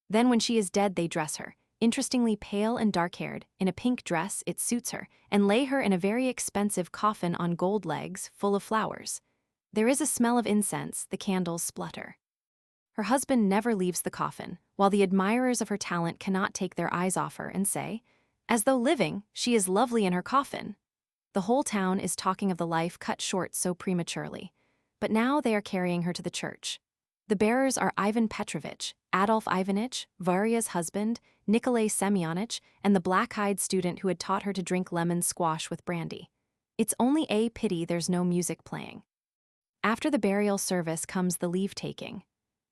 Then when she is dead they dress her, interestingly pale and dark-haired, in a pink dress, it suits her, and lay her in a very expensive coffin on gold legs, full of flowers. There is a smell of incense, the candles splutter. Her husband never leaves the coffin, while the admirers of her talent cannot take their eyes off her and say, "As though living, she is lovely in her coffin." The whole town is talking of the life cut short so prematurely, but now they are carrying her to the church. The bearers are Ivan Petrovich, Adolf Ivanitch, Varya's husband, Nikolay Semyonitch, and the black-eyed student who had taught her to drink lemon squash with brandy. It's only a pity there's no music playing. After the burial service comes the leave-taking.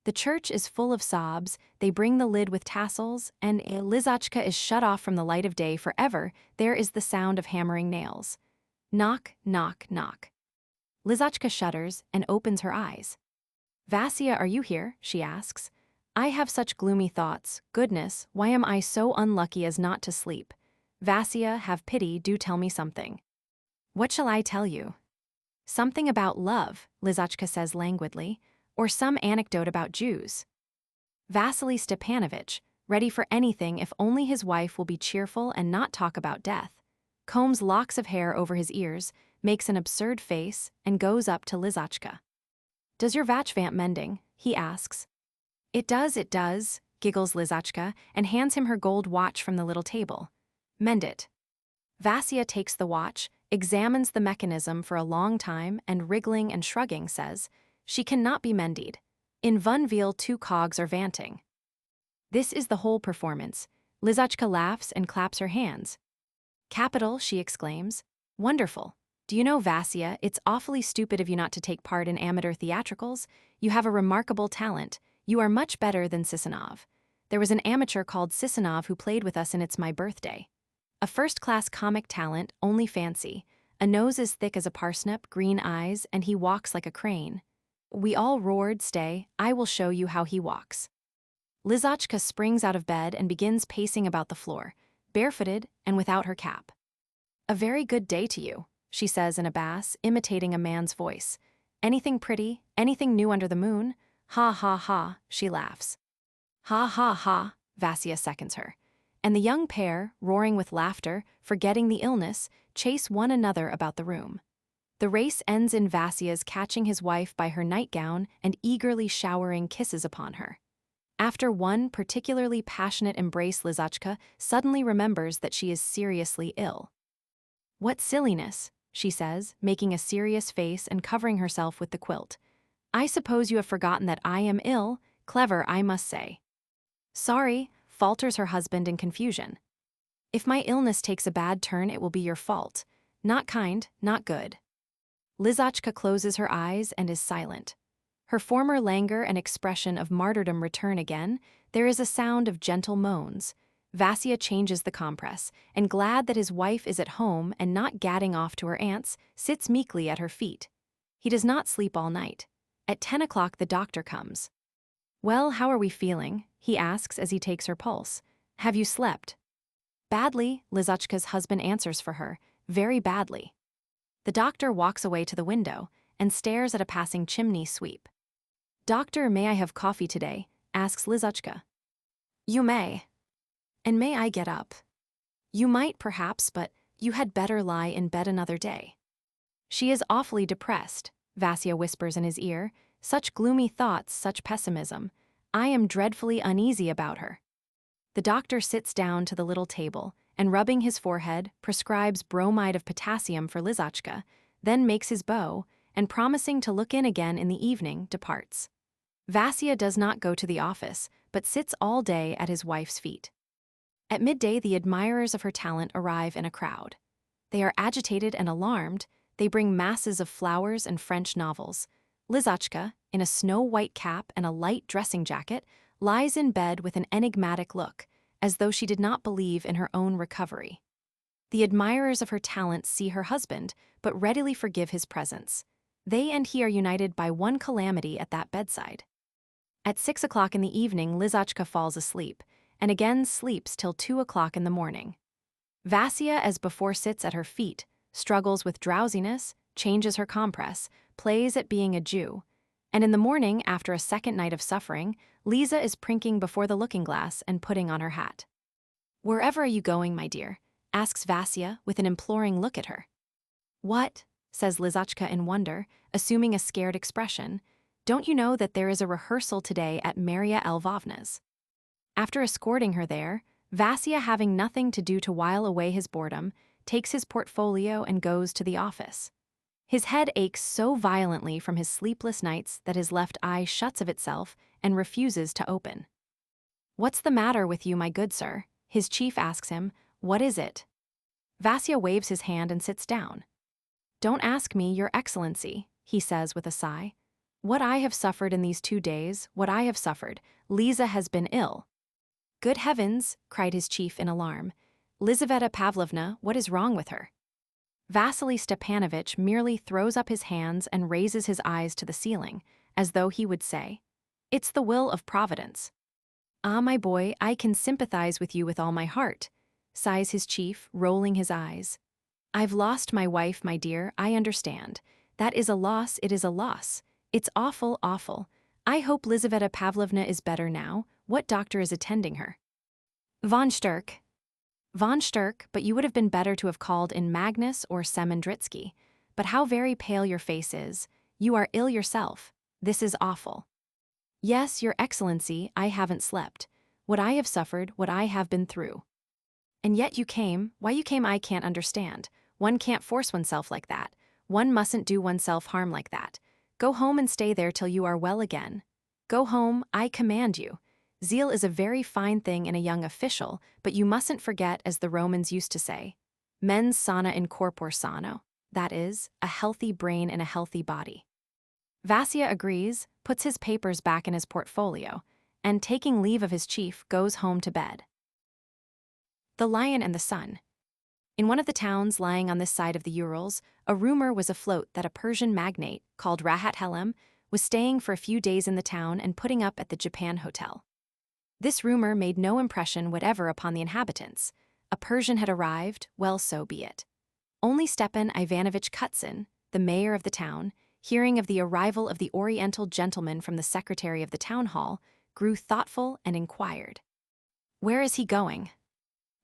The church is full of sobs, they bring the lid with tassels, and Lizachka is shut off from the light of day forever. There is the sound of hammering nails. Knock, knock, knock. Lizachka shudders and opens her eyes. "Vasya, are you here?" she asks. "I have such gloomy thoughts. Goodness, why am I so unlucky as not to sleep? Vasya, have pity, do tell me something." "What shall I tell you?" "Something about love," Lizachka says languidly, "or some anecdote about Jews." Vasily Stepanovich, ready for anything if only his wife will be cheerful and not talk about death, combs locks of hair over his ears, makes an absurd face, and goes up to Lizachka. "Does your vatch vamp mending?" he asks. It does, giggles Lizachka, and hands him her gold watch from the little table. "Mend it." Vasya takes the watch, examines the mechanism for a long time, and wriggling and shrugging says, "She cannot be mended. In Vunville 2 cogs are vanting." This is the whole performance. Lizachka laughs and claps her hands. "Capital," she exclaims. "Wonderful. Do you know, Vasya, it's awfully stupid of you not to take part in amateur theatricals. You have a remarkable talent. You are much better than Sisonov. There was an amateur called Sisonov who played with us in It's My Birthday. A first-class comic talent, only fancy. A nose as thick as a parsnip, green eyes, and he walks like a crane. We all roared, "Stay, I will show you how he walks." Lizachka springs out of bed and begins pacing about the floor, barefooted and without her cap. "A very good day to you," she says in a bass, imitating a man's voice. Anything pretty? Anything new under the moon? Ha ha ha, she laughs. Ha ha ha, Vasya seconds her. And the young pair, roaring with laughter, forgetting the illness, chase one another about the room. The race ends in Vasya's catching his wife by her nightgown and eagerly showering kisses upon her. After one particularly passionate embrace, Lizachka suddenly remembers that she is seriously ill. What silliness, she says, making a serious face and covering herself with the quilt. I suppose you have forgotten that I am ill. Clever, I must say. Sorry, falters her husband in confusion. If my illness takes a bad turn, it will be your fault. Not kind, not good. Lizachka closes her eyes and is silent. Her former languor and expression of martyrdom return again. There is a sound of gentle moans. Vasya changes the compress, and glad that his wife is at home and not gadding off to her aunt's, sits meekly at her feet. He does not sleep all night. At 10 o'clock the doctor comes. Well, how are we feeling? He asks as he takes her pulse. Have you slept? Badly, Lizachka's husband answers for her. Very badly. The doctor walks away to the window and stares at a passing chimney sweep. Doctor, may I have coffee today? Asks Lizachka. You may. And may I get up? You might, perhaps, but you had better lie in bed another day. She is awfully depressed, Vasya whispers in his ear. Such gloomy thoughts, such pessimism. I am dreadfully uneasy about her. The doctor sits down to the little table and, rubbing his forehead, prescribes bromide of potassium for Lizachka, then makes his bow, and promising to look in again in the evening, departs. Vasya does not go to the office, but sits all day at his wife's feet. At midday, the admirers of her talent arrive in a crowd. They are agitated and alarmed. They bring masses of flowers and French novels. Lizachka, in a snow-white cap and a light dressing jacket, lies in bed with an enigmatic look, as though she did not believe in her own recovery. The admirers of her talent see her husband, but readily forgive his presence. They and he are united by one calamity at that bedside. At 6 o'clock in the evening, Lizachka falls asleep, and again sleeps till 2 o'clock in the morning. Vasya, as before, sits at her feet, struggles with drowsiness, changes her compress, plays at being a Jew, and in the morning, after a second night of suffering, Liza is prinking before the looking-glass and putting on her hat. Wherever are you going, my dear? Asks Vasya with an imploring look at her. What? Says Lizachka in wonder, assuming a scared expression. Don't you know that there is a rehearsal today at Maria Lvovna's? After escorting her there, Vasya, having nothing to do to while away his boredom, takes his portfolio and goes to the office. His head aches so violently from his sleepless nights that his left eye shuts of itself and refuses to open. What's the matter with you, my good sir? His chief asks him. What is it? Vasya waves his hand and sits down. Don't ask me, your excellency, he says with a sigh. What I have suffered in these 2 days, what I have suffered, Liza has been ill. Good heavens, cried his chief in alarm. Lizaveta Pavlovna, what is wrong with her? Vasily Stepanovich merely throws up his hands and raises his eyes to the ceiling, as though he would say, It's the will of Providence. Ah, my boy, I can sympathize with you with all my heart, sighs his chief, rolling his eyes. I've lost my wife, my dear, I understand. That is a loss, it is a loss. It's awful, awful. I hope Lizaveta Pavlovna is better now. What doctor is attending her? Von Sturck. Von Sturck, but you would have been better to have called in Magnus or Semendritsky. But how very pale your face is. You are ill yourself. This is awful. Yes, your excellency, I haven't slept. What I have suffered, what I have been through. And yet you came. Why you came I can't understand. One can't force oneself like that. One mustn't do oneself harm like that. Go home and stay there till you are well again. Go home, I command you. Zeal is a very fine thing in a young official, but you mustn't forget, as the Romans used to say, mens sana in corpore sano, that is, a healthy brain in a healthy body. Vasya agrees, puts his papers back in his portfolio, and, taking leave of his chief, goes home to bed. The Lion and the Sun. In one of the towns lying on this side of the Urals, a rumor was afloat that a Persian magnate, called Rahat Helem, was staying for a few days in the town and putting up at the Japan Hotel. This rumor made no impression whatever upon the inhabitants. A Persian had arrived, well, so be it. Only Stepan Ivanovich Kutzin, the mayor of the town, hearing of the arrival of the Oriental gentleman from the secretary of the town hall, grew thoughtful and inquired, "Where is he going?"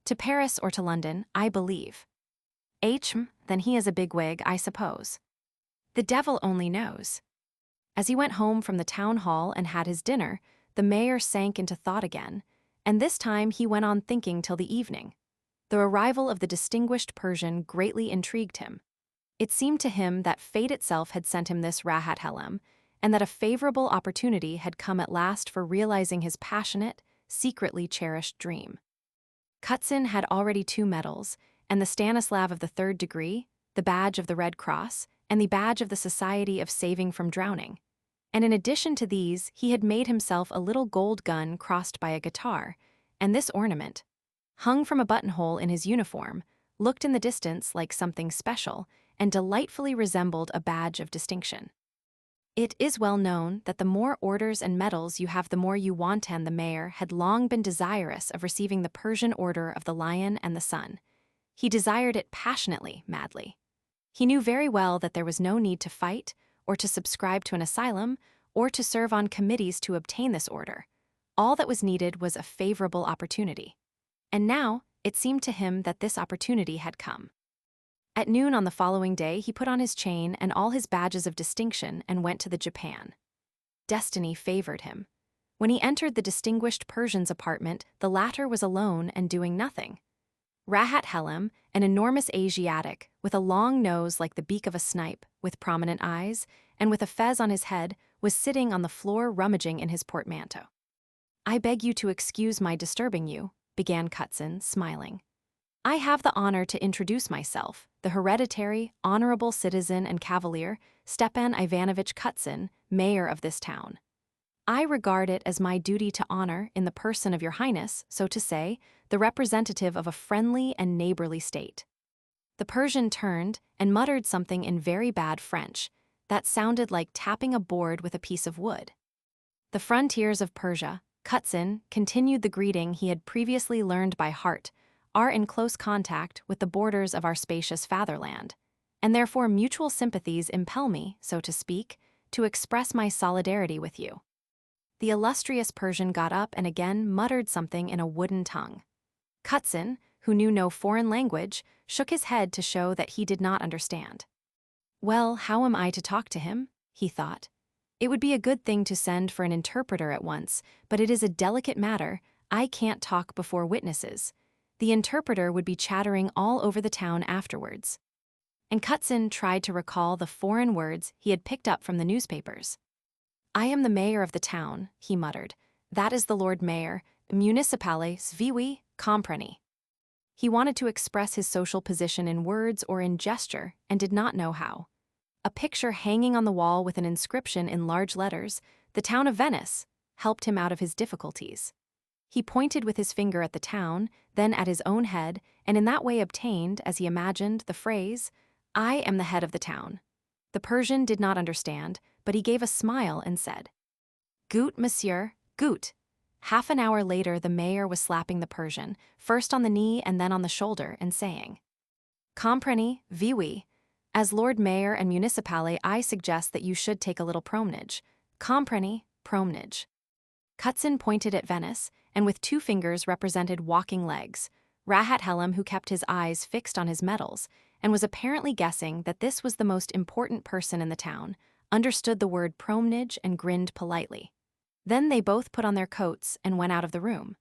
"To Paris or to London, I believe." Then he is a bigwig, I suppose." "The devil only knows." As he went home from the town hall and had his dinner, the mayor sank into thought again, and this time he went on thinking till the evening. The arrival of the distinguished Persian greatly intrigued him. It seemed to him that fate itself had sent him this Rahat Helem, and that a favorable opportunity had come at last for realizing his passionate, secretly cherished dream. Kutzin had already 2 medals, and the Stanislav of the 3rd degree, the badge of the Red Cross, and the badge of the Society of Saving from Drowning. And in addition to these, he had made himself a little gold gun crossed by a guitar, and this ornament, hung from a buttonhole in his uniform, looked in the distance like something special and delightfully resembled a badge of distinction. It is well known that the more orders and medals you have, the more you want, and the mayor had long been desirous of receiving the Persian Order of the Lion and the Sun. He desired it passionately, madly. He knew very well that there was no need to fight, or to subscribe to an asylum, or to serve on committees to obtain this order. All that was needed was a favorable opportunity. And now, it seemed to him that this opportunity had come. At noon on the following day, he put on his chain and all his badges of distinction and went to the Japan. Destiny favored him. When he entered the distinguished Persian's apartment, the latter was alone and doing nothing. Rahat Helem, an enormous Asiatic, with a long nose like the beak of a snipe, with prominent eyes, and with a fez on his head, was sitting on the floor rummaging in his portmanteau. "I beg you to excuse my disturbing you," began Kutzin, smiling. "I have the honor to introduce myself, the hereditary, honorable citizen and cavalier, Stepan Ivanovich Kutzin, mayor of this town. I regard it as my duty to honor, in the person of your highness, so to say, the representative of a friendly and neighborly state." The Persian turned and muttered something in very bad French that sounded like tapping a board with a piece of wood. The frontiers of Persia, Kutzin continued the greeting he had previously learned by heart, are in close contact with the borders of our spacious fatherland, and therefore mutual sympathies impel me, so to speak, to express my solidarity with you. The illustrious Persian got up and again muttered something in a wooden tongue. Kutzin, who knew no foreign language, shook his head to show that he did not understand. "Well, how am I to talk to him?" he thought. "It would be a good thing to send for an interpreter at once, but it is a delicate matter. I can't talk before witnesses. The interpreter would be chattering all over the town afterwards." And Kutzin tried to recall the foreign words he had picked up from the newspapers. "I am the mayor of the town," he muttered. "That is the Lord Mayor, municipale sviwi compreni." He wanted to express his social position in words or in gesture and did not know how. A picture hanging on the wall with an inscription in large letters, "The Town of Venice," helped him out of his difficulties. He pointed with his finger at the town, then at his own head, and in that way obtained, as he imagined, the phrase, "I am the head of the town." The Persian did not understand, but he gave a smile and said, "Gut, monsieur, gut." Half an hour later, the mayor was slapping the Persian, first on the knee and then on the shoulder, and saying, "Compreni, oui. As Lord Mayor and municipale, I suggest that you should take a little promenade. Compreni, promenade." Kutzin pointed at Venice, and with 2 fingers represented walking legs. Rahat Helem, who kept his eyes fixed on his medals, and was apparently guessing that this was the most important person in the town, understood the word promenade and grinned politely. Then they both put on their coats and went out of the room.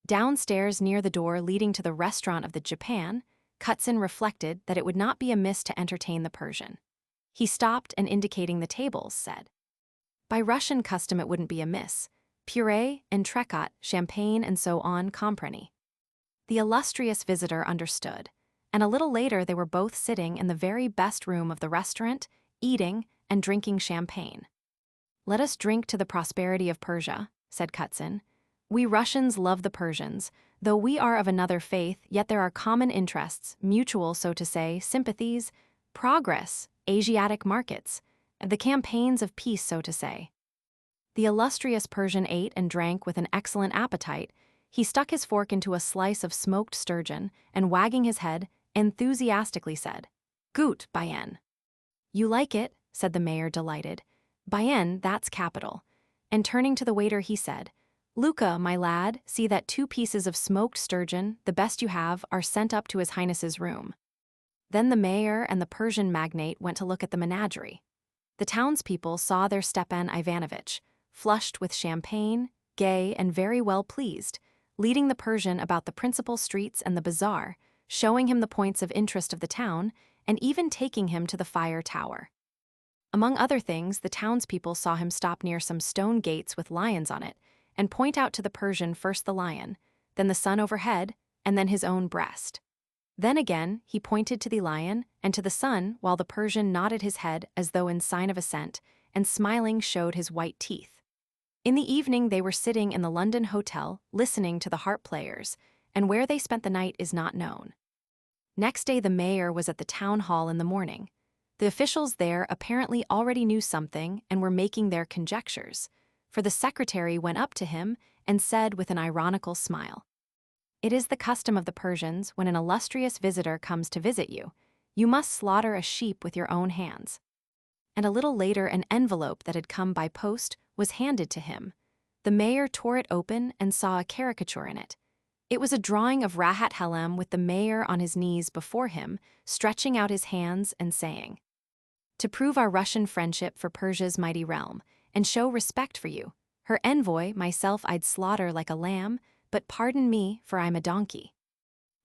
Downstairs near the door leading to the restaurant of the Japan, Kutzin reflected that it would not be amiss to entertain the Persian. He stopped and, indicating the tables, said, "By Russian custom it wouldn't be amiss. Puree, intricacies, champagne, and so on, compreni." The illustrious visitor understood, and a little later they were both sitting in the very best room of the restaurant, eating and drinking champagne. "Let us drink to the prosperity of Persia," said Kutzin. "We Russians love the Persians. Though we are of another faith, yet there are common interests, mutual, so to say, sympathies, progress, Asiatic markets, the campaigns of peace, so to say." The illustrious Persian ate and drank with an excellent appetite. He stuck his fork into a slice of smoked sturgeon and, wagging his head, enthusiastically said, Gut, bien. You like it, said the mayor, delighted. Bien, that's capital. And turning to the waiter, he said, Luca, my lad, see that 2 pieces of smoked sturgeon, the best you have, are sent up to His Highness's room. Then the mayor and the Persian magnate went to look at the menagerie. The townspeople saw their Stepan Ivanovitch, flushed with champagne, gay and very well pleased, leading the Persian about the principal streets and the bazaar, showing him the points of interest of the town, and even taking him to the fire tower. Among other things, the townspeople saw him stop near some stone gates with lions on it, and point out to the Persian first the lion, then the sun overhead, and then his own breast. Then again, he pointed to the lion and to the sun, while the Persian nodded his head as though in sign of assent, and smiling showed his white teeth. In the evening they were sitting in the London hotel, listening to the harp players, and where they spent the night is not known. Next day the mayor was at the town hall in the morning. The officials there apparently already knew something and were making their conjectures, for the secretary went up to him and said with an ironical smile, It is the custom of the Persians, when an illustrious visitor comes to visit you, you must slaughter a sheep with your own hands. And a little later an envelope that had come by post was handed to him. The mayor tore it open and saw a caricature in it. It was a drawing of Rahat Helem with the mayor on his knees before him, stretching out his hands and saying, To prove our Russian friendship for Persia's mighty realm, and show respect for you, her envoy, myself I'd slaughter like a lamb, but pardon me, for I'm a donkey.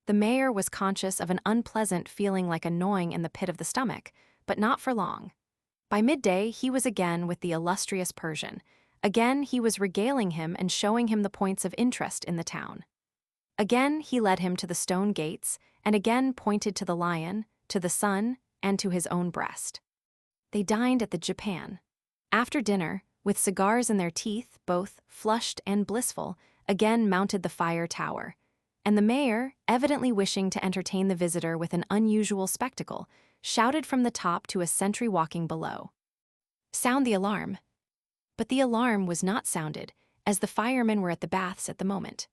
The mayor was conscious of an unpleasant feeling like a gnawing in the pit of the stomach, but not for long. By midday he was again with the illustrious Persian. Again he was regaling him and showing him the points of interest in the town. Again he led him to the stone gates, and again pointed to the lion, to the sun, and to his own breast. They dined at the Japan. After dinner, with cigars in their teeth, both flushed and blissful, again mounted the fire tower, and the mayor, evidently wishing to entertain the visitor with an unusual spectacle, shouted from the top to a sentry walking below, Sound the alarm. But the alarm was not sounded, as the firemen were at the baths at the moment.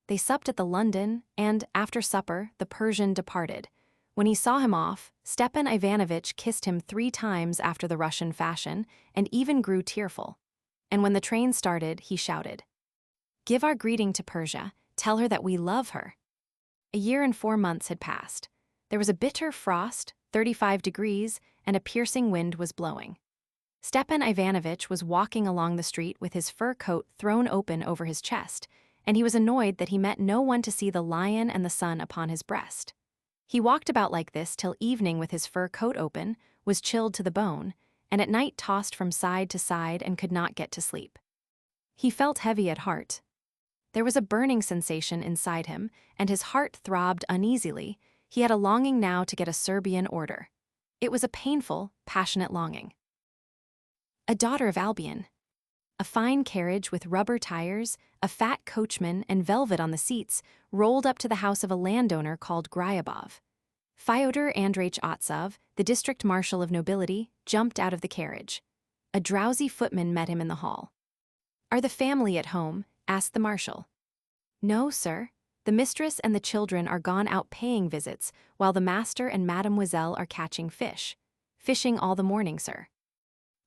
They supped at the London, and, after supper, the Persian departed. When he saw him off, Stepan Ivanovitch kissed him 3 times after the Russian fashion, and even grew tearful. And when the train started, he shouted, Give our greeting to Persia, tell her that we love her. A year and 4 months had passed. There was a bitter frost, 35 degrees, and a piercing wind was blowing. Stepan Ivanovitch was walking along the street with his fur coat thrown open over his chest, and he was annoyed that he met no one to see the lion and the sun upon his breast. He walked about like this till evening with his fur coat open, was chilled to the bone, and at night tossed from side to side and could not get to sleep. He felt heavy at heart. There was a burning sensation inside him, and his heart throbbed uneasily. He had a longing now to get a Serbian order. It was a painful, passionate longing. A Daughter of Albion. A fine carriage with rubber tires, a fat coachman, and velvet on the seats rolled up to the house of a landowner called Gryabov. Fyodor Andreich Otsov, the district marshal of nobility, jumped out of the carriage. A drowsy footman met him in the hall. Are the family at home? Asked the marshal. No, sir. The mistress and the children are gone out paying visits, while the master and mademoiselle are catching fish. Fishing all the morning, sir.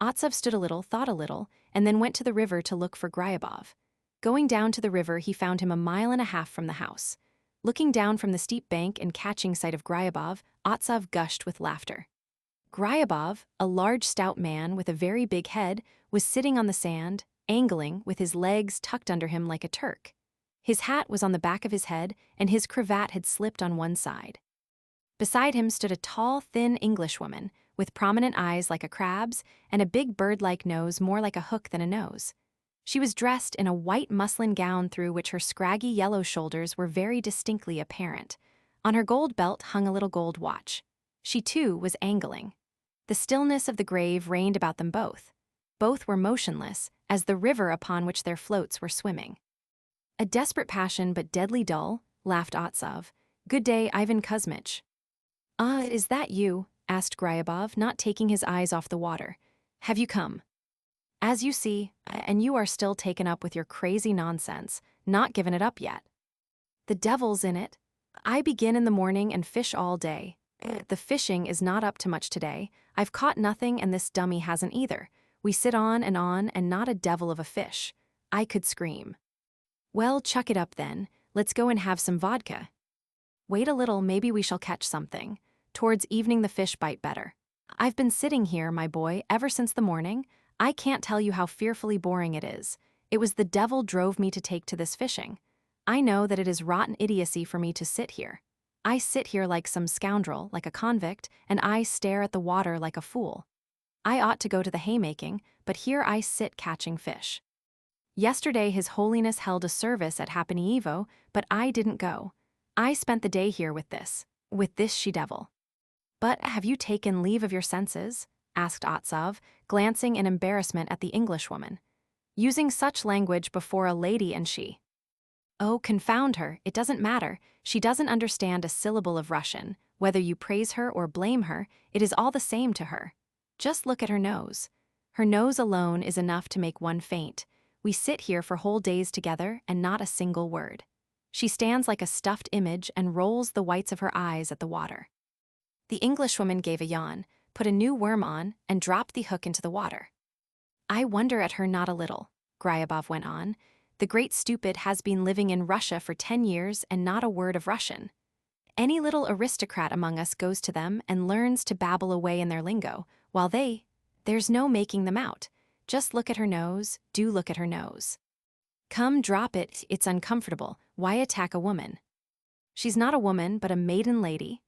Otsov stood a little, thought a little, and then went to the river to look for Gryabov. Going down to the river, he found him 1.5 miles from the house. Looking down from the steep bank and catching sight of Gryabov, Otsov gushed with laughter. Gryabov, a large stout man with a very big head, was sitting on the sand, angling, with his legs tucked under him like a Turk. His hat was on the back of his head, and his cravat had slipped on one side. Beside him stood a tall, thin Englishwoman, with prominent eyes like a crab's, and a big bird-like nose more like a hook than a nose. She was dressed in a white muslin gown through which her scraggy yellow shoulders were very distinctly apparent. On her gold belt hung a little gold watch. She, too, was angling. The stillness of the grave reigned about them both. Both were motionless, as the river upon which their floats were swimming. A desperate passion, but deadly dull, laughed Otsov. Good day, Ivan Kuzmich. Ah, is that you? Asked Gryabov, not taking his eyes off the water. Have you come? As you see, and you are still taken up with your crazy nonsense, not given it up yet. The devil's in it. I begin in the morning and fish all day, The fishing is not up to much today. I've caught nothing and this dummy hasn't either. We sit on and not a devil of a fish. I could scream. Well, chuck it up then. Let's go and have some vodka. Wait a little, maybe we shall catch something. Towards evening the fish bite better. I've been sitting here, my boy, ever since the morning. I can't tell you how fearfully boring it is. It was the devil drove me to take to this fishing. I know that it is rotten idiocy for me to sit here. I sit here like some scoundrel, like a convict, and I stare at the water like a fool. I ought to go to the haymaking, but here I sit catching fish. Yesterday His Holiness held a service at Happany Evo, but I didn't go. I spent the day here with this she-devil. But have you taken leave of your senses? Asked Otsov, glancing in embarrassment at the Englishwoman. Using such language before a lady and she. Oh, confound her, it doesn't matter. She doesn't understand a syllable of Russian. Whether you praise her or blame her, it is all the same to her. Just look at her nose. Her nose alone is enough to make one faint. We sit here for whole days together and not a single word. She stands like a stuffed image and rolls the whites of her eyes at the water. The Englishwoman gave a yawn, put a new worm on, and dropped the hook into the water. I wonder at her not a little, Gryabov went on. The great stupid has been living in Russia for 10 years and not a word of Russian. Any little aristocrat among us goes to them and learns to babble away in their lingo, while there's no making them out. Just look at her nose, do look at her nose. Come, drop it, it's uncomfortable. Why attack a woman? She's not a woman, but a maiden lady.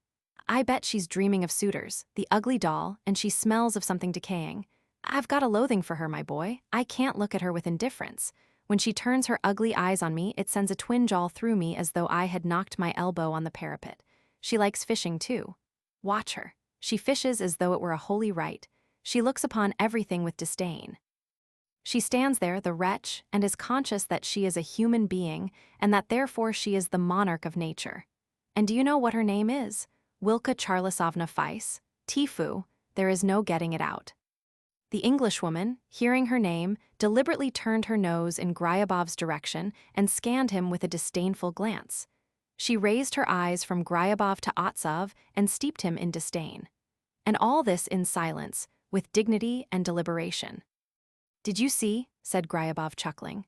I bet she's dreaming of suitors, the ugly doll, and she smells of something decaying. I've got a loathing for her, my boy. I can't look at her with indifference. When she turns her ugly eyes on me, it sends a twinge all through me as though I had knocked my elbow on the parapet. She likes fishing, too. Watch her. She fishes as though it were a holy rite. She looks upon everything with disdain. She stands there, the wretch, and is conscious that she is a human being, and that therefore she is the monarch of nature. And do you know what her name is? Wilka Charlisovna Feiss. Tifu, there is no getting it out. The Englishwoman, hearing her name, deliberately turned her nose in Gryabov's direction and scanned him with a disdainful glance. She raised her eyes from Gryabov to Otsov and steeped him in disdain. And all this in silence, with dignity and deliberation. Did you see? Said Gryabov, chuckling.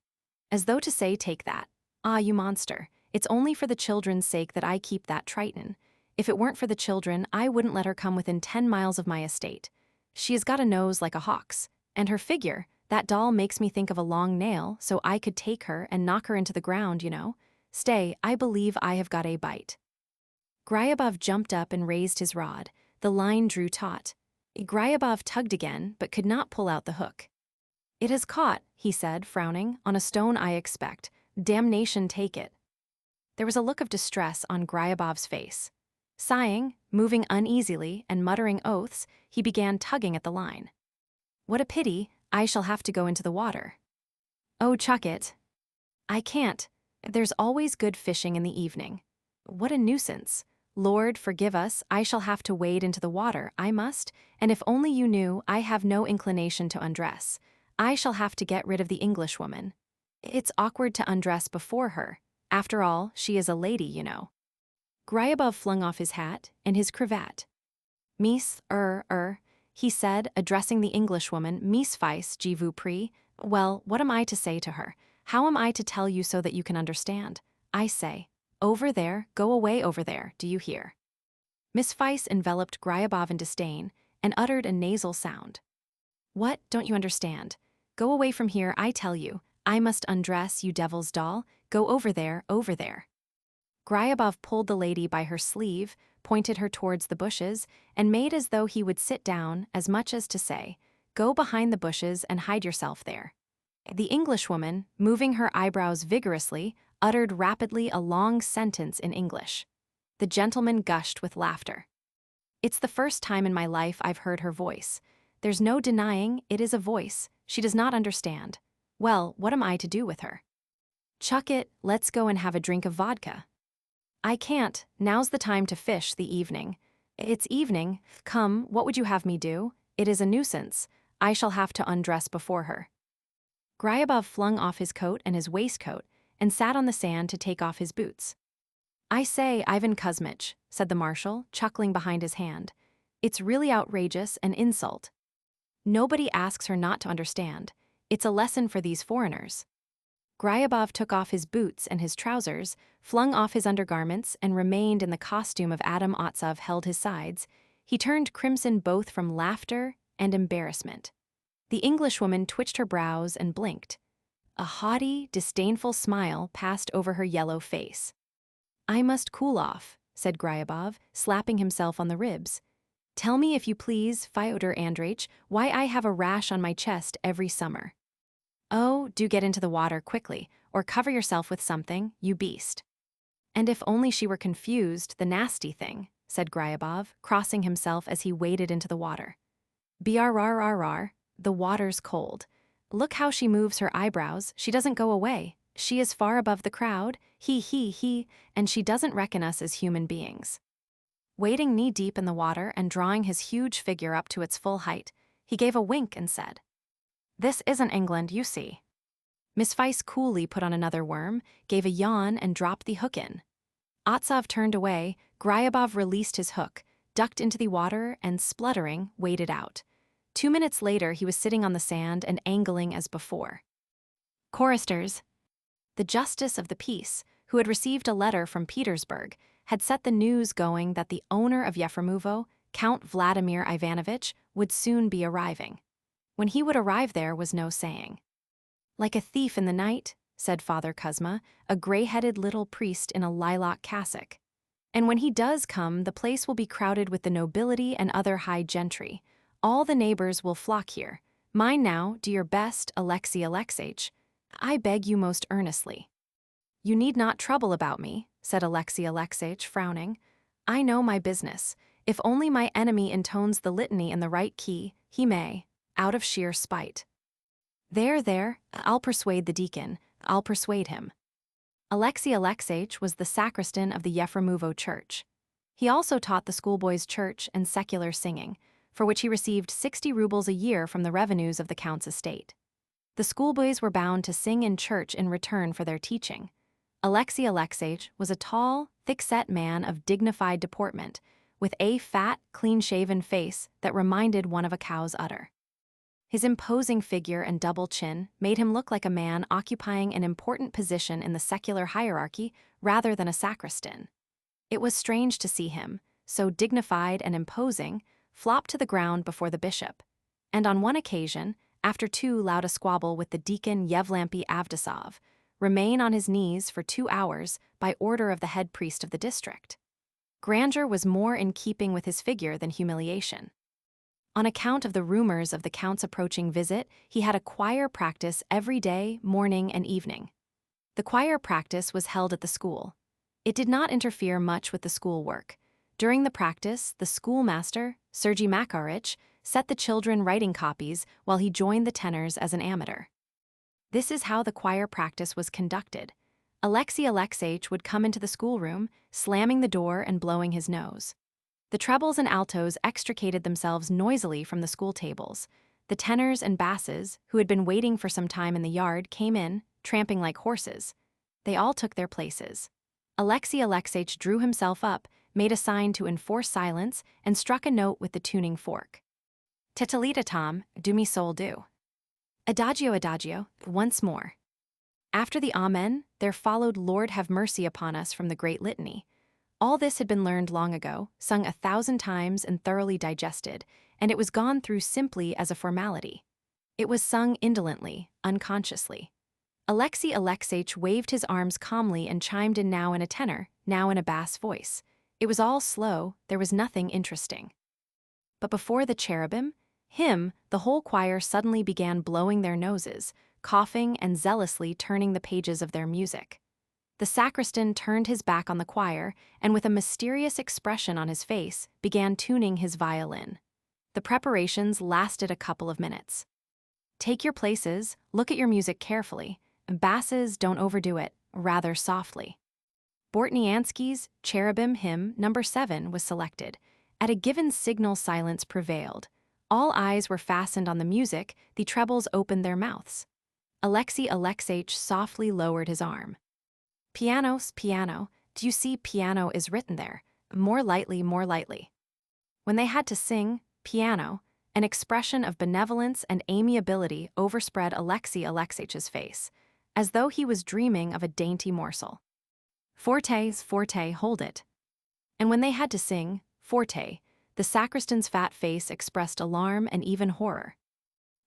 As though to say, take that. Ah, you monster, it's only for the children's sake that I keep that Triton. If it weren't for the children, I wouldn't let her come within 10 miles of my estate. She has got a nose like a hawk's, and her figure, that doll makes me think of a long nail, so I could take her and knock her into the ground, you know. Stay, I believe I have got a bite. Gryabov jumped up and raised his rod. The line drew taut. Gryabov tugged again, but could not pull out the hook. It has caught, he said, frowning, on a stone I expect. Damnation take it. There was a look of distress on Gryabov's face. Sighing, moving uneasily, and muttering oaths, he began tugging at the line. What a pity, I shall have to go into the water. Oh, chuck it. I can't. There's always good fishing in the evening. What a nuisance. Lord, forgive us, I shall have to wade into the water, I must, and if only you knew, I have no inclination to undress. I shall have to get rid of the Englishwoman. It's awkward to undress before her. After all, she is a lady, you know. Gryabov flung off his hat and his cravat. Miss, he said, addressing the Englishwoman, Miss Feiss, je vous prie. Well, what am I to say to her? How am I to tell you so that you can understand? I say, over there, go away over there, do you hear? Miss Feiss enveloped Gryabov in disdain and uttered a nasal sound. What, don't you understand? Go away from here, I tell you. I must undress, you devil's doll. Go over there, over there. Gryabov pulled the lady by her sleeve, pointed her towards the bushes, and made as though he would sit down, as much as to say, go behind the bushes and hide yourself there. The Englishwoman, moving her eyebrows vigorously, uttered rapidly a long sentence in English. The gentleman gushed with laughter. It's the first time in my life I've heard her voice. There's no denying it is a voice. She does not understand. Well, what am I to do with her? Chuck it, let's go and have a drink of vodka. I can't, now's the time to fish the evening. It's evening, come, what would you have me do? It is a nuisance. I shall have to undress before her. Gryabov flung off his coat and his waistcoat and sat on the sand to take off his boots. "I say, Ivan Kuzmich," said the marshal, chuckling behind his hand. "It's really outrageous, an insult. Nobody asks her not to understand. It's a lesson for these foreigners." Gryabov took off his boots and his trousers, flung off his undergarments, and remained in the costume of Adam Otsov held his sides. He turned crimson both from laughter and embarrassment. The Englishwoman twitched her brows and blinked. A haughty, disdainful smile passed over her yellow face. "I must cool off," said Gryabov, slapping himself on the ribs. "Tell me, if you please, Fyodor Andreich, why I have a rash on my chest every summer." "Oh, do get into the water quickly, or cover yourself with something, you beast." "And if only she were confused, the nasty thing," said Gryabov, crossing himself as he waded into the water. "Brrrrrr, the water's cold. Look how she moves her eyebrows, she doesn't go away. She is far above the crowd, he, and she doesn't reckon us as human beings." Wading knee-deep in the water and drawing his huge figure up to its full height, he gave a wink and said, "This isn't England, you see." Miss Weiss coolly put on another worm, gave a yawn, and dropped the hook in. Otsov turned away, Gryabov released his hook, ducked into the water, and, spluttering, waded out. 2 minutes later he was sitting on the sand and angling as before. Choristers. The justice of the peace, who had received a letter from Petersburg, had set the news going that the owner of Yefremuvo, Count Vladimir Ivanovich, would soon be arriving. When he would arrive there was no saying. "Like a thief in the night," said Father Kuzma, a gray-headed little priest in a lilac cassock. "And when he does come, the place will be crowded with the nobility and other high gentry. All the neighbors will flock here. Mind now, do your best, Alexei Alexeich. I beg you most earnestly." "You need not trouble about me," said Alexei Alexeich, frowning. "I know my business. If only my enemy intones the litany in the right key, he may, out of sheer spite." There, I'll persuade the deacon, I'll persuade him." Alexei Alexeich was the sacristan of the Yefremuvo church. He also taught the schoolboys church and secular singing, for which he received 60 rubles a year from the revenues of the count's estate. The schoolboys were bound to sing in church in return for their teaching. Alexei Alexeich was a tall, thick-set man of dignified deportment, with a fat, clean-shaven face that reminded one of a cow's udder. His imposing figure and double chin made him look like a man occupying an important position in the secular hierarchy rather than a sacristan. It was strange to see him, so dignified and imposing, flop to the ground before the bishop, and on one occasion, after too loud a squabble with the deacon Yevlampy Avdasov, remain on his knees for 2 hours by order of the head priest of the district. Grandeur was more in keeping with his figure than humiliation. On account of the rumors of the count's approaching visit, he had a choir practice every day, morning and evening. The choir practice was held at the school. It did not interfere much with the school work. During the practice, the schoolmaster, Sergei Makarich, set the children writing copies while he joined the tenors as an amateur. This is how the choir practice was conducted. Alexei Alexeich would come into the schoolroom, slamming the door and blowing his nose. The trebles and altos extricated themselves noisily from the school tables. The tenors and basses, who had been waiting for some time in the yard, came in, tramping like horses. They all took their places. Alexei Alexeich drew himself up, made a sign to enforce silence, and struck a note with the tuning fork. "Tetalita Tom, do me soul do." Adagio, adagio, once more. After the Amen, there followed Lord have mercy upon us from the great litany. All this had been learned long ago, sung 1,000 times and thoroughly digested, and it was gone through simply as a formality. It was sung indolently, unconsciously. Alexei Alexeich waved his arms calmly and chimed in now in a tenor, now in a bass voice. It was all slow, there was nothing interesting. But before the cherubim, him, the whole choir suddenly began blowing their noses, coughing and zealously turning the pages of their music. The sacristan turned his back on the choir and with a mysterious expression on his face began tuning his violin. The preparations lasted a couple of minutes. "Take your places, look at your music carefully. Basses, don't overdo it, rather softly." Bortniansky's Cherubim Hymn No. 7 was selected. At a given signal, silence prevailed. All eyes were fastened on the music, the trebles opened their mouths. Alexei Alexeich softly lowered his arm. "Pianos, piano, Do you see piano is written there? More lightly, more lightly. When they had to sing, piano, an expression of benevolence and amiability overspread Alexei Alexeich's face, as though he was dreaming of a dainty morsel. Forte, forte, hold it. And when they had to sing, forte, the sacristan's fat face expressed alarm and even horror.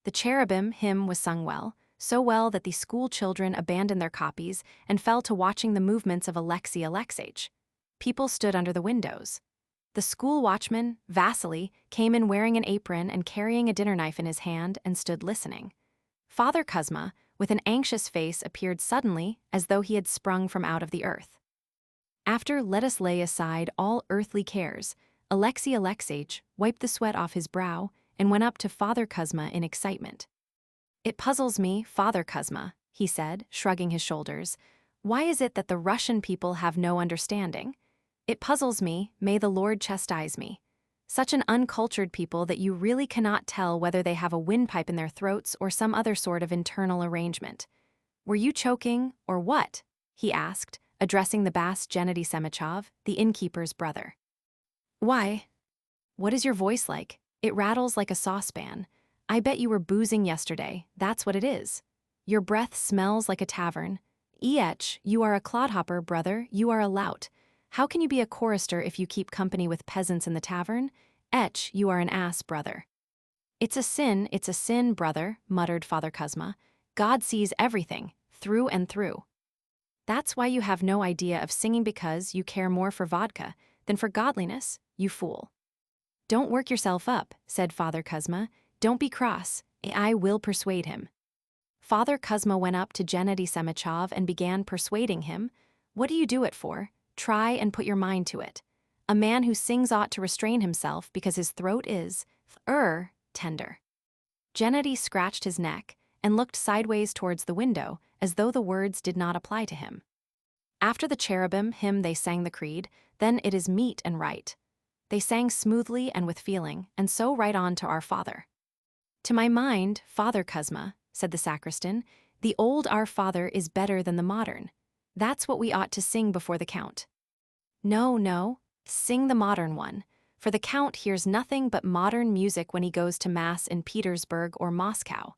The Cherubim hymn was sung well, so well that the school children abandoned their copies and fell to watching the movements of Alexei Alexeich. People stood under the windows. The school watchman, Vasily, came in wearing an apron and carrying a dinner knife in his hand and stood listening. Father Kuzma, with an anxious face, appeared suddenly as though he had sprung from out of the earth. After "Let us lay aside all earthly cares," Alexei Alexeich wiped the sweat off his brow and went up to Father Kuzma in excitement. "It puzzles me, Father Kuzma," he said, shrugging his shoulders. "Why is it that the Russian people have no understanding? It puzzles me, may the Lord chastise me. Such an uncultured people that you really cannot tell whether they have a windpipe in their throats or some other sort of internal arrangement. Were you choking, or what?" he asked, addressing the bass Gennady Semichov, the innkeeper's brother. "Why? What is your voice like? It rattles like a saucepan. I bet you were boozing yesterday, that's what it is. Your breath smells like a tavern. You are a clodhopper, brother, you are a lout. How can you be a chorister if you keep company with peasants in the tavern? You are an ass, brother." It's a sin, brother," muttered Father Kuzma. "God sees everything, through and through. That's why you have no idea of singing, because you care more for vodka than for godliness, you fool." "Don't work yourself up," said Father Kuzma. "Don't be cross, I will persuade him." Father Kuzma went up to Gennady Semichov and began persuading him. "What do you do it for? Try and put your mind to it. A man who sings ought to restrain himself because his throat is, tender." Gennady scratched his neck and looked sideways towards the window as though the words did not apply to him. After the Cherubim hymn they sang the creed, then "It is meet and right." They sang smoothly and with feeling, and so right on to Our Father. "To my mind, Father Kuzma," said the sacristan, "the old Our Father is better than the modern. That's what we ought to sing before the Count." No, sing the modern one, for the Count hears nothing but modern music when he goes to Mass in Petersburg or Moscow.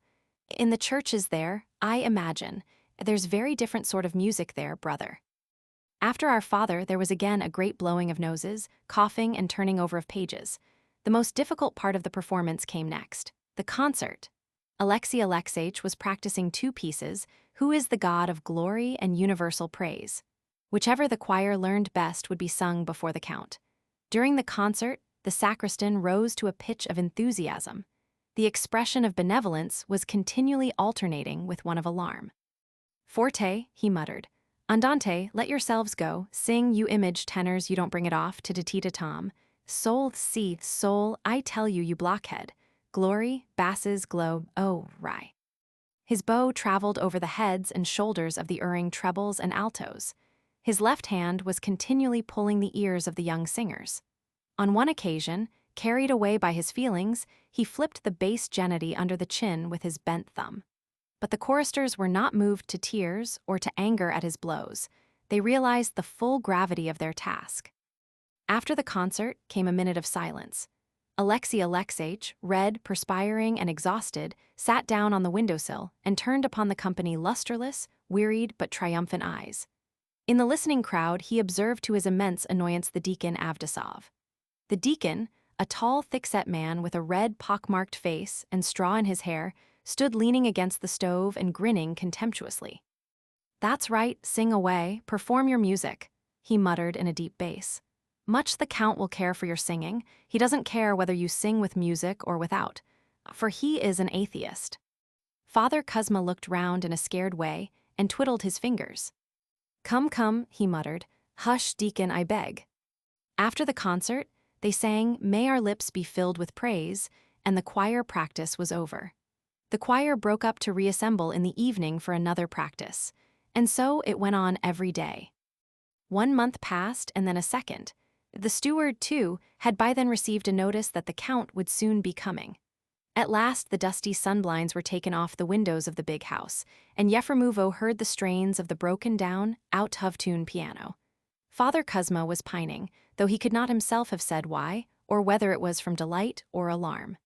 In the churches there, I imagine, there's very different sort of music there, brother." After Our Father, there was again a great blowing of noses, coughing, and turning over of pages. The most difficult part of the performance came next, the concert. Alexei Alexeich was practicing two pieces, Who is the God of Glory and Universal Praise. Whichever the choir learned best would be sung before the Count. During the concert, the sacristan rose to a pitch of enthusiasm. The expression of benevolence was continually alternating with one of alarm. "Forte," he muttered. "Andante, let yourselves go, sing, you image tenors, you don't bring it off, to tom. Soul, I tell you, you blockhead. Glory, basses, globe, oh, rye." His bow traveled over the heads and shoulders of the erring trebles and altos. His left hand was continually pulling the ears of the young singers. On one occasion, carried away by his feelings, he flipped the bass Gennady under the chin with his bent thumb. But the choristers were not moved to tears or to anger at his blows. They realized the full gravity of their task. After the concert came a minute of silence. Alexei Alexeich, red, perspiring, and exhausted, sat down on the windowsill and turned upon the company lusterless, wearied, but triumphant eyes. In the listening crowd, he observed to his immense annoyance the deacon Avdasov. The deacon, a tall, thick-set man with a red, pockmarked face and straw in his hair, stood leaning against the stove and grinning contemptuously. "That's right, sing away, perform your music," he muttered in a deep bass. "Much the Count will care for your singing. He doesn't care whether you sing with music or without, for he is an atheist." Father Kuzma looked round in a scared way and twiddled his fingers. Come, he muttered. "Hush, deacon, I beg." After the concert, they sang "May Our Lips Be Filled with Praise," and the choir practice was over. The choir broke up to reassemble in the evening for another practice, and so it went on every day. 1 month passed, and then a second. The steward, too, had by then received a notice that the Count would soon be coming. At last the dusty sunblinds were taken off the windows of the big house, and Yefremuvo heard the strains of the broken-down, out-of-tune piano. Father Kuzma was pining, though he could not himself have said why, or whether it was from delight or alarm.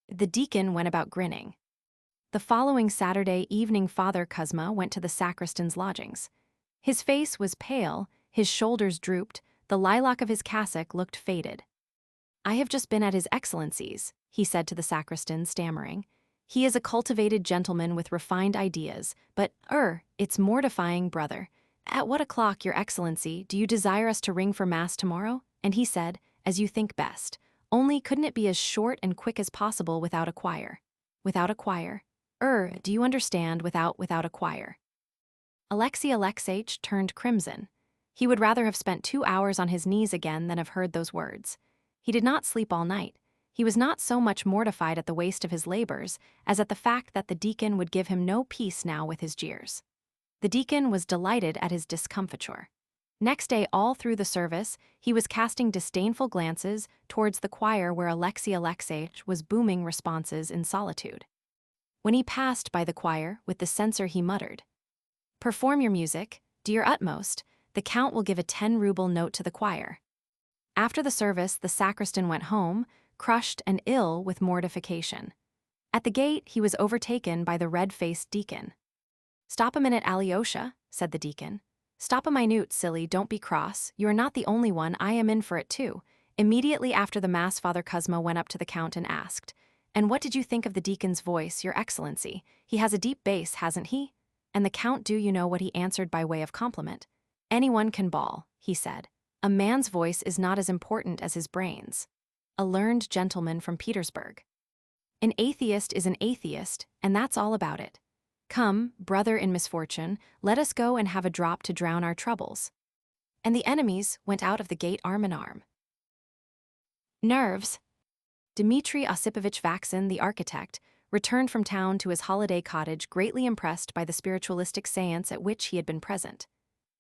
The deacon went about grinning. The following Saturday evening Father Kuzma went to the sacristan's lodgings. His face was pale, his shoulders drooped, the lilac of his cassock looked faded. "I have just been at His Excellency's," he said to the sacristan, stammering. "He is a cultivated gentleman with refined ideas, but, it's mortifying, brother. At what o'clock, Your Excellency, do you desire us to ring for Mass tomorrow?" And he said, "As you think best. Only couldn't it be as short and quick as possible without a choir?" "Without a choir? Do you understand, without a choir?" Alexei Alexeich turned crimson. He would rather have spent 2 hours on his knees again than have heard those words. He did not sleep all night. He was not so much mortified at the waste of his labors as at the fact that the deacon would give him no peace now with his jeers. The deacon was delighted at his discomfiture. Next day, all through the service, he was casting disdainful glances towards the choir where Alexei Alexeich was booming responses in solitude. When he passed by the choir with the censer, he muttered, "Perform your music, do your utmost. The count will give a 10-ruble note to the choir." After the service, the sacristan went home, crushed and ill with mortification. At the gate, he was overtaken by the red-faced deacon. "Stop a minute, Alyosha," said the deacon. "Stop a minute, silly, don't be cross. You are not the only one, I am in for it too." Immediately after the Mass, Father Kuzma went up to the count and asked, "And what did you think of the deacon's voice, Your Excellency? He has a deep bass, hasn't he?" And the count, do you know what he answered by way of compliment? "Anyone can bawl," he said. "A man's voice is not as important as his brains." A learned gentleman from Petersburg. An atheist is an atheist, and that's all about it. Come, brother in misfortune, let us go and have a drop to drown our troubles. And the enemies went out of the gate arm in arm. Nerves. Dmitry Osipovich Vaksin, the architect, returned from town to his holiday cottage greatly impressed by the spiritualistic séance at which he had been present.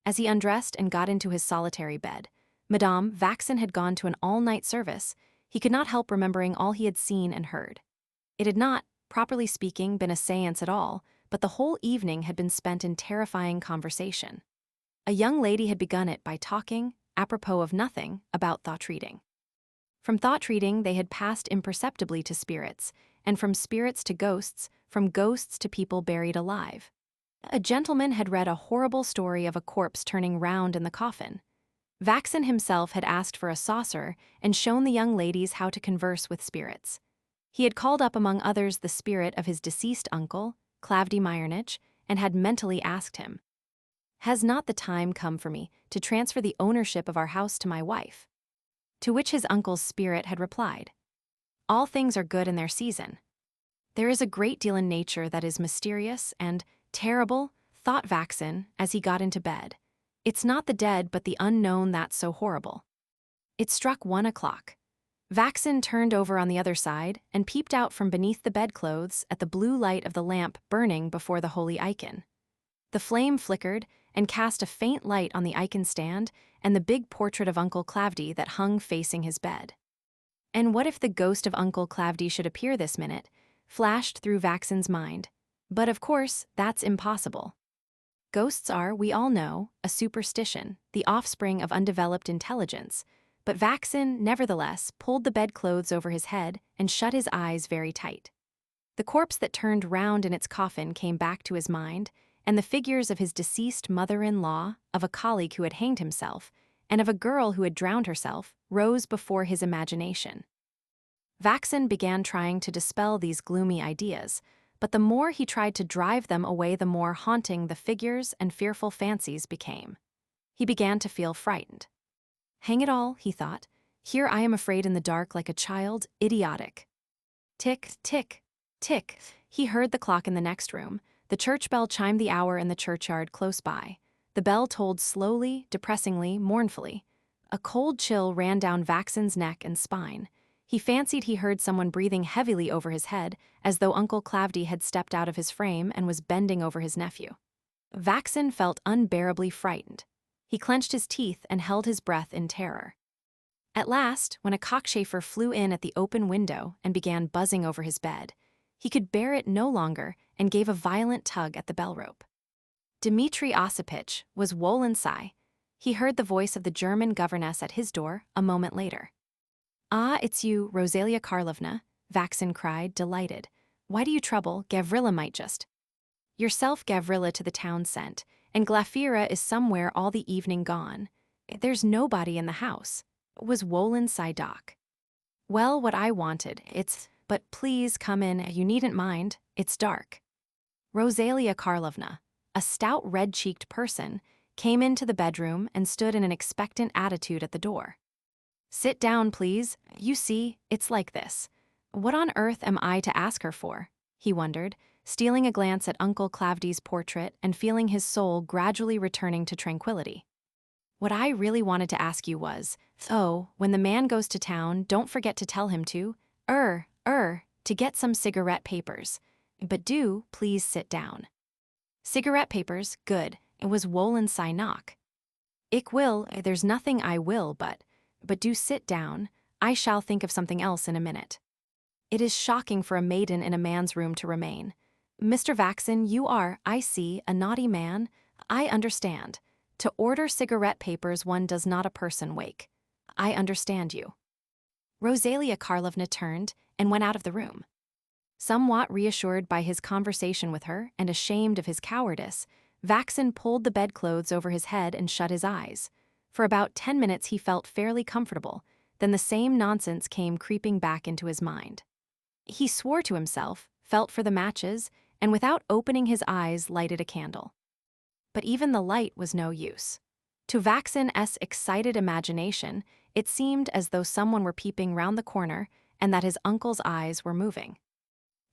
As he undressed and got into his solitary bed, Madame Vaksin had gone to an all-night service. He could not help remembering all he had seen and heard. It had not, properly speaking, been a séance at all, but the whole evening had been spent in terrifying conversation. A young lady had begun it by talking, apropos of nothing, about thought-reading. From thought-reading they had passed imperceptibly to spirits, and from spirits to ghosts, from ghosts to people buried alive. A gentleman had read a horrible story of a corpse turning round in the coffin. Vaksin himself had asked for a saucer and shown the young ladies how to converse with spirits. He had called up among others the spirit of his deceased uncle, Klavdy Meyernich, and had mentally asked him, "Has not the time come for me to transfer the ownership of our house to my wife?" To which his uncle's spirit had replied, "All things are good in their season." There is a great deal in nature that is mysterious and terrible, thought Vaksin as he got into bed. It's not the dead but the unknown that's so horrible. It struck 1 o'clock. Vaksin turned over on the other side and peeped out from beneath the bedclothes at the blue light of the lamp burning before the holy icon. The flame flickered and cast a faint light on the icon stand and the big portrait of Uncle Klavdy that hung facing his bed. And what if the ghost of Uncle Klavdy should appear this minute, flashed through Vaksin's mind. But of course, that's impossible. Ghosts are, we all know, a superstition, the offspring of undeveloped intelligence, but Vaksin, nevertheless, pulled the bedclothes over his head and shut his eyes very tight. The corpse that turned round in its coffin came back to his mind, and the figures of his deceased mother-in-law, of a colleague who had hanged himself, and of a girl who had drowned herself, rose before his imagination. Vaksin began trying to dispel these gloomy ideas, but the more he tried to drive them away, the more haunting the figures and fearful fancies became. He began to feel frightened. "Hang it all," he thought, "here I am afraid in the dark like a child, idiotic." Tick, tick, tick. He heard the clock in the next room. The church bell chimed the hour in the churchyard close by. The bell tolled slowly, depressingly, mournfully. A cold chill ran down Vaksin's neck and spine. He fancied he heard someone breathing heavily over his head, as though Uncle Klavdy had stepped out of his frame and was bending over his nephew. Vaksin felt unbearably frightened. He clenched his teeth and held his breath in terror. At last, when a cockchafer flew in at the open window and began buzzing over his bed, he could bear it no longer and gave a violent tug at the bell rope. Dmitry Osipitch was wohl inside. He heard the voice of the German governess at his door a moment later. "Ah, it's you, Rosalia Karlovna," Vaxin cried, delighted. "Why do you trouble? Gavrila might just—" "Yourself Gavrila to the town sent, and Glafira is somewhere all the evening gone. There's nobody in the house," was Wolin Sidok. "Well, what I wanted, but please come in, you needn't mind, it's dark." Rosalia Karlovna, a stout red-cheeked person, came into the bedroom and stood in an expectant attitude at the door. "Sit down, please. You see, it's like this. What on earth am I to ask her for?" he wondered, stealing a glance at Uncle Clavdy's portrait and feeling his soul gradually returning to tranquility. "What I really wanted to ask you was, when the man goes to town, don't forget to tell him to get some cigarette papers. But do, please sit down." "Cigarette papers, good," it was Wolin Synok. "Ich will, there's nothing I will, but do sit down, I shall think of something else in a minute." It is shocking for a maiden in a man's room to remain. "Mr. Vaxin, you are, I see, a naughty man. I understand. To order cigarette papers one does not a person wake. I understand you." Rosalia Karlovna turned and went out of the room. Somewhat reassured by his conversation with her and ashamed of his cowardice, Vaxin pulled the bedclothes over his head and shut his eyes. For about 10 minutes he felt fairly comfortable, then the same nonsense came creeping back into his mind. He swore to himself, felt for the matches, and without opening his eyes lighted a candle. But even the light was no use. To Vaxin's excited imagination, it seemed as though someone were peeping round the corner and that his uncle's eyes were moving.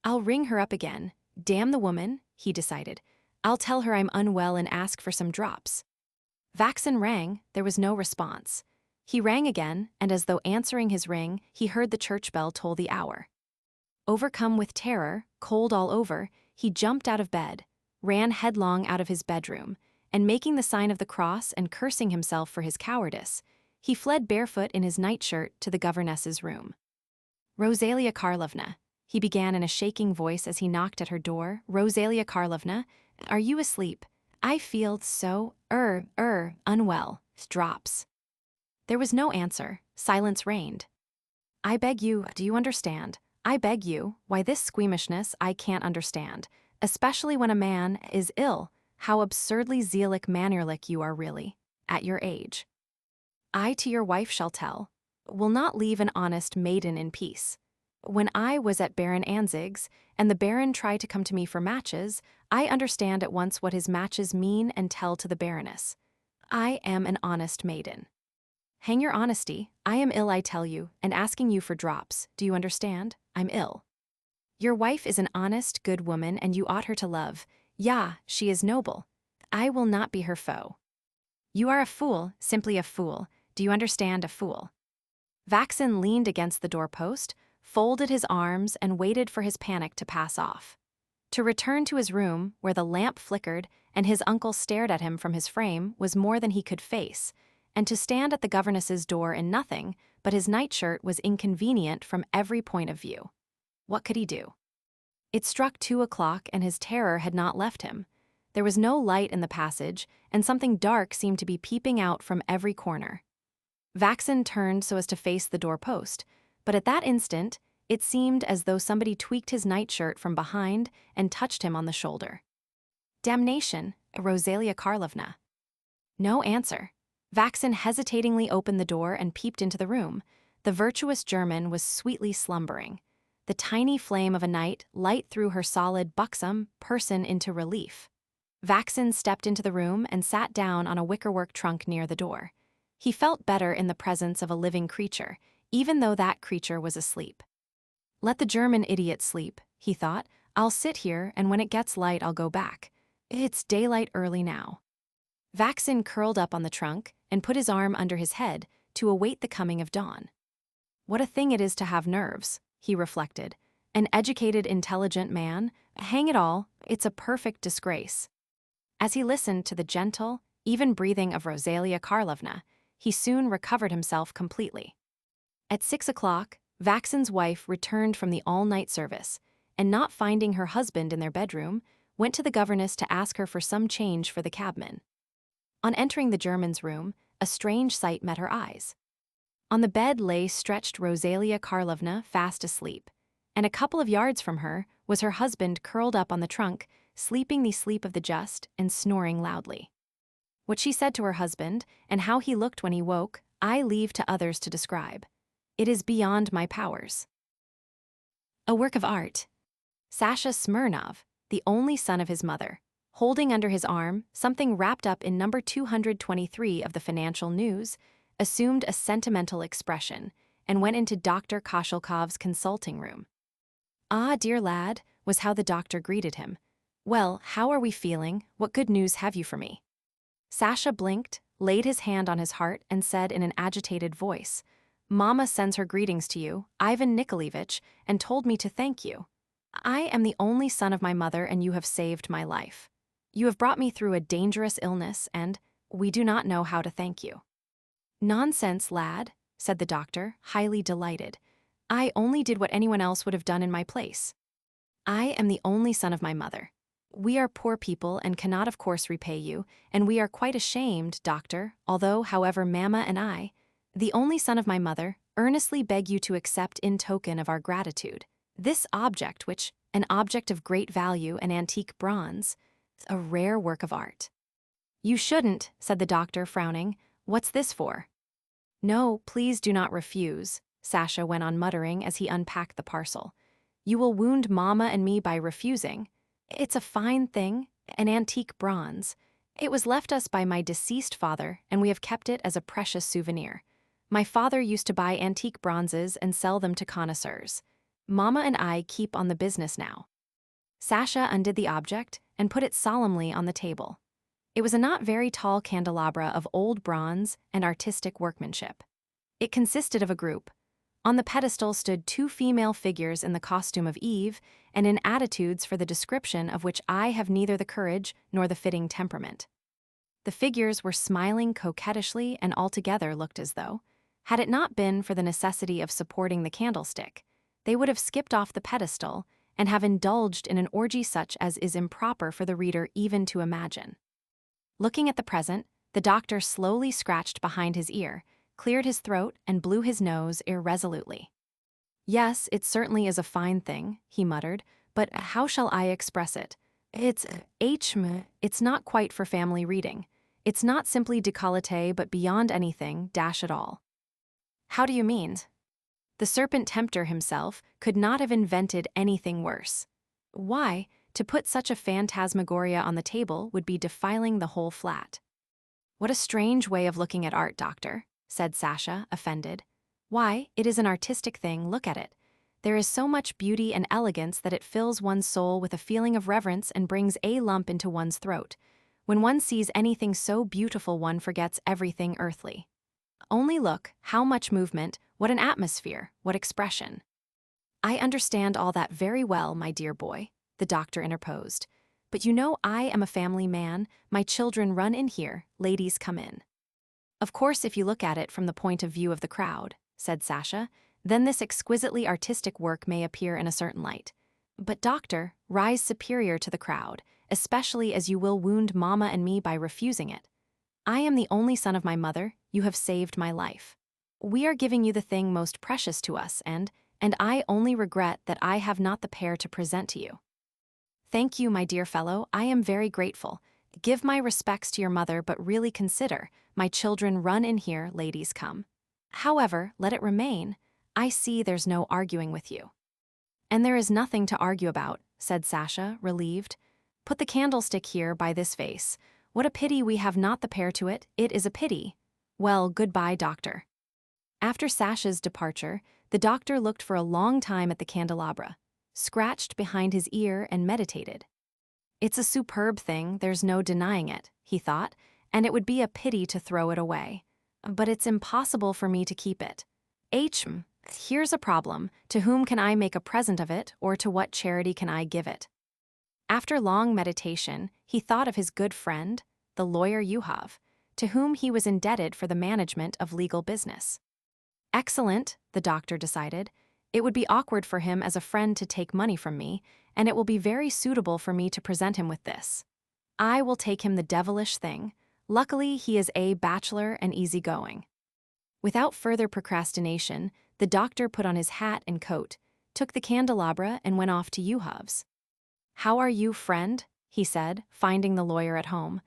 "I'll ring her up again. Damn the woman," he decided. "I'll tell her I'm unwell and ask for some drops." Vaxin rang, there was no response. He rang again, and as though answering his ring, he heard the church bell toll the hour. Overcome with terror, cold all over, he jumped out of bed, ran headlong out of his bedroom, and making the sign of the cross and cursing himself for his cowardice, he fled barefoot in his nightshirt to the governess's room. "Rosalia Karlovna," he began in a shaking voice as he knocked at her door. "Rosalia Karlovna, are you asleep? I feel so, unwell. Drops." There was no answer. Silence reigned. "I beg you, do you understand? I beg you, why this squeamishness I can't understand, especially when a man is ill. How absurdly zealic mannerlich you are really, at your age. I to your wife shall tell, will not leave an honest maiden in peace. When I was at Baron Anzig's, and the Baron tried to come to me for matches, I understand at once what his matches mean and tell to the Baroness. I am an honest maiden. Hang your honesty, I am ill I tell you, and asking you for drops, do you understand? I'm ill. Your wife is an honest, good woman and you ought her to love. Ja, she is noble. I will not be her foe. You are a fool, simply a fool, do you understand, a fool?" Vaxin leaned against the doorpost, folded his arms and waited for his panic to pass off. To return to his room, where the lamp flickered and his uncle stared at him from his frame, was more than he could face, and to stand at the governess's door in nothing but his nightshirt was inconvenient from every point of view. What could he do? It struck 2 o'clock and his terror had not left him. There was no light in the passage, and something dark seemed to be peeping out from every corner. Vaxin turned so as to face the doorpost, but at that instant, it seemed as though somebody tweaked his nightshirt from behind and touched him on the shoulder. "Damnation, Rosalia Karlovna." No answer. Vaxin hesitatingly opened the door and peeped into the room. The virtuous German was sweetly slumbering. The tiny flame of a night light threw her solid, buxom person into relief. Vaxin stepped into the room and sat down on a wickerwork trunk near the door. He felt better in the presence of a living creature, even though that creature was asleep. "Let the German idiot sleep," he thought. "I'll sit here, and when it gets light I'll go back. It's daylight early now." Vaxin curled up on the trunk and put his arm under his head to await the coming of dawn. What a thing it is to have nerves, he reflected. An educated, intelligent man, hang it all, it's a perfect disgrace. As he listened to the gentle, even breathing of Rosalia Karlovna, he soon recovered himself completely. At 6 o'clock, Vaxin's wife returned from the all-night service, and not finding her husband in their bedroom, went to the governess to ask her for some change for the cabman. On entering the German's room, a strange sight met her eyes. On the bed lay stretched Rosalia Karlovna, fast asleep, and a couple of yards from her was her husband curled up on the trunk, sleeping the sleep of the just and snoring loudly. What she said to her husband, and how he looked when he woke, I leave to others to describe. It is beyond my powers. A work of art. Sasha Smirnov, the only son of his mother, holding under his arm something wrapped up in number 223 of the Financial News, assumed a sentimental expression and went into Dr. Koshelkov's consulting room. "Ah, dear lad," was how the doctor greeted him. "Well, how are we feeling? What good news have you for me?" Sasha blinked, laid his hand on his heart, and said in an agitated voice, "Mama sends her greetings to you, Ivan Nikolaevich, and told me to thank you. I am the only son of my mother, and you have saved my life. You have brought me through a dangerous illness, and we do not know how to thank you." "Nonsense, lad," said the doctor, highly delighted. "I only did what anyone else would have done in my place. I am the only son of my mother. We are poor people and cannot of course repay you, and we are quite ashamed, doctor, although, however, Mamma and I, the only son of my mother, earnestly beg you to accept in token of our gratitude this object which, an object of great value, an antique bronze, a rare work of art." "You shouldn't," said the doctor, frowning. "What's this for?" "No, please do not refuse," Sasha went on muttering as he unpacked the parcel. "You will wound Mama and me by refusing. It's a fine thing, an antique bronze. It was left us by my deceased father, and we have kept it as a precious souvenir. My father used to buy antique bronzes and sell them to connoisseurs. Mama and I keep on the business now." Sasha undid the object and put it solemnly on the table. It was a not very tall candelabra of old bronze and artistic workmanship. It consisted of a group. On the pedestal stood two female figures in the costume of Eve and in attitudes for the description of which I have neither the courage nor the fitting temperament. The figures were smiling coquettishly and altogether looked as though, had it not been for the necessity of supporting the candlestick, they would have skipped off the pedestal and have indulged in an orgy such as is improper for the reader even to imagine. Looking at the present, the doctor slowly scratched behind his ear, cleared his throat, and blew his nose irresolutely. "Yes, it certainly is a fine thing," he muttered, "but how shall I express it? It's not quite for family reading. It's not simply décolleté, but beyond anything, dash it all." "How do you mean?" "The serpent tempter himself could not have invented anything worse. Why, to put such a phantasmagoria on the table would be defiling the whole flat." "What a strange way of looking at art, doctor," said Sasha, offended. "Why, it is an artistic thing, look at it. There is so much beauty and elegance that it fills one's soul with a feeling of reverence and brings a lump into one's throat. When one sees anything so beautiful, one forgets everything earthly. Only look, how much movement, what an atmosphere, what expression." "I understand all that very well, my dear boy," the doctor interposed. "But you know I am a family man, my children run in here, ladies come in." "Of course, if you look at it from the point of view of the crowd," said Sasha, "then this exquisitely artistic work may appear in a certain light. But doctor, rise superior to the crowd, especially as you will wound Mama and me by refusing it. I am the only son of my mother, you have saved my life. We are giving you the thing most precious to us, and I only regret that I have not the pair to present to you." "Thank you, my dear fellow, I am very grateful. Give my respects to your mother, but really consider, my children run in here, ladies come. However, let it remain. I see there's no arguing with you." "And there is nothing to argue about," said Sasha, relieved. "Put the candlestick here by this vase. What a pity we have not the pair to it, it is a pity. Well, goodbye, doctor." After Sasha's departure, the doctor looked for a long time at the candelabra, scratched behind his ear and meditated. "It's a superb thing, there's no denying it," he thought, "and it would be a pity to throw it away. But it's impossible for me to keep it. Here's a problem, to whom can I make a present of it, or to what charity can I give it?" After long meditation, he thought of his good friend, the lawyer Chekhov, to whom he was indebted for the management of legal business. "Excellent," the doctor decided. "It would be awkward for him as a friend to take money from me, and it will be very suitable for me to present him with this. I will take him the devilish thing. Luckily, he is a bachelor and easygoing. Without further procrastination, the doctor put on his hat and coat, took the candelabra, and went off to Chekov's. "How are you, friend?" he said, finding the lawyer at home.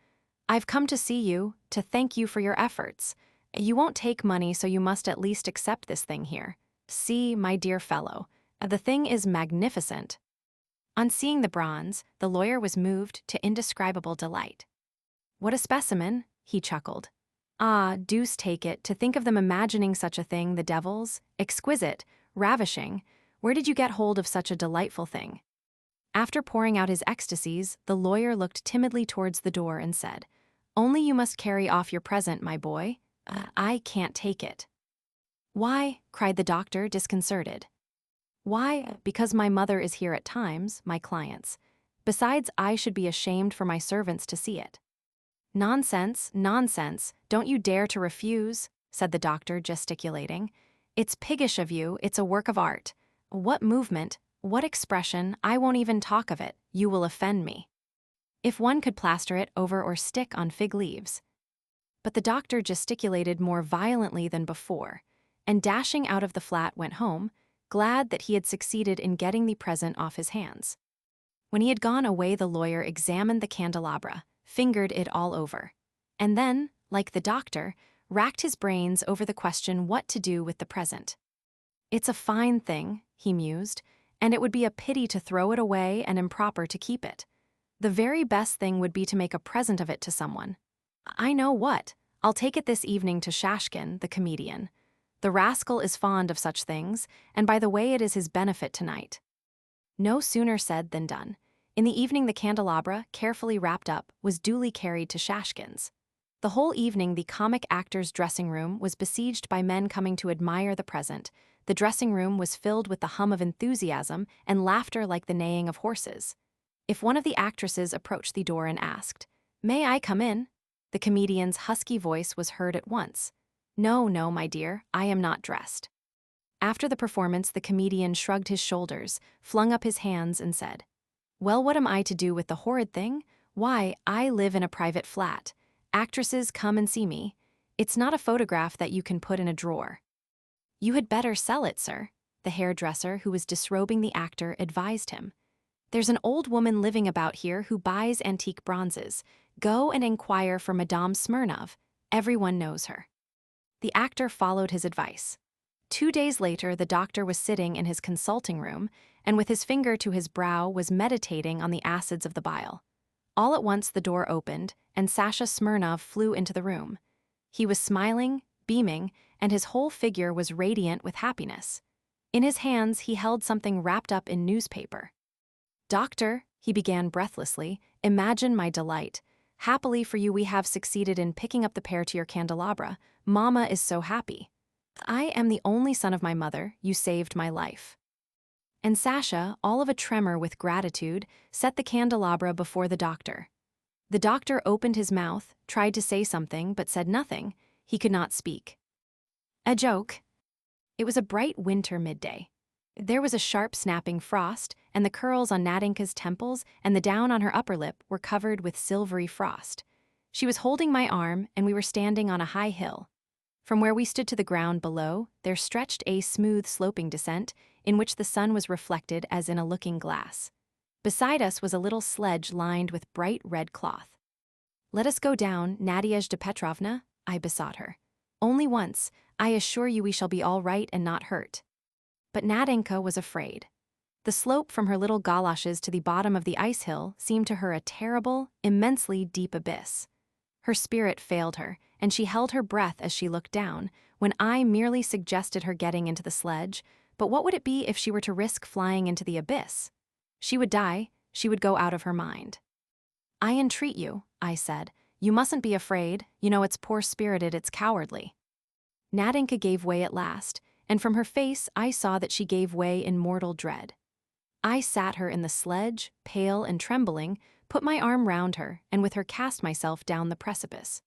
"I've come to see you, to thank you for your efforts. You won't take money, so you must at least accept this thing here. See, my dear fellow, the thing is magnificent." On seeing the bronze, the lawyer was moved to indescribable delight. "What a specimen," he chuckled. "Ah, deuce take it, to think of them imagining such a thing, the devils. Exquisite, ravishing. Where did you get hold of such a delightful thing?" After pouring out his ecstasies, the lawyer looked timidly towards the door and said, "Only you must carry off your present, my boy. I can't take it." "Why?" cried the doctor, disconcerted. "Why? Because my mother is here at times, my clients. Besides, I should be ashamed for my servants to see it." "Nonsense, nonsense, don't you dare to refuse," said the doctor, gesticulating. "It's piggish of you, it's a work of art. What movement, what expression, I won't even talk of it, you will offend me. If one could plaster it over or stick on fig leaves." But the doctor gesticulated more violently than before, and dashing out of the flat went home, glad that he had succeeded in getting the present off his hands. When he had gone away, the lawyer examined the candelabra, fingered it all over, and then, like the doctor, racked his brains over the question what to do with the present. "It's a fine thing," he mused, "and it would be a pity to throw it away and improper to keep it. The very best thing would be to make a present of it to someone. I know what, I'll take it this evening to Shashkin, the comedian. The rascal is fond of such things, and by the way, it is his benefit tonight." No sooner said than done. In the evening, the candelabra, carefully wrapped up, was duly carried to Shashkin's. The whole evening, the comic actor's dressing room was besieged by men coming to admire the present. The dressing room was filled with the hum of enthusiasm and laughter like the neighing of horses. If one of the actresses approached the door and asked, "May I come in?" the comedian's husky voice was heard at once. "No, no, my dear, I am not dressed." After the performance, the comedian shrugged his shoulders, flung up his hands, and said, "Well, what am I to do with the horrid thing? Why, I live in a private flat. Actresses come and see me. It's not a photograph that you can put in a drawer." "You had better sell it, sir," the hairdresser who was disrobing the actor advised him. "There's an old woman living about here who buys antique bronzes. Go and inquire for Madame Smirnov. Everyone knows her." The actor followed his advice. 2 days later, the doctor was sitting in his consulting room, and with his finger to his brow was meditating on the acids of the bile. All at once the door opened, and Sasha Smirnov flew into the room. He was smiling, beaming, and his whole figure was radiant with happiness. In his hands he held something wrapped up in newspaper. "Doctor," he began breathlessly, "imagine my delight. Happily for you, we have succeeded in picking up the pair to your candelabra. Mama is so happy. I am the only son of my mother. You saved my life." And Sasha, all of a tremor with gratitude, set the candelabra before the doctor. The doctor opened his mouth, tried to say something, but said nothing. He could not speak. "A joke." It was a bright winter midday. There was a sharp snapping frost, and the curls on Nadinka's temples and the down on her upper lip were covered with silvery frost. She was holding my arm, and we were standing on a high hill. From where we stood to the ground below, there stretched a smooth sloping descent, in which the sun was reflected as in a looking glass. Beside us was a little sledge lined with bright red cloth. "Let us go down, Nadezhda Petrovna," I besought her. "Only once. I assure you we shall be all right and not hurt." But Nadinka was afraid. The slope from her little galoshes to the bottom of the ice hill seemed to her a terrible, immensely deep abyss. Her spirit failed her, and she held her breath as she looked down, when I merely suggested her getting into the sledge. But what would it be if she were to risk flying into the abyss? She would die, she would go out of her mind. "I entreat you," I said, "you mustn't be afraid, you know it's poor-spirited, it's cowardly." Nadinka gave way at last, and from her face I saw that she gave way in mortal dread. I sat her in the sledge, pale and trembling, put my arm round her, and with her cast myself down the precipice.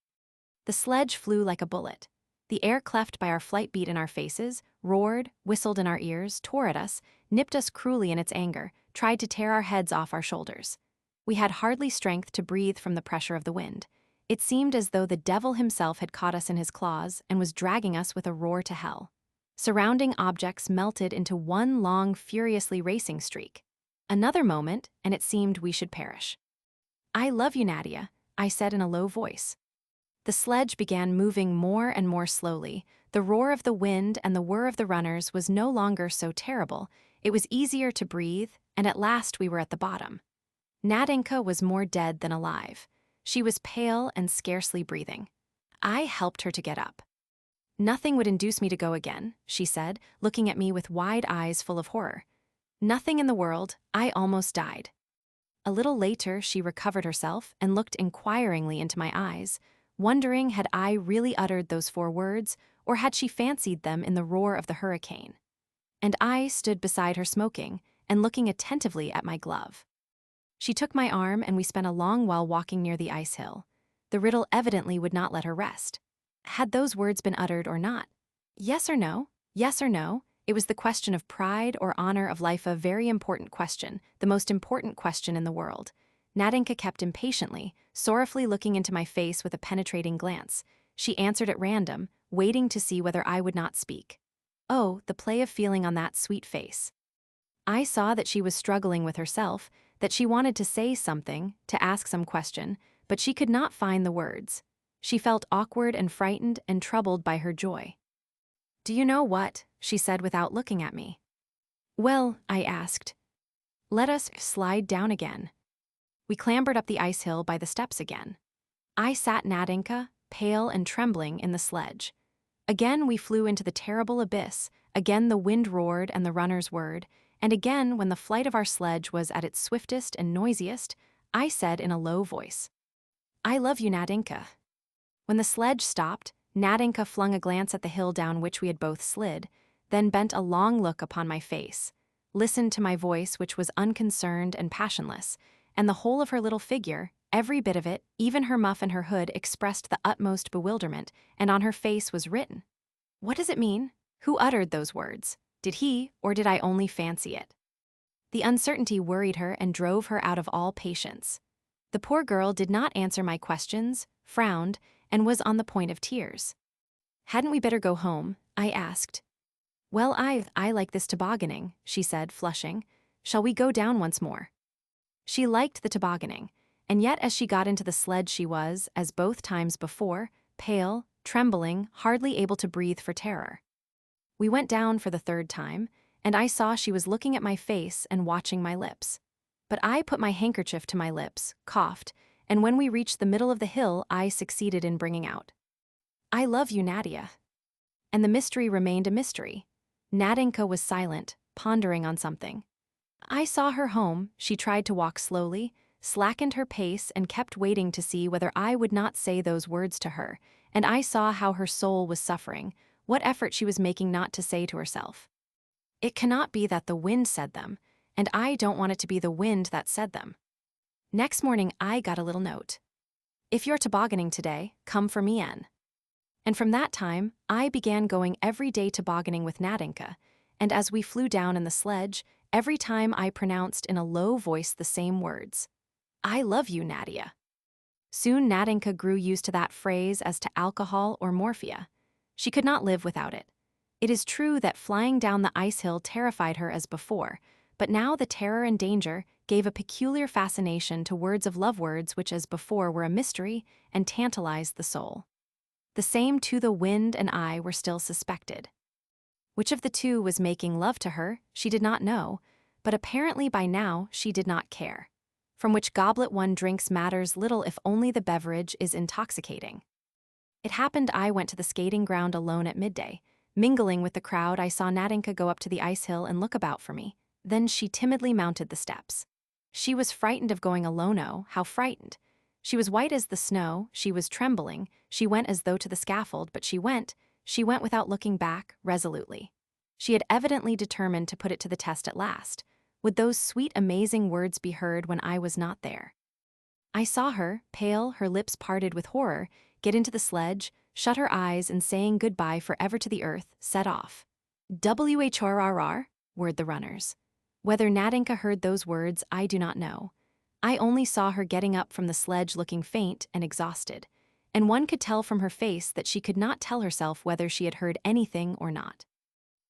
The sledge flew like a bullet. The air cleft by our flight beat in our faces, roared, whistled in our ears, tore at us, nipped us cruelly in its anger, tried to tear our heads off our shoulders. We had hardly strength to breathe from the pressure of the wind. It seemed as though the devil himself had caught us in his claws and was dragging us with a roar to hell. Surrounding objects melted into one long, furiously racing streak. Another moment, and it seemed we should perish. "I love you, Nadia," I said in a low voice. The sledge began moving more and more slowly. The roar of the wind and the whir of the runners was no longer so terrible. It was easier to breathe, and at last we were at the bottom. Nadinka was more dead than alive. She was pale and scarcely breathing. I helped her to get up. "Nothing would induce me to go again," she said, looking at me with wide eyes full of horror. "Nothing in the world. I almost died." A little later, she recovered herself and looked inquiringly into my eyes, wondering had I really uttered those 4 words, or had she fancied them in the roar of the hurricane. And I stood beside her smoking and looking attentively at my glove. She took my arm and we spent a long while walking near the ice hill. The riddle evidently would not let her rest. Had those words been uttered or not? Yes or no? Yes or no? It was the question of pride or honor of life, a very important question, the most important question in the world. Nadinka kept impatiently, sorrowfully looking into my face with a penetrating glance. She answered at random, waiting to see whether I would not speak. Oh, the play of feeling on that sweet face. I saw that she was struggling with herself, that she wanted to say something, to ask some question, but she could not find the words. She felt awkward and frightened and troubled by her joy. "Do you know what?" she said without looking at me. "Well," I asked. "Let us slide down again." We clambered up the ice hill by the steps again. I sat Nadinka, pale and trembling, in the sledge. Again we flew into the terrible abyss, again the wind roared and the runners whirred, and again when the flight of our sledge was at its swiftest and noisiest, I said in a low voice, "I love you, Nadinka." When the sledge stopped, Nadinka flung a glance at the hill down which we had both slid, then bent a long look upon my face, listened to my voice which was unconcerned and passionless, and the whole of her little figure, every bit of it, even her muff and her hood, expressed the utmost bewilderment, and on her face was written, "What does it mean? Who uttered those words? Did he, or did I only fancy it?" The uncertainty worried her and drove her out of all patience. The poor girl did not answer my questions, frowned, and was on the point of tears. "Hadn't we better go home?" I asked. "Well, I like this tobogganing," she said, flushing. "Shall we go down once more?" She liked the tobogganing, and yet as she got into the sledge she was, as both times before, pale, trembling, hardly able to breathe for terror. We went down for the 3rd time, and I saw she was looking at my face and watching my lips. But I put my handkerchief to my lips, coughed, and when we reached the middle of the hill I succeeded in bringing out, "I love you, Nadia." And the mystery remained a mystery. Nadinka was silent, pondering on something. I saw her home. She tried to walk slowly, slackened her pace, and kept waiting to see whether I would not say those words to her, and I saw how her soul was suffering, what effort she was making not to say to herself, "It cannot be that the wind said them, and I don't want it to be the wind that said them." Next morning I got a little note. "If you're tobogganing today, come for me, N." And from that time, I began going every day tobogganing with Nadinka, and as we flew down in the sledge, every time I pronounced in a low voice the same words, "I love you, Nadia." Soon Nadinka grew used to that phrase as to alcohol or morphia. She could not live without it. It is true that flying down the ice hill terrified her as before, but now the terror and danger gave a peculiar fascination to words of love, words which as before were a mystery and tantalized the soul. The same to the wind and I were still suspected. Which of the two was making love to her, she did not know, but apparently by now she did not care. From which goblet one drinks matters little if only the beverage is intoxicating. It happened I went to the skating ground alone at midday. Mingling with the crowd, I saw Nadinka go up to the ice hill and look about for me. Then she timidly mounted the steps. She was frightened of going alone. Oh, how frightened! She was white as the snow, she was trembling, she went as though to the scaffold, but she went without looking back, resolutely. She had evidently determined to put it to the test at last. Would those sweet, amazing words be heard when I was not there? I saw her, pale, her lips parted with horror, get into the sledge, shut her eyes, and saying goodbye forever to the earth, set off. "WHRRR," whirred the runners. Whether Nadinka heard those words, I do not know. I only saw her getting up from the sledge looking faint and exhausted. and one could tell from her face that she could not tell herself whether she had heard anything or not.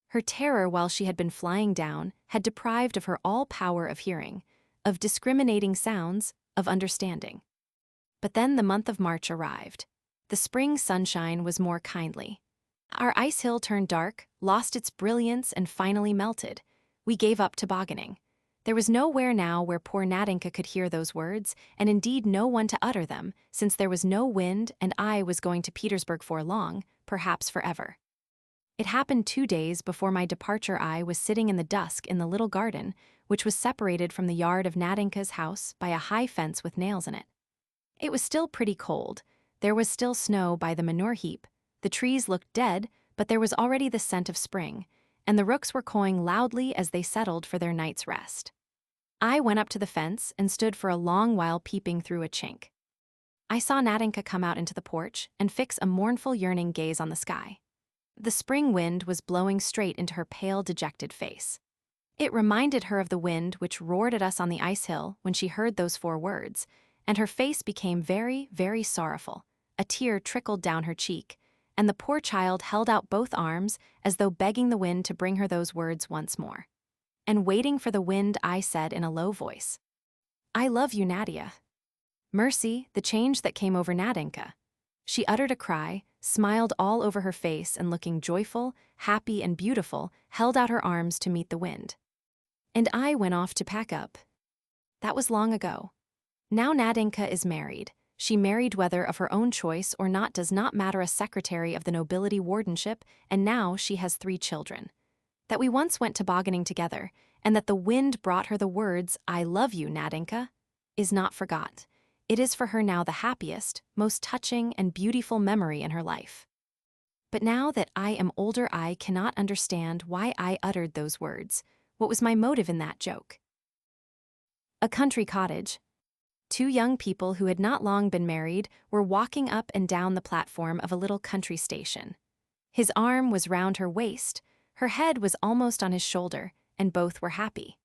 Her terror while she had been flying down had deprived of her all power of hearing, of discriminating sounds, of understanding. But then the month of March arrived. The spring sunshine was more kindly. Our ice hill turned dark, lost its brilliance, and finally melted. We gave up tobogganing. There was nowhere now where poor Nadinka could hear those words, and indeed no one to utter them, since there was no wind and I was going to Petersburg for long, perhaps forever. It happened 2 days before my departure. I was sitting in the dusk in the little garden, which was separated from the yard of Nadinka's house by a high fence with nails in it. It was still pretty cold. There was still snow by the manure heap. The trees looked dead, but there was already the scent of spring, and the rooks were cawing loudly as they settled for their night's rest. I went up to the fence and stood for a long while peeping through a chink. I saw Nadinka come out into the porch and fix a mournful yearning gaze on the sky. The spring wind was blowing straight into her pale, dejected face. It reminded her of the wind which roared at us on the ice hill when she heard those 4 words, and her face became very, very sorrowful. A tear trickled down her cheek, and the poor child held out both arms as though begging the wind to bring her those words once more. And waiting for the wind, I said in a low voice, "I love you, Nadia." Mercy, the change that came over Nadinka. She uttered a cry, smiled all over her face, and looking joyful, happy, and beautiful, held out her arms to meet the wind. And I went off to pack up. That was long ago. Now Nadinka is married. She married whether of her own choice or not does not matter, a secretary of the nobility wardenship, and now she has 3 children. That we once went tobogganing together, and that the wind brought her the words, "I love you, Nadinka," is not forgot. It is for her now the happiest, most touching and beautiful memory in her life. But now that I am older, I cannot understand why I uttered those words. What was my motive in that joke? A country cottage. 2 young people who had not long been married were walking up and down the platform of a little country station. His arm was round her waist, her head was almost on his shoulder, and both were happy.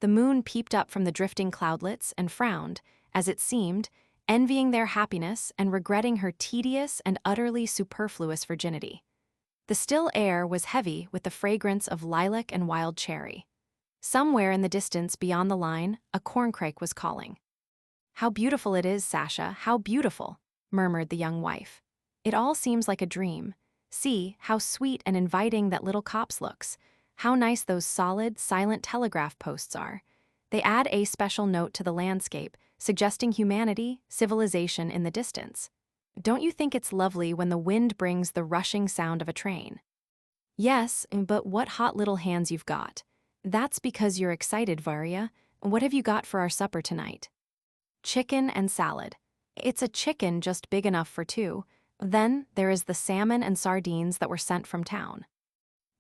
The moon peeped up from the drifting cloudlets and frowned, as it seemed, envying their happiness and regretting her tedious and utterly superfluous virginity. The still air was heavy with the fragrance of lilac and wild cherry. Somewhere in the distance beyond the line, a corncrake was calling. "How beautiful it is, Sasha, how beautiful," murmured the young wife. "It all seems like a dream. See, how sweet and inviting that little copse looks. How nice those solid, silent telegraph posts are. They add a special note to the landscape, suggesting humanity, civilization in the distance. Don't you think it's lovely when the wind brings the rushing sound of a train?" "Yes, but what hot little hands you've got." "That's because you're excited, Varya. What have you got for our supper tonight?" "Chicken and salad." "It's a chicken just big enough for 2. Then there is the salmon and sardines that were sent from town."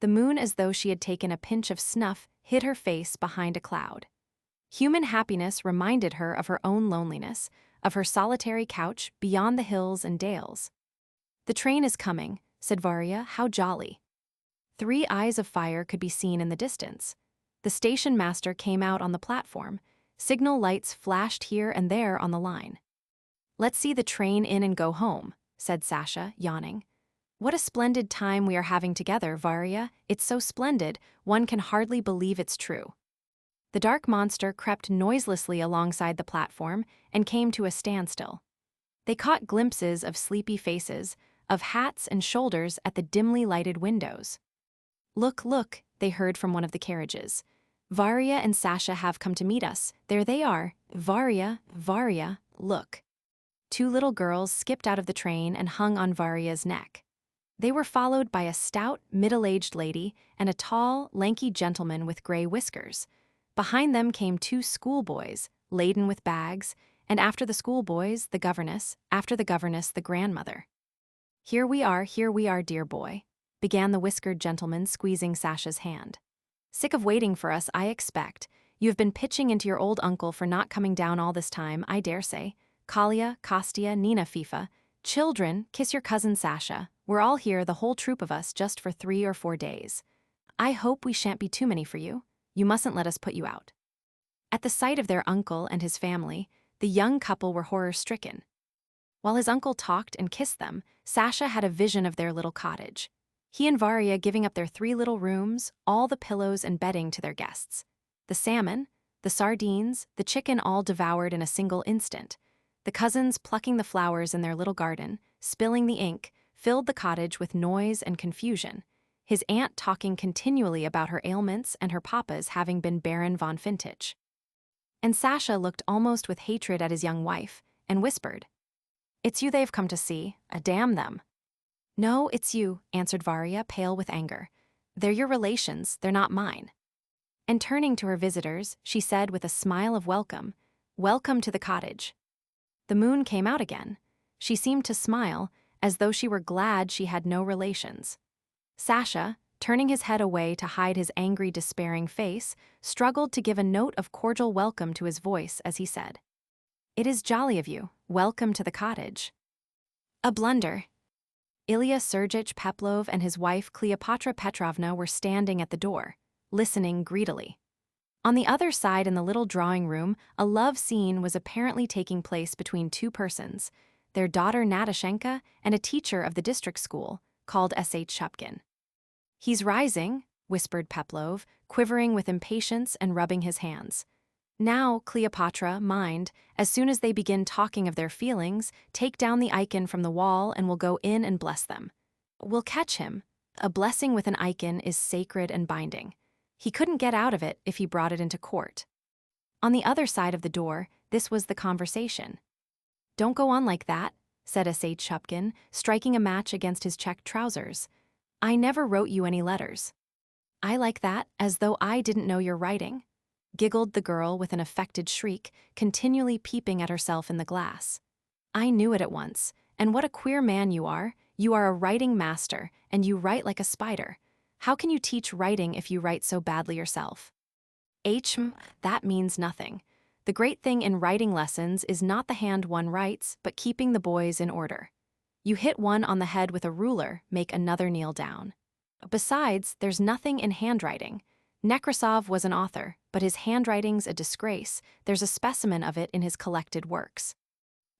The moon, as though she had taken a pinch of snuff, hid her face behind a cloud. Human happiness reminded her of her own loneliness, of her solitary couch beyond the hills and dales. "The train is coming," said Varya. "How jolly." 3 eyes of fire could be seen in the distance. The station master came out on the platform. Signal lights flashed here and there on the line. "Let's see the train in and go home," said Sasha, yawning. "What a splendid time we are having together, Varya. It's so splendid, one can hardly believe it's true." The dark monster crept noiselessly alongside the platform and came to a standstill. They caught glimpses of sleepy faces, of hats and shoulders at the dimly lighted windows. "Look, look," they heard from one of the carriages. "Varya and Sasha have come to meet us. There they are. Varya, Varya, look." 2 little girls skipped out of the train and hung on Varya's neck. They were followed by a stout, middle-aged lady and a tall, lanky gentleman with gray whiskers. Behind them came 2 schoolboys, laden with bags, and after the schoolboys, the governess, after the governess, the grandmother. Here we are, dear boy," began the whiskered gentleman, squeezing Sasha's hand. "Sick of waiting for us, I expect. You have been pitching into your old uncle for not coming down all this time, I dare say. Kalia, Kostya, Nina, Fifa. Children, kiss your cousin Sasha. We're all here, the whole troop of us, just for 3 or 4 days. I hope we shan't be too many for you. You mustn't let us put you out." At the sight of their uncle and his family, the young couple were horror-stricken. While his uncle talked and kissed them, Sasha had a vision of their little cottage. He and Varya giving up their 3 little rooms, all the pillows and bedding to their guests. The salmon, the sardines, the chicken all devoured in a single instant. The cousins plucking the flowers in their little garden, spilling the ink, filled the cottage with noise and confusion. His aunt talking continually about her ailments and her papa's having been Baron von Fintich. And Sasha looked almost with hatred at his young wife, and whispered, "It's you they've come to see, damn them." "No, it's you," answered Varya, pale with anger. "They're your relations, they're not mine." And turning to her visitors, she said with a smile of welcome, "Welcome to the cottage." The moon came out again. She seemed to smile, as though she were glad she had no relations. Sasha, turning his head away to hide his angry, despairing face, struggled to give a note of cordial welcome to his voice as he said, "It is jolly of you. Welcome to the cottage." A blunder. Ilya Sergeyich Peplov and his wife Cleopatra Petrovna were standing at the door, listening greedily. On the other side in the little drawing room, a love scene was apparently taking place between 2 persons, their daughter Natashenka and a teacher of the district school, called S.H. Shupkin. "He's rising," whispered Peplov, quivering with impatience and rubbing his hands. "Now, Cleopatra, mind, as soon as they begin talking of their feelings, take down the icon from the wall and we'll go in and bless them. We'll catch him. A blessing with an icon is sacred and binding. He couldn't get out of it if he brought it into court." On the other side of the door, this was the conversation. "Don't go on like that," said S.H. Shupkin, striking a match against his checked trousers. "I never wrote you any letters." "I like that, as though I didn't know your writing," giggled the girl with an affected shriek, continually peeping at herself in the glass. "I knew it at once, and what a queer man you are. You are a writing master, and you write like a spider. How can you teach writing if you write so badly yourself?" That means nothing. The great thing in writing lessons is not the hand one writes, but keeping the boys in order. You hit one on the head with a ruler, make another kneel down. Besides, there's nothing in handwriting. Nekrasov was an author, but his handwriting's a disgrace. There's a specimen of it in his collected works.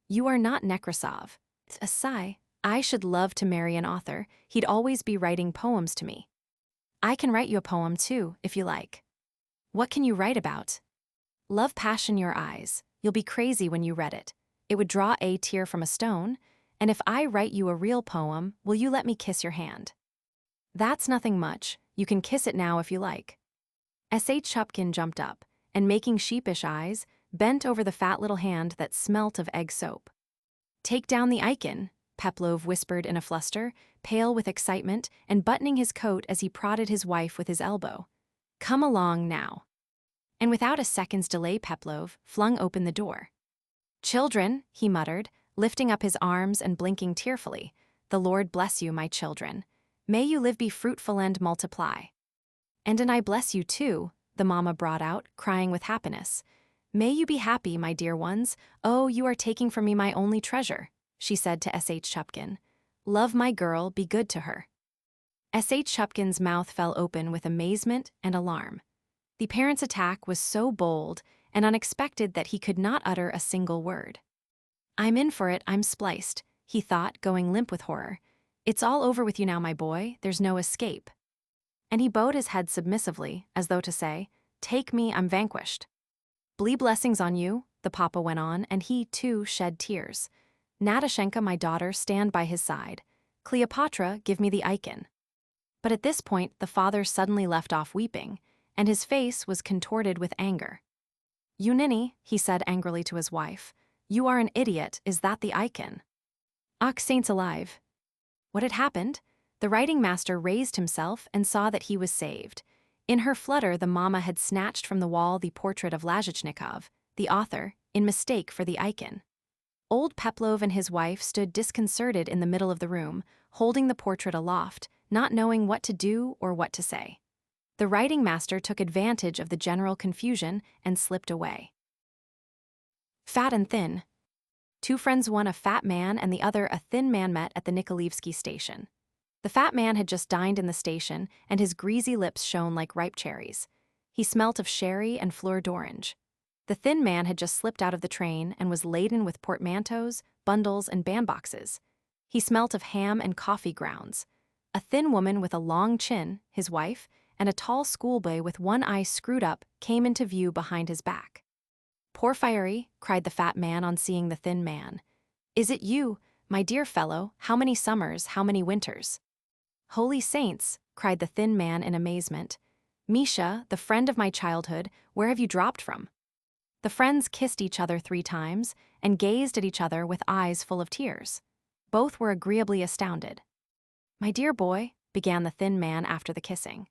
You are not Nekrasov. A sigh. I should love to marry an author. He'd always be writing poems to me. I can write you a poem too, if you like. What can you write about? Love passion your eyes. You'll be crazy when you read it. It would draw a tear from a stone. And if I write you a real poem, will you let me kiss your hand? That's nothing much. You can kiss it now if you like. S.H. Shupkin jumped up, and making sheepish eyes, bent over the fat little hand that smelt of egg soap. "Take down the icon," Peplov whispered in a fluster, pale with excitement and buttoning his coat as he prodded his wife with his elbow. "Come along now." And without a second's delay Peplov flung open the door. "Children," he muttered, lifting up his arms and blinking tearfully, "the Lord bless you, my children. May you live, be fruitful and multiply." And I bless you too," the mamma brought out, crying with happiness. "May you be happy, my dear ones. Oh, you are taking from me my only treasure," she said to S.H. Shupkin. "Love my girl, be good to her." S.H. Shupkin's mouth fell open with amazement and alarm. The parent's attack was so bold and unexpected that he could not utter a single word. "I'm in for it, I'm spliced," he thought, going limp with horror. "It's all over with you now, my boy, there's no escape." And he bowed his head submissively, as though to say, "Take me, I'm vanquished." "Blee blessings on you," the papa went on, and he, too, shed tears. "Natashenka, my daughter, stand by his side. Cleopatra, give me the icon." But at this point the father suddenly left off weeping, and his face was contorted with anger. "You ninny," he said angrily to his wife. "You are an idiot, is that the icon?" "Och, saints alive!" What had happened? The writing master raised himself and saw that he was saved. In her flutter the mamma had snatched from the wall the portrait of Kalashnikov, the author, in mistake for the icon. Old Peplov and his wife stood disconcerted in the middle of the room, holding the portrait aloft, not knowing what to do or what to say. The writing master took advantage of the general confusion and slipped away. Fat and thin. 2 friends, one a fat man and the other a thin man, met at the Nikolaevsky station. The fat man had just dined in the station, and his greasy lips shone like ripe cherries. He smelt of sherry and fleur d'orange. The thin man had just slipped out of the train and was laden with portmanteaus, bundles, and bandboxes. He smelt of ham and coffee grounds. A thin woman with a long chin, his wife, and a tall schoolboy with one eye screwed up came into view behind his back. "Porphyry," cried the fat man on seeing the thin man. "Is it you, my dear fellow? How many summers, how many winters?" "Holy saints," cried the thin man in amazement. "Misha, the friend of my childhood, where have you dropped from?" The friends kissed each other 3 times and gazed at each other with eyes full of tears. Both were agreeably astounded. "My dear boy," began the thin man after the kissing,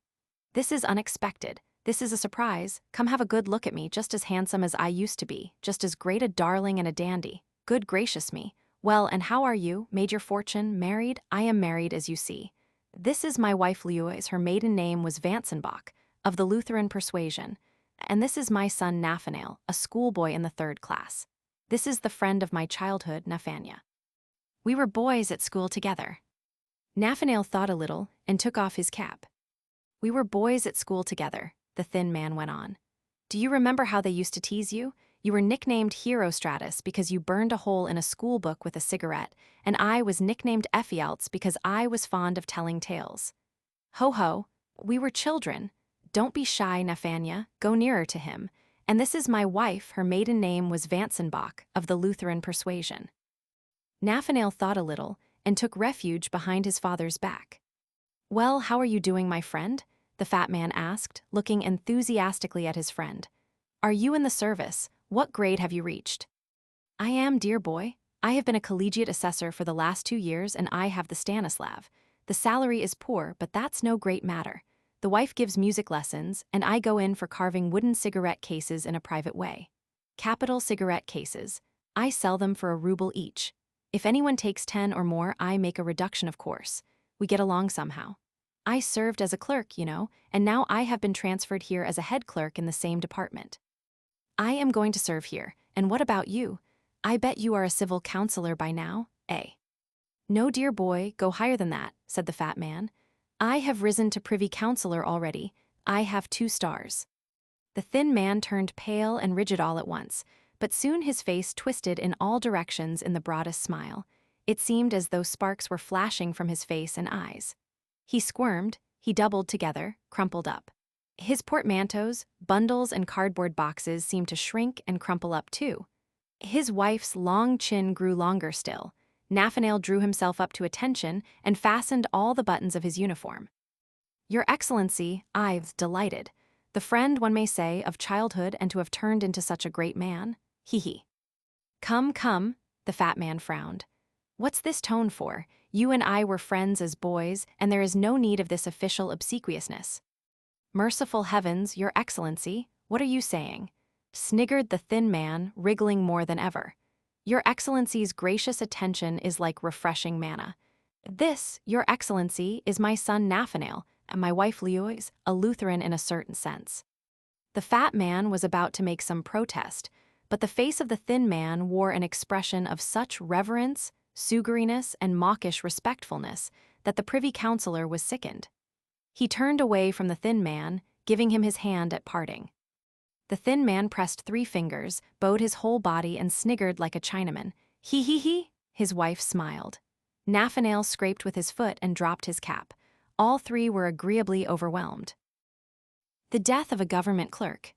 "this is unexpected. This is a surprise. Come have a good look at me, just as handsome as I used to be, just as great a darling and a dandy. Good gracious me. Well, and how are you? Made your fortune? Married? I am married, as you see. This is my wife Lewis. Her maiden name was Vansenbach, of the Lutheran persuasion. And this is my son Nathanael, a schoolboy in the 3rd class. This is the friend of my childhood, Nathania. We were boys at school together." Nathanael thought a little and took off his cap. "We were boys at school together," the thin man went on. "Do you remember how they used to tease you? You were nicknamed Herostratus because you burned a hole in a school book with a cigarette, and I was nicknamed Ephialtes because I was fond of telling tales. Ho ho, we were children. Don't be shy, Nathania, go nearer to him. And this is my wife, her maiden name was Vansenbach, of the Lutheran persuasion." Nathanael thought a little and took refuge behind his father's back. "Well, how are you doing, my friend?" the fat man asked, looking enthusiastically at his friend. "Are you in the service? What grade have you reached?" "I am, dear boy. I have been a collegiate assessor for the last 2 years, and I have the Stanislav. The salary is poor, but that's no great matter. The wife gives music lessons, and I go in for carving wooden cigarette cases in a private way. Capital cigarette cases. I sell them for ₹1 each. If anyone takes 10 or more, I make a reduction, of course. We get along somehow. I served as a clerk, you know, and now I have been transferred here as a head clerk in the same department. I am going to serve here, and what about you? I bet you are a civil counselor by now, eh?" "No, dear boy, go higher than that," said the fat man. "I have risen to privy councillor already. I have 2 stars. The thin man turned pale and rigid all at once, but soon his face twisted in all directions in the broadest smile. It seemed as though sparks were flashing from his face and eyes. He squirmed, he doubled together, crumpled up. His portmanteaus, bundles, and cardboard boxes seemed to shrink and crumple up too. His wife's long chin grew longer still. Nathanael drew himself up to attention and fastened all the buttons of his uniform. "Your Excellency, I've delighted. The friend, one may say, of childhood, and to have turned into such a great man. He. Come, come," the fat man frowned. "What's this tone for? You and I were friends as boys, and there is no need of this official obsequiousness." "Merciful heavens, Your Excellency, what are you saying?" sniggered the thin man, wriggling more than ever. "Your Excellency's gracious attention is like refreshing manna. This, Your Excellency, is my son Nathanael, and my wife Lewis, a Lutheran in a certain sense." The fat man was about to make some protest, but the face of the thin man wore an expression of such reverence, sugeriness, and mawkish respectfulness that the privy councillor was sickened. He turned away from the thin man, giving him his hand at parting. The thin man pressed 3 fingers, bowed his whole body, and sniggered like a Chinaman. He, his wife smiled. Nathanael scraped with his foot and dropped his cap. All 3 were agreeably overwhelmed. The death of a government clerk.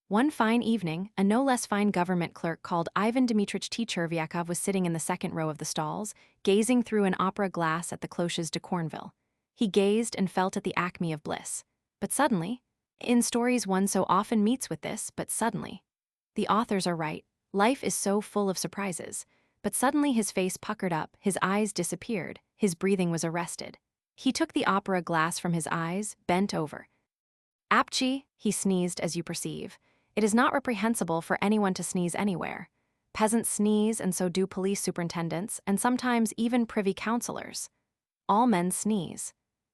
One fine evening, a no less fine government clerk called Ivan Dmitrich Chervyakov was sitting in the 2nd row of the stalls, gazing through an opera glass at the cloches de Cornville. He gazed and felt at the acme of bliss. But suddenly, in stories one so often meets with this, but suddenly. The authors are right. Life is so full of surprises. But suddenly his face puckered up, his eyes disappeared, his breathing was arrested. He took the opera glass from his eyes, bent over. "Apchi," he sneezed, as you perceive. It is not reprehensible for anyone to sneeze anywhere. Peasants sneeze, and so do police superintendents, and sometimes even privy councillors. All men sneeze.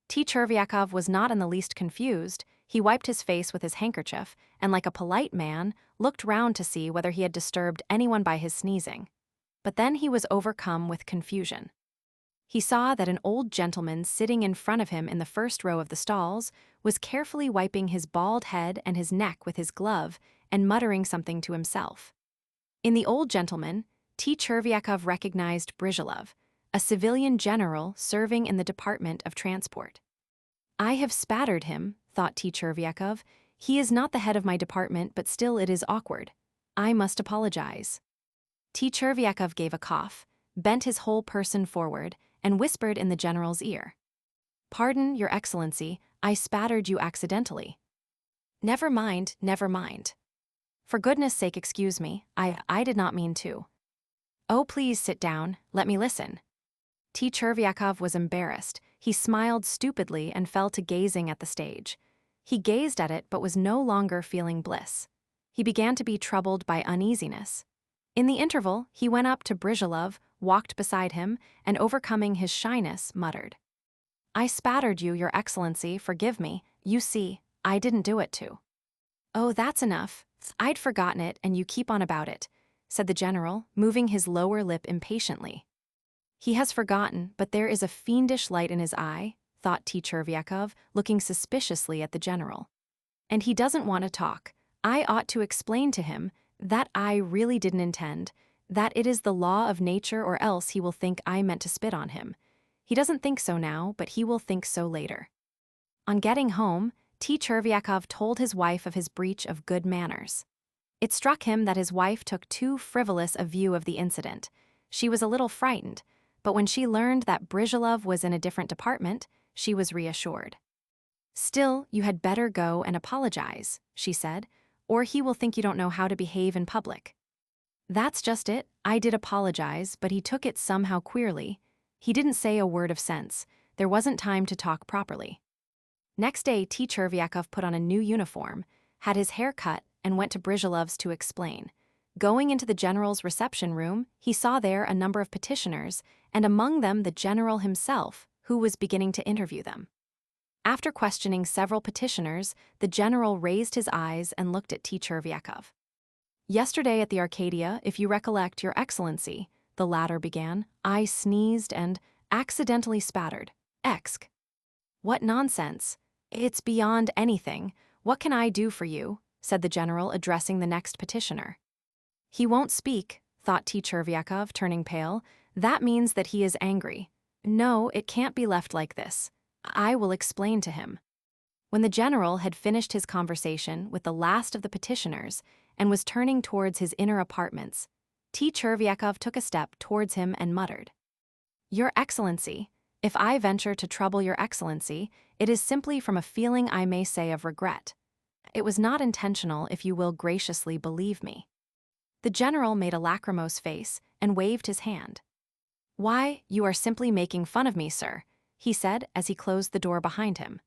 Chervyakov was not in the least confused. He wiped his face with his handkerchief, and like a polite man, looked round to see whether he had disturbed anyone by his sneezing. But then he was overcome with confusion. He saw that an old gentleman sitting in front of him in the 1st row of the stalls was carefully wiping his bald head and his neck with his glove and muttering something to himself. In the old gentleman, T. Chervyakov recognized Brizhelov, a civilian general serving in the Department of Transport. I have spattered him, thought T. Chervyakov. He is not the head of my department, but still it is awkward. I must apologize. T. Chervyakov gave a cough, bent his whole person forward, and whispered in the general's ear. Pardon, Your Excellency, I spattered you accidentally. Never mind, never mind. For goodness sake, excuse me, I did not mean to. Oh, please sit down, let me listen. T. Chervyakov was embarrassed. He smiled stupidly and fell to gazing at the stage. He gazed at it but was no longer feeling bliss. He began to be troubled by uneasiness. In the interval, he went up to Brizhelov, walked beside him, and overcoming his shyness, muttered. I spattered you, Your Excellency, forgive me. You see, I didn't do it to. Oh, that's enough. I'd forgotten it and you keep on about it, said the general, moving his lower lip impatiently. He has forgotten, but there is a fiendish light in his eye, thought T. Chervyakov, looking suspiciously at the general. And he doesn't want to talk. I ought to explain to him that I really didn't intend, that it is the law of nature, or else he will think I meant to spit on him. He doesn't think so now, but he will think so later. On getting home, T. Chervyakov told his wife of his breach of good manners. It struck him that his wife took too frivolous a view of the incident. She was a little frightened, but when she learned that Brizhelov was in a different department, she was reassured. Still, you had better go and apologize, she said, or he will think you don't know how to behave in public. That's just it, I did apologize, but he took it somehow queerly. He didn't say a word of sense. There wasn't time to talk properly. Next day, T. Chervyakov put on a new uniform, had his hair cut, and went to Brizhelov's to explain. Going into the general's reception room, he saw there a number of petitioners, and among them the general himself, who was beginning to interview them. After questioning several petitioners, the general raised his eyes and looked at T. Chervyakov. Yesterday at the Arcadia, if you recollect, Your Excellency, the latter began, I sneezed and accidentally spattered. Exc. What nonsense. It's beyond anything. What can I do for you? Said the general, addressing the next petitioner. He won't speak, thought T. Chervyakov, turning pale. That means that he is angry. No, it can't be left like this. I will explain to him. When the general had finished his conversation with the last of the petitioners and was turning towards his inner apartments, T. Chervyakov took a step towards him and muttered, Your Excellency, if I venture to trouble Your Excellency, it is simply from a feeling, I may say, of regret. It was not intentional, if you will graciously believe me. The general made a lachrymose face and waved his hand. Why, you are simply making fun of me, sir, he said as he closed the door behind him.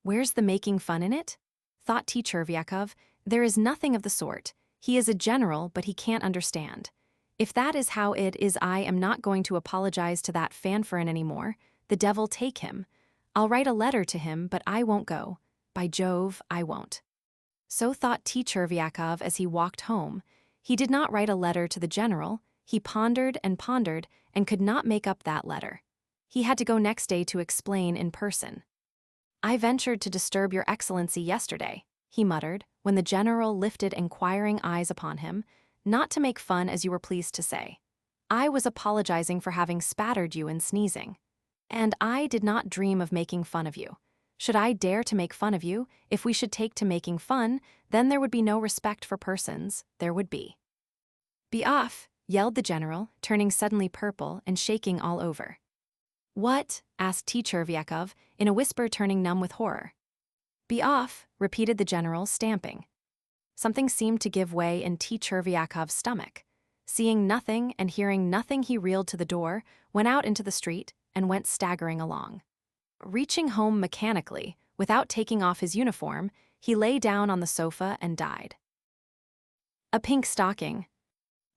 Where's the making fun in it? Thought T. Chervyakov. There is nothing of the sort. He is a general, but he can't understand. If that is how it is, I am not going to apologize to that fanfaron anymore. The devil take him. I'll write a letter to him, but I won't go. By Jove, I won't. So thought T. Chervyakov as he walked home. He did not write a letter to the general. He pondered and could not make up that letter. He had to go next day to explain in person. I ventured to disturb Your Excellency yesterday, he muttered, when the general lifted inquiring eyes upon him, not to make fun, as you were pleased to say. I was apologizing for having spattered you and sneezing. And I did not dream of making fun of you. Should I dare to make fun of you? If we should take to making fun, then there would be no respect for persons, there would be. Be off, yelled the general, turning suddenly purple and shaking all over. What? Asked T. Chervyakov, in a whisper, turning numb with horror. Be off, repeated the general, stamping. Something seemed to give way in T. Chervyakov's stomach. Seeing nothing and hearing nothing, he reeled to the door, went out into the street, and went staggering along. Reaching home mechanically, without taking off his uniform, he lay down on the sofa and died. A pink stocking.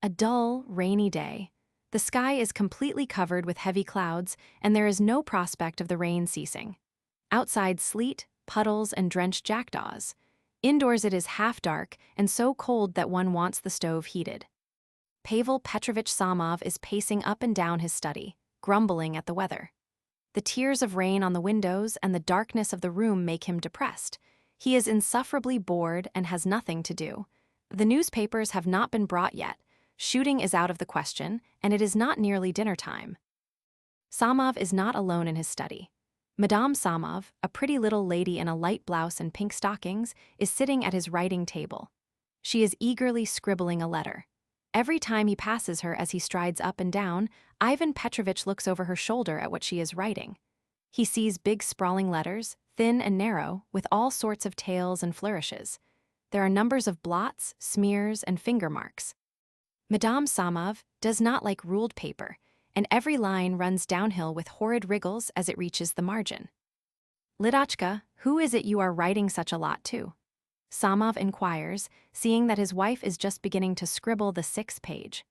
A dull, rainy day. The sky is completely covered with heavy clouds, and there is no prospect of the rain ceasing. Outside, sleet, puddles, and drenched jackdaws. Indoors it is half dark and so cold that one wants the stove heated. Pavel Petrovich Samov is pacing up and down his study, grumbling at the weather. The tears of rain on the windows and the darkness of the room make him depressed. He is insufferably bored and has nothing to do. The newspapers have not been brought yet, shooting is out of the question, and it is not nearly dinner time. Samov is not alone in his study. Madame Samov, a pretty little lady in a light blouse and pink stockings, is sitting at his writing table. She is eagerly scribbling a letter. Every time he passes her as he strides up and down, Ivan Petrovich looks over her shoulder at what she is writing. He sees big sprawling letters, thin and narrow, with all sorts of tails and flourishes. There are numbers of blots, smears, and finger marks. Madame Samov does not like ruled paper, and every line runs downhill with horrid wriggles as it reaches the margin. "Lidochka, who is it you are writing such a lot to?" Samov inquires, seeing that his wife is just beginning to scribble the 6th page.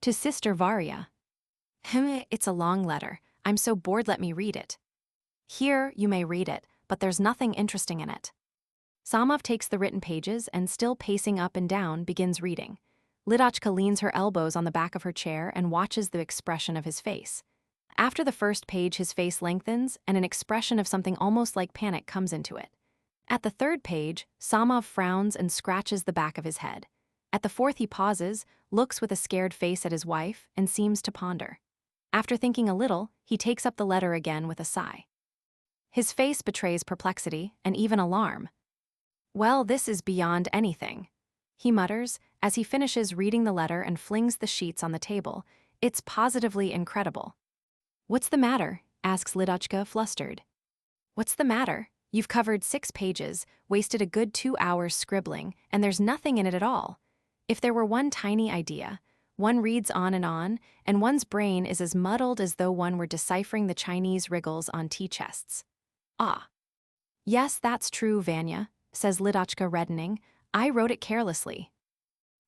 "To Sister Varya." "It's a long letter. I'm so bored, let me read it." "Here, you may read it, but there's nothing interesting in it." Samov takes the written pages and, still pacing up and down, begins reading. Lidochka leans her elbows on the back of her chair and watches the expression of his face. After the 1st page, his face lengthens and an expression of something almost like panic comes into it. At the 3rd page, Samov frowns and scratches the back of his head. At the 4th, he pauses, looks with a scared face at his wife, and seems to ponder. After thinking a little, he takes up the letter again with a sigh. His face betrays perplexity and even alarm. "Well, this is beyond anything," he mutters, as he finishes reading the letter and flings the sheets on the table. "It's positively incredible." "What's the matter?" asks Lidochka, flustered. "What's the matter? You've covered 6 pages, wasted a good 2 hours scribbling, and there's nothing in it at all. If there were one tiny idea, one reads on, and one's brain is as muddled as though one were deciphering the Chinese wriggles on tea chests." "Ah." "Yes, that's true, Vanya," says Lidochka, reddening. "I wrote it carelessly."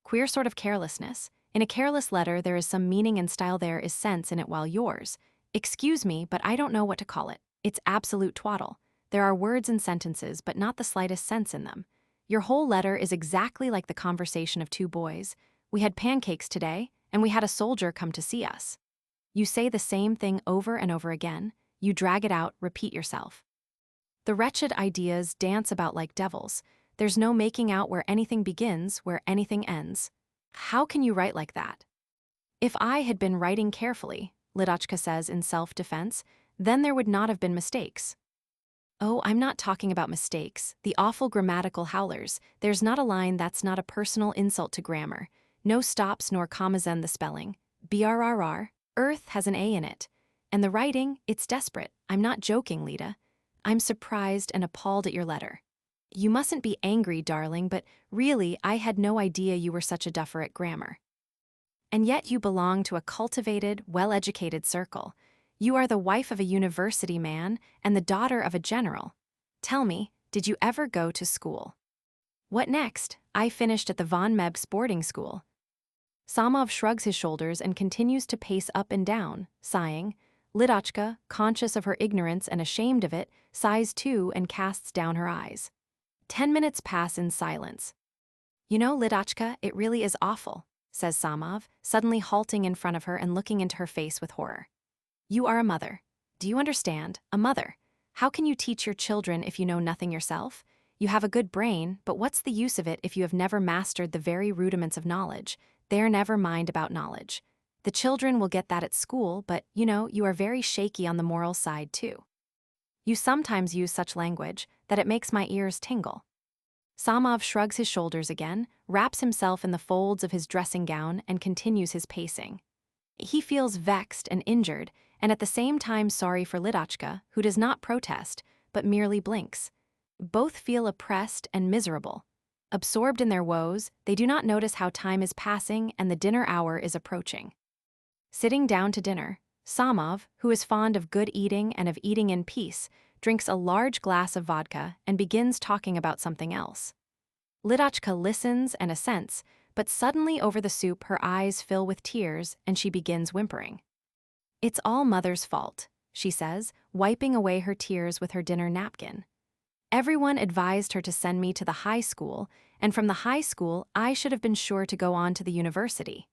"Queer sort of carelessness. In a careless letter there is some meaning and style, there is sense in it, while yours, excuse me, but I don't know what to call it. It's absolute twaddle. There are words and sentences, but not the slightest sense in them. Your whole letter is exactly like the conversation of 2 boys. We had pancakes today, and we had a soldier come to see us. You say the same thing over and over again. You drag it out, repeat yourself. The wretched ideas dance about like devils. There's no making out where anything begins, where anything ends. How can you write like that?" "If I had been writing carefully," Lidochka says in self-defense, "then there would not have been mistakes." "Oh, I'm not talking about mistakes, the awful grammatical howlers. There's not a line that's not a personal insult to grammar. No stops nor commas in the spelling. BRRR, earth has an A in it. And the writing, it's desperate. I'm not joking, Lida. I'm surprised and appalled at your letter. You mustn't be angry, darling, but really, I had no idea you were such a duffer at grammar. And yet you belong to a cultivated, well-educated circle. You are the wife of a university man and the daughter of a general. Tell me, did you ever go to school?" "What next? I finished at the von Mebs boarding school." Samov shrugs his shoulders and continues to pace up and down, sighing. Lidochka, conscious of her ignorance and ashamed of it, sighs too and casts down her eyes. 10 minutes pass in silence. "You know, Lidochka, it really is awful," says Samov, suddenly halting in front of her and looking into her face with horror. "You are a mother. Do you understand? A mother. How can you teach your children if you know nothing yourself? You have a good brain, but what's the use of it if you have never mastered the very rudiments of knowledge? There, never mind about knowledge. The children will get that at school, but, you know, you are very shaky on the moral side too. You sometimes use such language that it makes my ears tingle." Samov shrugs his shoulders again, wraps himself in the folds of his dressing gown, and continues his pacing. He feels vexed and injured, and at the same time sorry for Lidochka, who does not protest, but merely blinks. Both feel oppressed and miserable. Absorbed in their woes, they do not notice how time is passing and the dinner hour is approaching. Sitting down to dinner, Samov, who is fond of good eating and of eating in peace, drinks a large glass of vodka and begins talking about something else. Lidochka listens and assents, but suddenly over the soup her eyes fill with tears and she begins whimpering. "It's all Mother's fault," she says, wiping away her tears with her dinner napkin. "Everyone advised her to send me to the high school, and from the high school I should have been sure to go on to the university."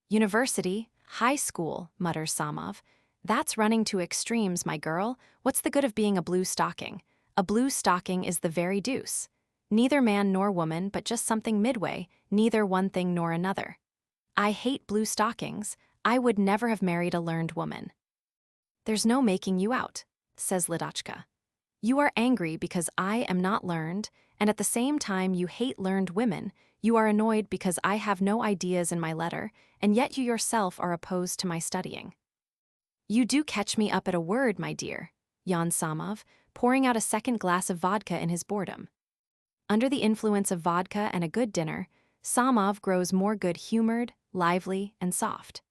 "University, high school," mutters Samov. "That's running to extremes, my girl. What's the good of being a blue stocking? A blue stocking is the very deuce. Neither man nor woman, but just something midway, neither one thing nor another. I hate blue stockings. I would never have married a learned woman. There's no making you out, says Lidochka. You are angry because I am not learned, and at the same time you hate learned women. You are annoyed because I have no ideas in my letter, and yet you yourself are opposed to my studying. You do catch me up at a word, my dear, yawns Samov, pouring out a second glass of vodka in his boredom. Under the influence of vodka and a good dinner, Samov grows more good-humored, lively, and soft.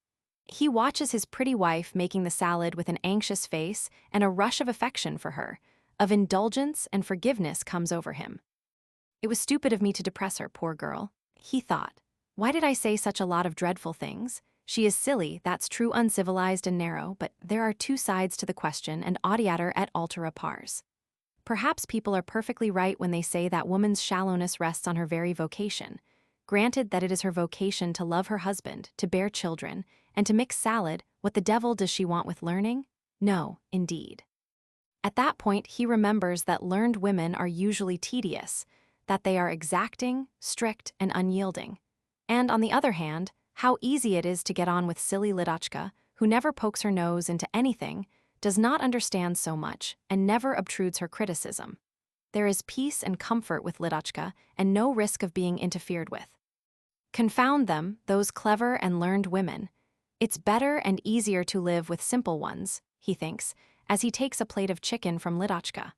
He watches his pretty wife making the salad with an anxious face, and a rush of affection for her, of indulgence and forgiveness comes over him. It was stupid of me to depress her, poor girl, he thought. Why did I say such a lot of dreadful things? She is silly, that's true, uncivilized and narrow, but there are two sides to the question, and audiatur et altera pars. Perhaps people are perfectly right when they say that woman's shallowness rests on her very vocation. Granted that it is her vocation to love her husband, to bear children, and to mix salad, what the devil does she want with learning? No, indeed. At that point, he remembers that learned women are usually tedious, that they are exacting, strict, and unyielding. And on the other hand, how easy it is to get on with silly Lidochka, who never pokes her nose into anything, does not understand so much, and never obtrudes her criticism. There is peace and comfort with Lidochka, and no risk of being interfered with. Confound them, those clever and learned women. It's better and easier to live with simple ones, he thinks, as he takes a plate of chicken from Lidochka.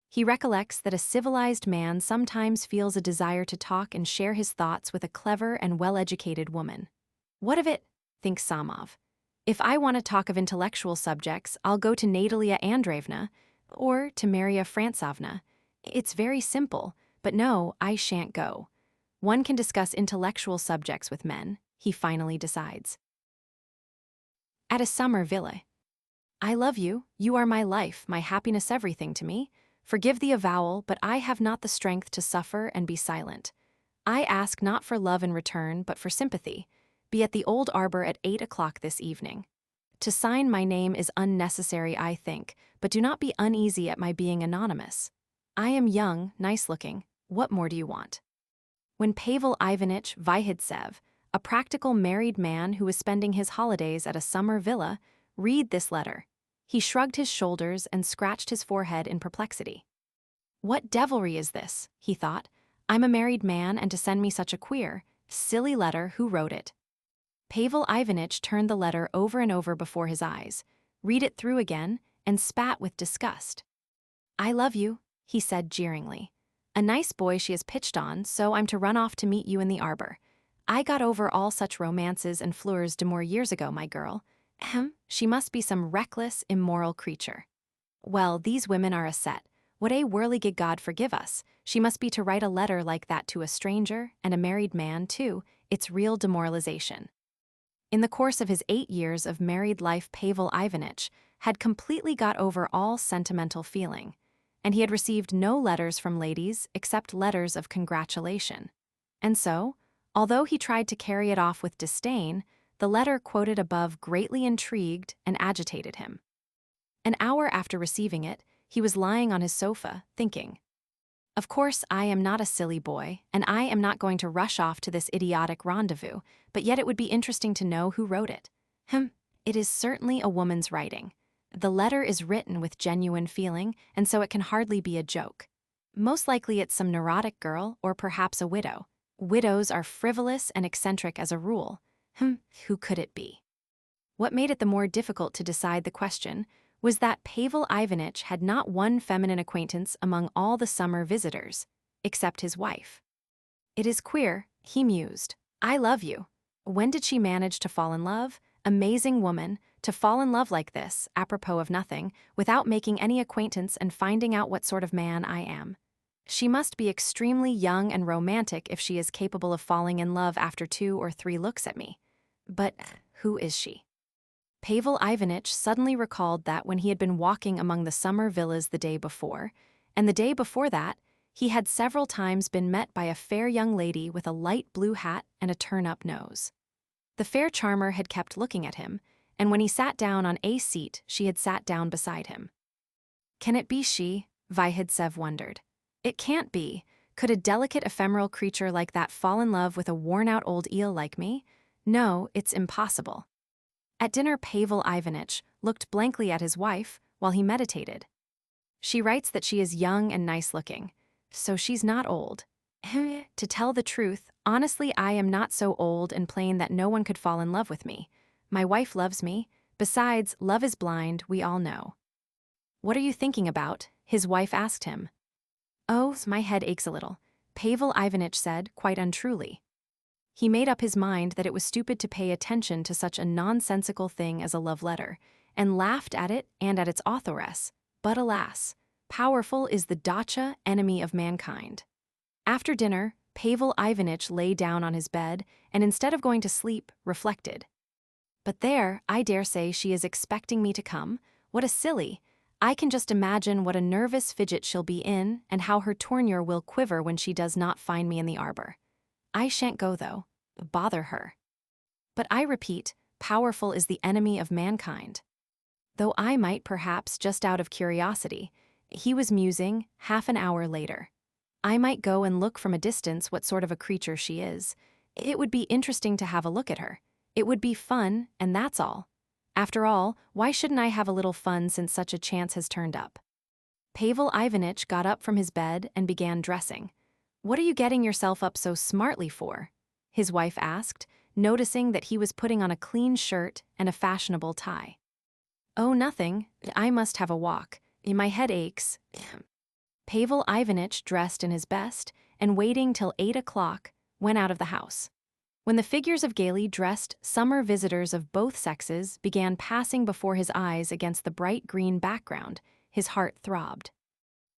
He recollects that a civilized man sometimes feels a desire to talk and share his thoughts with a clever and well-educated woman. What of it, thinks Samov. If I want to talk of intellectual subjects, I'll go to Natalia Andreevna, or to Maria Frantsovna. It's very simple, but no, I shan't go. One can discuss intellectual subjects with men, he finally decides. At a summer villa. I love you, you are my life, my happiness, everything to me. Forgive the avowal, but I have not the strength to suffer and be silent. I ask not for love in return, but for sympathy. Be at the old arbor at 8 o'clock this evening. To sign my name is unnecessary, I think, but do not be uneasy at my being anonymous. I am young, nice-looking. What more do you want? When Pavel Ivanitch Vyhidsev, a practical married man who was spending his holidays at a summer villa, read this letter, he shrugged his shoulders and scratched his forehead in perplexity. What devilry is this, he thought. I'm a married man, and to send me such a queer, silly letter, who wrote it? Pavel Ivanitch turned the letter over and over before his eyes, read it through again, and spat with disgust. I love you, he said jeeringly. A nice boy she has pitched on, so I'm to run off to meet you in the arbor. I got over all such romances and fleurs d'amour years ago, my girl. She must be some reckless, immoral creature. Well, these women are a set. What a whirligig, God forgive us. She must be to write a letter like that to a stranger, and a married man, too. It's real demoralization. In the course of his 8 years of married life, Pavel Ivanitch had completely got over all sentimental feeling, and he had received no letters from ladies except letters of congratulation. And so, although he tried to carry it off with disdain, the letter quoted above greatly intrigued and agitated him. An hour after receiving it, he was lying on his sofa, thinking, of course I am not a silly boy, and I am not going to rush off to this idiotic rendezvous, but yet it would be interesting to know who wrote it. It is certainly a woman's writing. The letter is written with genuine feeling, and so it can hardly be a joke. Most likely it's some neurotic girl, or perhaps a widow. Widows are frivolous and eccentric as a rule. Who could it be? What made it the more difficult to decide the question was that Pavel Ivanitch had not one feminine acquaintance among all the summer visitors, except his wife. It is queer, he mused. I love you. When did she manage to fall in love? Amazing woman, to fall in love like this, apropos of nothing, without making any acquaintance and finding out what sort of man I am. She must be extremely young and romantic if she is capable of falling in love after 2 or 3 looks at me. But who is she? Pavel Ivanitch suddenly recalled that when he had been walking among the summer villas the day before, and the day before that, he had several times been met by a fair young lady with a light blue hat and a turn-up nose. The fair charmer had kept looking at him, and when he sat down on a seat, she had sat down beside him. Can it be she? Vyhidsev wondered. It can't be. Could a delicate ephemeral creature like that fall in love with a worn-out old eel like me? No, it's impossible. At dinner, Pavel Ivanitch looked blankly at his wife while he meditated. She writes that she is young and nice-looking, so she's not old. To tell the truth, honestly, I am not so old and plain that no one could fall in love with me. My wife loves me. Besides, love is blind, we all know. What are you thinking about? His wife asked him. Oh, my head aches a little, Pavel Ivanitch said, quite untruly. He made up his mind that it was stupid to pay attention to such a nonsensical thing as a love letter, and laughed at it and at its authoress. But alas, powerful is the dacha, enemy of mankind. After dinner, Pavel Ivanitch lay down on his bed and instead of going to sleep, reflected. But there, I dare say she is expecting me to come. What a silly! I can just imagine what a nervous fidget she'll be in and how her tournure will quiver when she does not find me in the arbor. I shan't go, though. Bother her. But I repeat, powerful is the enemy of mankind. Though I might perhaps, just out of curiosity, he was musing, half an hour later. I might go and look from a distance what sort of a creature she is. It would be interesting to have a look at her. It would be fun, and that's all. After all, why shouldn't I have a little fun since such a chance has turned up? Pavel Ivanitch got up from his bed and began dressing. What are you getting yourself up so smartly for? His wife asked, noticing that he was putting on a clean shirt and a fashionable tie. Oh, nothing. I must have a walk. My head aches. Pavel Ivanitch dressed in his best and waiting till 8 o'clock, went out of the house. When the figures of gaily dressed summer visitors of both sexes began passing before his eyes against the bright green background, his heart throbbed.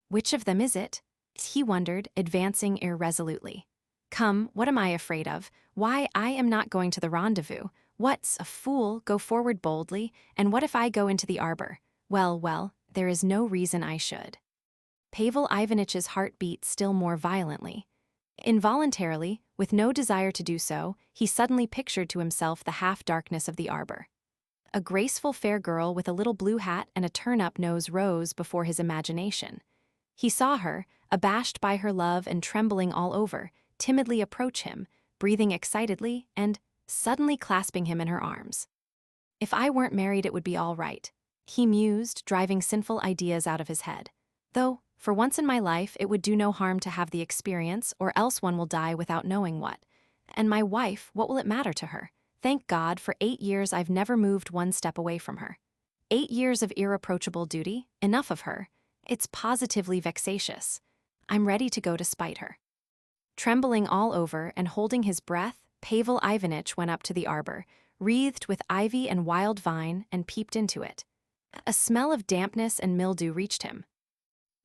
Which of them is it? He wondered, advancing irresolutely. Come, what am I afraid of? Why, I am not going to the rendezvous. What's a fool? Go forward boldly, and what if I go into the arbor? Well, there is no reason I should. Pavel Ivanitch's heart beat still more violently. Involuntarily, with no desire to do so, he suddenly pictured to himself the half-darkness of the arbor. A graceful fair girl with a little blue hat and a turn-up nose rose before his imagination. He saw her, abashed by her love and trembling all over, timidly approach him, breathing excitedly and suddenly clasping him in her arms. If I weren't married, it would be all right, he mused, driving sinful ideas out of his head. Though, for once in my life, it would do no harm to have the experience, or else one will die without knowing what. And my wife, what will it matter to her? Thank God, for 8 years I've never moved one step away from her. 8 years of irreproachable duty, enough of her. It's positively vexatious. I'm ready to go to spite her. Trembling all over and holding his breath, Pavel Ivanitch went up to the arbor, wreathed with ivy and wild vine, and peeped into it. A smell of dampness and mildew reached him.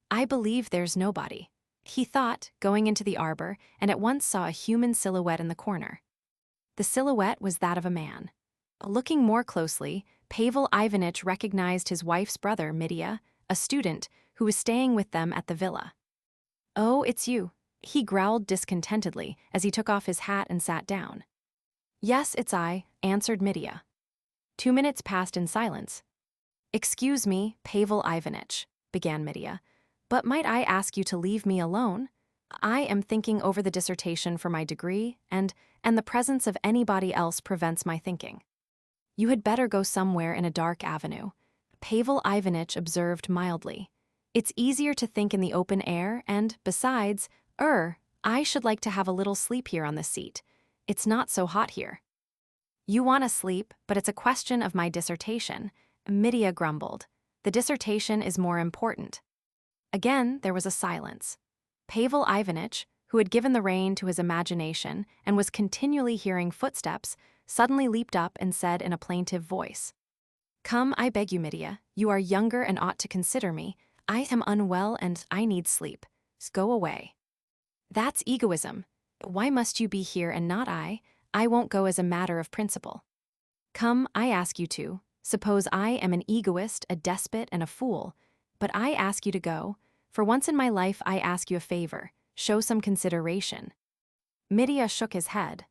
I believe there's nobody, he thought, going into the arbor, and at once saw a human silhouette in the corner. The silhouette was that of a man. Looking more closely, Pavel Ivanitch recognized his wife's brother, Mitya, a student, who was staying with them at the villa. Oh, it's you, he growled discontentedly as he took off his hat and sat down. Yes, it's I, answered Mitya. 2 minutes passed in silence. Excuse me, Pavel Ivanitch, began Mitya, but might I ask you to leave me alone? I am thinking over the dissertation for my degree, and the presence of anybody else prevents my thinking. You had better go somewhere in a dark avenue, Pavel Ivanitch observed mildly. It's easier to think in the open air, and, besides, I should like to have a little sleep here on this seat. It's not so hot here. You want to sleep, but it's a question of my dissertation, Mitya grumbled. The dissertation is more important. Again, there was a silence. Pavel Ivanitch, who had given the rein to his imagination and was continually hearing footsteps, suddenly leaped up and said in a plaintive voice, Come, I beg you, Mitya, you are younger and ought to consider me. I am unwell and I need sleep. Go away. That's egoism. Why must you be here and not I? I won't go as a matter of principle. Come, I ask you to. Suppose I am an egoist, a despot, and a fool. But I ask you to go. For once in my life, I ask you a favor. Show some consideration. Mitya shook his head.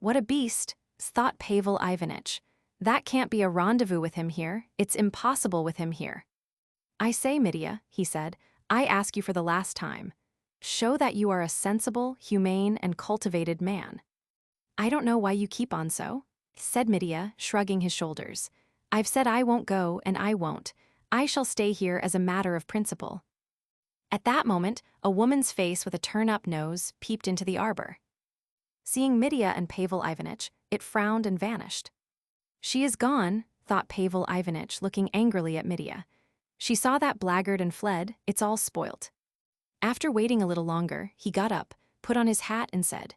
What a beast, thought Pavel Ivanitch. That can't be a rendezvous with him here. It's impossible with him here. I say, Mitya, he said, I ask you for the last time. Show that you are a sensible, humane, and cultivated man. I don't know why you keep on so, said Medea, shrugging his shoulders. I've said I won't go, and I won't. I shall stay here as a matter of principle. At that moment, a woman's face with a turn-up nose peeped into the arbor. Seeing Medea and Pavel Ivanitch, it frowned and vanished. She is gone, thought Pavel Ivanitch, looking angrily at Medea. She saw that blackguard and fled, it's all spoilt. After waiting a little longer, he got up, put on his hat and said,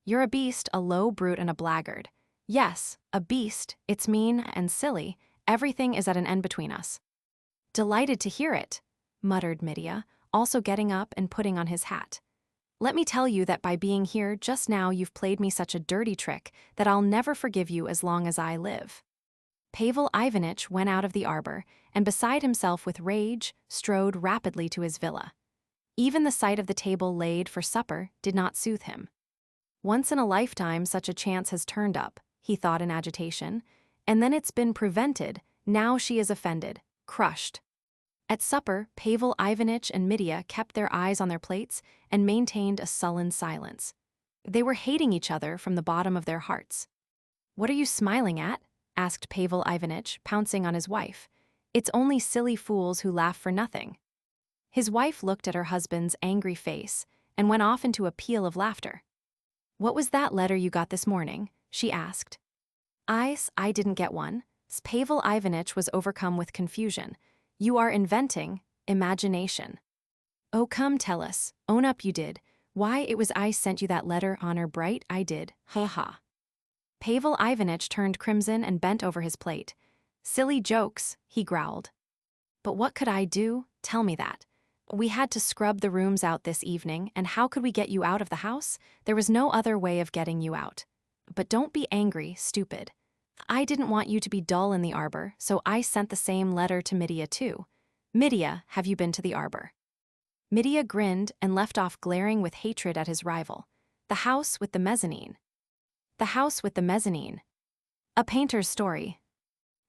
You're a beast, a low brute and a blackguard. Yes, a beast, it's mean and silly, everything is at an end between us. Delighted to hear it, muttered Medea, also getting up and putting on his hat. Let me tell you that by being here just now you've played me such a dirty trick that I'll never forgive you as long as I live. Pavel Ivanitch went out of the arbor, and beside himself with rage, strode rapidly to his villa. Even the sight of the table laid for supper did not soothe him. Once in a lifetime such a chance has turned up, he thought in agitation, and then it's been prevented, now she is offended, crushed. At supper, Pavel Ivanitch and Medea kept their eyes on their plates and maintained a sullen silence. They were hating each other from the bottom of their hearts. What are you smiling at? Asked Pavel Ivanitch, pouncing on his wife. It's only silly fools who laugh for nothing. His wife looked at her husband's angry face and went off into a peal of laughter. What was that letter you got this morning? She asked. I didn't get one. Pavel Ivanitch was overcome with confusion. You are inventing imagination. Oh, come, tell us. Own up you did. Why, it was I sent you that letter, honor bright, I did. Ha ha. Pavel Ivanitch turned crimson and bent over his plate. Silly jokes, he growled. But what could I do? Tell me that. We had to scrub the rooms out this evening, and how could we get you out of the house? There was no other way of getting you out. But don't be angry, stupid. I didn't want you to be dull in the arbor, so I sent the same letter to Medea too. Medea, have you been to the arbor? Medea grinned and left off glaring with hatred at his rival. The house with the mezzanine. The house with the mezzanine. A painter's story.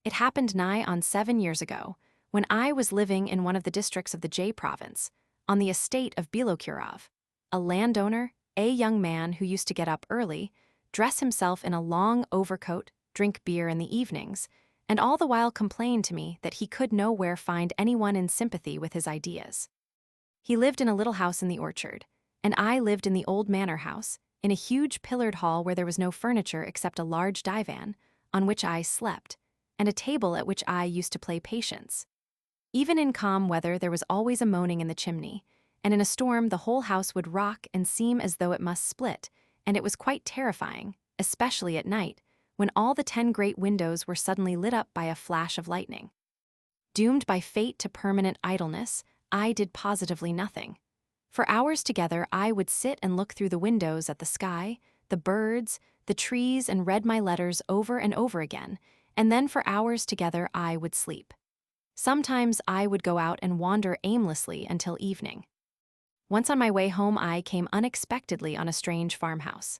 It happened nigh on 7 years ago, when I was living in one of the districts of the J province, on the estate of Bilokurov, a landowner, a young man who used to get up early, dress himself in a long overcoat, drink beer in the evenings, and all the while complain to me that he could nowhere find anyone in sympathy with his ideas. He lived in a little house in the orchard, and I lived in the old manor house, in a huge pillared hall where there was no furniture except a large divan, on which I slept, and a table at which I used to play patience. Even in calm weather there was always a moaning in the chimney, and in a storm the whole house would rock and seem as though it must split, and it was quite terrifying, especially at night, when all the 10 great windows were suddenly lit up by a flash of lightning. Doomed by fate to permanent idleness, I did positively nothing. For hours together I would sit and look through the windows at the sky, the birds, the trees, and read my letters over and over again, and then for hours together I would sleep. Sometimes I would go out and wander aimlessly until evening. Once on my way home I came unexpectedly on a strange farmhouse.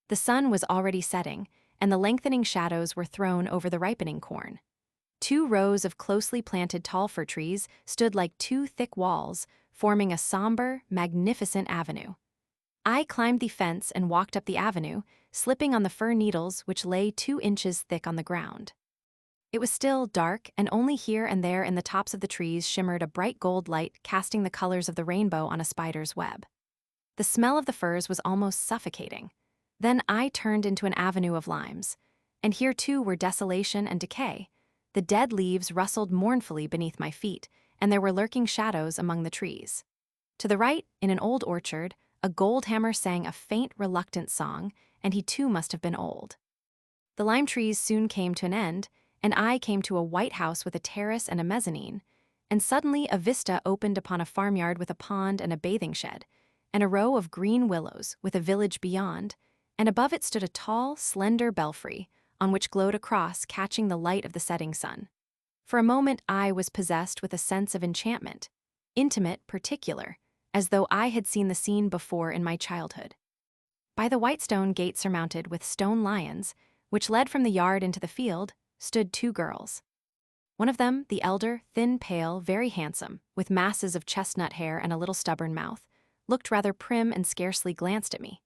The sun was already setting, and the lengthening shadows were thrown over the ripening corn. 2 rows of closely planted tall fir trees stood like 2 thick walls, forming a somber, magnificent avenue. I climbed the fence and walked up the avenue, slipping on the fir needles which lay 2 inches thick on the ground. It was still dark, and only here and there in the tops of the trees shimmered a bright gold light casting the colors of the rainbow on a spider's web. The smell of the firs was almost suffocating. Then I turned into an avenue of limes, and here too were desolation and decay. The dead leaves rustled mournfully beneath my feet, and there were lurking shadows among the trees. To the right, in an old orchard, a goldhammer sang a faint, reluctant song, and he too must have been old. The lime trees soon came to an end, and I came to a white house with a terrace and a mezzanine, and suddenly a vista opened upon a farmyard with a pond and a bathing shed, and a row of green willows with a village beyond, and above it stood a tall, slender belfry, on which glowed a cross catching the light of the setting sun. For a moment I was possessed with a sense of enchantment, intimate, particular, as though I had seen the scene before in my childhood. By the white stone gate surmounted with stone lions, which led from the yard into the field, stood 2 girls. One of them, the elder, thin, pale, very handsome, with masses of chestnut hair and a little stubborn mouth, looked rather prim and scarcely glanced at me.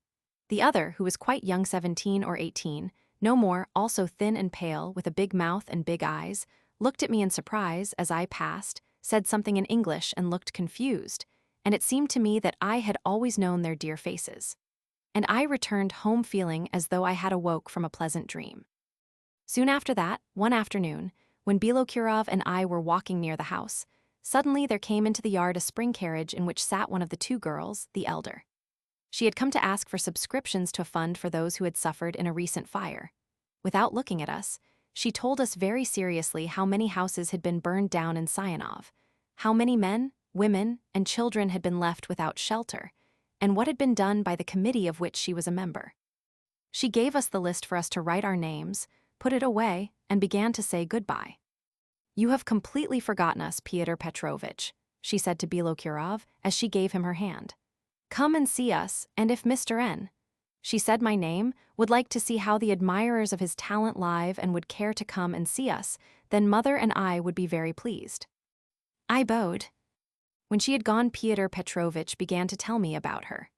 The other, who was quite young, 17 or 18, no more, also thin and pale, with a big mouth and big eyes, looked at me in surprise as I passed, said something in English and looked confused, and it seemed to me that I had always known their dear faces. And I returned home feeling as though I had awoke from a pleasant dream. Soon after that, one afternoon, when Bilokurov and I were walking near the house, suddenly there came into the yard a spring carriage in which sat one of the two girls, the elder. She had come to ask for subscriptions to a fund for those who had suffered in a recent fire. Without looking at us, she told us very seriously how many houses had been burned down in Sionov, how many men, women, and children had been left without shelter, and what had been done by the committee of which she was a member. She gave us the list for us to write our names, put it away, and began to say goodbye. "You have completely forgotten us, Pyotr Petrovitch," she said to Bilokurov as she gave him her hand. "Come and see us, and if Mr. N," she said my name, "would like to see how the admirers of his talent live and would care to come and see us, then Mother and I would be very pleased." I bowed. When she had gone, Pyotr Petrovitch began to tell me about her.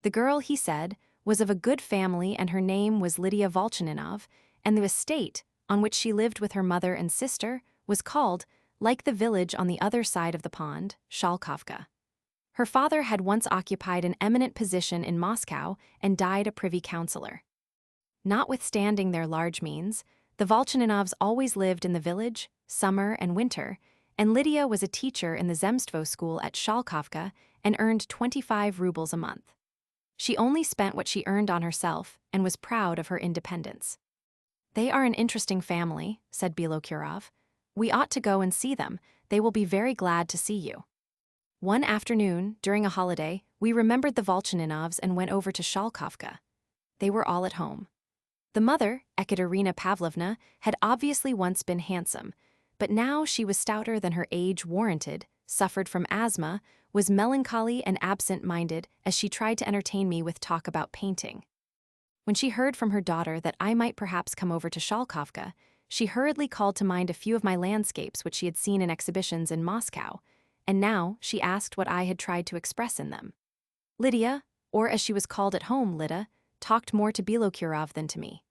The girl, he said, was of a good family and her name was Lydia Volchaninov, and the estate, on which she lived with her mother and sister, was called, like the village on the other side of the pond, Shalkovka. Her father had once occupied an eminent position in Moscow and died a privy councillor. Notwithstanding their large means, the Volchaninovs always lived in the village, summer and winter, and Lydia was a teacher in the Zemstvo school at Shalkovka and earned 25 rubles a month. She only spent what she earned on herself and was proud of her independence. "They are an interesting family," said Bilokurov. "We ought to go and see them. They will be very glad to see you." One afternoon, during a holiday, we remembered the Volchaninovs and went over to Shalkovka. They were all at home. The mother, Ekaterina Pavlovna, had obviously once been handsome, but now she was stouter than her age warranted, suffered from asthma, was melancholy and absent-minded as she tried to entertain me with talk about painting. When she heard from her daughter that I might perhaps come over to Shalkovka, she hurriedly called to mind a few of my landscapes which she had seen in exhibitions in Moscow, and now she asked what I had tried to express in them. Lydia, or as she was called at home, Lida, talked more to Bilokurov than to me.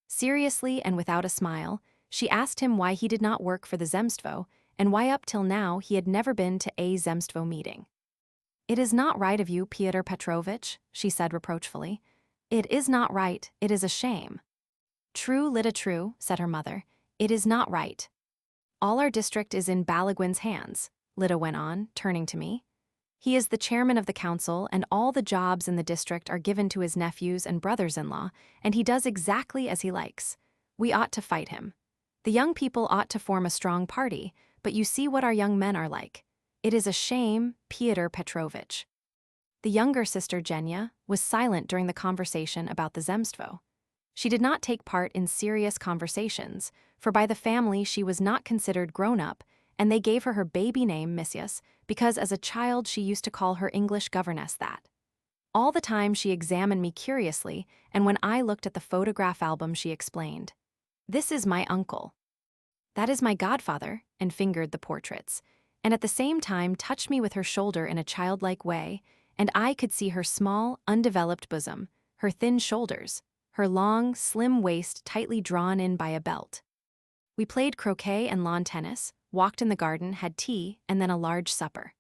Seriously and without a smile, she asked him why he did not work for the Zemstvo, and why up till now he had never been to a Zemstvo meeting. "It is not right of you, Pyotr Petrovitch," she said reproachfully. "It is not right, it is a shame." "True, Lida, true," said her mother. "It is not right. All our district is in Balaguin's hands," Lida went on, turning to me. "He is the chairman of the council, and all the jobs in the district are given to his nephews and brothers-in-law, and he does exactly as he likes. We ought to fight him. The young people ought to form a strong party, but you see what our young men are like. It is a shame, Pyotr Petrovitch." The younger sister, Genya, was silent during the conversation about the Zemstvo. She did not take part in serious conversations, for by the family she was not considered grown-up, and they gave her her baby name, Misius, because as a child she used to call her English governess that. All the time she examined me curiously, and when I looked at the photograph album she explained, "This is my uncle. That is my godfather," and fingered the portraits, and at the same time touched me with her shoulder in a childlike way, and I could see her small, undeveloped bosom, her thin shoulders, her long, slim waist tightly drawn in by a belt. We played croquet and lawn tennis, walked in the garden, had tea, and then a large supper.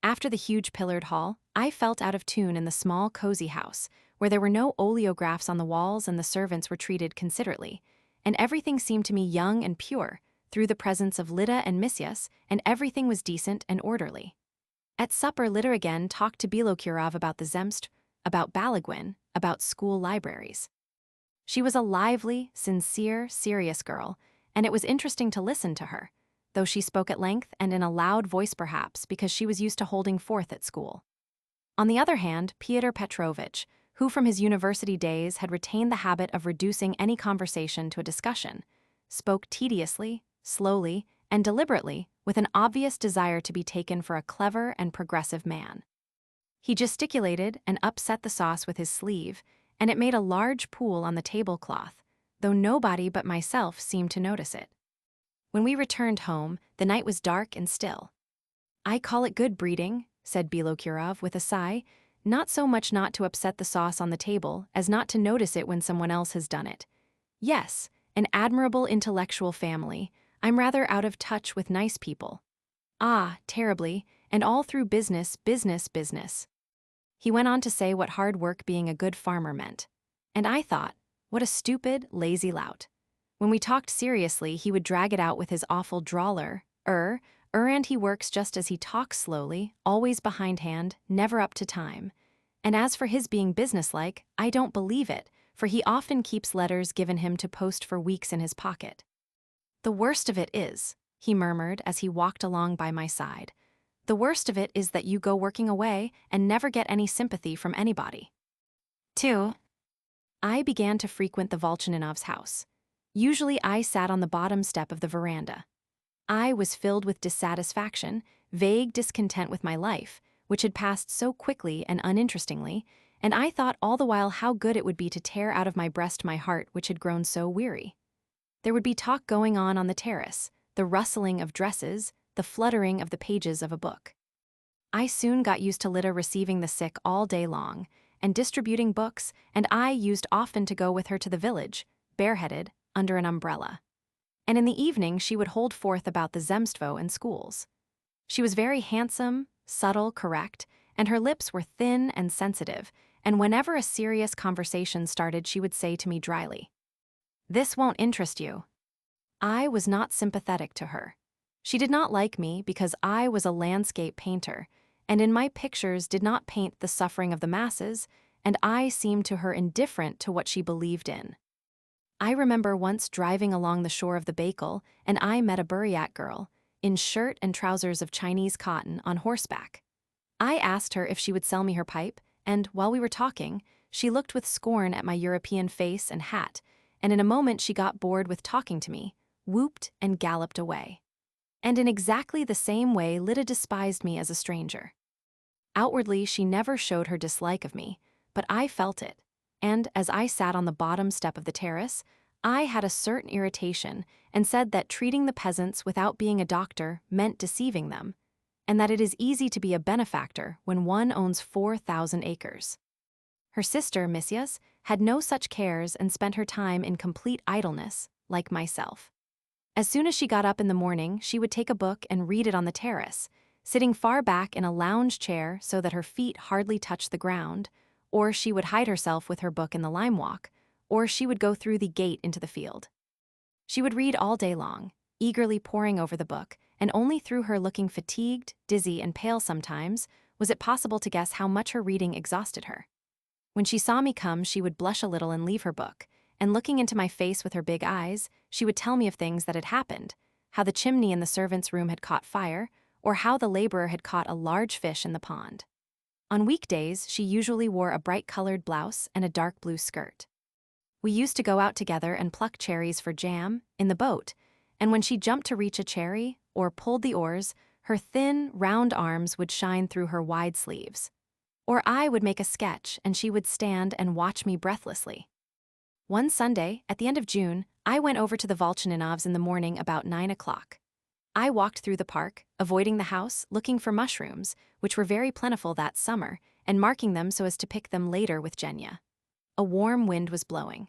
After the huge pillared hall, I felt out of tune in the small, cozy house, where there were no oleographs on the walls and the servants were treated considerately, and everything seemed to me young and pure, through the presence of Lida and Misius, and everything was decent and orderly. At supper, Lida again talked to Bilokurov about the Zemst, about Balaguin, about school libraries. She was a lively, sincere, serious girl, and it was interesting to listen to her, though she spoke at length and in a loud voice perhaps because she was used to holding forth at school. On the other hand, Pyotr Petrovitch, who from his university days had retained the habit of reducing any conversation to a discussion, spoke tediously, slowly, and deliberately, with an obvious desire to be taken for a clever and progressive man. He gesticulated and upset the sauce with his sleeve, and it made a large pool on the tablecloth, though nobody but myself seemed to notice it. When we returned home, the night was dark and still. "I call it good breeding," said Bilokurov with a sigh. Not so much not to upset the sauce on the table as not to notice it when someone else has done it. Yes, an admirable intellectual family. I'm rather out of touch with nice people. Ah, terribly, and all through business, business, business. He went on to say what hard work being a good farmer meant. And I thought, what a stupid, lazy lout. When we talked seriously, he would drag it out with his awful drawler, and he works just as he talks slowly, always behindhand, never up to time. And as for his being businesslike, I don't believe it, for he often keeps letters given him to post for weeks in his pocket. The worst of it is, he murmured as he walked along by my side, the worst of it is that you go working away and never get any sympathy from anybody. 2. I began to frequent the Volchaninovs' house. Usually I sat on the bottom step of the veranda. I was filled with dissatisfaction, vague discontent with my life, which had passed so quickly and uninterestingly, and I thought all the while how good it would be to tear out of my breast my heart which had grown so weary. There would be talk going on the terrace, the rustling of dresses, the fluttering of the pages of a book. I soon got used to Lida receiving the sick all day long, and distributing books, and I used often to go with her to the village, bareheaded, under an umbrella. And in the evening she would hold forth about the Zemstvo and schools. She was very handsome, subtle, correct, and her lips were thin and sensitive, and whenever a serious conversation started she would say to me dryly, "This won't interest you." I was not sympathetic to her. She did not like me because I was a landscape painter, and in my pictures did not paint the suffering of the masses, and I seemed to her indifferent to what she believed in. I remember once driving along the shore of the Baikal, and I met a Buryak girl, in shirt and trousers of Chinese cotton, on horseback. I asked her if she would sell me her pipe, and, while we were talking, she looked with scorn at my European face and hat, and in a moment she got bored with talking to me, whooped and galloped away. And in exactly the same way Lida despised me as a stranger. Outwardly she never showed her dislike of me, but I felt it, and as I sat on the bottom step of the terrace, I had a certain irritation and said that treating the peasants without being a doctor meant deceiving them, and that it is easy to be a benefactor when one owns 4,000 acres. Her sister, Misias, had no such cares and spent her time in complete idleness, like myself. As soon as she got up in the morning, she would take a book and read it on the terrace, sitting far back in a lounge chair so that her feet hardly touched the ground, or she would hide herself with her book in the lime walk, or she would go through the gate into the field. She would read all day long, eagerly poring over the book, and only through her looking fatigued, dizzy, and pale sometimes was it possible to guess how much her reading exhausted her. When she saw me come, she would blush a little and leave her book, and looking into my face with her big eyes, she would tell me of things that had happened, how the chimney in the servants' room had caught fire, or how the laborer had caught a large fish in the pond. On weekdays, she usually wore a bright-colored blouse and a dark blue skirt. We used to go out together and pluck cherries for jam, in the boat, and when she jumped to reach a cherry, or pulled the oars, her thin, round arms would shine through her wide sleeves. Or I would make a sketch, and she would stand and watch me breathlessly. One Sunday, at the end of June, I went over to the Volchaninovs in the morning about 9 o'clock. I walked through the park, avoiding the house, looking for mushrooms, which were very plentiful that summer, and marking them so as to pick them later with Genya. A warm wind was blowing.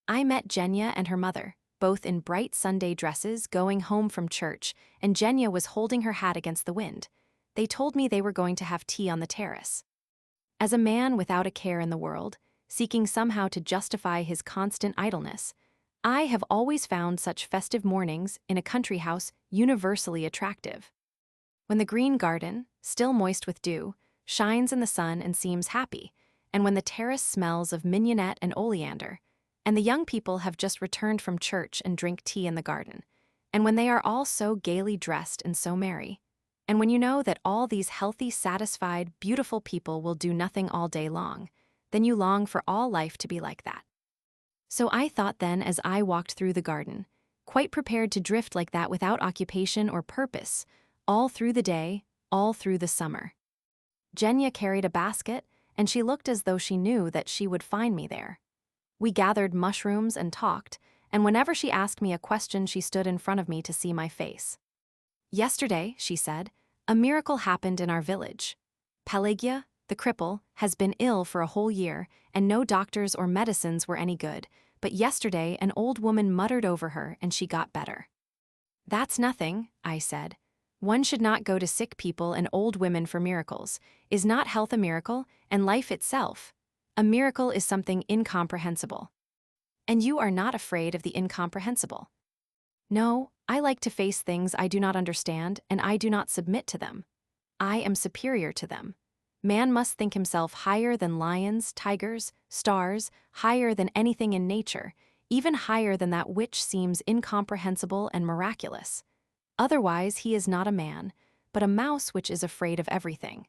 I met Genya and her mother, both in bright Sunday dresses, going home from church, and Genya was holding her hat against the wind. They told me they were going to have tea on the terrace. As a man without a care in the world, seeking somehow to justify his constant idleness, I have always found such festive mornings in a country house universally attractive. When the green garden, still moist with dew, shines in the sun and seems happy, and when the terrace smells of mignonette and oleander, and the young people have just returned from church and drink tea in the garden, and when they are all so gaily dressed and so merry, and when you know that all these healthy, satisfied, beautiful people will do nothing all day long, then you long for all life to be like that. So I thought then as I walked through the garden, quite prepared to drift like that without occupation or purpose, all through the day, all through the summer. Genya carried a basket, and she looked as though she knew that she would find me there. We gathered mushrooms and talked, and whenever she asked me a question she stood in front of me to see my face. "Yesterday," she said, "a miracle happened in our village. Pelagia, the cripple, has been ill for a whole year, and no doctors or medicines were any good, but yesterday an old woman muttered over her and she got better. That's nothing, I said. One should not go to sick people and old women for miracles. Is not health a miracle, and life itself? A miracle is something incomprehensible. And you are not afraid of the incomprehensible. No, I like to face things I do not understand, and I do not submit to them. I am superior to them. Man must think himself higher than lions, tigers, stars, higher than anything in nature, even higher than that which seems incomprehensible and miraculous. Otherwise he is not a man, but a mouse which is afraid of everything.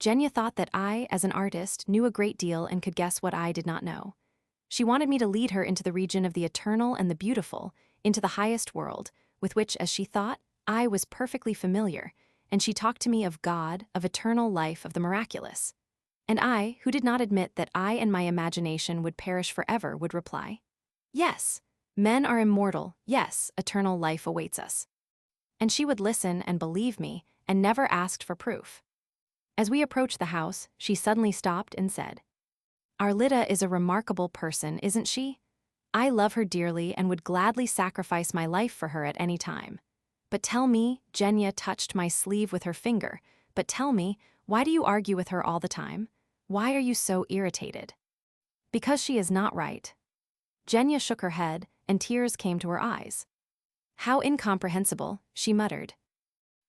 Genya thought that I, as an artist, knew a great deal and could guess what I did not know. She wanted me to lead her into the region of the eternal and the beautiful, into the highest world, with which, as she thought, I was perfectly familiar, and she talked to me of God, of eternal life, of the miraculous. And I, who did not admit that I and my imagination would perish forever, would reply, yes, men are immortal, yes, eternal life awaits us. And she would listen and believe me, and never asked for proof. As we approached the house, she suddenly stopped and said, Our Lida is a remarkable person, isn't she? I love her dearly and would gladly sacrifice my life for her at any time. But tell me, Genya touched my sleeve with her finger, but tell me, why do you argue with her all the time? Why are you so irritated? Because she is not right. Genya shook her head, and tears came to her eyes. How incomprehensible, she muttered.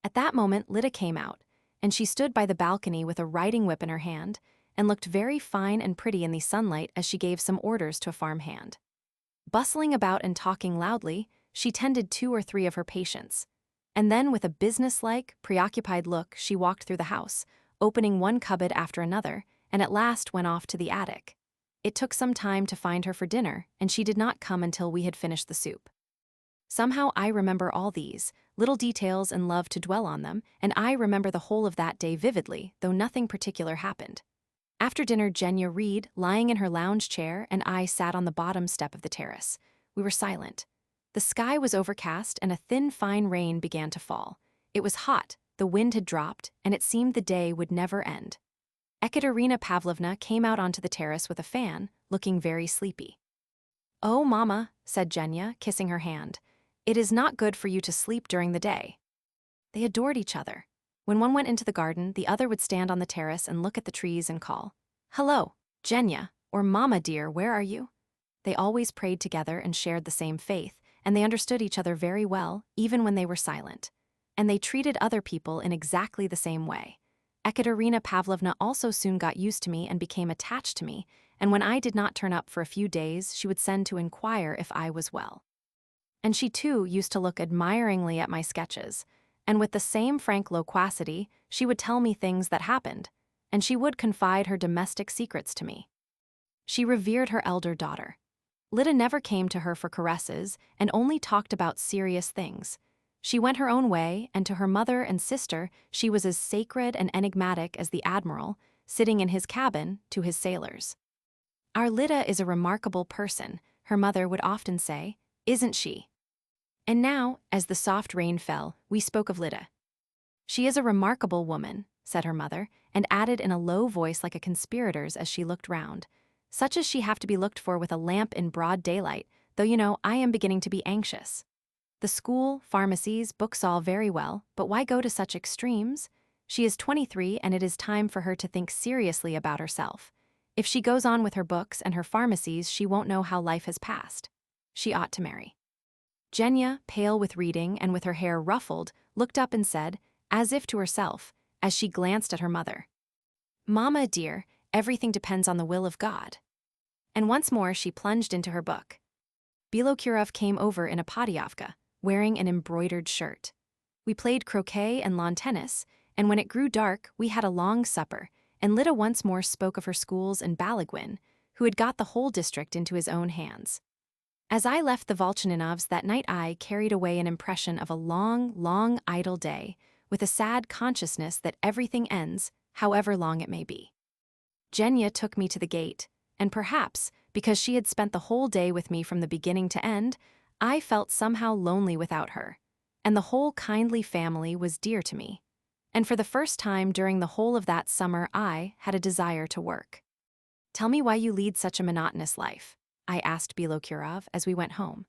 At that moment Lida came out, and she stood by the balcony with a riding whip in her hand, and looked very fine and pretty in the sunlight as she gave some orders to a farm hand. Bustling about and talking loudly, she tended 2 or 3 of her patients. And then with a business-like, preoccupied look she walked through the house, opening one cupboard after another, and at last went off to the attic. It took some time to find her for dinner, and she did not come until we had finished the soup. Somehow I remember all these little details and love to dwell on them, and I remember the whole of that day vividly, though nothing particular happened. After dinner, Genya read, lying in her lounge chair, and I sat on the bottom step of the terrace. We were silent. The sky was overcast, and a thin, fine rain began to fall. It was hot, the wind had dropped, and it seemed the day would never end. Ekaterina Pavlovna came out onto the terrace with a fan, looking very sleepy. Oh, Mama, said Genya, kissing her hand, it is not good for you to sleep during the day. They adored each other. When one went into the garden, the other would stand on the terrace and look at the trees and call, Hello, Genya, or Mama dear, where are you? They always prayed together and shared the same faith, and they understood each other very well, even when they were silent. And they treated other people in exactly the same way. Ekaterina Pavlovna also soon got used to me and became attached to me, and when I did not turn up for a few days, she would send to inquire if I was well. And she too used to look admiringly at my sketches, and with the same frank loquacity, she would tell me things that happened, and she would confide her domestic secrets to me. She revered her elder daughter. Lida never came to her for caresses and only talked about serious things. She went her own way, and to her mother and sister she was as sacred and enigmatic as the admiral, sitting in his cabin, to his sailors. Our Lida is a remarkable person, her mother would often say, isn't she? And now, as the soft rain fell, we spoke of Lida. She is a remarkable woman, said her mother, and added in a low voice like a conspirator's as she looked round, such as she have to be looked for with a lamp in broad daylight, though you know I am beginning to be anxious. The school, pharmacies, books all very well, but why go to such extremes? She is 23 and it is time for her to think seriously about herself. If she goes on with her books and her pharmacies, she won't know how life has passed. She ought to marry. Genya, pale with reading and with her hair ruffled, looked up and said, as if to herself, as she glanced at her mother, Mama dear, everything depends on the will of God. And once more she plunged into her book. Bilokurov came over in a padiavka, wearing an embroidered shirt. We played croquet and lawn tennis, and when it grew dark, we had a long supper, and Lida once more spoke of her schools and Balaguin, who had got the whole district into his own hands. As I left the Volchaninovs that night, I carried away an impression of a long, long idle day, with a sad consciousness that everything ends, however long it may be. Genya took me to the gate, and perhaps, because she had spent the whole day with me from the beginning to end, I felt somehow lonely without her, and the whole kindly family was dear to me. And for the first time during the whole of that summer, I had a desire to work. "Tell me why you lead such a monotonous life," I asked Bilokurov as we went home.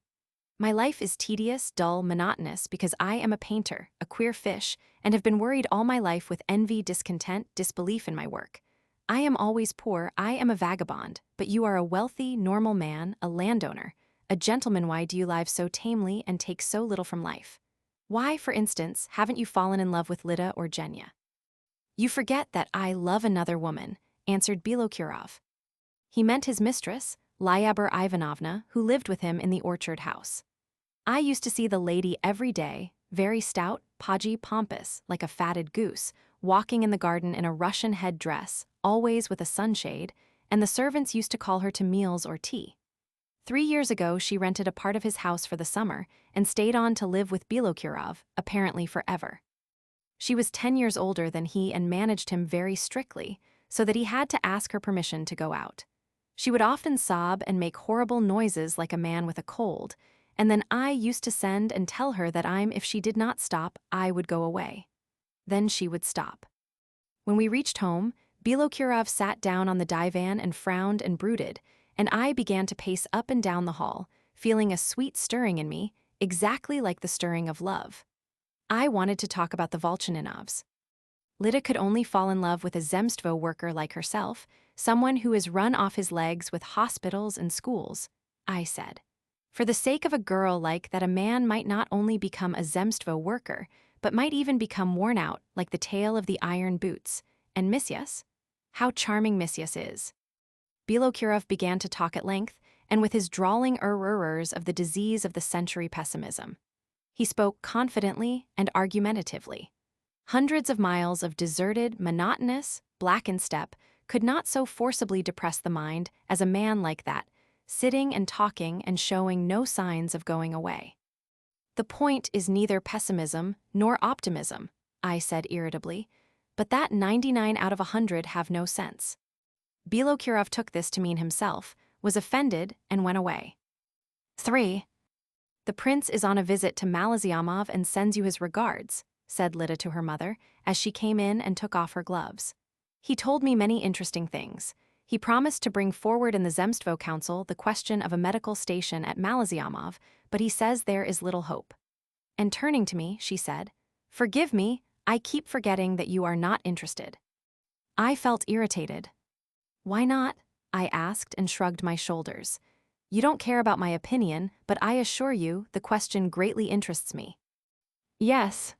"My life is tedious, dull, monotonous because I am a painter, a queer fish, and have been worried all my life with envy, discontent, disbelief in my work. I am always poor, I am a vagabond, but you are a wealthy, normal man, a landowner, a gentleman. Why do you live so tamely and take so little from life? Why, for instance, haven't you fallen in love with Lida or Genya?" "You forget that I love another woman," answered Bilokurov. He meant his mistress, Lyabor Ivanovna, who lived with him in the orchard house. I used to see the lady every day, very stout, podgy, pompous, like a fatted goose, walking in the garden in a Russian head dress, always with a sunshade, and the servants used to call her to meals or tea. 3 years ago, she rented a part of his house for the summer and stayed on to live with Bilokurov, apparently forever. She was 10 years older than he and managed him very strictly, so that he had to ask her permission to go out. She would often sob and make horrible noises like a man with a cold, and then I used to send and tell her that if she did not stop, I would go away. Then she would stop. When we reached home, Bilokurov sat down on the divan and frowned and brooded, and I began to pace up and down the hall, feeling a sweet stirring in me, exactly like the stirring of love. I wanted to talk about the Volchaninovs. Lida could only fall in love with a zemstvo worker like herself, someone who is run off his legs with hospitals and schools, I said. For the sake of a girl like that, a man might not only become a zemstvo worker, but might even become worn out like the tail of the iron boots. And Misyas? How charming Misyas is. Bilokurov began to talk at length, and with his drawling errors of the disease of the century pessimism. He spoke confidently and argumentatively. Hundreds of miles of deserted, monotonous, blackened steppe could not so forcibly depress the mind as a man like that, sitting and talking and showing no signs of going away. "The point is neither pessimism nor optimism," I said irritably, "but that 99 out of 100 have no sense." Bilokurov took this to mean himself, was offended, and went away. 3. "The prince is on a visit to Malaziamov and sends you his regards," said Lida to her mother, as she came in and took off her gloves. "He told me many interesting things. He promised to bring forward in the Zemstvo Council the question of a medical station at Malaziamov, but he says there is little hope." And turning to me, she said, "Forgive me, I keep forgetting that you are not interested." I felt irritated. "Why not?" I asked and shrugged my shoulders. "You don't care about my opinion, but I assure you the question greatly interests me." "Yes.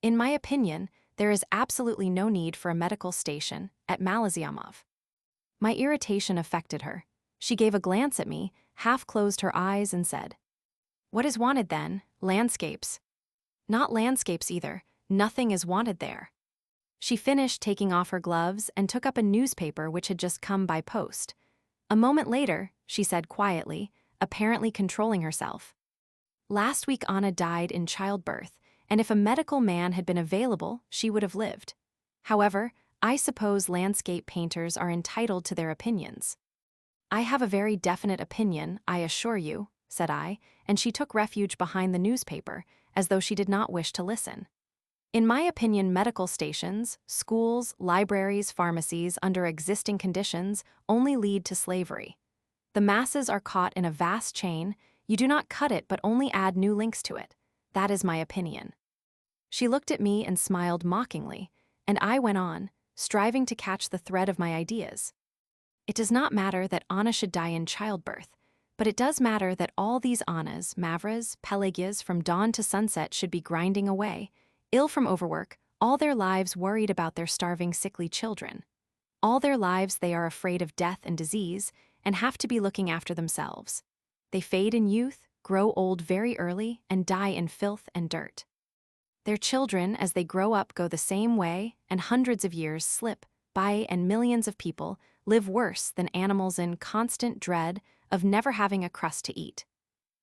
In my opinion, there is absolutely no need for a medical station at Malaziamov." My irritation affected her. She gave a glance at me, half closed her eyes, and said, "What is wanted then? Landscapes." "Not landscapes either. Nothing is wanted there." She finished taking off her gloves and took up a newspaper which had just come by post. A moment later, she said quietly, apparently controlling herself, "Last week Anna died in childbirth, and if a medical man had been available, she would have lived. However, I suppose landscape painters are entitled to their opinions." "I have a very definite opinion, I assure you," said I, and she took refuge behind the newspaper, as though she did not wish to listen. "In my opinion, medical stations, schools, libraries, pharmacies, under existing conditions, only lead to slavery. The masses are caught in a vast chain. You do not cut it but only add new links to it. That is my opinion." She looked at me and smiled mockingly, and I went on, striving to catch the thread of my ideas. "It does not matter that Anna should die in childbirth, but it does matter that all these Annas, Mavras, Pelagias from dawn to sunset should be grinding away, ill from overwork, all their lives worried about their starving, sickly children. All their lives they are afraid of death and disease and have to be looking after themselves. They fade in youth, grow old very early, and die in filth and dirt. Their children, as they grow up, go the same way, and hundreds of years slip by, and millions of people live worse than animals in constant dread of never having a crust to eat.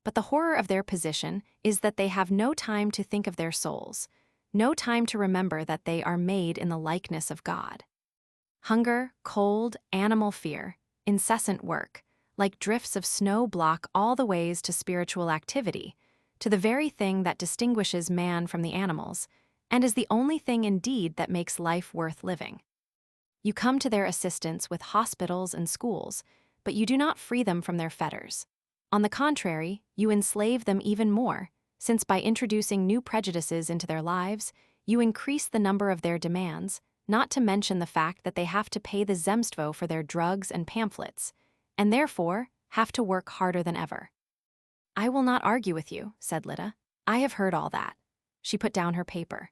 But the horror of their position is that they have no time to think of their souls, no time to remember that they are made in the likeness of God. Hunger, cold, animal fear, incessant work, like drifts of snow, block all the ways to spiritual activity, to the very thing that distinguishes man from the animals, and is the only thing indeed that makes life worth living. You come to their assistance with hospitals and schools, but you do not free them from their fetters. On the contrary, you enslave them even more, since by introducing new prejudices into their lives, you increase the number of their demands, not to mention the fact that they have to pay the zemstvo for their drugs and pamphlets, and therefore have to work harder than ever. I will not argue with you, said Lida. I have heard all that. She put down her paper.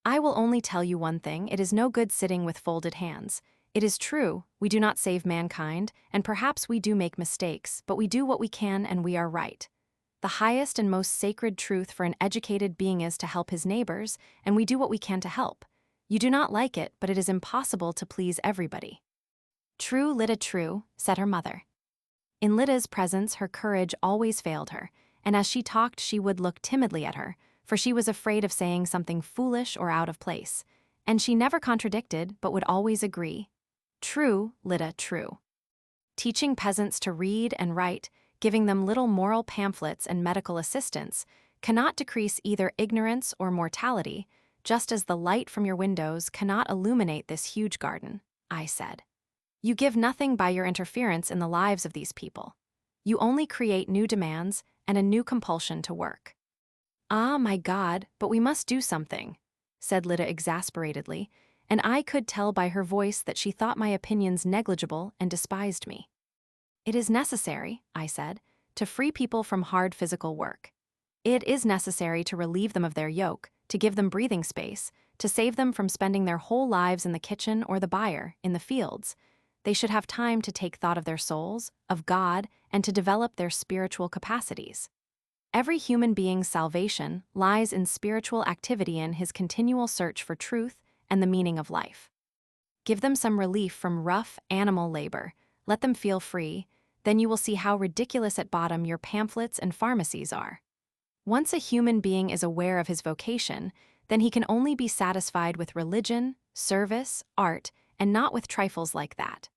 I will only tell you one thing, it is no good sitting with folded hands. It is true, we do not save mankind, and perhaps we do make mistakes, but we do what we can and we are right. The highest and most sacred truth for an educated being is to help his neighbors, and we do what we can to help. You do not like it, but it is impossible to please everybody. True, Lida, true, said her mother. In Lida's presence her courage always failed her, and as she talked she would look timidly at her, for she was afraid of saying something foolish or out of place, and she never contradicted but would always agree. True, Lida, true. Teaching peasants to read and write, giving them little moral pamphlets and medical assistance, cannot decrease either ignorance or mortality, just as the light from your windows cannot illuminate this huge garden, I said. You give nothing by your interference in the lives of these people. You only create new demands and a new compulsion to work. Ah, my God, but we must do something, said Lida exasperatedly, and I could tell by her voice that she thought my opinions negligible and despised me. It is necessary, I said, to free people from hard physical work. It is necessary to relieve them of their yoke, to give them breathing space, to save them from spending their whole lives in the kitchen or the byre, in the fields. They should have time to take thought of their souls, of God, and to develop their spiritual capacities. Every human being's salvation lies in spiritual activity in his continual search for truth and the meaning of life. Give them some relief from rough animal labor, let them feel free, then you will see how ridiculous at bottom your pamphlets and pharmacies are. Once a human being is aware of his vocation, then he can only be satisfied with religion, service, art, and not with trifles like that.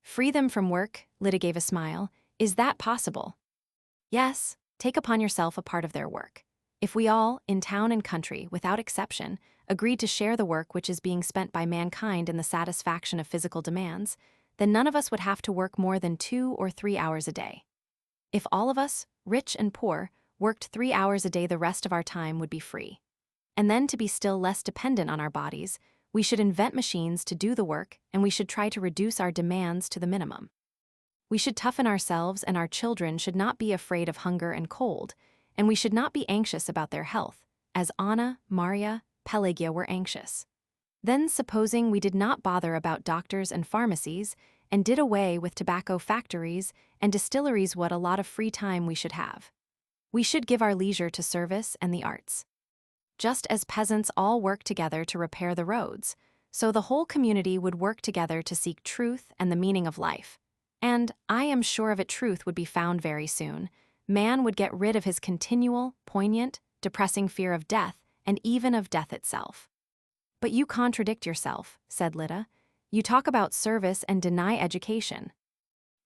Free them from work, Lida gave a smile. Is that possible? Yes, take upon yourself a part of their work. If we all, in town and country, without exception, agreed to share the work which is being spent by mankind in the satisfaction of physical demands, then none of us would have to work more than 2 or 3 hours a day. If all of us, rich and poor, worked 3 hours a day, the rest of our time would be free. And then to be still less dependent on our bodies, we should invent machines to do the work, and we should try to reduce our demands to the minimum. We should toughen ourselves, and our children should not be afraid of hunger and cold, and we should not be anxious about their health, as Anna, Maria, Pelagia were anxious. Then supposing we did not bother about doctors and pharmacies, and did away with tobacco factories and distilleries, what a lot of free time we should have. We should give our leisure to service and the arts. Just as peasants all work together to repair the roads, so the whole community would work together to seek truth and the meaning of life. And, I am sure of it, truth would be found very soon. Man would get rid of his continual, poignant, depressing fear of death, and even of death itself. But you contradict yourself, said Lida. You talk about service and deny education.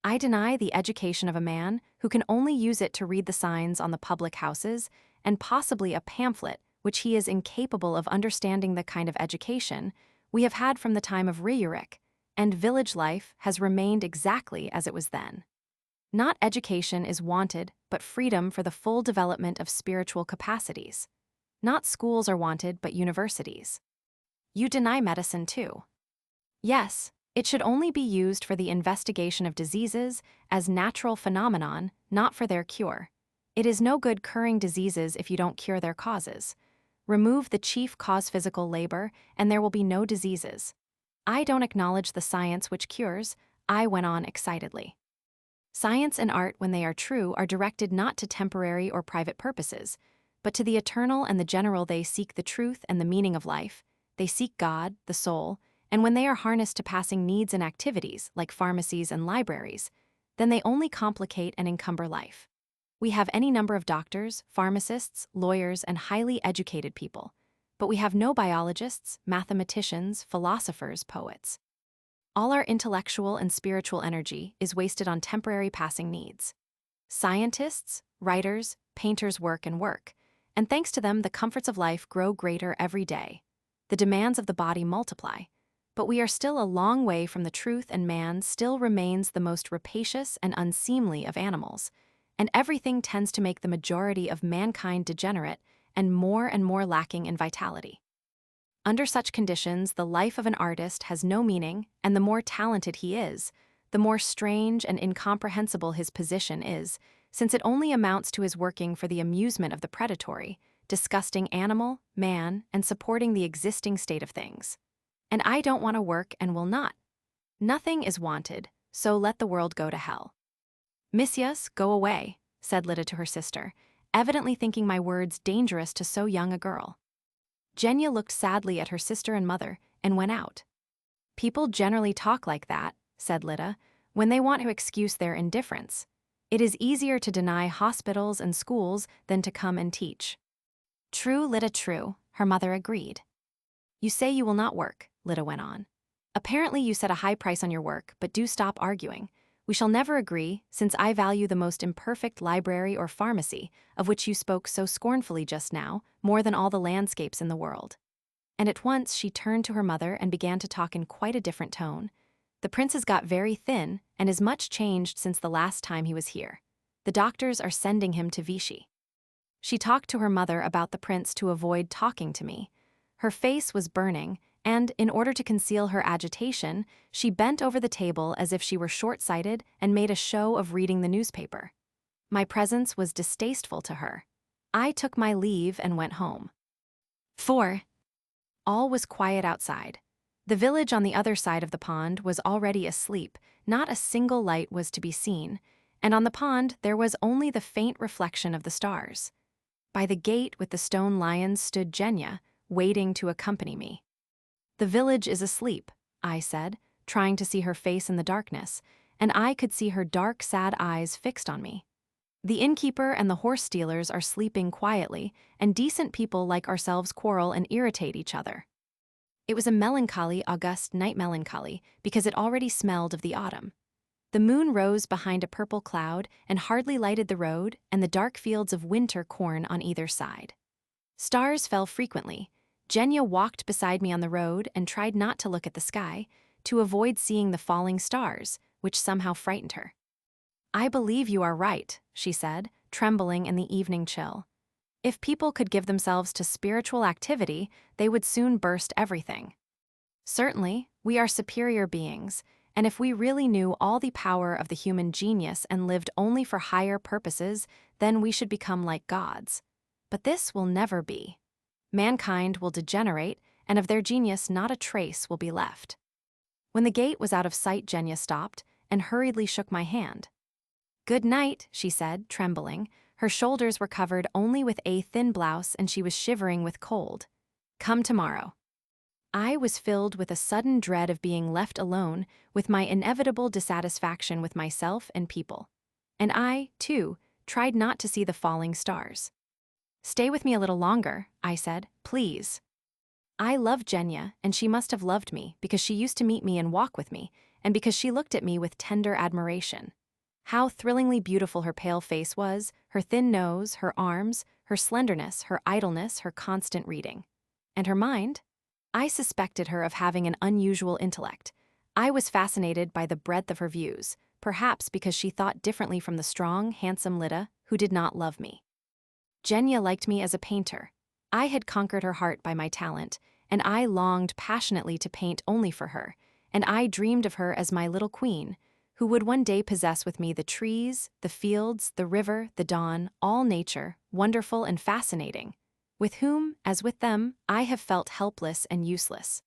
I deny the education of a man who can only use it to read the signs on the public houses, and possibly a pamphlet, which he is incapable of understanding. The kind of education we have had from the time of Ryurich, and village life has remained exactly as it was then. Not education is wanted, but freedom for the full development of spiritual capacities. Not schools are wanted, but universities. You deny medicine too. Yes, it should only be used for the investigation of diseases as natural phenomenon, not for their cure. It is no good curing diseases if you don't cure their causes. Remove the chief cause, physical labor, and there will be no diseases. I don't acknowledge the science which cures, I went on excitedly. Science and art, when they are true, are directed not to temporary or private purposes, but to the eternal and the general. They seek the truth and the meaning of life. They seek God, the soul, and when they are harnessed to passing needs and activities, like pharmacies and libraries, then they only complicate and encumber life. We have any number of doctors, pharmacists, lawyers, and highly educated people, but we have no biologists, mathematicians, philosophers, poets. All our intellectual and spiritual energy is wasted on temporary passing needs. Scientists, writers, painters work and work, and thanks to them the comforts of life grow greater every day. The demands of the body multiply. But we are still a long way from the truth, and man still remains the most rapacious and unseemly of animals, and everything tends to make the majority of mankind degenerate and more lacking in vitality. Under such conditions, the life of an artist has no meaning, and the more talented he is, the more strange and incomprehensible his position is, since it only amounts to his working for the amusement of the predatory, disgusting animal, man, and supporting the existing state of things. And I don't want to work and will not. Nothing is wanted, so let the world go to hell. Missias, go away, said Lida to her sister, evidently thinking my words dangerous to so young a girl. Genya looked sadly at her sister and mother and went out. People generally talk like that, said Lida, when they want to excuse their indifference. It is easier to deny hospitals and schools than to come and teach. True, Lida, true, her mother agreed. You say you will not work, Lida went on. Apparently you set a high price on your work, but do stop arguing. We shall never agree, since I value the most imperfect library or pharmacy, of which you spoke so scornfully just now, more than all the landscapes in the world. And at once she turned to her mother and began to talk in quite a different tone. The prince has got very thin and is much changed since the last time he was here. The doctors are sending him to Vichy. She talked to her mother about the prince to avoid talking to me. Her face was burning, and, in order to conceal her agitation, she bent over the table as if she were short-sighted and made a show of reading the newspaper. My presence was distasteful to her. I took my leave and went home. 4. All was quiet outside. The village on the other side of the pond was already asleep, not a single light was to be seen, and on the pond there was only the faint reflection of the stars. By the gate with the stone lions stood Genya, waiting to accompany me. The village is asleep, I said, trying to see her face in the darkness, and I could see her dark, sad eyes fixed on me. The innkeeper and the horse stealers are sleeping quietly, and decent people like ourselves quarrel and irritate each other. It was a melancholy, august night melancholy, because it already smelled of the autumn. The moon rose behind a purple cloud and hardly lighted the road and the dark fields of winter corn on either side. Stars fell frequently. Genya walked beside me on the road and tried not to look at the sky, to avoid seeing the falling stars, which somehow frightened her. I believe you are right, she said, trembling in the evening chill. If people could give themselves to spiritual activity, they would soon burst everything. Certainly, we are superior beings, and if we really knew all the power of the human genius and lived only for higher purposes, then we should become like gods. But this will never be. Mankind will degenerate, and of their genius not a trace will be left. When the gate was out of sight, Genya stopped and hurriedly shook my hand. Good night, she said, trembling. Her shoulders were covered only with a thin blouse and she was shivering with cold. Come tomorrow. I was filled with a sudden dread of being left alone with my inevitable dissatisfaction with myself and people. And I, too, tried not to see the falling stars. Stay with me a little longer, I said, please. I loved Genya, and she must have loved me because she used to meet me and walk with me, and because she looked at me with tender admiration. How thrillingly beautiful her pale face was, her thin nose, her arms, her slenderness, her idleness, her constant reading. And her mind? I suspected her of having an unusual intellect. I was fascinated by the breadth of her views, perhaps because she thought differently from the strong, handsome Lida, who did not love me. Genya liked me as a painter. I had conquered her heart by my talent, and I longed passionately to paint only for her, and I dreamed of her as my little queen, who would one day possess with me the trees, the fields, the river, the dawn, all nature, wonderful and fascinating, with whom, as with them, I have felt helpless and useless.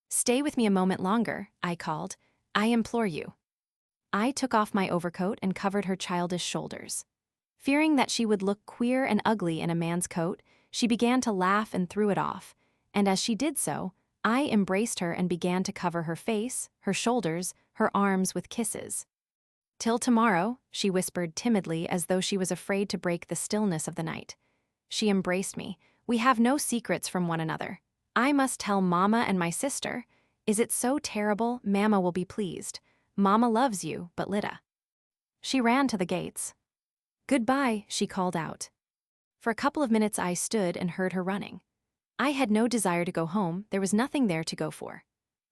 Stay with me a moment longer, I called. I implore you. I took off my overcoat and covered her childish shoulders. Fearing that she would look queer and ugly in a man's coat, she began to laugh and threw it off, and as she did so, I embraced her and began to cover her face, her shoulders, her arms with kisses. Till tomorrow, she whispered timidly as though she was afraid to break the stillness of the night. She embraced me. We have no secrets from one another. I must tell Mama and my sister. Is it so terrible? Mama will be pleased. Mama loves you, but Lida. She ran to the gates. Goodbye, she called out. For a couple of minutes I stood and heard her running. I had no desire to go home, there was nothing there to go for.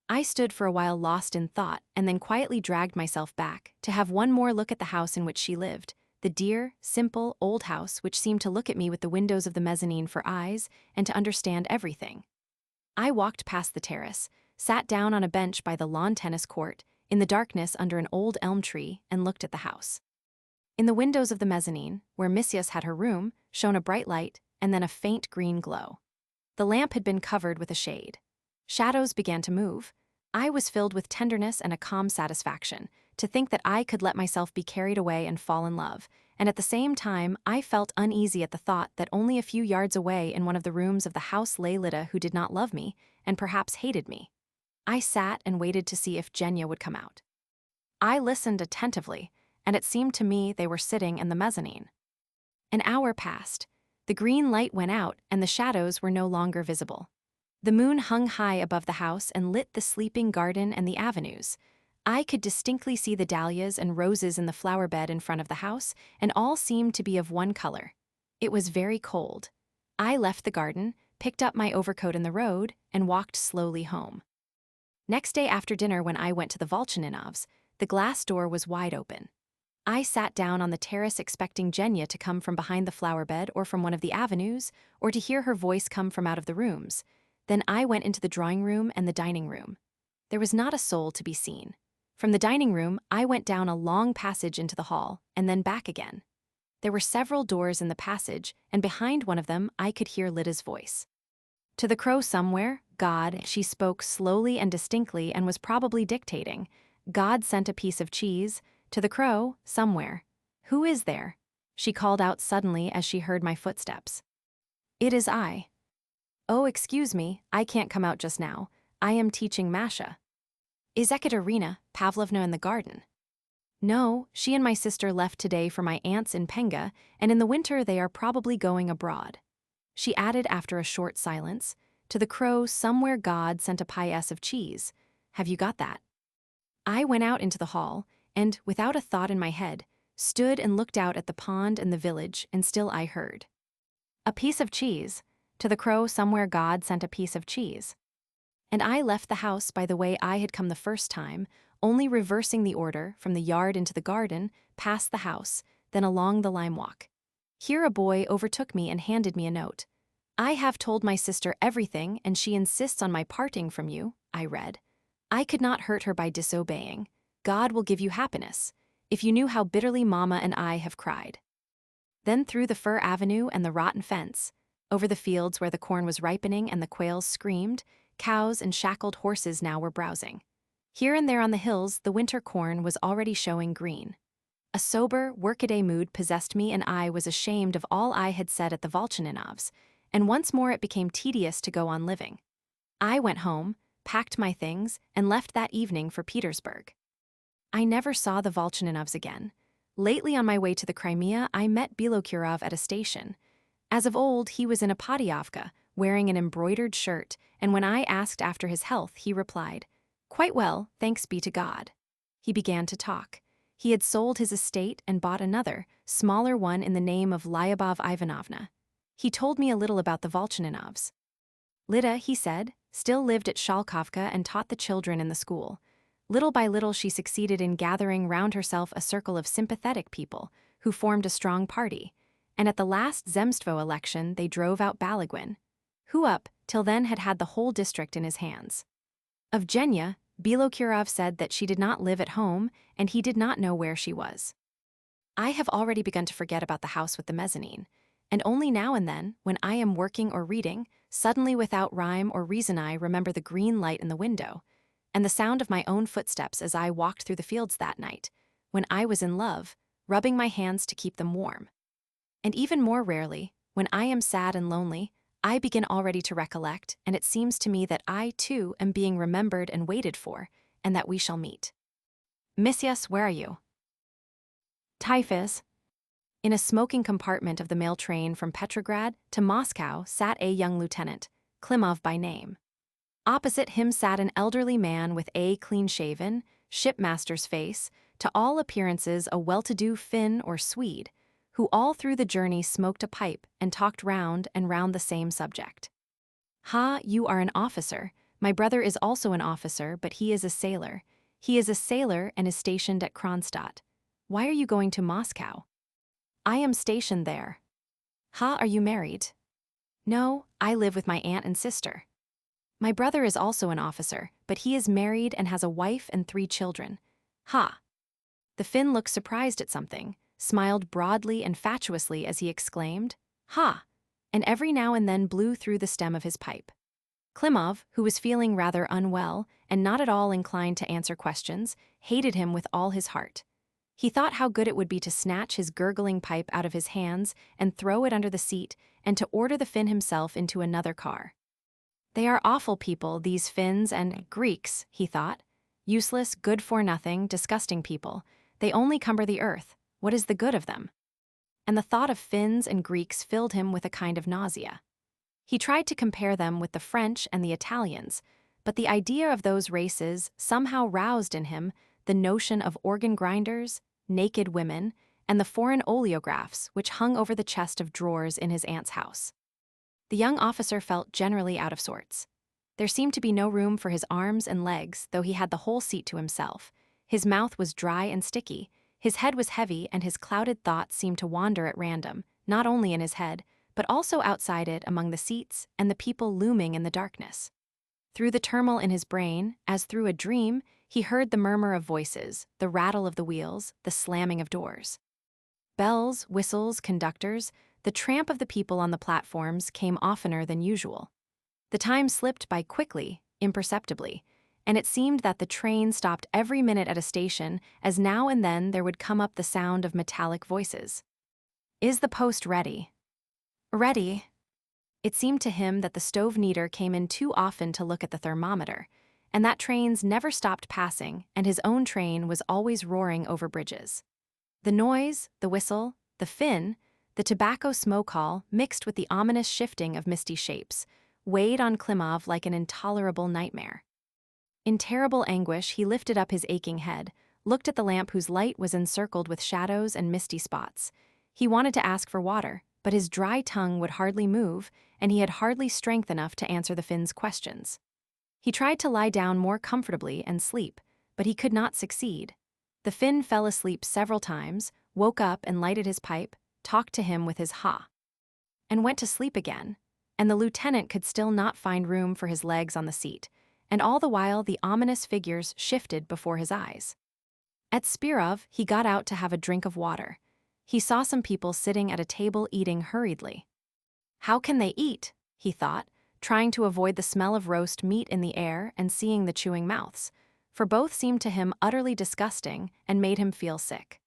I stood for a while lost in thought and then quietly dragged myself back to have one more look at the house in which she lived, the dear, simple, old house which seemed to look at me with the windows of the mezzanine for eyes and to understand everything. I walked past the terrace, sat down on a bench by the lawn tennis court, in the darkness under an old elm tree, and looked at the house. In the windows of the mezzanine, where Missias had her room, shone a bright light and then a faint green glow. The lamp had been covered with a shade. Shadows began to move. I was filled with tenderness and a calm satisfaction, to think that I could let myself be carried away and fall in love, and at the same time I felt uneasy at the thought that only a few yards away in one of the rooms of the house lay Lida who did not love me, and perhaps hated me. I sat and waited to see if Genya would come out. I listened attentively, and it seemed to me they were sitting in the mezzanine. An hour passed. The green light went out and the shadows were no longer visible. The moon hung high above the house and lit the sleeping garden and the avenues. I could distinctly see the dahlias and roses in the flower bed in front of the house, and all seemed to be of one color. It was very cold. I left the garden, picked up my overcoat in the road, and walked slowly home. Next day after dinner when I went to the Volchaninovs, the glass door was wide open. I sat down on the terrace expecting Genya to come from behind the flower bed or from one of the avenues, or to hear her voice come from out of the rooms. Then I went into the drawing room and the dining room. There was not a soul to be seen. From the dining room, I went down a long passage into the hall, and then back again. There were several doors in the passage, and behind one of them I could hear Lida's voice. To the crow somewhere, God, she spoke slowly and distinctly and was probably dictating. God sent a piece of cheese. To the crow, somewhere. Who is there? She called out suddenly as she heard my footsteps. It is I. Oh, excuse me, I can't come out just now. I am teaching Masha. Is Ekaterina Pavlovna in the garden? No, she and my sister left today for my aunt's in Penga, and in the winter they are probably going abroad. She added after a short silence, to the crow somewhere God sent a piece of cheese. Have you got that? I went out into the hall, and, without a thought in my head, stood and looked out at the pond and the village, and still I heard. A piece of cheese. To the crow somewhere God sent a piece of cheese. And I left the house by the way I had come the first time, only reversing the order from the yard into the garden, past the house, then along the lime walk. Here a boy overtook me and handed me a note. I have told my sister everything and she insists on my parting from you, I read. I could not hurt her by disobeying. God will give you happiness. If you knew how bitterly Mama and I have cried. Then through the fir avenue and the rotten fence, over the fields where the corn was ripening and the quails screamed, cows and shackled horses now were browsing. Here and there on the hills, the winter corn was already showing green. A sober, workaday mood possessed me and I was ashamed of all I had said at the Volchaninovs, and once more it became tedious to go on living. I went home, packed my things, and left that evening for Petersburg. I never saw the Volchaninovs again. Lately on my way to the Crimea, I met Bilokurov at a station. As of old, he was in a padiavka, wearing an embroidered shirt, and when I asked after his health, he replied, "Quite well, thanks be to God." He began to talk. He had sold his estate and bought another, smaller one in the name of Lyubov Ivanovna. He told me a little about the Volchaninovs. Lida, he said, still lived at Shalkovka and taught the children in the school. Little by little she succeeded in gathering round herself a circle of sympathetic people who formed a strong party, and at the last Zemstvo election they drove out Balaguin, who up till then had had the whole district in his hands. Of Genya, Bilokurov said that she did not live at home and he did not know where she was. I have already begun to forget about the house with the mezzanine, and only now and then, when I am working or reading, suddenly without rhyme or reason I remember the green light in the window, and the sound of my own footsteps as I walked through the fields that night, when I was in love, rubbing my hands to keep them warm. And even more rarely, when I am sad and lonely, I begin already to recollect, and it seems to me that I, too, am being remembered and waited for, and that we shall meet. Missias, where are you? Typhus. In a smoking compartment of the mail train from Petrograd to Moscow sat a young lieutenant, Klimov by name. Opposite him sat an elderly man with a clean-shaven, shipmaster's face, to all appearances a well-to-do Finn or Swede, who all through the journey smoked a pipe and talked round and round the same subject. "Ha, you are an officer. My brother is also an officer, but he is a sailor. He is a sailor and is stationed at Kronstadt. Why are you going to Moscow?" "I am stationed there." "Ha, are you married?" "No, I live with my aunt and sister." "My brother is also an officer, but he is married and has a wife and 3 children." "Ha." The Finn looked surprised at something, smiled broadly and fatuously as he exclaimed, "Ha!" and every now and then blew through the stem of his pipe. Klimov, who was feeling rather unwell and not at all inclined to answer questions, hated him with all his heart. He thought how good it would be to snatch his gurgling pipe out of his hands and throw it under the seat and to order the Finn himself into another car. They are awful people, these Finns and Greeks, he thought. Useless, good-for-nothing, disgusting people. They only cumber the earth. What is the good of them? And the thought of Finns and Greeks filled him with a kind of nausea. He tried to compare them with the French and the Italians, but the idea of those races somehow roused in him the notion of organ grinders, naked women, and the foreign oleographs which hung over the chest of drawers in his aunt's house. The young officer felt generally out of sorts. There seemed to be no room for his arms and legs, though he had the whole seat to himself. His mouth was dry and sticky, his head was heavy, and his clouded thoughts seemed to wander at random, not only in his head, but also outside it among the seats and the people looming in the darkness. Through the turmoil in his brain, as through a dream, he heard the murmur of voices, the rattle of the wheels, the slamming of doors. Bells, whistles, conductors, the tramp of the people on the platforms came oftener than usual. The time slipped by quickly, imperceptibly, and it seemed that the train stopped every minute at a station, as now and then there would come up the sound of metallic voices. "Is the post ready?" "Ready." It seemed to him that the stove kneader came in too often to look at the thermometer, and that trains never stopped passing, and his own train was always roaring over bridges. The noise, the whistle, the Finn, the tobacco smoke hall mixed with the ominous shifting of misty shapes, weighed on Klimov like an intolerable nightmare. In terrible anguish, he lifted up his aching head, looked at the lamp whose light was encircled with shadows and misty spots. He wanted to ask for water, but his dry tongue would hardly move, and he had hardly strength enough to answer the Finn's questions. He tried to lie down more comfortably and sleep, but he could not succeed. The Finn fell asleep several times, woke up and lighted his pipe, talked to him with his ha, and went to sleep again, and the lieutenant could still not find room for his legs on the seat, and all the while the ominous figures shifted before his eyes. At Spirov, he got out to have a drink of water. He saw some people sitting at a table eating hurriedly. How can they eat? He thought, trying to avoid the smell of roast meat in the air and seeing the chewing mouths, for both seemed to him utterly disgusting and made him feel sick.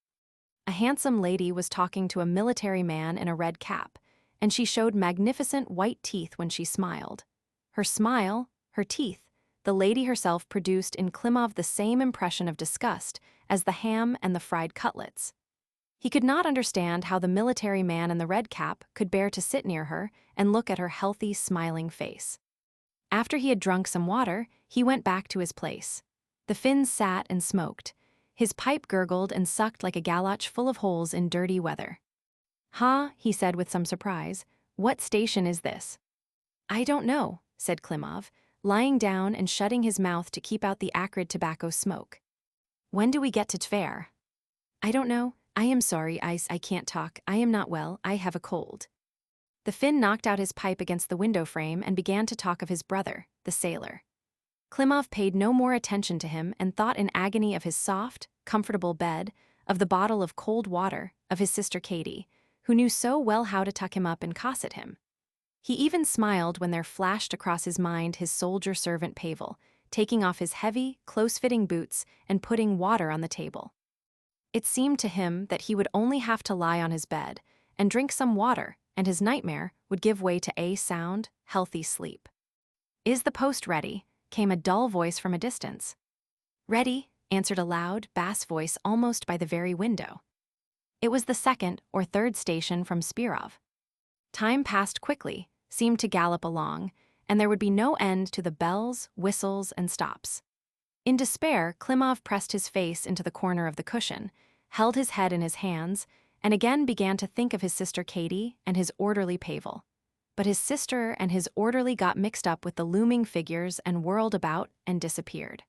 A handsome lady was talking to a military man in a red cap, and she showed magnificent white teeth when she smiled. Her smile, her teeth, the lady herself produced in Klimov the same impression of disgust as the ham and the fried cutlets. He could not understand how the military man in the red cap could bear to sit near her and look at her healthy, smiling face. After he had drunk some water, he went back to his place. The Finn sat and smoked. His pipe gurgled and sucked like a galoch full of holes in dirty weather. "Ha," he said with some surprise, "what station is this?" "I don't know," said Klimov, lying down and shutting his mouth to keep out the acrid tobacco smoke. "When do we get to Tver?" "I don't know. I am sorry, I can't talk. I am not well. I have a cold." The Finn knocked out his pipe against the window frame and began to talk of his brother, the sailor. Klimov paid no more attention to him and thought in agony of his soft, comfortable bed, of the bottle of cold water, of his sister Katie, who knew so well how to tuck him up and cosset him. He even smiled when there flashed across his mind his soldier servant Pavel, taking off his heavy, close-fitting boots and putting water on the table. It seemed to him that he would only have to lie on his bed and drink some water, and his nightmare would give way to a sound, healthy sleep. "Is the post ready?" came a dull voice from a distance. "Ready," answered a loud, bass voice almost by the very window. It was the second or third station from Spirov. Time passed quickly, seemed to gallop along, and there would be no end to the bells, whistles, and stops. In despair, Klimov pressed his face into the corner of the cushion, held his head in his hands, and again began to think of his sister Katie and his orderly Pavel. But his sister and his orderly got mixed up with the looming figures and whirled about and disappeared.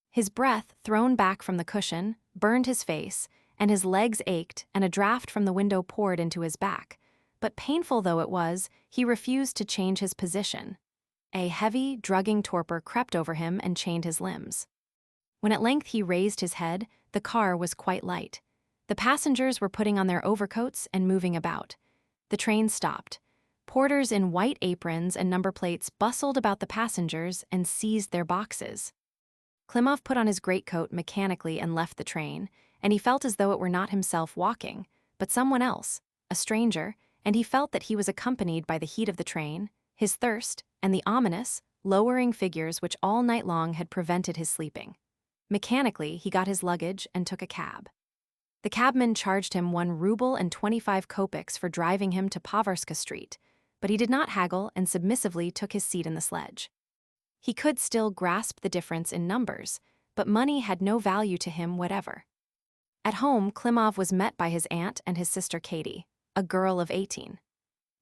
His breath, thrown back from the cushion, burned his face, and his legs ached, and a draught from the window poured into his back. But painful though it was, he refused to change his position. A heavy, drugging torpor crept over him and chained his limbs. When at length he raised his head, the car was quite light. The passengers were putting on their overcoats and moving about. The train stopped. Porters in white aprons and number plates bustled about the passengers and seized their boxes. Klimov put on his greatcoat mechanically and left the train, and he felt as though it were not himself walking, but someone else, a stranger, and he felt that he was accompanied by the heat of the train, his thirst, and the ominous, lowering figures which all night long had prevented his sleeping. Mechanically, he got his luggage and took a cab. The cabman charged him 1 ruble and 25 kopecks for driving him to Pavarska Street, but he did not haggle and submissively took his seat in the sledge. He could still grasp the difference in numbers, but money had no value to him whatever. At home, Klimov was met by his aunt and his sister Katie, a girl of 18.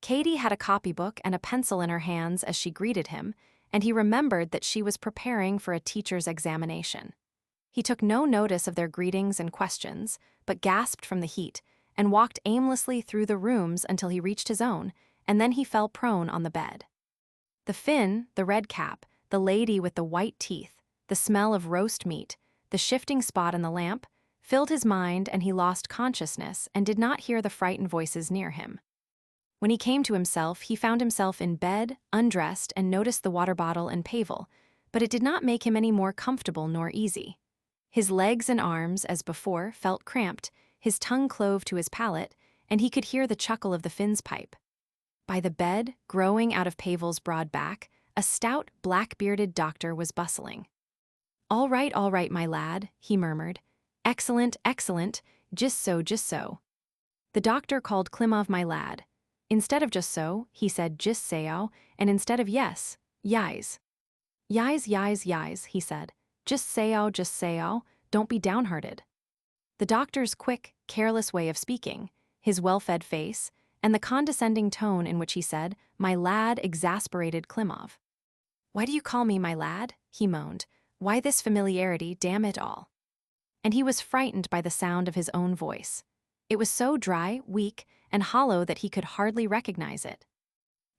Katie had a copybook and a pencil in her hands as she greeted him, and he remembered that she was preparing for a teacher's examination. He took no notice of their greetings and questions, but gasped from the heat, and walked aimlessly through the rooms until he reached his own, and then he fell prone on the bed. The Finn, the red cap, the lady with the white teeth, the smell of roast meat, the shifting spot in the lamp, filled his mind, and he lost consciousness and did not hear the frightened voices near him. When he came to himself, he found himself in bed, undressed, and noticed the water bottle and Pavel, but it did not make him any more comfortable nor easy. His legs and arms, as before, felt cramped, his tongue clove to his palate, and he could hear the chuckle of the Finn's pipe. By the bed, growing out of Pavel's broad back, a stout, black-bearded doctor was bustling. All right, my lad," he murmured. Excellent, excellent, just so. The doctor called Klimov my lad. Instead of just so, he said just sao, and instead of yes, yais. Yais, he said. Just sao, don't be downhearted. The doctor's quick, careless way of speaking, his well-fed face, and the condescending tone in which he said, my lad, exasperated Klimov. Why do you call me my lad? He moaned. Why this familiarity, damn it all? And he was frightened by the sound of his own voice. It was so dry, weak, and hollow that he could hardly recognize it.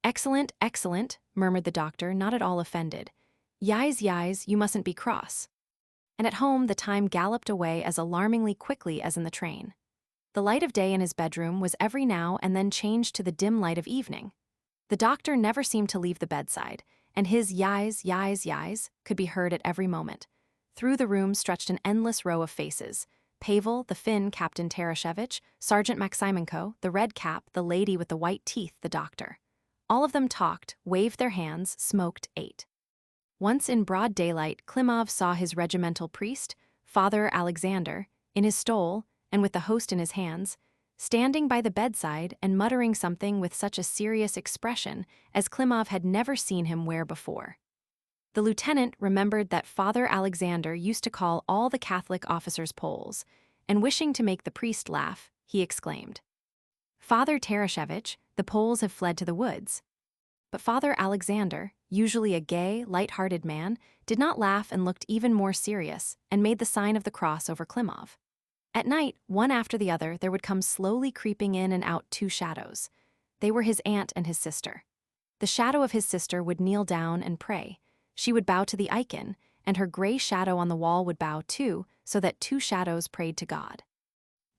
Excellent, murmured the doctor, not at all offended. Yais, you mustn't be cross. And at home the time galloped away as alarmingly quickly as in the train. The light of day in his bedroom was every now and then changed to the dim light of evening. The doctor never seemed to leave the bedside, and his yais could be heard at every moment. Through the room stretched an endless row of faces. Pavel, the Finn, Captain Tarashevich, Sergeant Maximenko, the red cap, the lady with the white teeth, the doctor. All of them talked, waved their hands, smoked, ate. Once in broad daylight, Klimov saw his regimental priest, Father Alexander, in his stole, and with the host in his hands, standing by the bedside and muttering something with such a serious expression as Klimov had never seen him wear before. The lieutenant remembered that Father Alexander used to call all the Catholic officers Poles, and wishing to make the priest laugh, he exclaimed, Father Tarashevich, the Poles have fled to the woods. But Father Alexander, usually a gay, light-hearted man, did not laugh and looked even more serious, and made the sign of the cross over Klimov. At night, one after the other, there would come slowly creeping in and out 2 shadows. They were his aunt and his sister. The shadow of his sister would kneel down and pray. She would bow to the icon, and her gray shadow on the wall would bow too, so that 2 shadows prayed to God.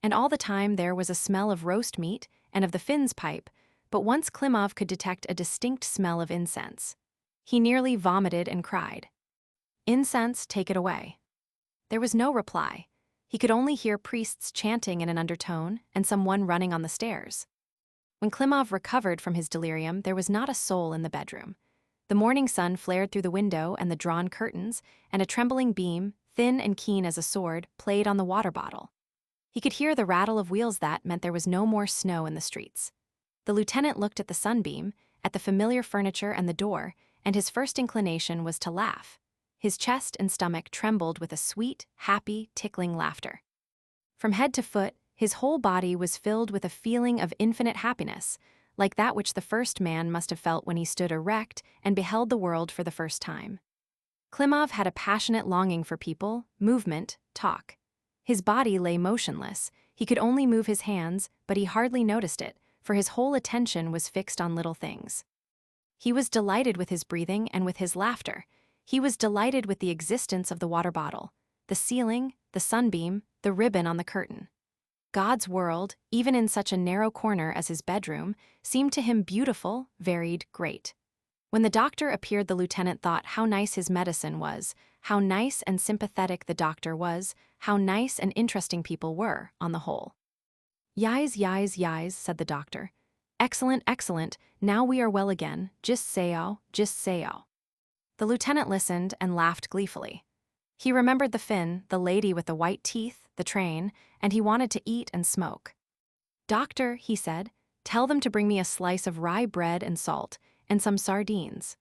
And all the time there was a smell of roast meat and of the Finn's pipe, but once Klimov could detect a distinct smell of incense. He nearly vomited and cried, Incense, take it away. There was no reply. He could only hear priests chanting in an undertone and someone running on the stairs. When Klimov recovered from his delirium, there was not a soul in the bedroom. The morning sun flared through the window and the drawn curtains, and a trembling beam, thin and keen as a sword, played on the water bottle. He could hear the rattle of wheels that meant there was no more snow in the streets. The lieutenant looked at the sunbeam, at the familiar furniture and the door, and his first inclination was to laugh. His chest and stomach trembled with a sweet, happy, tickling laughter. From head to foot, His whole body was filled with a feeling of infinite happiness, like that which the first man must have felt when he stood erect and beheld the world for the first time. Klimov had a passionate longing for people, movement, talk. His body lay motionless. He could only move his hands, but he hardly noticed it, for his whole attention was fixed on little things. He was delighted with his breathing and with his laughter. He was delighted with the existence of the water bottle, the ceiling, the sunbeam, the ribbon on the curtain. God's world, even in such a narrow corner as his bedroom, seemed to him beautiful, varied, great. When the doctor appeared, the lieutenant thought how nice his medicine was, how nice and sympathetic the doctor was, how nice and interesting people were, on the whole. Yis, said the doctor. Excellent, excellent, now we are well again, just say-o. The lieutenant listened and laughed gleefully. He remembered the Finn, the lady with the white teeth, the train, and he wanted to eat and smoke. Doctor, he said, tell them to bring me a slice of rye bread and salt, and some sardines.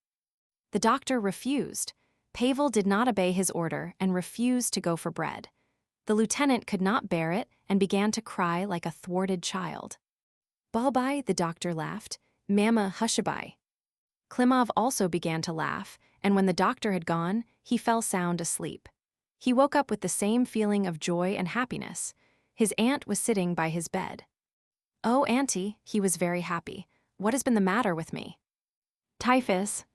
The doctor refused. Pavel did not obey his order and refused to go for bread. The lieutenant could not bear it and began to cry like a thwarted child. Balbai, the doctor laughed. Mama, hushabai. Klimov also began to laugh, and when the doctor had gone, he fell sound asleep. He woke up with the same feeling of joy and happiness. His aunt was sitting by his bed. Oh, auntie, he was very happy. What has been the matter with me? Typhus.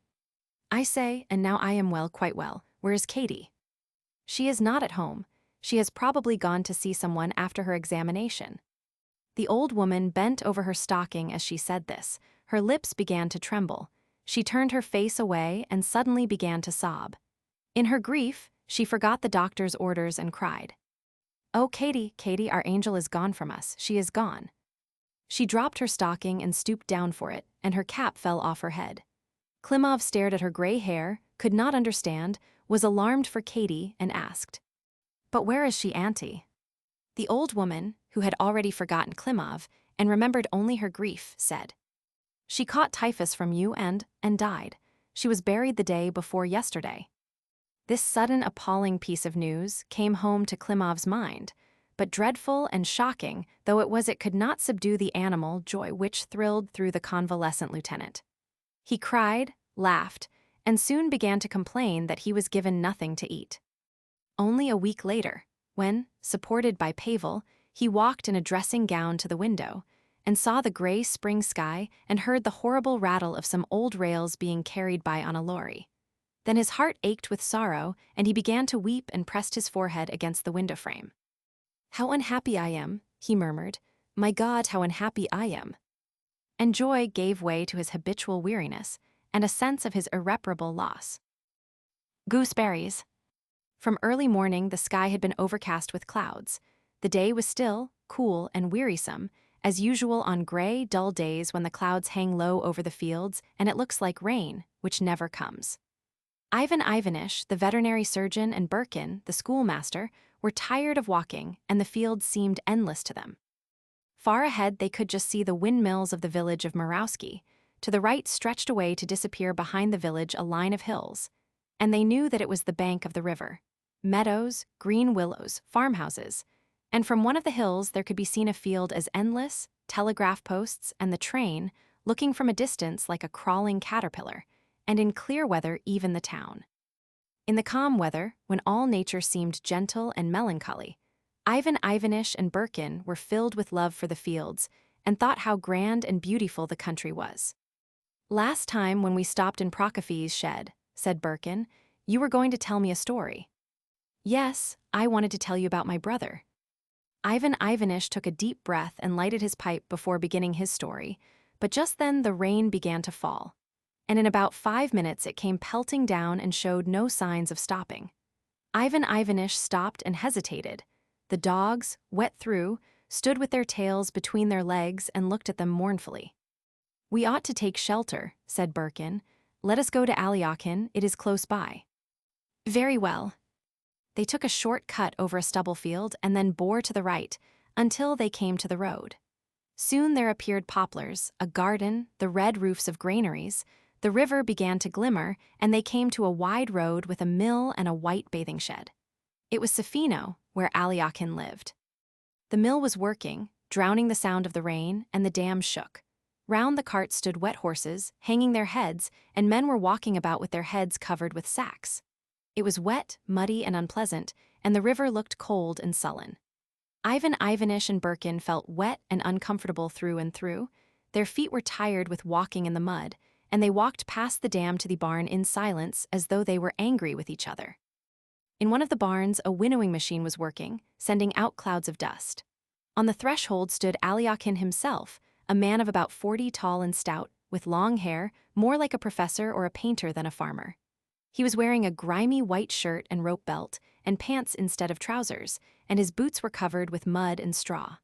I say, and now I am well, quite well. Where is Katie? She is not at home. She has probably gone to see someone after her examination. The old woman bent over her stocking as she said this. Her lips began to tremble. She turned her face away and suddenly began to sob. In her grief, she forgot the doctor's orders and cried. Oh, Katie, Katie, our angel is gone from us. She is gone. She dropped her stocking and stooped down for it, and her cap fell off her head. Klimov stared at her gray hair, could not understand, was alarmed for Katie, and asked, But where is she, auntie? The old woman, who had already forgotten Klimov and remembered only her grief, said, She caught typhus from you and died. She was buried the day before yesterday. This sudden, appalling piece of news came home to Klimov's mind, but dreadful and shocking though it could not subdue the animal joy which thrilled through the convalescent lieutenant. He cried, laughed, and soon began to complain that he was given nothing to eat. Only a week later, when, supported by Pavel, he walked in a dressing gown to the window, and saw the gray spring sky and heard the horrible rattle of some old rails being carried by on a lorry. Then his heart ached with sorrow, and he began to weep and pressed his forehead against the window frame. How unhappy I am, he murmured. My God, how unhappy I am. And joy gave way to his habitual weariness and a sense of his irreparable loss. Gooseberries. From early morning the sky had been overcast with clouds. The day was still, cool, and wearisome, as usual on gray, dull days when the clouds hang low over the fields and it looks like rain, which never comes. Ivan Ivanitch, the veterinary surgeon, and Birkin, the schoolmaster, were tired of walking, and the fields seemed endless to them. Far ahead they could just see the windmills of the village of Murawski. To the right stretched away to disappear behind the village a line of hills, and they knew that it was the bank of the river. Meadows, green willows, farmhouses, and from one of the hills there could be seen a field as endless, telegraph posts, and the train, looking from a distance like a crawling caterpillar, and in clear weather even the town. In the calm weather, when all nature seemed gentle and melancholy, Ivan Ivanitch and Birkin were filled with love for the fields and thought how grand and beautiful the country was. Last time when we stopped in Prokofiev's shed, said Birkin, you were going to tell me a story. Yes, I wanted to tell you about my brother. Ivan Ivanitch took a deep breath and lighted his pipe before beginning his story, but just then the rain began to fall, and in about 5 minutes it came pelting down and showed no signs of stopping. Ivan Ivanitch stopped and hesitated. The dogs, wet through, stood with their tails between their legs and looked at them mournfully. We ought to take shelter, said Birkin. Let us go to Alyakhin, it is close by. Very well. They took a short cut over a stubble field and then bore to the right, until they came to the road. Soon there appeared poplars, a garden, the red roofs of granaries. The river began to glimmer, and they came to a wide road with a mill and a white bathing shed. It was Safino, where Alyakhin lived. The mill was working, drowning the sound of the rain, and the dam shook. Round the cart stood wet horses, hanging their heads, and men were walking about with their heads covered with sacks. It was wet, muddy, and unpleasant, and the river looked cold and sullen. Ivan Ivanitch and Birkin felt wet and uncomfortable through and through. Their feet were tired with walking in the mud, and they walked past the dam to the barn in silence as though they were angry with each other. In one of the barns, a winnowing machine was working, sending out clouds of dust. On the threshold stood Alyakhin himself, a man of about 40, tall and stout, with long hair, more like a professor or a painter than a farmer. He was wearing a grimy white shirt and rope belt, and pants instead of trousers, and his boots were covered with mud and straw.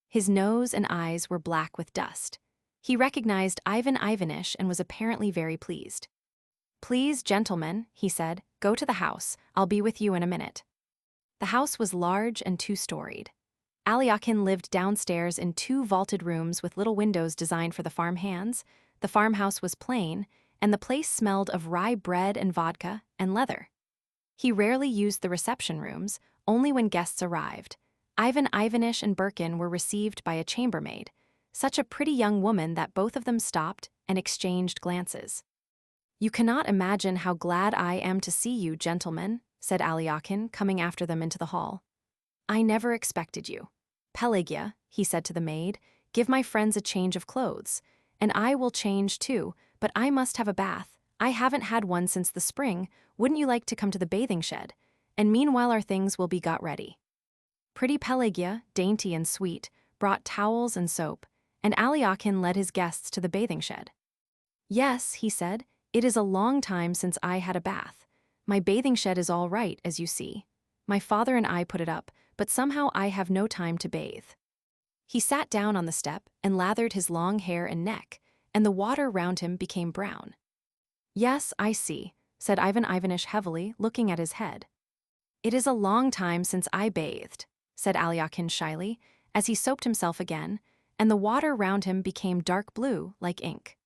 His nose and eyes were black with dust. He recognized Ivan Ivanitch and was apparently very pleased. "Please, gentlemen," he said, "go to the house. I'll be with you in a minute." The house was large and two-storied. Alyakhin lived downstairs in 2 vaulted rooms with little windows designed for the farm hands. The farmhouse was plain, and the place smelled of rye bread and vodka and leather. He rarely used the reception rooms, only when guests arrived. Ivan Ivanitch and Birkin were received by a chambermaid, such a pretty young woman that both of them stopped and exchanged glances. "You cannot imagine how glad I am to see you, gentlemen," said Alyakhin, coming after them into the hall. "I never expected you. Pelagia," he said to the maid, "give my friends a change of clothes. And I will change too, but I must have a bath. I haven't had one since the spring. Wouldn't you like to come to the bathing shed? And meanwhile our things will be got ready." Pretty Pelagia, dainty and sweet, brought towels and soap, and Alyakhin led his guests to the bathing shed. "Yes," he said, "it is a long time since I had a bath. My bathing shed is all right, as you see. My father and I put it up, but somehow I have no time to bathe." He sat down on the step and lathered his long hair and neck, and the water round him became brown. "Yes, I see," said Ivan Ivanitch heavily, looking at his head. "It is a long time since I bathed," said Alyakhin shyly, as he soaped himself again, and the water round him became dark blue, like ink.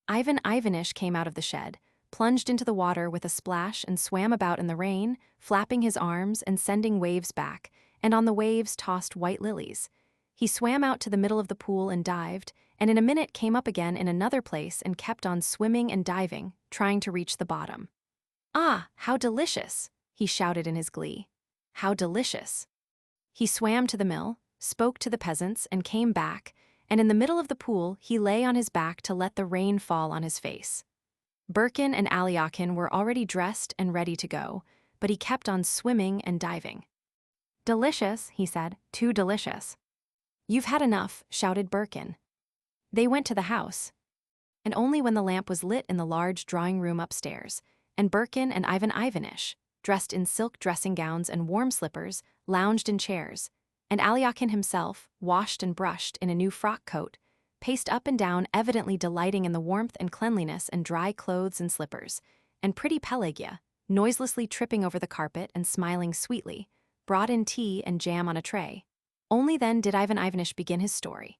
Ivan Ivanitch came out of the shed, plunged into the water with a splash and swam about in the rain, flapping his arms and sending waves back, and on the waves tossed white lilies. He swam out to the middle of the pool and dived, and in a minute came up again in another place and kept on swimming and diving, trying to reach the bottom. "Ah, how delicious!" he shouted in his glee. "How delicious!" He swam to the mill, spoke to the peasants, and came back, and in the middle of the pool he lay on his back to let the rain fall on his face. Birkin and Alyakhin were already dressed and ready to go, but he kept on swimming and diving. "Delicious," he said, "too delicious." "You've had enough," shouted Birkin. They went to the house, and only when the lamp was lit in the large drawing room upstairs, and Birkin and Ivan Ivanitch, dressed in silk dressing gowns and warm slippers, lounged in chairs, and Alyakhin himself, washed and brushed in a new frock coat, paced up and down, evidently delighting in the warmth and cleanliness and dry clothes and slippers, and pretty Pelagia, noiselessly tripping over the carpet and smiling sweetly, brought in tea and jam on a tray. Only then did Ivan Ivanitch begin his story.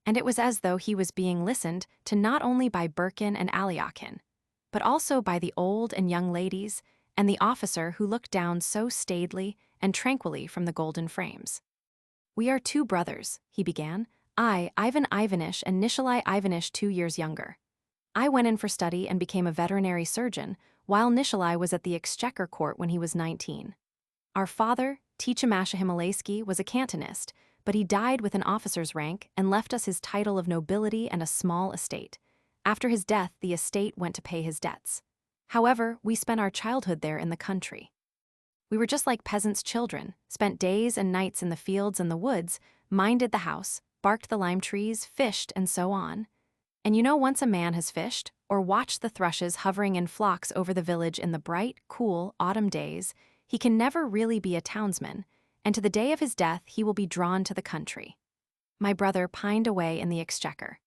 And it was as though he was being listened to not only by Birkin and Alyakhin, but also by the old and young ladies and the officer who looked down so staidly and tranquilly from the golden frames. "We are 2 brothers," he began. "I, Ivan Ivanitch, and Nikolai Ivanitch 2 years younger. I went in for study and became a veterinary surgeon, while Nikolai was at the Exchequer Court when he was 19. Our father, Tichamasha Himalaysky, was a cantonist, but he died with an officer's rank and left us his title of nobility and a small estate. After his death, the estate went to pay his debts. However, we spent our childhood there in the country. We were just like peasants' children, spent days and nights in the fields and the woods, minded the house, barked the lime trees, fished, and so on. And you know, once a man has fished, or watched the thrushes hovering in flocks over the village in the bright, cool, autumn days, he can never really be a townsman, and to the day of his death he will be drawn to the country. My brother pined away in the Exchequer.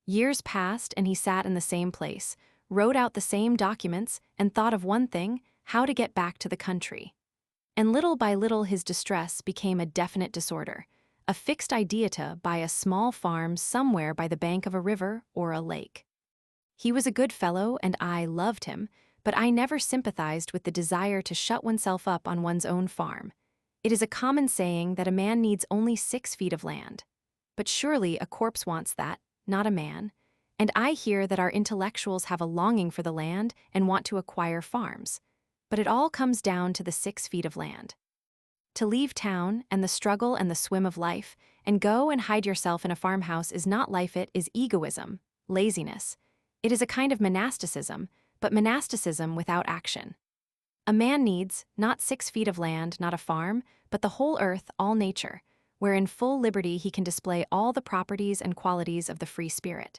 Years passed, and he sat in the same place, wrote out the same documents, and thought of one thing: how to get back to the country. And little by little his distress became a definite disorder, a fixed idea to buy a small farm somewhere by the bank of a river or a lake. He was a good fellow, and I loved him, but I never sympathized with the desire to shut oneself up on one's own farm. It is a common saying that a man needs only 6 feet of land. But surely a corpse wants that, not a man. And I hear that our intellectuals have a longing for the land and want to acquire farms. But it all comes down to the 6 feet of land. To leave town and the struggle and the swim of life and go and hide yourself in a farmhouse is not life, it is egoism, laziness. It is a kind of monasticism, but monasticism without action. A man needs not 6 feet of land, not a farm, but the whole earth, all nature, where in full liberty he can display all the properties and qualities of the free spirit.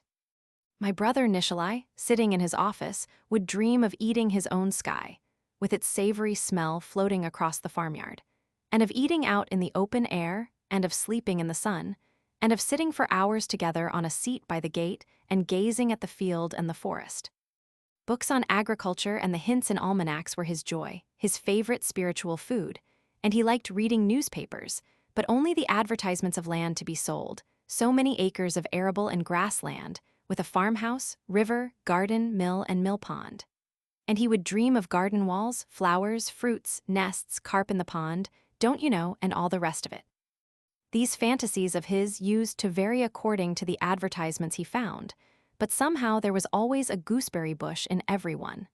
My brother Nishalai, sitting in his office, would dream of eating his own sky, with its savory smell floating across the farmyard, and of eating out in the open air, and of sleeping in the sun, and of sitting for hours together on a seat by the gate and gazing at the field and the forest. Books on agriculture and the hints in almanacs were his joy, his favorite spiritual food, and he liked reading newspapers, but only the advertisements of land to be sold, so many acres of arable and grassland, with a farmhouse, river, garden, mill, and mill pond. And he would dream of garden walls, flowers, fruits, nests, carp in the pond, don't you know, and all the rest of it. These fantasies of his used to vary according to the advertisements he found, but somehow there was always a gooseberry bush in every one.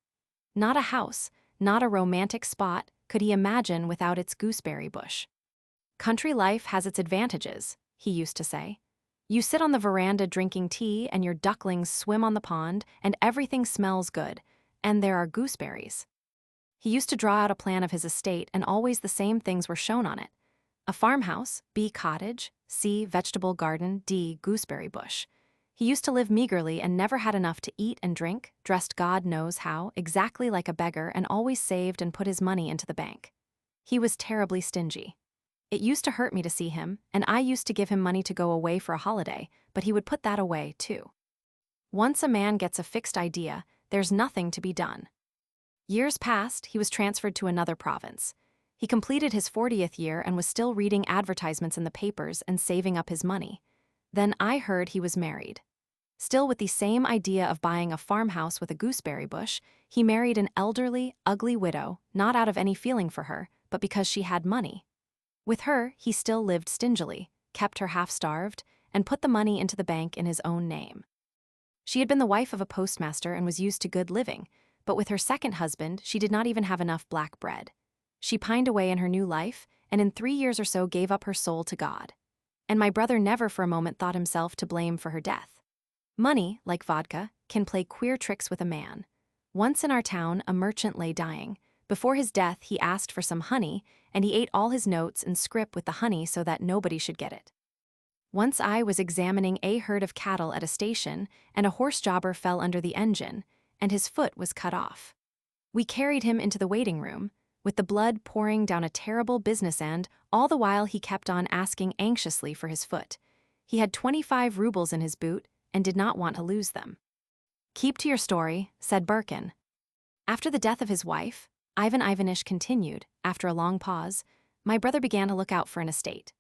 Not a house, not a romantic spot could he imagine without its gooseberry bush. Country life has its advantages, he used to say. You sit on the veranda drinking tea and your ducklings swim on the pond and everything smells good, and there are gooseberries. He used to draw out a plan of his estate and always the same things were shown on it. A farmhouse, B, cottage, C, vegetable garden, D, gooseberry bush. He used to live meagerly and never had enough to eat and drink, dressed God knows how, exactly like a beggar, and always saved and put his money into the bank. He was terribly stingy. It used to hurt me to see him, and I used to give him money to go away for a holiday, but he would put that away, too. Once a man gets a fixed idea, there's nothing to be done. Years passed, he was transferred to another province. He completed his 40th year and was still reading advertisements in the papers and saving up his money. Then I heard he was married. Still with the same idea of buying a farmhouse with a gooseberry bush, he married an elderly, ugly widow, not out of any feeling for her, but because she had money. With her, he still lived stingily, kept her half-starved, and put the money into the bank in his own name. She had been the wife of a postmaster and was used to good living, but with her second husband, she did not even have enough black bread. She pined away in her new life, and in 3 years or so gave up her soul to God. And my brother never for a moment thought himself to blame for her death. Money, like vodka, can play queer tricks with a man. Once in our town, a merchant lay dying. Before his death, he asked for some honey, and he ate all his notes and scrip with the honey so that nobody should get it. Once I was examining a herd of cattle at a station, and a horse jobber fell under the engine, and his foot was cut off. We carried him into the waiting room, with the blood pouring down a terrible business end, all the while he kept on asking anxiously for his foot. He had 25 rubles in his boot, and did not want to lose them. "Keep to your story," said Birkin. After the death of his wife, Ivan Ivanitch continued, after a long pause, my brother began to look out for an estate.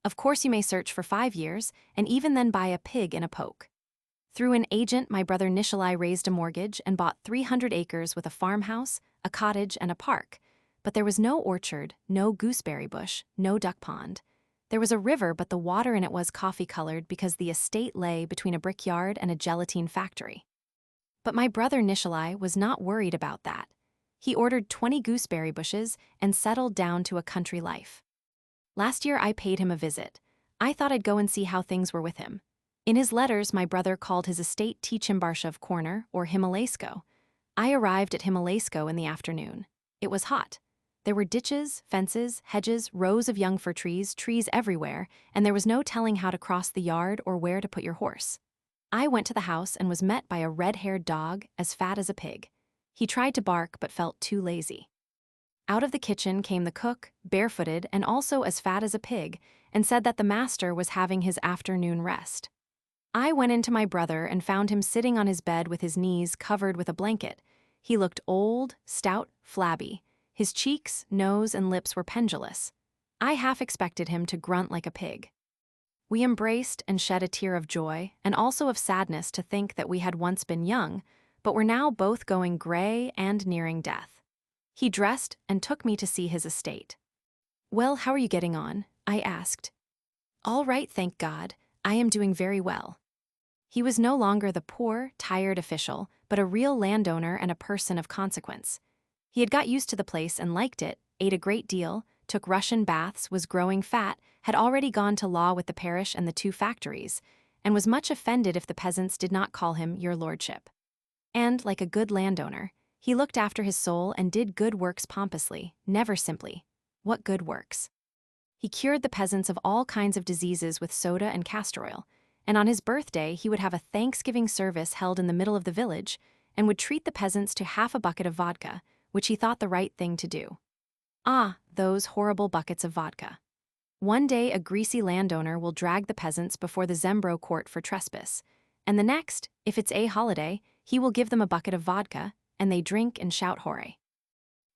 Of course you may search for 5 years, and even then buy a pig in a poke. Through an agent, my brother Nishalai raised a mortgage and bought 300 acres with a farmhouse, a cottage, and a park. But there was no orchard, no gooseberry bush, no duck pond. There was a river, but the water in it was coffee-colored because the estate lay between a brickyard and a gelatine factory. But my brother Nishalai was not worried about that. He ordered 20 gooseberry bushes and settled down to a country life. Last year I paid him a visit. I thought I'd go and see how things were with him. In his letters, my brother called his estate Tichimbarshov Corner, or Himalaysko. I arrived at Himalaysko in the afternoon. It was hot. There were ditches, fences, hedges, rows of young fir trees, trees everywhere, and there was no telling how to cross the yard or where to put your horse. I went to the house and was met by a red-haired dog, as fat as a pig. He tried to bark but felt too lazy. Out of the kitchen came the cook, barefooted and also as fat as a pig, and said that the master was having his afternoon rest. I went into my brother and found him sitting on his bed with his knees covered with a blanket. He looked old, stout, flabby. His cheeks, nose, and lips were pendulous. I half expected him to grunt like a pig. We embraced and shed a tear of joy, and also of sadness to think that we had once been young, but were now both going gray and nearing death. He dressed and took me to see his estate. "Well, how are you getting on?" I asked. "All right, thank God. I am doing very well." He was no longer the poor, tired official, but a real landowner and a person of consequence. He had got used to the place and liked it, ate a great deal, took Russian baths, was growing fat, had already gone to law with the parish and the 2 factories, and was much offended if the peasants did not call him your lordship. And, like a good landowner, he looked after his soul and did good works pompously, never simply. What good works? He cured the peasants of all kinds of diseases with soda and castor oil, and on his birthday he would have a Thanksgiving service held in the middle of the village and would treat the peasants to half a bucket of vodka, which he thought the right thing to do. Ah, those horrible buckets of vodka. One day a greasy landowner will drag the peasants before the Zembro court for trespass, and the next, if it's a holiday, he will give them a bucket of vodka, and they drink and shout hooray.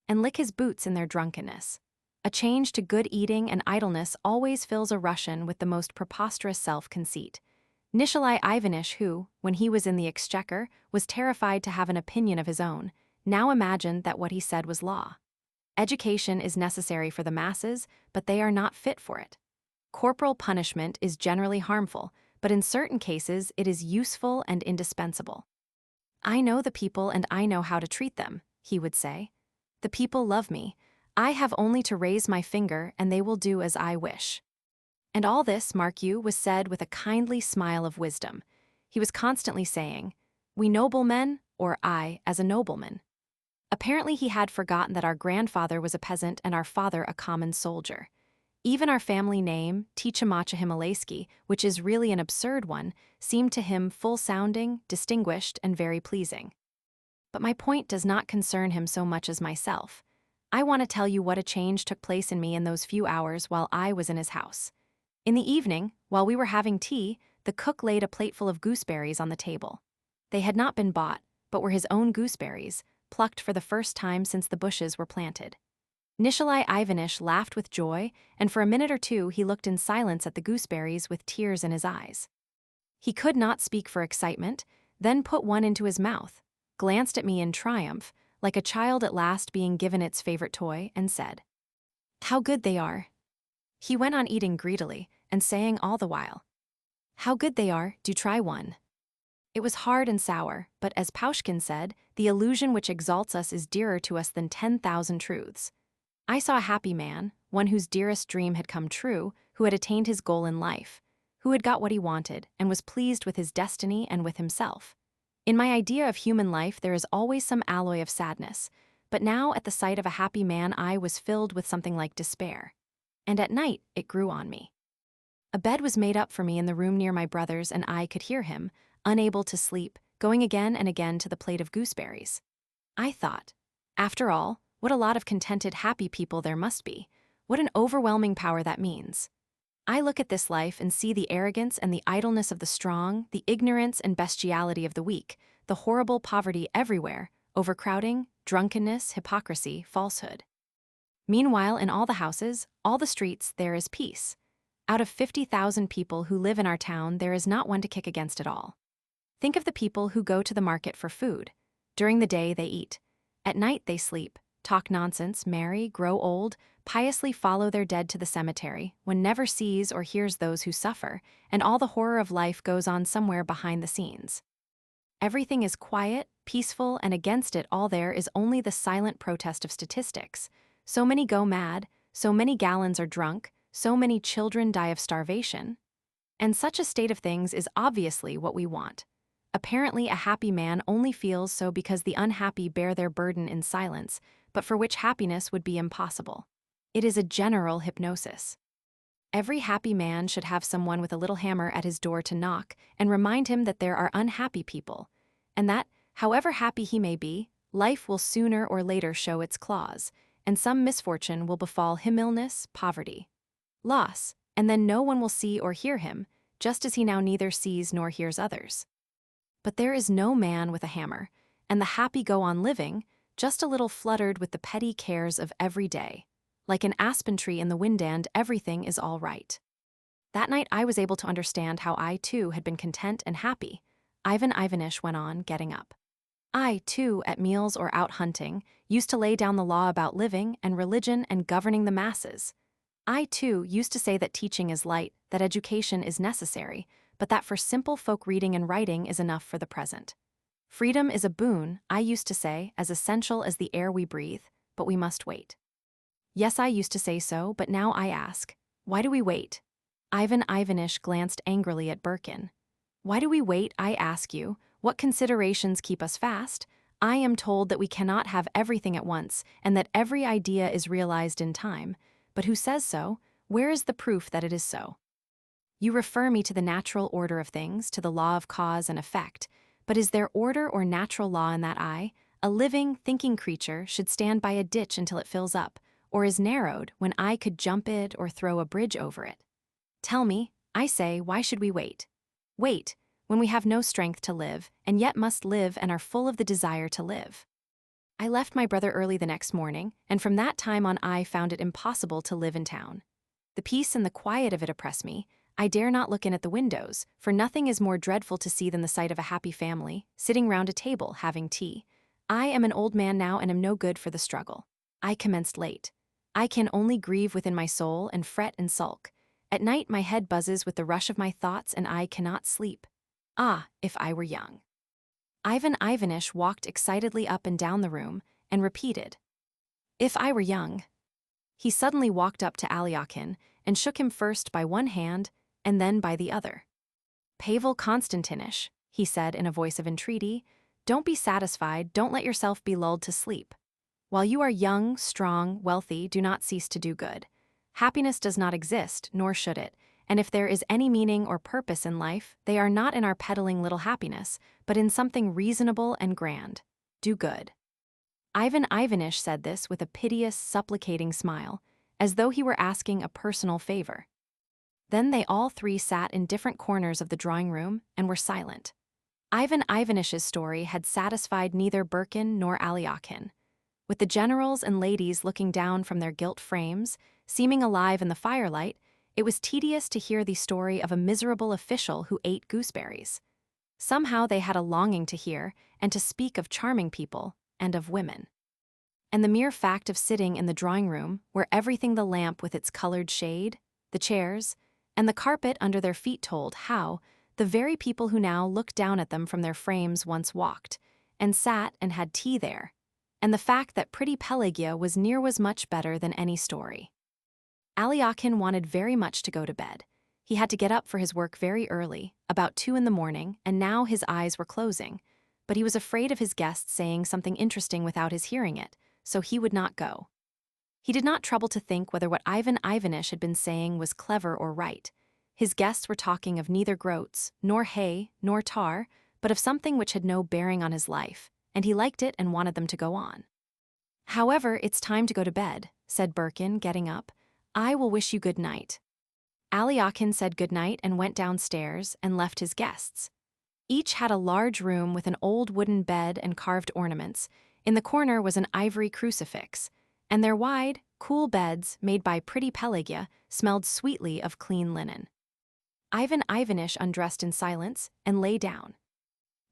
And lick his boots in their drunkenness. A change to good eating and idleness always fills a Russian with the most preposterous self-conceit. Nikolai Ivanitch, who, when he was in the exchequer, was terrified to have an opinion of his own, now imagined that what he said was law. Education is necessary for the masses, but they are not fit for it. Corporal punishment is generally harmful, but in certain cases it is useful and indispensable. "I know the people and I know how to treat them," he would say. "The people love me. I have only to raise my finger and they will do as I wish." And all this, mark you, was said with a kindly smile of wisdom. He was constantly saying, "We noblemen," or "I as a nobleman." Apparently he had forgotten that our grandfather was a peasant and our father a common soldier. Even our family name, Tichamacha Himalayski, which is really an absurd one, seemed to him full-sounding, distinguished, and very pleasing. But my point does not concern him so much as myself. I want to tell you what a change took place in me in those few hours while I was in his house. In the evening, while we were having tea, the cook laid a plateful of gooseberries on the table. They had not been bought, but were his own gooseberries, plucked for the first time since the bushes were planted. Nikolai Ivanitch laughed with joy, and for a minute or two he looked in silence at the gooseberries with tears in his eyes. He could not speak for excitement, then put one into his mouth, glanced at me in triumph, like a child at last being given its favorite toy, and said, "How good they are." He went on eating greedily, and saying all the while, "How good they are, do try one." It was hard and sour, but as Paushkin said, the illusion which exalts us is dearer to us than 10,000 truths. I saw a happy man, one whose dearest dream had come true, who had attained his goal in life, who had got what he wanted, and was pleased with his destiny and with himself. In my idea of human life there is always some alloy of sadness, but now at the sight of a happy man I was filled with something like despair. And at night it grew on me. A bed was made up for me in the room near my brother's, and I could hear him, unable to sleep, going again and again to the plate of gooseberries. I thought, after all, what a lot of contented, happy people there must be. What an overwhelming power that means. I look at this life and see the arrogance and the idleness of the strong, the ignorance and bestiality of the weak, the horrible poverty everywhere, overcrowding, drunkenness, hypocrisy, falsehood. Meanwhile, in all the houses, all the streets, there is peace. Out of 50,000 people who live in our town, there is not one to kick against it all. Think of the people who go to the market for food. During the day they eat. At night they sleep, talk nonsense, marry, grow old, piously follow their dead to the cemetery, one never sees or hears those who suffer, and all the horror of life goes on somewhere behind the scenes. Everything is quiet, peaceful, and against it all there is only the silent protest of statistics. So many go mad, so many gallons are drunk, so many children die of starvation. And such a state of things is obviously what we want. Apparently a happy man only feels so because the unhappy bear their burden in silence, but for which happiness would be impossible. It is a general hypnosis. Every happy man should have someone with a little hammer at his door to knock and remind him that there are unhappy people, and that, however happy he may be, life will sooner or later show its claws, and some misfortune will befall him, illness, poverty, loss, and then no one will see or hear him, just as he now neither sees nor hears others. But there is no man with a hammer, and the happy go on living, just a little fluttered with the petty cares of every day. Like an aspen tree in the windand, everything is all right. That night I was able to understand how I, too, had been content and happy. Ivan Ivanitch went on, getting up. I, too, at meals or out hunting, used to lay down the law about living and religion and governing the masses. I, too, used to say that teaching is light, that education is necessary, but that for simple folk reading and writing is enough for the present. Freedom is a boon, I used to say, as essential as the air we breathe, but we must wait. Yes, I used to say so, but now I ask, why do we wait? Ivan Ivanitch glanced angrily at Birkin. Why do we wait, I ask you? What considerations keep us fast? I am told that we cannot have everything at once, and that every idea is realized in time. But who says so? Where is the proof that it is so? You refer me to the natural order of things, to the law of cause and effect. But is there order or natural law in that I, a living, thinking creature, should stand by a ditch until it fills up, or is narrowed when I could jump it or throw a bridge over it? Tell me, I say, why should we wait? Wait, when we have no strength to live, and yet must live and are full of the desire to live. I left my brother early the next morning, and from that time on I found it impossible to live in town. The peace and the quiet of it oppress me. I dare not look in at the windows, for nothing is more dreadful to see than the sight of a happy family, sitting round a table, having tea. I am an old man now and am no good for the struggle. I commenced late. I can only grieve within my soul and fret and sulk. At night my head buzzes with the rush of my thoughts and I cannot sleep. Ah, if I were young. Ivan Ivanitch walked excitedly up and down the room, and repeated, "If I were young." He suddenly walked up to Alyoshin, and shook him first by one hand, and then by the other. "Pavel Konstantinich," he said in a voice of entreaty, "don't be satisfied, don't let yourself be lulled to sleep. While you are young, strong, wealthy, do not cease to do good. Happiness does not exist, nor should it, and if there is any meaning or purpose in life, they are not in our peddling little happiness, but in something reasonable and grand. Do good." Ivan Ivanitch said this with a piteous, supplicating smile, as though he were asking a personal favor. Then they all three sat in different corners of the drawing-room and were silent. Ivan Ivanitch's story had satisfied neither Birkin nor Alyoshin. With the generals and ladies looking down from their gilt frames, seeming alive in the firelight, it was tedious to hear the story of a miserable official who ate gooseberries. Somehow they had a longing to hear and to speak of charming people and of women. And the mere fact of sitting in the drawing-room, where everything the lamp with its colored shade, the chairs, and the carpet under their feet told how the very people who now looked down at them from their frames once walked, and sat and had tea there, and the fact that pretty Pelagia was near was much better than any story. Alyoshin wanted very much to go to bed. He had to get up for his work very early, about 2 in the morning, and now his eyes were closing. But he was afraid of his guest saying something interesting without his hearing it, so he would not go. He did not trouble to think whether what Ivan Ivanitch had been saying was clever or right. His guests were talking of neither groats, nor hay, nor tar, but of something which had no bearing on his life, and he liked it and wanted them to go on. "However, it's time to go to bed," said Birkin, getting up. "I will wish you good night." Alyoshin said good night and went downstairs and left his guests. Each had a large room with an old wooden bed and carved ornaments. In the corner was an ivory crucifix, and their wide, cool beds, made by pretty Pelagia, smelled sweetly of clean linen. Ivan Ivanitch undressed in silence and lay down.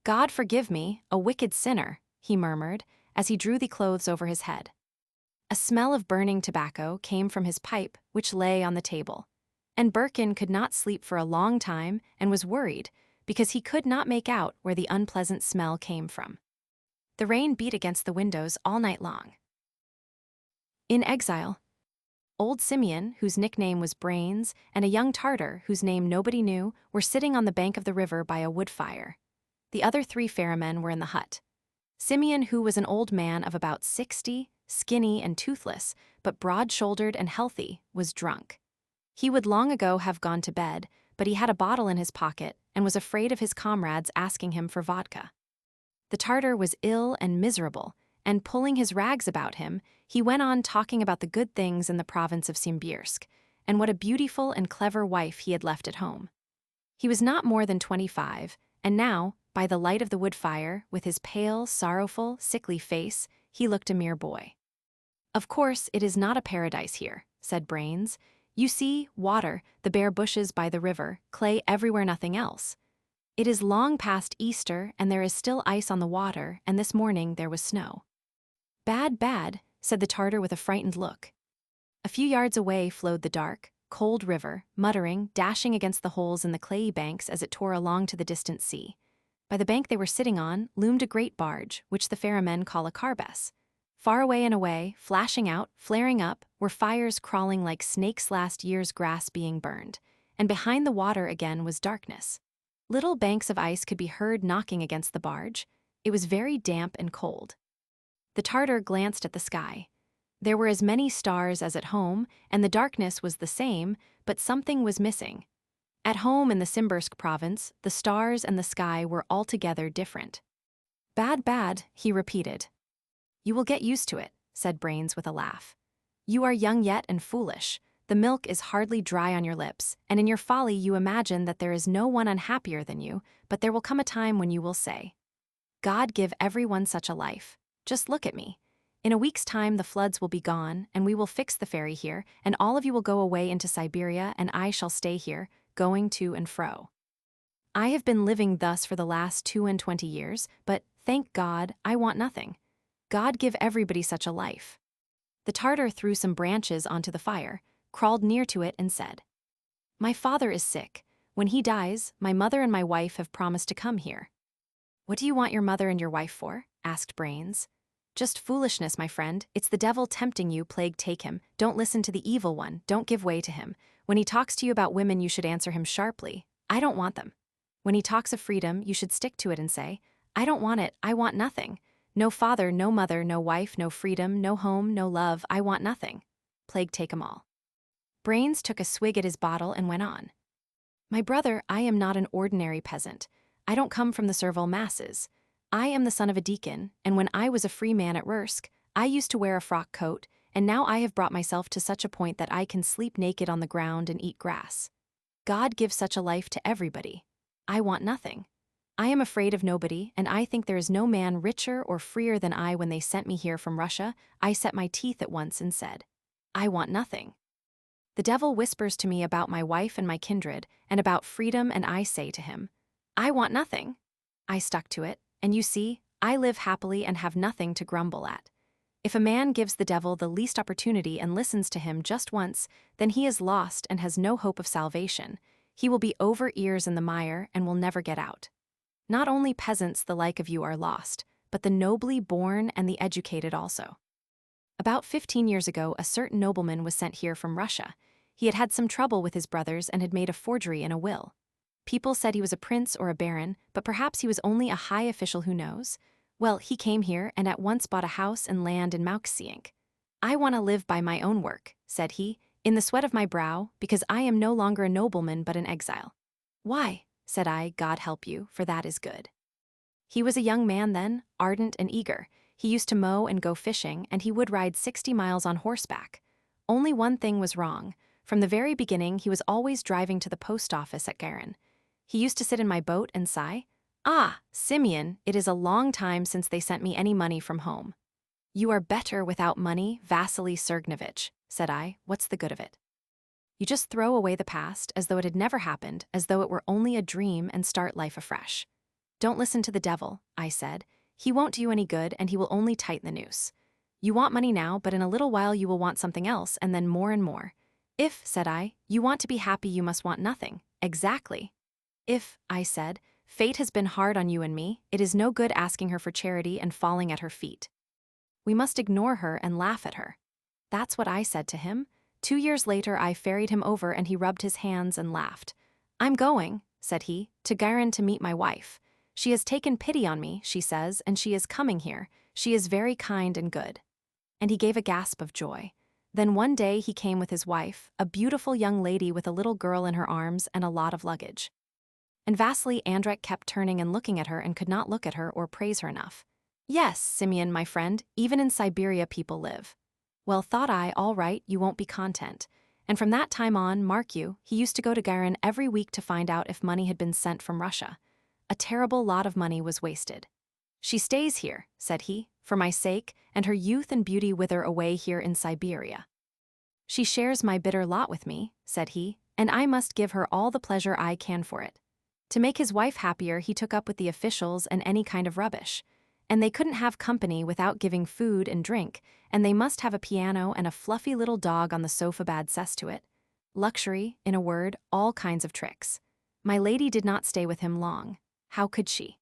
"God forgive me, a wicked sinner," he murmured, as he drew the clothes over his head. A smell of burning tobacco came from his pipe, which lay on the table. And Birkin could not sleep for a long time and was worried, because he could not make out where the unpleasant smell came from. The rain beat against the windows all night long. In exile, old Simeon, whose nickname was Brains, and a young Tartar, whose name nobody knew, were sitting on the bank of the river by a wood fire. The other 3 ferrymen were in the hut. Simeon, who was an old man of about 60, skinny and toothless, but broad-shouldered and healthy, was drunk. He would long ago have gone to bed, but he had a bottle in his pocket and was afraid of his comrades asking him for vodka. The Tartar was ill and miserable, and pulling his rags about him, he went on talking about the good things in the province of Simbirsk, and what a beautiful and clever wife he had left at home. He was not more than 25, and now, by the light of the wood fire, with his pale, sorrowful, sickly face, he looked a mere boy. "Of course, it is not a paradise here," said Brains. "You see, water, the bare bushes by the river, clay everywhere, nothing else. It is long past Easter, and there is still ice on the water, and this morning there was snow." "Bad, bad," said the Tartar with a frightened look. A few yards away flowed the dark, cold river, muttering, dashing against the holes in the clayey banks as it tore along to the distant sea. By the bank they were sitting on loomed a great barge, which the ferrymen call a carbess. Far away and away, flashing out, flaring up, were fires crawling like snakes last year's grass being burned, and behind the water again was darkness. Little banks of ice could be heard knocking against the barge. It was very damp and cold. The Tartar glanced at the sky. There were as many stars as at home, and the darkness was the same, but something was missing. At home in the Simbirsk province, the stars and the sky were altogether different. Bad, bad, he repeated. You will get used to it, said Brains with a laugh. You are young yet and foolish. The milk is hardly dry on your lips, and in your folly you imagine that there is no one unhappier than you, but there will come a time when you will say, God give everyone such a life. Just look at me. In a week's time the floods will be gone, and we will fix the ferry here, and all of you will go away into Siberia, and I shall stay here, going to and fro. I have been living thus for the last 22 years, but, thank God, I want nothing. God give everybody such a life. The Tartar threw some branches onto the fire, crawled near to it and said, My father is sick. When he dies, my mother and my wife have promised to come here. What do you want your mother and your wife for? Asked Brains. Just foolishness, my friend. It's the devil tempting you, plague take him. Don't listen to the evil one, don't give way to him. When he talks to you about women, you should answer him sharply, I don't want them. When he talks of freedom, you should stick to it and say, I don't want it, I want nothing. No father, no mother, no wife, no freedom, no home, no love, I want nothing. Plague take 'em all. Brains took a swig at his bottle and went on. My brother, I am not an ordinary peasant. I don't come from the servile masses. I am the son of a deacon, and when I was a free man at Rursk, I used to wear a frock coat, and now I have brought myself to such a point that I can sleep naked on the ground and eat grass. God gives such a life to everybody. I want nothing. I am afraid of nobody, and I think there is no man richer or freer than I. When they sent me here from Russia, I set my teeth at once and said, I want nothing. The devil whispers to me about my wife and my kindred, and about freedom, and I say to him, I want nothing. I stuck to it, and you see, I live happily and have nothing to grumble at. If a man gives the devil the least opportunity and listens to him just once, then he is lost and has no hope of salvation. He will be over ears in the mire and will never get out. Not only peasants the like of you are lost, but the nobly born and the educated also. About 15 years ago, a certain nobleman was sent here from Russia. He had had some trouble with his brothers and had made a forgery in a will. People said he was a prince or a baron, but perhaps he was only a high official, who knows? Well, he came here and at once bought a house and land in Mauksiink. I want to live by my own work, said he, in the sweat of my brow, because I am no longer a nobleman but an exile. Why? Said I, God help you, for that is good. He was a young man then, ardent and eager. He used to mow and go fishing, and he would ride 60 miles on horseback. Only one thing was wrong. From the very beginning, he was always driving to the post office at Garen. He used to sit in my boat and sigh, Ah, Simeon, it is a long time since they sent me any money from home. You are better without money, Vasily Sergnovich, said I, what's the good of it? You just throw away the past as though it had never happened, as though it were only a dream, and start life afresh. Don't listen to the devil, I said. He won't do you any good, and he will only tighten the noose. You want money now, but in a little while you will want something else, and then more and more. If, said I, you want to be happy, you must want nothing. Exactly. If, I said, fate has been hard on you and me, it is no good asking her for charity and falling at her feet. We must ignore her and laugh at her. That's what I said to him. 2 years later I ferried him over and he rubbed his hands and laughed. I'm going, said he, to Garen to meet my wife. She has taken pity on me, she says, and she is coming here. She is very kind and good. And he gave a gasp of joy. Then one day he came with his wife, a beautiful young lady with a little girl in her arms and a lot of luggage. And Vasily Andrek kept turning and looking at her and could not look at her or praise her enough. Yes, Simeon, my friend, even in Siberia people live. Well, thought I, all right, you won't be content. And from that time on, mark you, he used to go to Garen every week to find out if money had been sent from Russia. A terrible lot of money was wasted. She stays here, said he, for my sake, and her youth and beauty wither away here in Siberia. She shares my bitter lot with me, said he, and I must give her all the pleasure I can for it. To make his wife happier, he took up with the officials and any kind of rubbish. and they couldn't have company without giving food and drink, and they must have a piano and a fluffy little dog on the sofa bad cess to it. Luxury, in a word, all kinds of tricks. My lady did not stay with him long. How could she?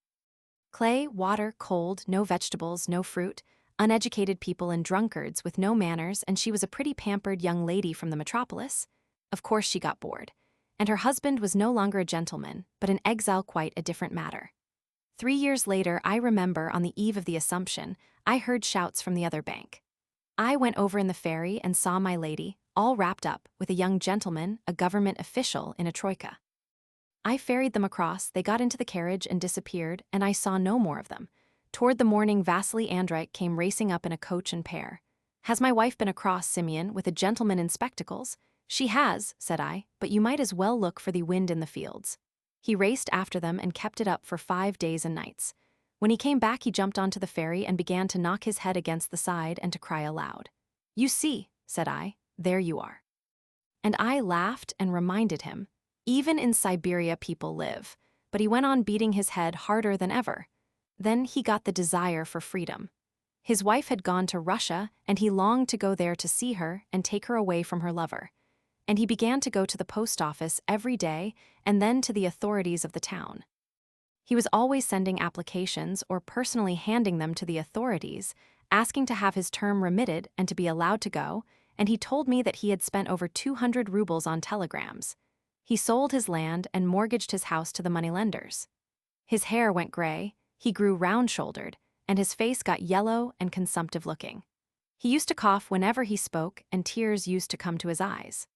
Clay, water, cold, no vegetables, no fruit, uneducated people and drunkards with no manners, and she was a pretty pampered young lady from the metropolis. Of course she got bored. And her husband was no longer a gentleman, but an exile, quite a different matter. 3 years later, I remember, on the eve of the Assumption, I heard shouts from the other bank. I went over in the ferry and saw my lady, all wrapped up, with a young gentleman, a government official, in a troika. I ferried them across, they got into the carriage and disappeared, and I saw no more of them. Toward the morning, Vasily Andreich came racing up in a coach and pair. "Has my wife been across, Simeon, with a gentleman in spectacles?" "She has," said I, "but you might as well look for the wind in the fields." He raced after them and kept it up for 5 days and nights. When he came back, he jumped onto the ferry and began to knock his head against the side and to cry aloud. "You see," said I, "there you are." And I laughed and reminded him, even in Siberia people live, but he went on beating his head harder than ever. Then he got the desire for freedom. His wife had gone to Russia, and he longed to go there to see her and take her away from her lover. And he began to go to the post office every day and then to the authorities of the town. He was always sending applications or personally handing them to the authorities, asking to have his term remitted and to be allowed to go, and he told me that he had spent over 200 rubles on telegrams. He sold his land and mortgaged his house to the moneylenders. His hair went gray, he grew round-shouldered, and his face got yellow and consumptive-looking. He used to cough whenever he spoke, and tears used to come to his eyes.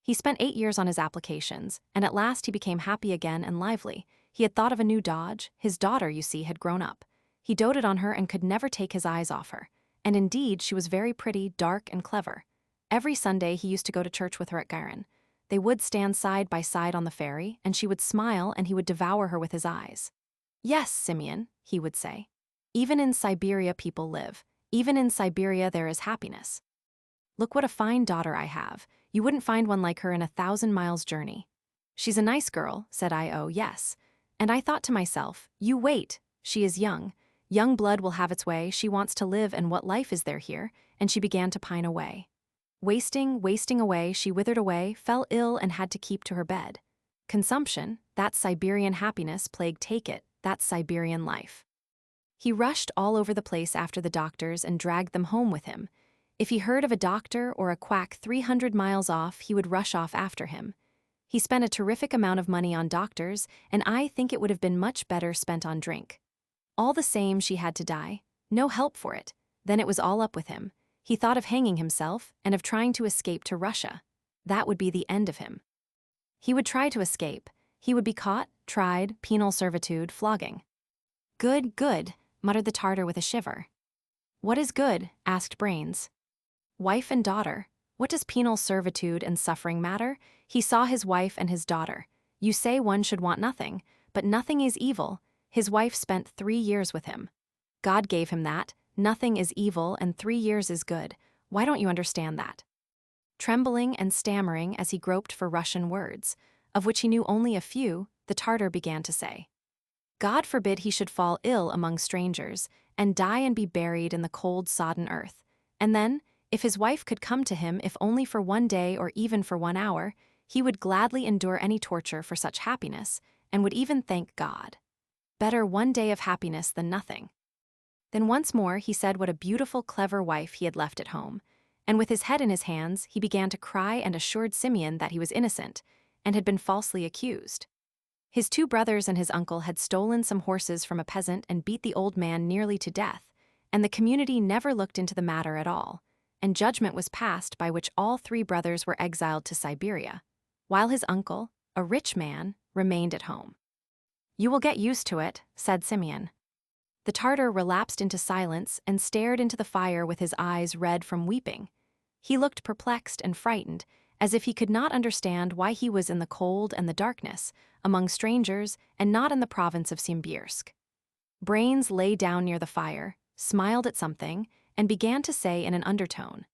He spent 8 years on his applications, and at last he became happy again and lively. He had thought of a new dodge. His daughter, you see, had grown up. He doted on her and could never take his eyes off her. And indeed, she was very pretty, dark, and clever. Every Sunday he used to go to church with her at Gyron. They would stand side by side on the ferry, and she would smile and he would devour her with his eyes. "Yes, Simeon," he would say. "Even in Siberia people live. Even in Siberia there is happiness. Look what a fine daughter I have. You wouldn't find one like her in 1,000 miles' journey." "She's a nice girl," said I. "Oh, yes." And I thought to myself, you wait, she is young. Young blood will have its way, she wants to live, and what life is there here? And she began to pine away. Wasting away, she withered away, fell ill and had to keep to her bed. Consumption, that's Siberian happiness, plague take it, that's Siberian life. He rushed all over the place after the doctors and dragged them home with him. If he heard of a doctor or a quack 300 miles off, he would rush off after him. He spent a terrific amount of money on doctors, and I think it would have been much better spent on drink. All the same, she had to die. No help for it. Then it was all up with him. He thought of hanging himself and of trying to escape to Russia. That would be the end of him. He would try to escape. He would be caught, tried, penal servitude, flogging. Good, muttered the Tartar with a shiver. What is good? Asked Brains. Wife and daughter. What does penal servitude and suffering matter? He saw his wife and his daughter. You say one should want nothing, but nothing is evil. His wife spent 3 years with him. God gave him that. Nothing is evil and 3 years is good. Why don't you understand that? Trembling and stammering as he groped for Russian words, of which he knew only a few, the Tartar began to say. God forbid he should fall ill among strangers, and die and be buried in the cold, sodden earth. And then, if his wife could come to him, if only for 1 day or even for 1 hour, he would gladly endure any torture for such happiness, and would even thank God. Better 1 day of happiness than nothing. Then once more he said what a beautiful, clever wife he had left at home, and with his head in his hands he began to cry and assured Simeon that he was innocent, and had been falsely accused. His 2 brothers and his uncle had stolen some horses from a peasant and beat the old man nearly to death, and the community never looked into the matter at all, and judgment was passed by which all 3 brothers were exiled to Siberia, while his uncle, a rich man, remained at home. You will get used to it, said Simeon. The Tartar relapsed into silence and stared into the fire with his eyes red from weeping. He looked perplexed and frightened, as if he could not understand why he was in the cold and the darkness, among strangers, and not in the province of Simbirsk. Brains lay down near the fire, smiled at something, and began to say in an undertone,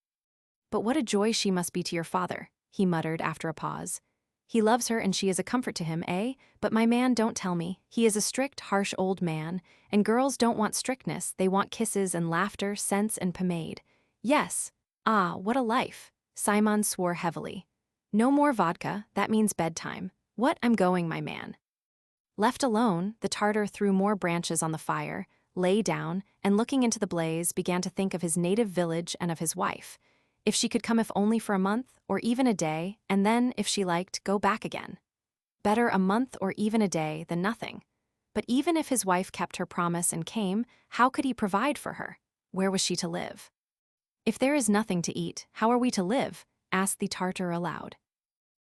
"But what a joy she must be to your father," he muttered after a pause. He loves her and she is a comfort to him, eh? But my man, don't tell me. He is a strict, harsh old man, and girls don't want strictness, they want kisses and laughter, scents and pomade. Yes. Ah, what a life. Simon swore heavily. No more vodka, that means bedtime. What, I'm going, my man. Left alone, the Tartar threw more branches on the fire, lay down, and looking into the blaze, began to think of his native village and of his wife. If she could come if only for a month, or even a day, and then, if she liked, go back again. Better a month or even a day than nothing. But even if his wife kept her promise and came, how could he provide for her? Where was she to live? If there is nothing to eat, how are we to live? Asked the Tartar aloud.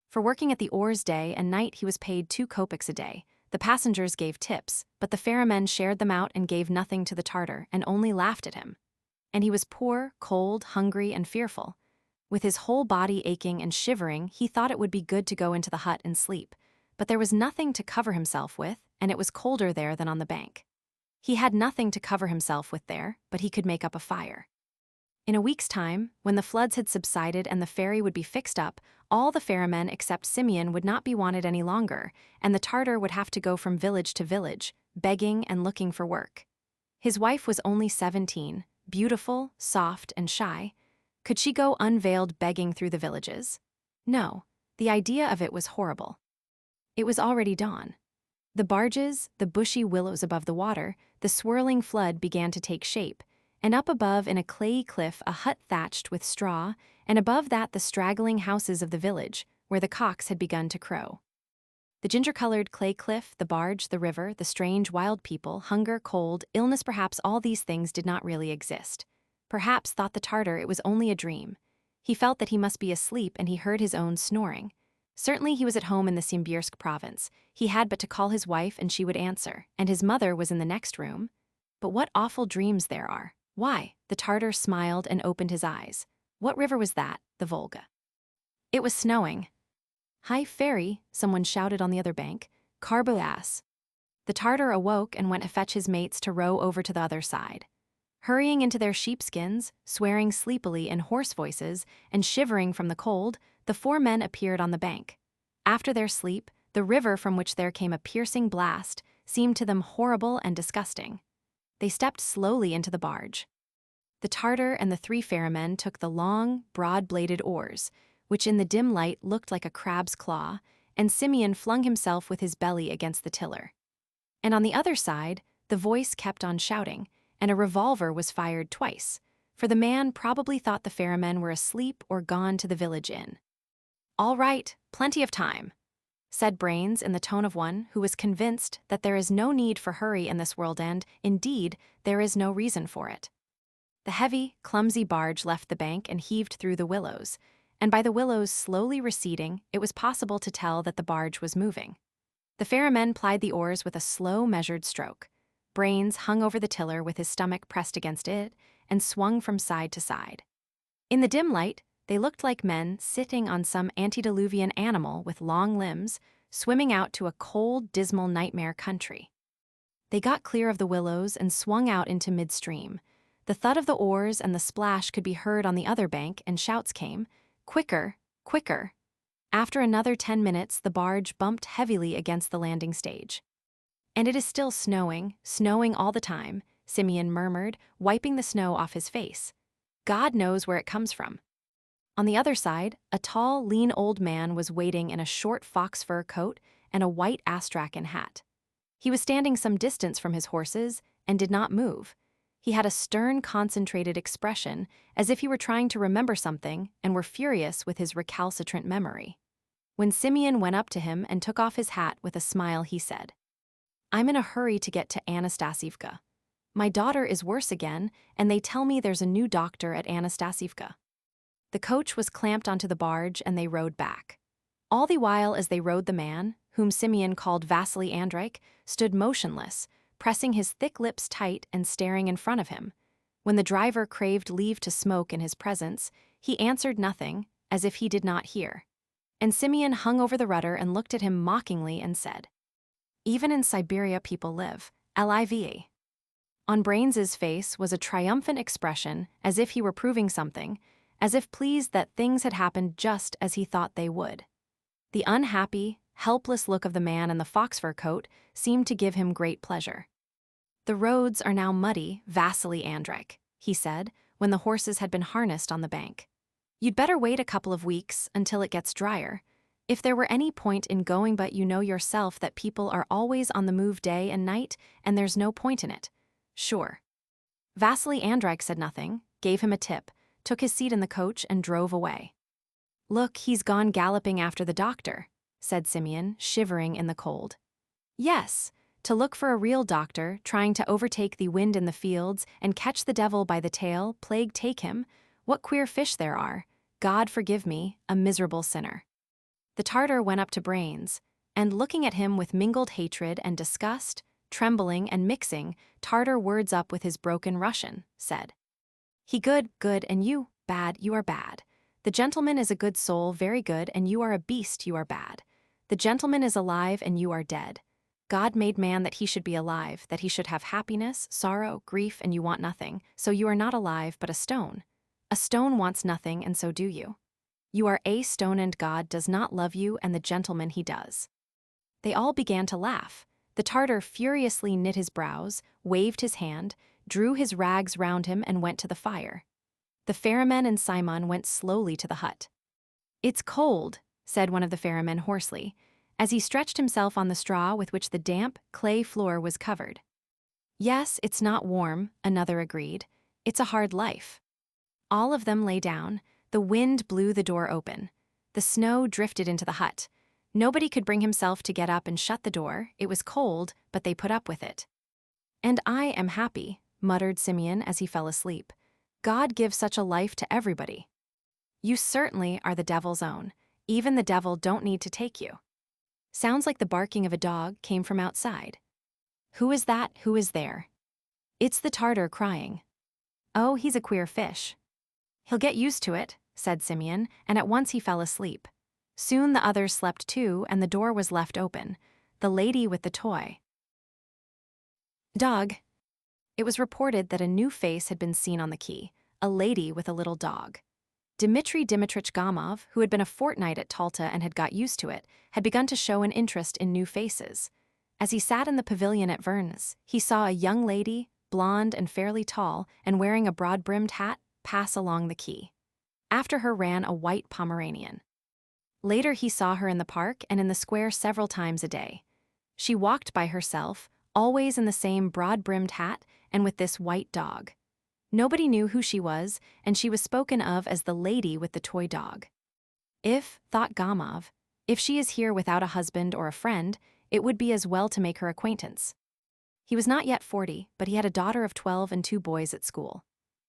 For working at the oars day and night he was paid 2 kopecks a day. The passengers gave tips, but the ferrymen shared them out and gave nothing to the Tartar and only laughed at him. And he was poor, cold, hungry, and fearful. With his whole body aching and shivering, he thought it would be good to go into the hut and sleep. But there was nothing to cover himself with, and it was colder there than on the bank. He had nothing to cover himself with there, but he could make up a fire. In a week's time, when the floods had subsided and the ferry would be fixed up, all the ferrymen except Simeon would not be wanted any longer, and the Tartar would have to go from village to village, begging and looking for work. His wife was only 17, beautiful, soft, and shy. Could she go unveiled begging through the villages? No, the idea of it was horrible. It was already dawn. The barges, the bushy willows above the water, the swirling flood began to take shape, and up above in a clayey cliff a hut thatched with straw, and above that the straggling houses of the village, where the cocks had begun to crow. The ginger-colored clay cliff, the barge, the river, the strange wild people, hunger, cold, illness, perhaps all these things did not really exist. Perhaps, thought the Tartar, it was only a dream. He felt that he must be asleep and he heard his own snoring. Certainly he was at home in the Simbirsk province. He had but to call his wife and she would answer, and his mother was in the next room. But what awful dreams there are. Why? The Tartar smiled and opened his eyes. What river was that? The Volga. It was snowing. Hi, ferry, someone shouted on the other bank. Carbo ass. The Tartar awoke and went to fetch his mates to row over to the other side. Hurrying into their sheepskins, swearing sleepily in hoarse voices, and shivering from the cold, the 4 men appeared on the bank. After their sleep, the river from which there came a piercing blast seemed to them horrible and disgusting. They stepped slowly into the barge. The Tartar and the 3 ferrymen took the long, broad-bladed oars, which in the dim light looked like a crab's claw, and Simeon flung himself with his belly against the tiller. And on the other side, the voice kept on shouting, and a revolver was fired twice, for the man probably thought the ferrymen were asleep or gone to the village inn. All right, plenty of time, said Brains in the tone of one who was convinced that there is no need for hurry in this world and, indeed, there is no reason for it. The heavy, clumsy barge left the bank and heaved through the willows, and by the willows slowly receding, it was possible to tell that the barge was moving. The ferrymen plied the oars with a slow, measured stroke. Brains hung over the tiller with his stomach pressed against it and swung from side to side. In the dim light, they looked like men sitting on some antediluvian animal with long limbs, swimming out to a cold, dismal nightmare country. They got clear of the willows and swung out into midstream. The thud of the oars and the splash could be heard on the other bank, and shouts came, "Quicker, quicker." After another 10 minutes, the barge bumped heavily against the landing stage. And it is still snowing, snowing all the time, Simeon murmured, wiping the snow off his face. God knows where it comes from. On the other side, a tall, lean old man was waiting in a short fox fur coat and a white astrakhan hat. He was standing some distance from his horses and did not move. He had a stern, concentrated expression, as if he were trying to remember something and were furious with his recalcitrant memory. When Simeon went up to him and took off his hat with a smile, he said, "I'm in a hurry to get to Anastasievka. My daughter is worse again, and they tell me there's a new doctor at Anastasievka." The coach was clamped onto the barge, and they rowed back. All the while as they rowed, the man, whom Simeon called Vasily Andreich, stood motionless, pressing his thick lips tight and staring in front of him. When the driver craved leave to smoke in his presence, he answered nothing, as if he did not hear. And Simeon hung over the rudder and looked at him mockingly and said, "Even in Siberia people live, live." On Brains's face was a triumphant expression, as if he were proving something, as if pleased that things had happened just as he thought they would. The unhappy, helpless look of the man in the fox-fur coat seemed to give him great pleasure. "The roads are now muddy, Vasily Andrek," he said, when the horses had been harnessed on the bank. "You'd better wait a couple of weeks until it gets drier. If there were any point in going, but you know yourself that people are always on the move day and night, and there's no point in it." "Sure." Vasily Andrek said nothing, gave him a tip, took his seat in the coach, and drove away. "Look, he's gone galloping after the doctor," said Simeon, shivering in the cold. "Yes, to look for a real doctor, trying to overtake the wind in the fields and catch the devil by the tail, plague take him. What queer fish there are. God forgive me, a miserable sinner." The Tartar went up to Brains, and looking at him with mingled hatred and disgust, trembling and mixing Tartar words up with his broken Russian, said, "He good, good, and you, bad, you are bad. The gentleman is a good soul, very good, and you are a beast, you are bad. The gentleman is alive, and you are dead. God made man that he should be alive, that he should have happiness, sorrow, grief, and you want nothing, so you are not alive but a stone. A stone wants nothing, and so do you. You are a stone, and God does not love you, and the gentleman he does." They all began to laugh. The Tartar furiously knit his brows, waved his hand, drew his rags round him, and went to the fire. The ferryman and Simon went slowly to the hut. "It's cold," said one of the ferrymen hoarsely, as he stretched himself on the straw with which the damp, clay floor was covered. "Yes, it's not warm," another agreed. "It's a hard life." All of them lay down. The wind blew the door open. The snow drifted into the hut. Nobody could bring himself to get up and shut the door. It was cold, but they put up with it. "And I am happy," muttered Simeon as he fell asleep. "God gives such a life to everybody." "You certainly are the devil's own. Even the devil don't need to take you." Sounds like the barking of a dog came from outside. "Who is that? Who is there?" "It's the Tartar crying." "Oh, he's a queer fish." "He'll get used to it," said Simeon, and at once he fell asleep. Soon the others slept too, and the door was left open. The lady with the toy dog. It was reported that a new face had been seen on the quay, a lady with a little dog. Dmitry Dmitrich Gamov, who had been a fortnight at Talta and had got used to it, had begun to show an interest in new faces. As he sat in the pavilion at Vernes, he saw a young lady, blonde and fairly tall, and wearing a broad-brimmed hat, pass along the quay. After her ran a white Pomeranian. Later he saw her in the park and in the square several times a day. She walked by herself, always in the same broad-brimmed hat and with this white dog. Nobody knew who she was, and she was spoken of as the lady with the toy dog. If, thought Gamov, if she is here without a husband or a friend, it would be as well to make her acquaintance. He was not yet 40, but he had a daughter of 12 and 2 boys at school.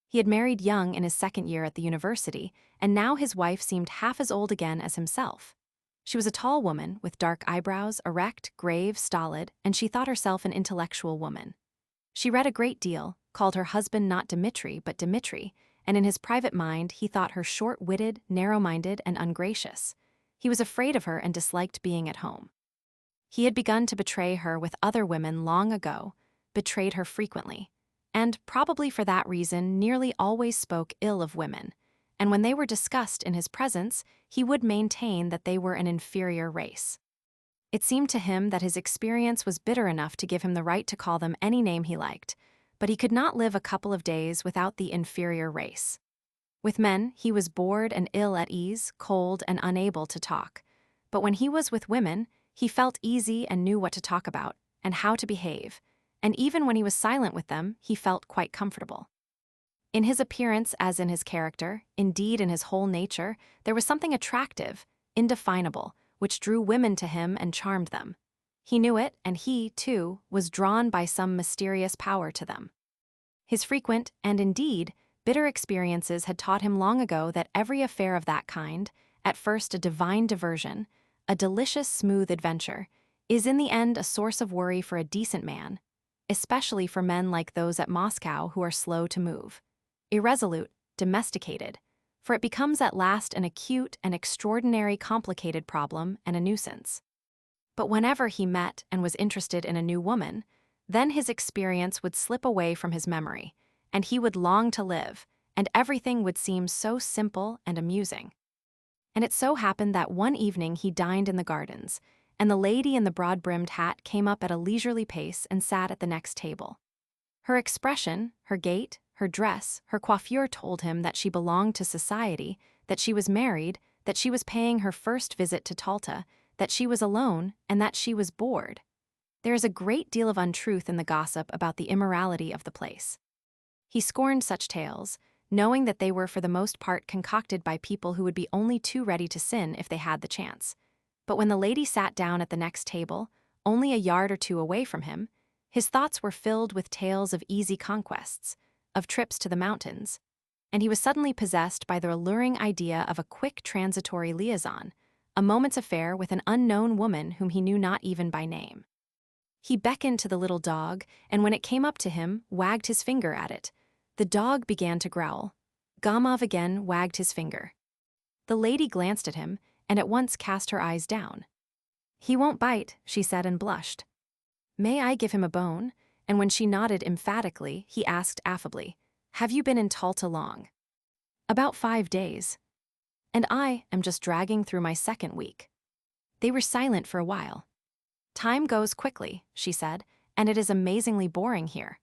He had married young in his second year at the university, and now his wife seemed half as old again as himself. She was a tall woman with dark eyebrows, erect, grave, stolid, and she thought herself an intellectual woman. She read a great deal, called her husband not Dmitri but Dmitri, and in his private mind he thought her short-witted, narrow-minded, and ungracious. He was afraid of her and disliked being at home. He had begun to betray her with other women long ago, betrayed her frequently, and, probably for that reason, nearly always spoke ill of women, and when they were discussed in his presence, he would maintain that they were an inferior race. It seemed to him that his experience was bitter enough to give him the right to call them any name he liked, but he could not live a couple of days without the inferior race. With men, he was bored and ill at ease, cold and unable to talk. But when he was with women, he felt easy and knew what to talk about, and how to behave, and even when he was silent with them, he felt quite comfortable. In his appearance as in his character, indeed in his whole nature, there was something attractive, indefinable, which drew women to him and charmed them. He knew it, and he, too, was drawn by some mysterious power to them. His frequent, and indeed, bitter experiences had taught him long ago that every affair of that kind, at first a divine diversion, a delicious smooth adventure, is in the end a source of worry for a decent man, especially for men like those at Moscow who are slow to move, irresolute, domesticated, for it becomes at last an acute and extraordinary complicated problem and a nuisance. But whenever he met and was interested in a new woman, then his experience would slip away from his memory, and he would long to live, and everything would seem so simple and amusing. And it so happened that one evening he dined in the gardens, and the lady in the broad-brimmed hat came up at a leisurely pace and sat at the next table. Her expression, her gait, her dress, her coiffure told him that she belonged to society, that she was married, that she was paying her first visit to Talta, that she was alone, and that she was bored. There is a great deal of untruth in the gossip about the immorality of the place. He scorned such tales, knowing that they were for the most part concocted by people who would be only too ready to sin if they had the chance. But when the lady sat down at the next table, only a yard or two away from him, his thoughts were filled with tales of easy conquests, of trips to the mountains, and he was suddenly possessed by the alluring idea of a quick transitory liaison, a moment's affair with an unknown woman whom he knew not even by name. He beckoned to the little dog, and when it came up to him, wagged his finger at it. The dog began to growl. Gamov again wagged his finger. The lady glanced at him, and at once cast her eyes down. "He won't bite," she said and blushed. "May I give him a bone?" And when she nodded emphatically, he asked affably, "Have you been in Talta long?" "About 5 days. And I am just dragging through my second week." They were silent for a while. "Time goes quickly," she said, "and it is amazingly boring here."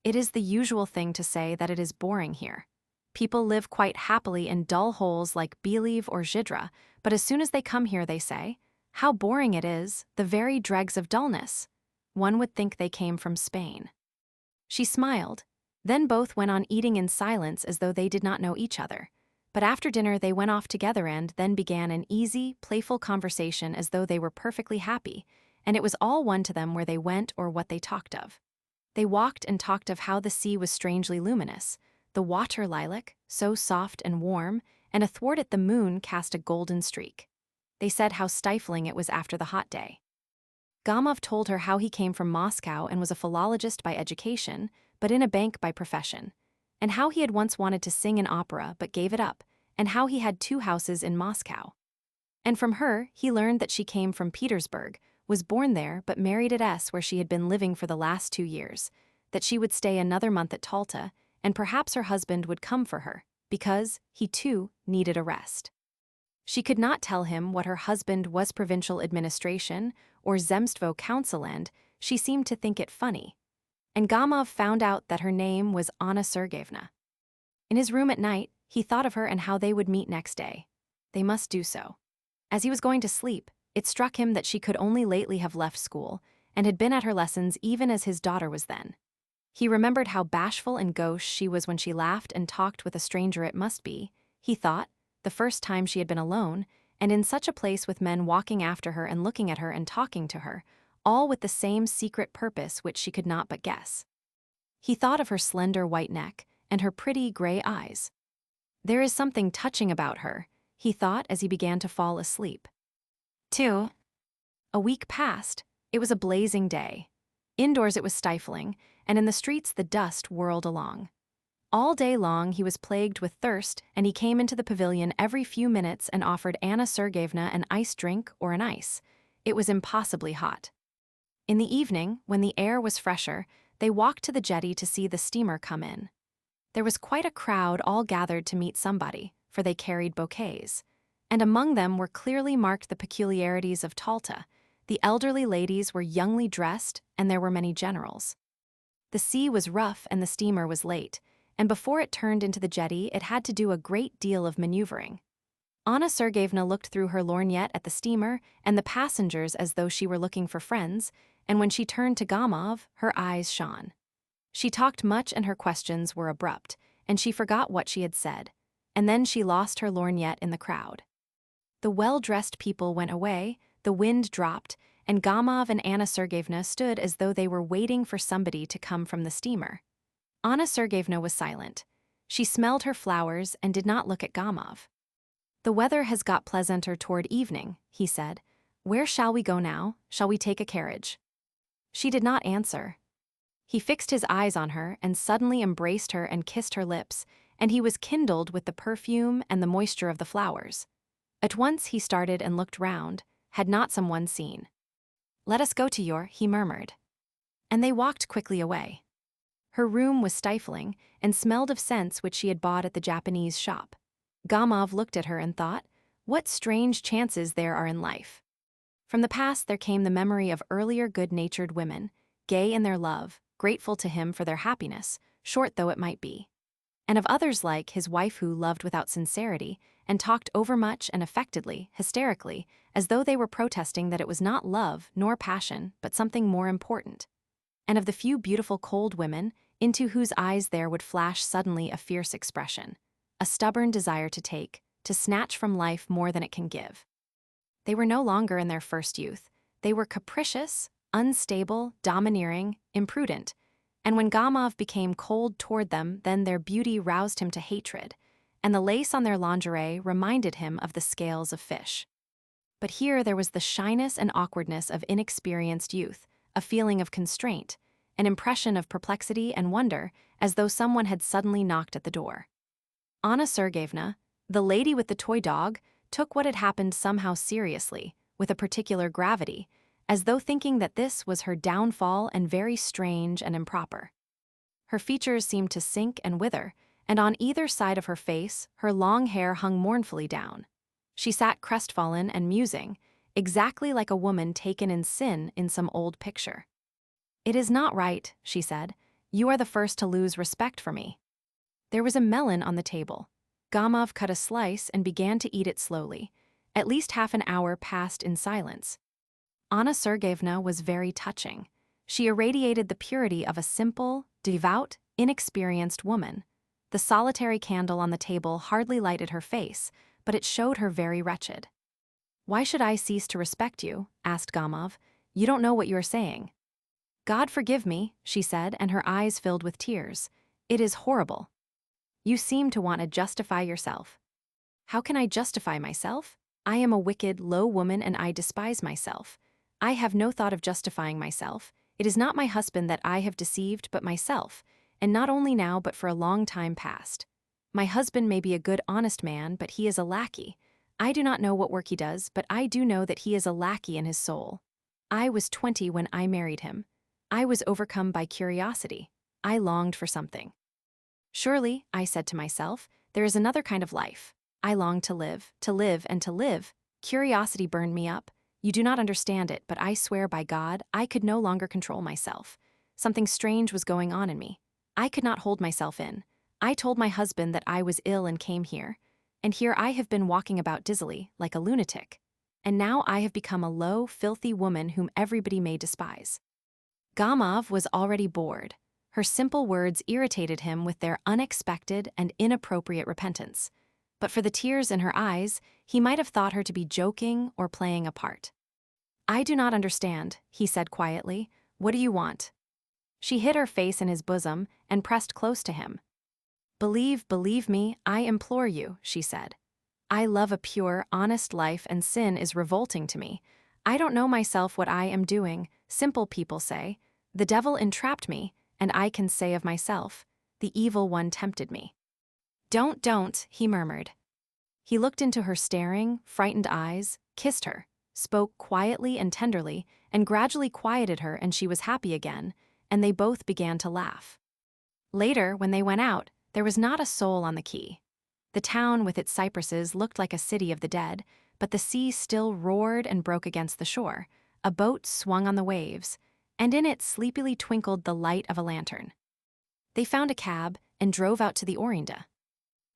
It is the usual thing to say that it is boring here. People live quite happily in dull holes like Believe or Zhidra, but as soon as they come here they say, "How boring it is, the very dregs of dullness." One would think they came from Spain. She smiled. Then both went on eating in silence as though they did not know each other. But after dinner they went off together and then began an easy, playful conversation as though they were perfectly happy, and it was all one to them where they went or what they talked of. They walked and talked of how the sea was strangely luminous, the water lilac, so soft and warm, and athwart it the moon cast a golden streak. They said how stifling it was after the hot day. Gamov told her how he came from Moscow and was a philologist by education, but in a bank by profession, and how he had once wanted to sing in opera but gave it up, and how he had 2 houses in Moscow. And from her, he learned that she came from Petersburg, was born there but married at S where she had been living for the last 2 years, that she would stay another month at Talta, and perhaps her husband would come for her, because he too needed a rest. She could not tell him what her husband was provincial administration or Zemstvo council, and she seemed to think it funny. And Gamov found out that her name was Anna Sergeyevna. In his room at night, he thought of her and how they would meet next day. They must do so. As he was going to sleep, it struck him that she could only lately have left school, and had been at her lessons even as his daughter was then. He remembered how bashful and gauche she was when she laughed and talked with a stranger. It must be, he thought, the first time she had been alone, and in such a place with men walking after her and looking at her and talking to her, all with the same secret purpose which she could not but guess. He thought of her slender white neck and her pretty gray eyes. There is something touching about her, he thought as he began to fall asleep. 2. A week passed. It was a blazing day. Indoors it was stifling, and in the streets the dust whirled along. All day long he was plagued with thirst, and he came into the pavilion every few minutes and offered Anna Sergeyevna an iced drink or an ice. It was impossibly hot. In the evening, when the air was fresher, they walked to the jetty to see the steamer come in. There was quite a crowd all gathered to meet somebody, for they carried bouquets. And among them were clearly marked the peculiarities of Talta. The elderly ladies were youngly dressed, and there were many generals. The sea was rough and the steamer was late, and before it turned into the jetty it had to do a great deal of maneuvering. Anna Sergeyevna looked through her lorgnette at the steamer and the passengers as though she were looking for friends, and when she turned to Gamov, her eyes shone. She talked much and her questions were abrupt, and she forgot what she had said, and then she lost her lorgnette in the crowd. The well-dressed people went away, the wind dropped, and Gamov and Anna Sergeyevna stood as though they were waiting for somebody to come from the steamer. Anna Sergeyevna was silent. She smelled her flowers and did not look at Gamov. "The weather has got pleasanter toward evening," he said. "Where shall we go now? Shall we take a carriage?" She did not answer. He fixed his eyes on her and suddenly embraced her and kissed her lips, and he was kindled with the perfume and the moisture of the flowers. At once he started and looked round. Had not someone seen? "Let us go to your," he murmured. And they walked quickly away. Her room was stifling and smelled of scents which she had bought at the Japanese shop. Gamov looked at her and thought, What strange chances there are in life. From the past there came the memory of earlier good-natured women, gay in their love, grateful to him for their happiness, short though it might be. And of others like his wife who loved without sincerity and talked overmuch and affectedly, hysterically, as though they were protesting that it was not love nor passion but something more important. And of the few beautiful cold women into whose eyes there would flash suddenly a fierce expression, a stubborn desire to snatch from life more than it can give. They were no longer in their first youth. They were capricious, unstable, domineering, imprudent, and when Gamov became cold toward them, then their beauty roused him to hatred, and the lace on their lingerie reminded him of the scales of fish. But here there was the shyness and awkwardness of inexperienced youth, a feeling of constraint, an impression of perplexity and wonder, as though someone had suddenly knocked at the door. Anna Sergeyevna, the lady with the toy dog, took what had happened somehow seriously, with a particular gravity, as though thinking that this was her downfall and very strange and improper. Her features seemed to sink and wither, and on either side of her face her long hair hung mournfully down. She sat crestfallen and musing, exactly like a woman taken in sin in some old picture. "It is not right," she said. "You are the first to lose respect for me." There was a melon on the table. Gamov cut a slice and began to eat it slowly. At least half an hour passed in silence. Anna Sergeyevna was very touching. She irradiated the purity of a simple, devout, inexperienced woman. The solitary candle on the table hardly lighted her face, but it showed her very wretched. "Why should I cease to respect you?" asked Gamov. "You don't know what you are saying." "God forgive me," she said, and her eyes filled with tears. "It is horrible. You seem to want to justify yourself." "How can I justify myself? I am a wicked, low woman and I despise myself. I have no thought of justifying myself. It is not my husband that I have deceived but myself, and not only now but for a long time past. My husband may be a good, honest man, but he is a lackey. I do not know what work he does, but I do know that he is a lackey in his soul. I was 20 when I married him. I was overcome by curiosity. I longed for something. Surely, I said to myself, there is another kind of life. I longed to live, and to live. Curiosity burned me up. You do not understand it, but I swear by God, I could no longer control myself. Something strange was going on in me. I could not hold myself in. I told my husband that I was ill and came here. And here I have been walking about dizzily, like a lunatic. And now I have become a low, filthy woman whom everybody may despise." Gamov was already bored. Her simple words irritated him with their unexpected and inappropriate repentance. But for the tears in her eyes, he might have thought her to be joking or playing a part. "I do not understand," he said quietly. "What do you want?" She hid her face in his bosom and pressed close to him. Believe me, I implore you," she said. "I love a pure, honest life and sin is revolting to me. I don't know myself what I am doing. Simple people say, 'The devil entrapped me,' and I can say of myself, 'The evil one tempted me.'" Don't, he murmured. He looked into her staring, frightened eyes, kissed her, spoke quietly and tenderly, and gradually quieted her, and she was happy again, and they both began to laugh. Later, when they went out, there was not a soul on the quay. The town with its cypresses looked like a city of the dead, but the sea still roared and broke against the shore. A boat swung on the waves, and in it sleepily twinkled the light of a lantern. They found a cab and drove out to the Orinda.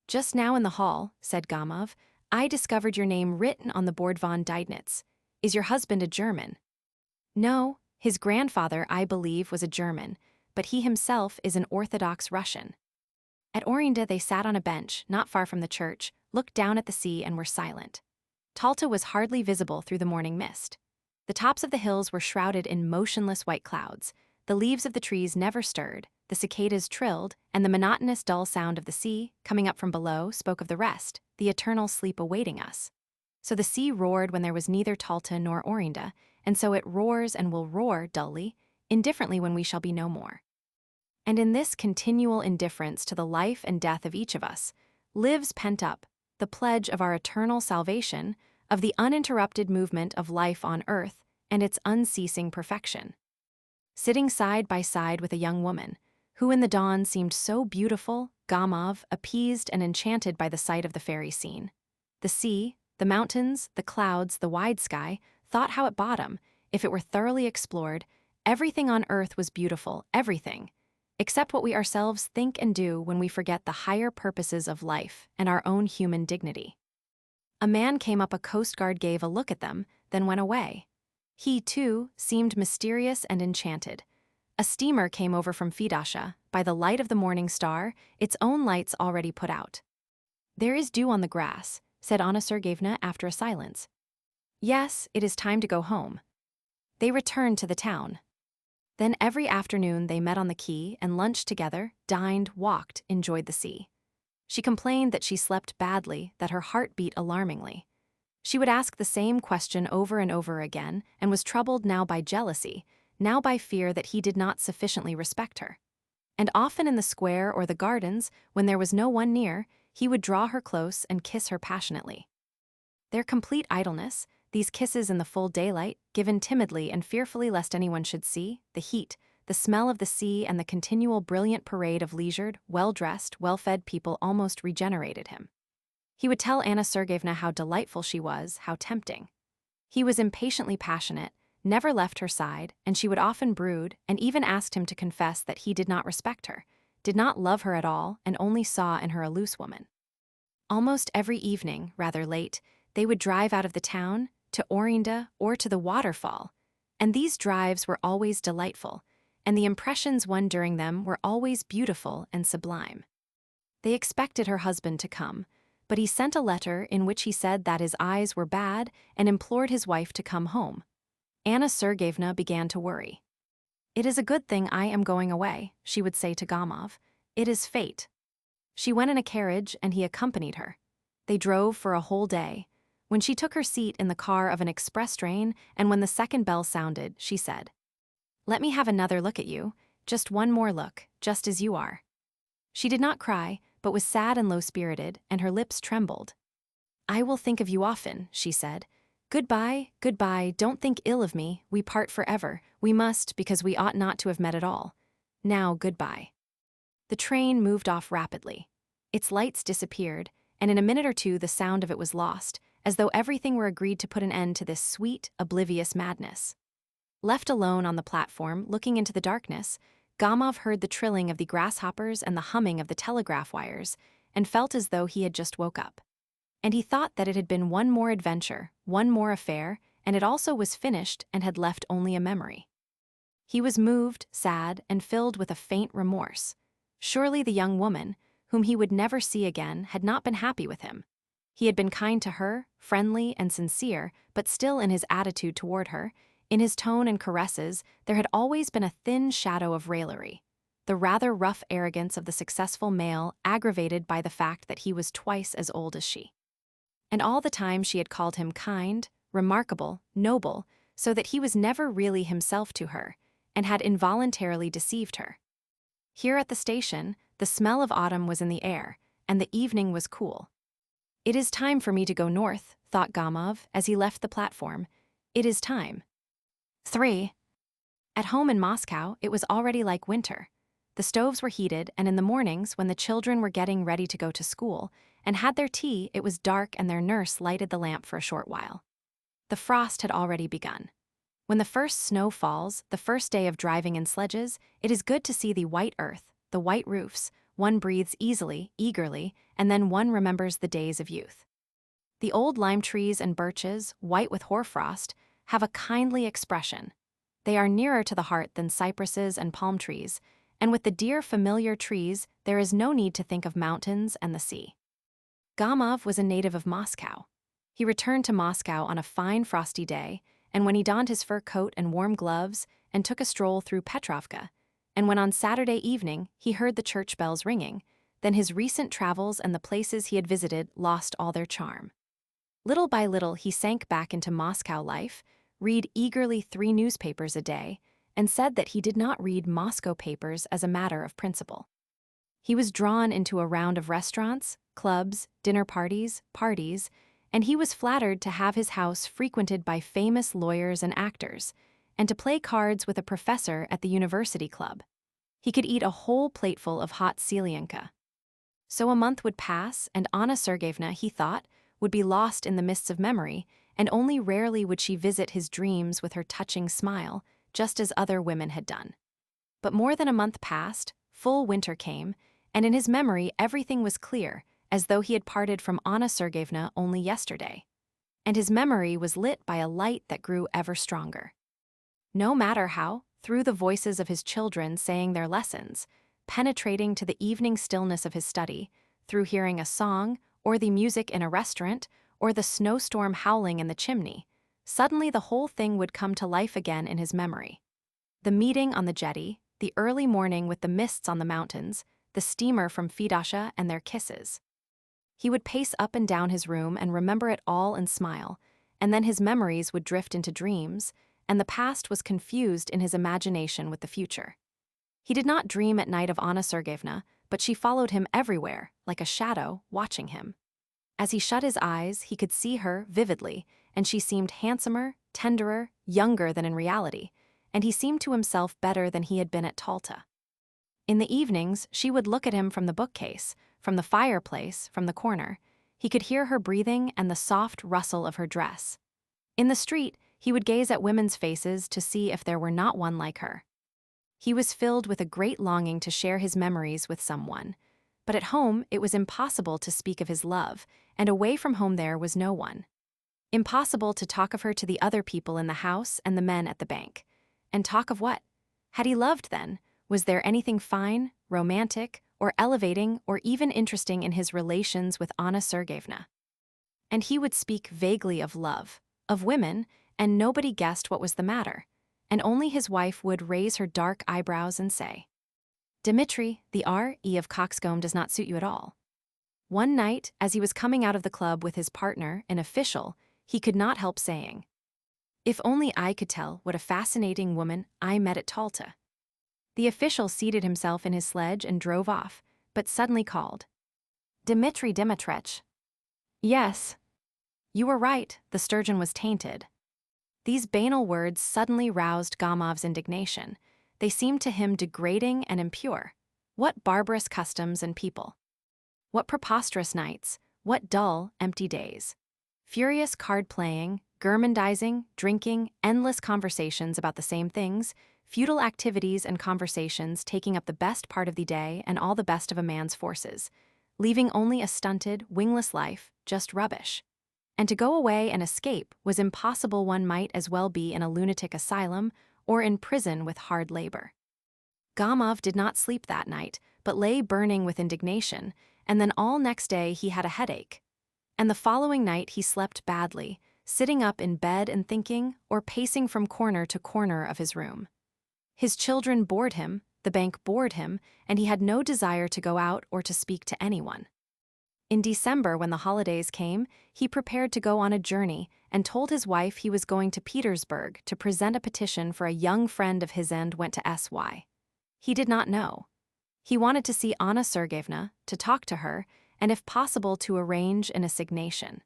"Just now in the hall," said Gamov, "I discovered your name written on the board von Deidnitz. Is your husband a German?" "No, his grandfather, I believe, was a German, but he himself is an Orthodox Russian." At Orinda they sat on a bench, not far from the church, looked down at the sea and were silent. Talta was hardly visible through the morning mist. The tops of the hills were shrouded in motionless white clouds. The leaves of the trees never stirred, the cicadas trilled, and the monotonous dull sound of the sea, coming up from below, spoke of the rest, the eternal sleep awaiting us. So the sea roared when there was neither Talta nor Orinda, and so it roars and will roar dully, indifferently when we shall be no more. And in this continual indifference to the life and death of each of us, lives pent up, the pledge of our eternal salvation, of the uninterrupted movement of life on earth and its unceasing perfection. Sitting side by side with a young woman, who in the dawn seemed so beautiful, Gamov, appeased and enchanted by the sight of the fairy scene. The sea, The mountains, the clouds, the wide sky, thought how at bottom, if it were thoroughly explored, everything on earth was beautiful, everything, except what we ourselves think and do when we forget the higher purposes of life and our own human dignity. A man came up, a coast guard gave a look at them, then went away. He, too, seemed mysterious and enchanted. A steamer came over from Fedasha, by the light of the morning star, its own lights already put out. "There is dew on the grass," said Anna Sergeyevna after a silence. "Yes, it is time to go home." They returned to the town. Then every afternoon they met on the quay and lunched together, dined, walked, enjoyed the sea. She complained that she slept badly, that her heart beat alarmingly. She would ask the same question over and over again and was troubled now by jealousy, now by fear that he did not sufficiently respect her. And often in the square or the gardens, when there was no one near, he would draw her close and kiss her passionately. Their complete idleness, these kisses in the full daylight, given timidly and fearfully lest anyone should see, the heat, the smell of the sea and the continual brilliant parade of leisured, well-dressed, well-fed people almost regenerated him. He would tell Anna Sergeyevna how delightful she was, how tempting. He was impatiently passionate, never left her side, and she would often brood and even asked him to confess that he did not respect her, did not love her at all, and only saw in her a loose woman. Almost every evening, rather late, they would drive out of the town, to Orinda or to the waterfall, and these drives were always delightful, and the impressions won during them were always beautiful and sublime. They expected her husband to come, but he sent a letter in which he said that his eyes were bad and implored his wife to come home. Anna Sergeyevna began to worry. "It is a good thing I am going away," she would say to Gamov. "It is fate." She went in a carriage and he accompanied her. They drove for a whole day. When she took her seat in the car of an express train and when the second bell sounded, she said, "Let me have another look at you, just one more look, just as you are." She did not cry, but was sad and low-spirited, and her lips trembled. "I will think of you often," she said. "Goodbye, goodbye, don't think ill of me, we part forever, we must, because we ought not to have met at all. Now, goodbye." The train moved off rapidly. Its lights disappeared, and in a minute or two the sound of it was lost, as though everything were agreed to put an end to this sweet, oblivious madness. Left alone on the platform, looking into the darkness, Gamov heard the trilling of the grasshoppers and the humming of the telegraph wires, and felt as though he had just woke up. And he thought that it had been one more adventure, one more affair, and it also was finished and had left only a memory. He was moved, sad, and filled with a faint remorse. Surely the young woman, whom he would never see again, had not been happy with him. He had been kind to her, friendly and sincere, but still in his attitude toward her, in his tone and caresses, there had always been a thin shadow of raillery, the rather rough arrogance of the successful male aggravated by the fact that he was twice as old as she. And all the time she had called him kind, remarkable, noble, so that he was never really himself to her, and had involuntarily deceived her. Here at the station, the smell of autumn was in the air, and the evening was cool. "It is time for me to go north," thought Gamov as he left the platform. "It is time." 3. At home in Moscow, it was already like winter. The stoves were heated, and in the mornings, when the children were getting ready to go to school and had their tea, it was dark and their nurse lighted the lamp for a short while. The frost had already begun. When the first snow falls, the first day of driving in sledges, it is good to see the white earth, the white roofs. One breathes easily, eagerly, and then one remembers the days of youth. The old lime trees and birches, white with hoarfrost, have a kindly expression. They are nearer to the heart than cypresses and palm trees, and with the dear familiar trees, there is no need to think of mountains and the sea. Gamov was a native of Moscow. He returned to Moscow on a fine frosty day, and when he donned his fur coat and warm gloves and took a stroll through Petrovka, and when on Saturday evening he heard the church bells ringing, then his recent travels and the places he had visited lost all their charm. Little by little he sank back into Moscow life, read eagerly 3 newspapers a day, and said that he did not read Moscow papers as a matter of principle. He was drawn into a round of restaurants, clubs, dinner parties, and he was flattered to have his house frequented by famous lawyers and actors, and to play cards with a professor at the university club. He could eat a whole plateful of hot selienka. So a month would pass, and Anna Sergeyevna, he thought, would be lost in the mists of memory, and only rarely would she visit his dreams with her touching smile, just as other women had done. But more than a month passed, full winter came, and in his memory everything was clear, as though he had parted from Anna Sergeyevna only yesterday. And his memory was lit by a light that grew ever stronger. No matter how, through the voices of his children saying their lessons, penetrating to the evening stillness of his study, through hearing a song, or the music in a restaurant, or the snowstorm howling in the chimney, suddenly the whole thing would come to life again in his memory. The meeting on the jetty, the early morning with the mists on the mountains, the steamer from Fedosha and their kisses. He would pace up and down his room and remember it all and smile, and then his memories would drift into dreams, and the past was confused in his imagination with the future. He did not dream at night of Anna Sergeyevna, but she followed him everywhere, like a shadow, watching him. As he shut his eyes, he could see her vividly, and she seemed handsomer, tenderer, younger than in reality, and he seemed to himself better than he had been at Talta. In the evenings, she would look at him from the bookcase, from the fireplace, from the corner. He could hear her breathing and the soft rustle of her dress. In the street, he would gaze at women's faces to see if there were not one like her. He was filled with a great longing to share his memories with someone, but at home it was impossible to speak of his love, and away from home there was no one. Impossible to talk of her to the other people in the house and the men at the bank. And talk of what? Had he loved then? Was there anything fine, romantic, or elevating, or even interesting in his relations with Anna Sergeyevna? And he would speak vaguely of love, of women, and nobody guessed what was the matter, and only his wife would raise her dark eyebrows and say, "Dmitri, the R.E. of coxcomb does not suit you at all." One night, as he was coming out of the club with his partner, an official, he could not help saying, "If only I could tell what a fascinating woman I met at Talta." The official seated himself in his sledge and drove off, but suddenly called, "Dmitri Dimitrich." "Yes." "You were right, the sturgeon was tainted." These banal words suddenly roused Gamov's indignation. They seemed to him degrading and impure. What barbarous customs and people! What preposterous nights! What dull, empty days! Furious card-playing, gourmandizing, drinking, endless conversations about the same things, futile activities and conversations taking up the best part of the day and all the best of a man's forces, leaving only a stunted, wingless life, just rubbish. And to go away and escape was impossible. One might as well be in a lunatic asylum or in prison with hard labor. Gamov did not sleep that night, but lay burning with indignation, and then all next day he had a headache. And the following night he slept badly, sitting up in bed and thinking, or pacing from corner to corner of his room. His children bored him, the bank bored him, and he had no desire to go out or to speak to anyone. In December, when the holidays came, he prepared to go on a journey and told his wife he was going to Petersburg to present a petition for a young friend of his and went to SY. He did not know. He wanted to see Anna Sergeyevna, to talk to her, and if possible to arrange an assignation.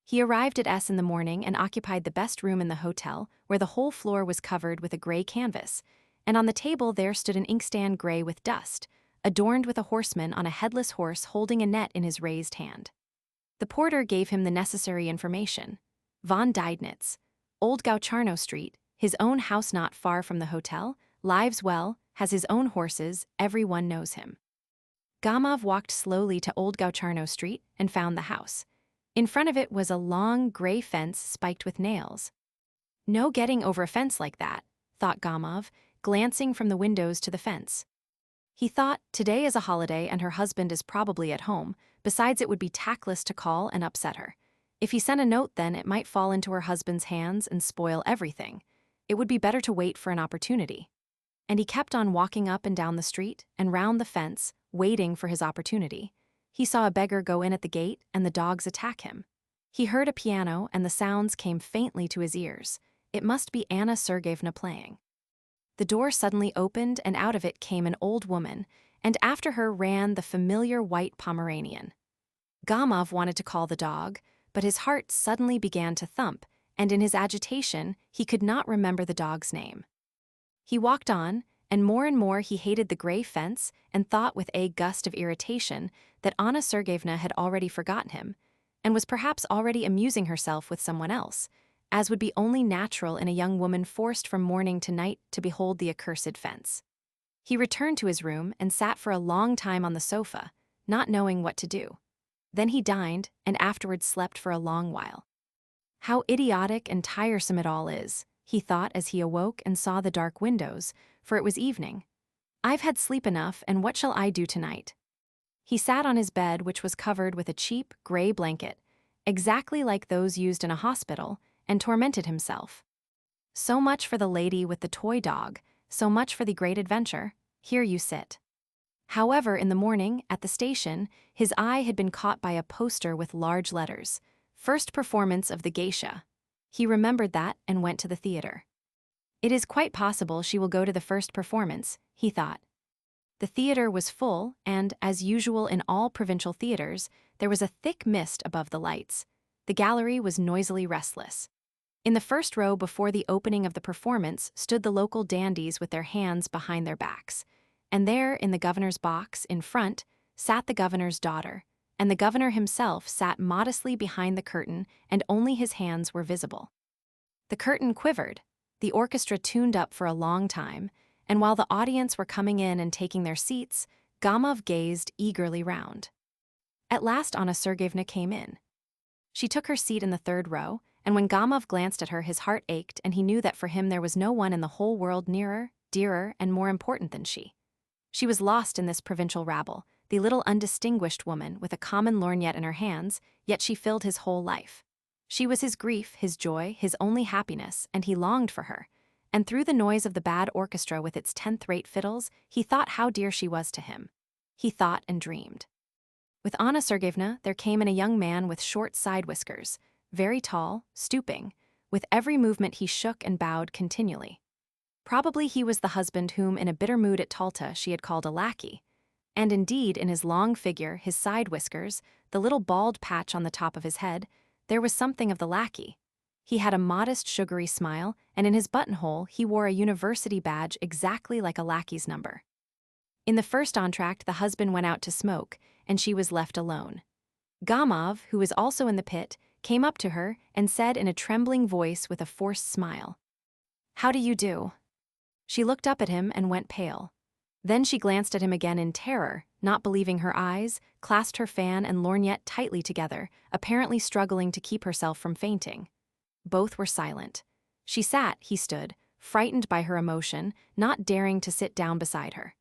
He arrived at S in the morning and occupied the best room in the hotel, where the whole floor was covered with a gray canvas, and on the table there stood an inkstand gray with dust, adorned with a horseman on a headless horse holding a net in his raised hand. The porter gave him the necessary information. Von Deidnitz, Old Gaucharno Street, his own house not far from the hotel, lives well, has his own horses, everyone knows him. Gamov walked slowly to Old Gaucharno Street and found the house. In front of it was a long, gray fence spiked with nails. No getting over a fence like that, thought Gamov, glancing from the windows to the fence. He thought, today is a holiday and her husband is probably at home, besides it would be tactless to call and upset her. If he sent a note then it might fall into her husband's hands and spoil everything. It would be better to wait for an opportunity. And he kept on walking up and down the street and round the fence, waiting for his opportunity. He saw a beggar go in at the gate and the dogs attack him. He heard a piano and the sounds came faintly to his ears. It must be Anna Sergeyevna playing. The door suddenly opened and out of it came an old woman, and after her ran the familiar white Pomeranian. Gamov wanted to call the dog, but his heart suddenly began to thump, and in his agitation he could not remember the dog's name. He walked on, and more he hated the gray fence and thought with a gust of irritation that Anna Sergeyevna had already forgotten him, and was perhaps already amusing herself with someone else, as would be only natural in a young woman forced from morning to night to behold the accursed fence. He returned to his room and sat for a long time on the sofa, not knowing what to do. Then he dined, and afterwards slept for a long while. How idiotic and tiresome it all is, he thought as he awoke and saw the dark windows, for it was evening. I've had sleep enough, and what shall I do tonight? He sat on his bed, which was covered with a cheap, gray blanket, exactly like those used in a hospital, and tormented himself. So much for the lady with the toy dog, so much for the great adventure. Here you sit. However, in the morning, at the station, his eye had been caught by a poster with large letters, "First performance of the geisha." He remembered that and went to the theater. It is quite possible she will go to the first performance, he thought. The theater was full, and, as usual in all provincial theaters, there was a thick mist above the lights. The gallery was noisily restless. In the first row before the opening of the performance stood the local dandies with their hands behind their backs, and there, in the governor's box, in front, sat the governor's daughter, and the governor himself sat modestly behind the curtain, and only his hands were visible. The curtain quivered, the orchestra tuned up for a long time, and while the audience were coming in and taking their seats, Gamov gazed eagerly round. At last Anna Sergeyevna came in. She took her seat in the third row, and when Gamov glanced at her, his heart ached, and he knew that for him there was no one in the whole world nearer, dearer, and more important than she. She was lost in this provincial rabble, the little undistinguished woman with a common lorgnette in her hands, yet she filled his whole life. She was his grief, his joy, his only happiness, and he longed for her. And through the noise of the bad orchestra with its 10th-rate fiddles, he thought how dear she was to him. He thought and dreamed. With Anna Sergeyevna there came in a young man with short side whiskers, very tall, stooping. With every movement he shook and bowed continually. Probably he was the husband whom in a bitter mood at Talta she had called a lackey. And indeed, in his long figure, his side whiskers, the little bald patch on the top of his head, there was something of the lackey. He had a modest, sugary smile, and in his buttonhole he wore a university badge exactly like a lackey's number. In the first entr'acte the husband went out to smoke, and she was left alone. Gamov, who was also in the pit, came up to her and said in a trembling voice with a forced smile, "How do you do?" She looked up at him and went pale. Then she glanced at him again in terror, not believing her eyes, clasped her fan and lorgnette tightly together, apparently struggling to keep herself from fainting. Both were silent. She sat, he stood, frightened by her emotion, not daring to sit down beside her.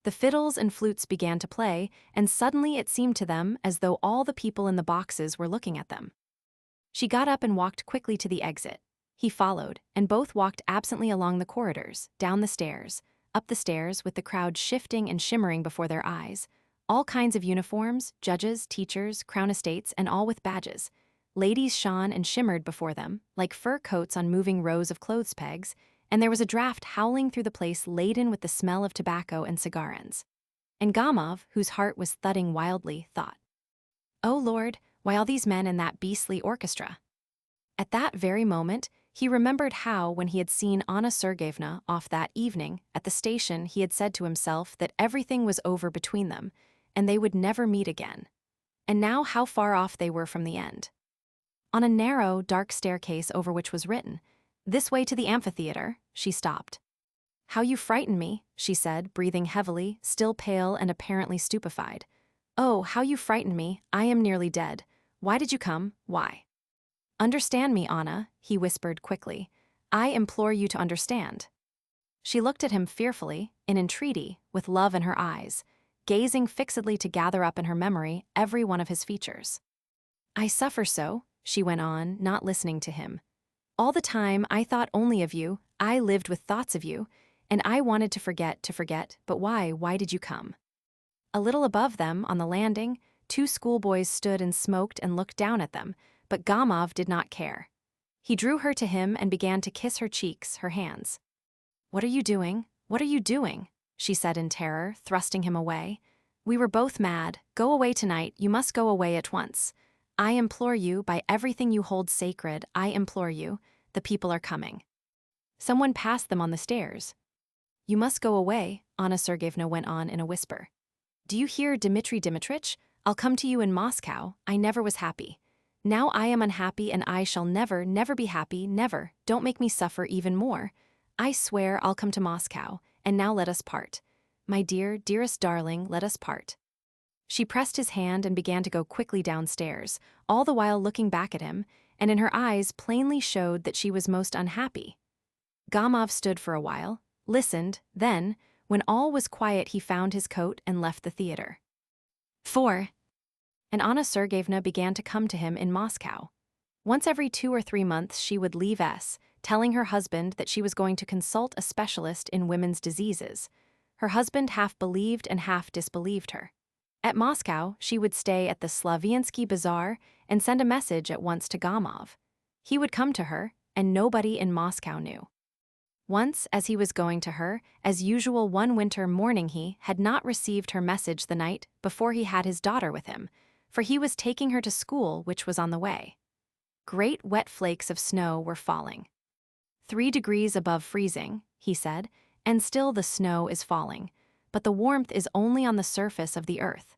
The fiddles and flutes began to play, and suddenly it seemed to them as though all the people in the boxes were looking at them. She got up and walked quickly to the exit. He followed, and both walked absently along the corridors, down the stairs, up the stairs with the crowd shifting and shimmering before their eyes. All kinds of uniforms, judges, teachers, crown estates, and all with badges. Ladies shone and shimmered before them, like fur coats on moving rows of clothes pegs, and there was a draught howling through the place laden with the smell of tobacco and cigar ends. And Gamov, whose heart was thudding wildly, thought, "Oh Lord, why all these men in that beastly orchestra?" At that very moment, he remembered how, when he had seen Anna Sergeyevna off that evening, at the station he had said to himself that everything was over between them, and they would never meet again. And now how far off they were from the end. On a narrow, dark staircase over which was written, "This way to the amphitheater," she stopped. "How you frighten me," she said, breathing heavily, still pale and apparently stupefied. "Oh, how you frighten me, I am nearly dead. Why did you come, why?" "Understand me, Anna," he whispered quickly. "I implore you to understand." She looked at him fearfully, in entreaty, with love in her eyes, gazing fixedly to gather up in her memory every one of his features. "I suffer so," she went on, not listening to him. "All the time I thought only of you, I lived with thoughts of you, and I wanted to forget, but why did you come?" A little above them, on the landing, 2 schoolboys stood and smoked and looked down at them, but Gamov did not care. He drew her to him and began to kiss her cheeks, her hands. "What are you doing? What are you doing?" she said in terror, thrusting him away. "We were both mad. Go away tonight, you must go away at once. I implore you, by everything you hold sacred, I implore you, the people are coming." Someone passed them on the stairs. "You must go away," Anna Sergeyevna went on in a whisper. "Do you hear, Dmitri Dmitrich? I'll come to you in Moscow. I never was happy. Now I am unhappy and I shall never, never be happy, never. Don't make me suffer even more. I swear I'll come to Moscow, and now let us part. My dear, dearest darling, let us part." She pressed his hand and began to go quickly downstairs, all the while looking back at him, and in her eyes plainly showed that she was most unhappy. Gamov stood for a while, listened, then, when all was quiet, he found his coat and left the theater. 4. And Anna Sergeyevna began to come to him in Moscow. Once every 2 or 3 months she would leave S, telling her husband that she was going to consult a specialist in women's diseases. Her husband half believed and half disbelieved her. At Moscow, she would stay at the Slaviansky Bazaar and send a message at once to Gamov. He would come to her, and nobody in Moscow knew. Once, as he was going to her, as usual one winter morning, he had not received her message the night before he had his daughter with him, for he was taking her to school, which was on the way. Great wet flakes of snow were falling. 3 degrees above freezing, he said, and still the snow is falling, but the warmth is only on the surface of the earth.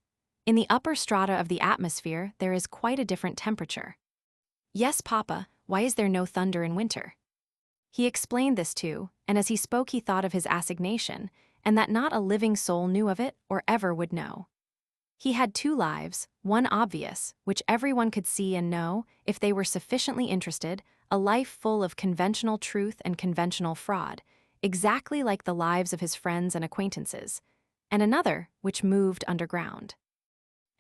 In the upper strata of the atmosphere, there is quite a different temperature. Yes, Papa, why is there no thunder in winter? He explained this too, and as he spoke he thought of his assignation, and that not a living soul knew of it or ever would know. He had 2 lives, one obvious, which everyone could see and know if they were sufficiently interested, a life full of conventional truth and conventional fraud, exactly like the lives of his friends and acquaintances, and another which moved underground.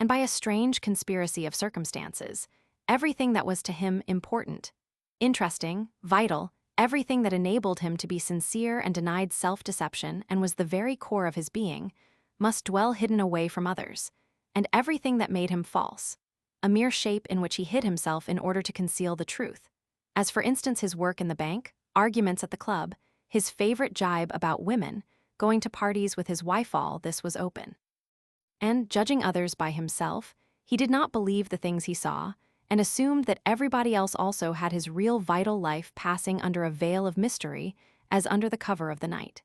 And by a strange conspiracy of circumstances, everything that was to him important, interesting, vital, everything that enabled him to be sincere and denied self-deception and was the very core of his being, must dwell hidden away from others, and everything that made him false, a mere shape in which he hid himself in order to conceal the truth, as for instance his work in the bank, arguments at the club, his favorite jibe about women, going to parties with his wife, all this was open. And, judging others by himself, he did not believe the things he saw, and assumed that everybody else also had his real vital life passing under a veil of mystery as under the cover of the night.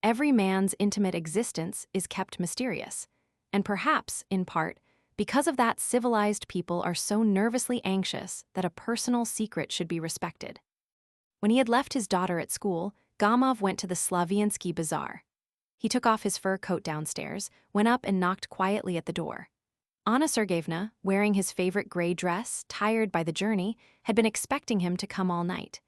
Every man's intimate existence is kept mysterious, and perhaps, in part, because of that civilized people are so nervously anxious that a personal secret should be respected. When he had left his daughter at school, Gamov went to the Slaviansky Bazaar. He took off his fur coat downstairs, went up and knocked quietly at the door. Anna Sergeyevna, wearing his favorite gray dress, tired by the journey, had been expecting him to come all night.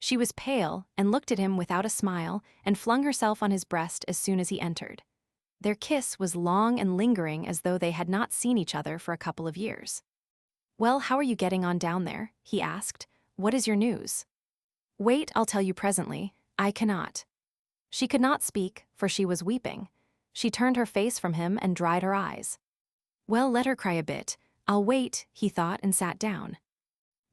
She was pale and looked at him without a smile and flung herself on his breast as soon as he entered. Their kiss was long and lingering as though they had not seen each other for a couple of years. "Well, how are you getting on down there?" he asked. "What is your news?" "Wait, I'll tell you presently. I cannot." She could not speak, for she was weeping. She turned her face from him and dried her eyes. Well, let her cry a bit. I'll wait, he thought, and sat down.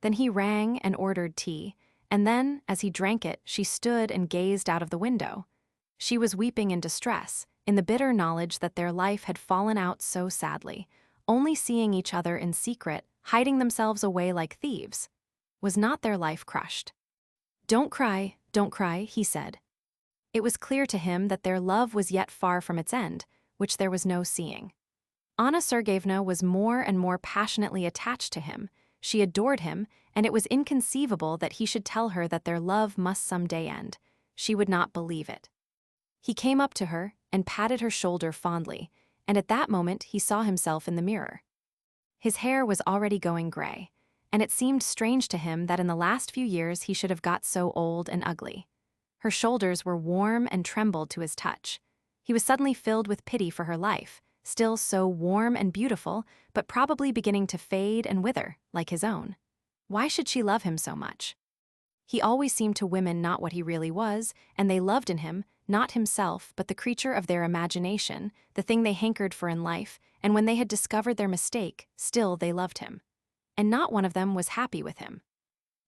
Then he rang and ordered tea, and then, as he drank it, she stood and gazed out of the window. She was weeping in distress, in the bitter knowledge that their life had fallen out so sadly, only seeing each other in secret, hiding themselves away like thieves. Was not their life crushed? Don't cry, he said. It was clear to him that their love was yet far from its end, which there was no seeing. Anna Sergeyevna was more and more passionately attached to him. She adored him, and it was inconceivable that he should tell her that their love must some day end. She would not believe it. He came up to her and patted her shoulder fondly, and at that moment he saw himself in the mirror. His hair was already going gray, and it seemed strange to him that in the last few years he should have got so old and ugly. Her shoulders were warm and trembled to his touch. He was suddenly filled with pity for her life, still so warm and beautiful, but probably beginning to fade and wither, like his own. Why should she love him so much? He always seemed to women not what he really was, and they loved in him, not himself, but the creature of their imagination, the thing they hankered for in life, and when they had discovered their mistake, still they loved him. And not one of them was happy with him.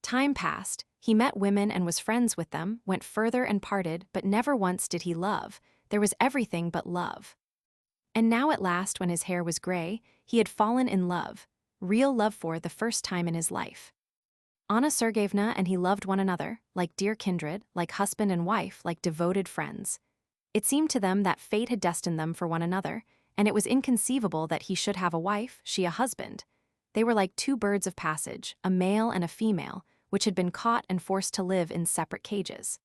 Time passed, he met women and was friends with them, went further and parted, but never once did he love. There was everything but love. And now at last, when his hair was gray, he had fallen in love, real love for the first time in his life. Anna Sergeyevna and he loved one another, like dear kindred, like husband and wife, like devoted friends. It seemed to them that fate had destined them for one another, and it was inconceivable that he should have a wife, she a husband. They were like two birds of passage, a male and a female, which had been caught and forced to live in separate cages.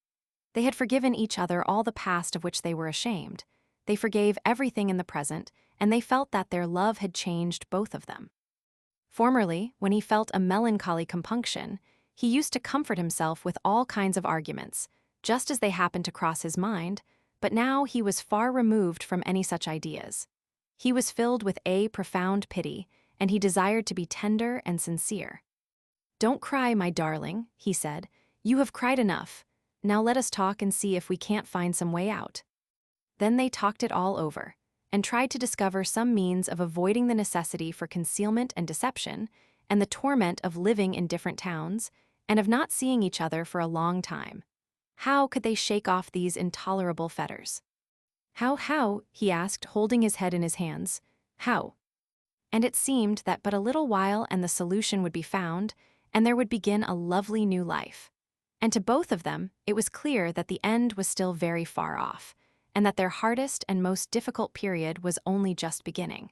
They had forgiven each other all the past of which they were ashamed. They forgave everything in the present, and they felt that their love had changed both of them. Formerly, when he felt a melancholy compunction, he used to comfort himself with all kinds of arguments, just as they happened to cross his mind, but now he was far removed from any such ideas. He was filled with a profound pity, and he desired to be tender and sincere. "Don't cry, my darling," he said. "You have cried enough. Now let us talk and see if we can't find some way out." Then they talked it all over, and tried to discover some means of avoiding the necessity for concealment and deception, and the torment of living in different towns, and of not seeing each other for a long time. How could they shake off these intolerable fetters? How, he asked, holding his head in his hands. How? And it seemed that but a little while and the solution would be found, and there would begin a lovely new life. And to both of them, it was clear that the end was still very far off, and that their hardest and most difficult period was only just beginning.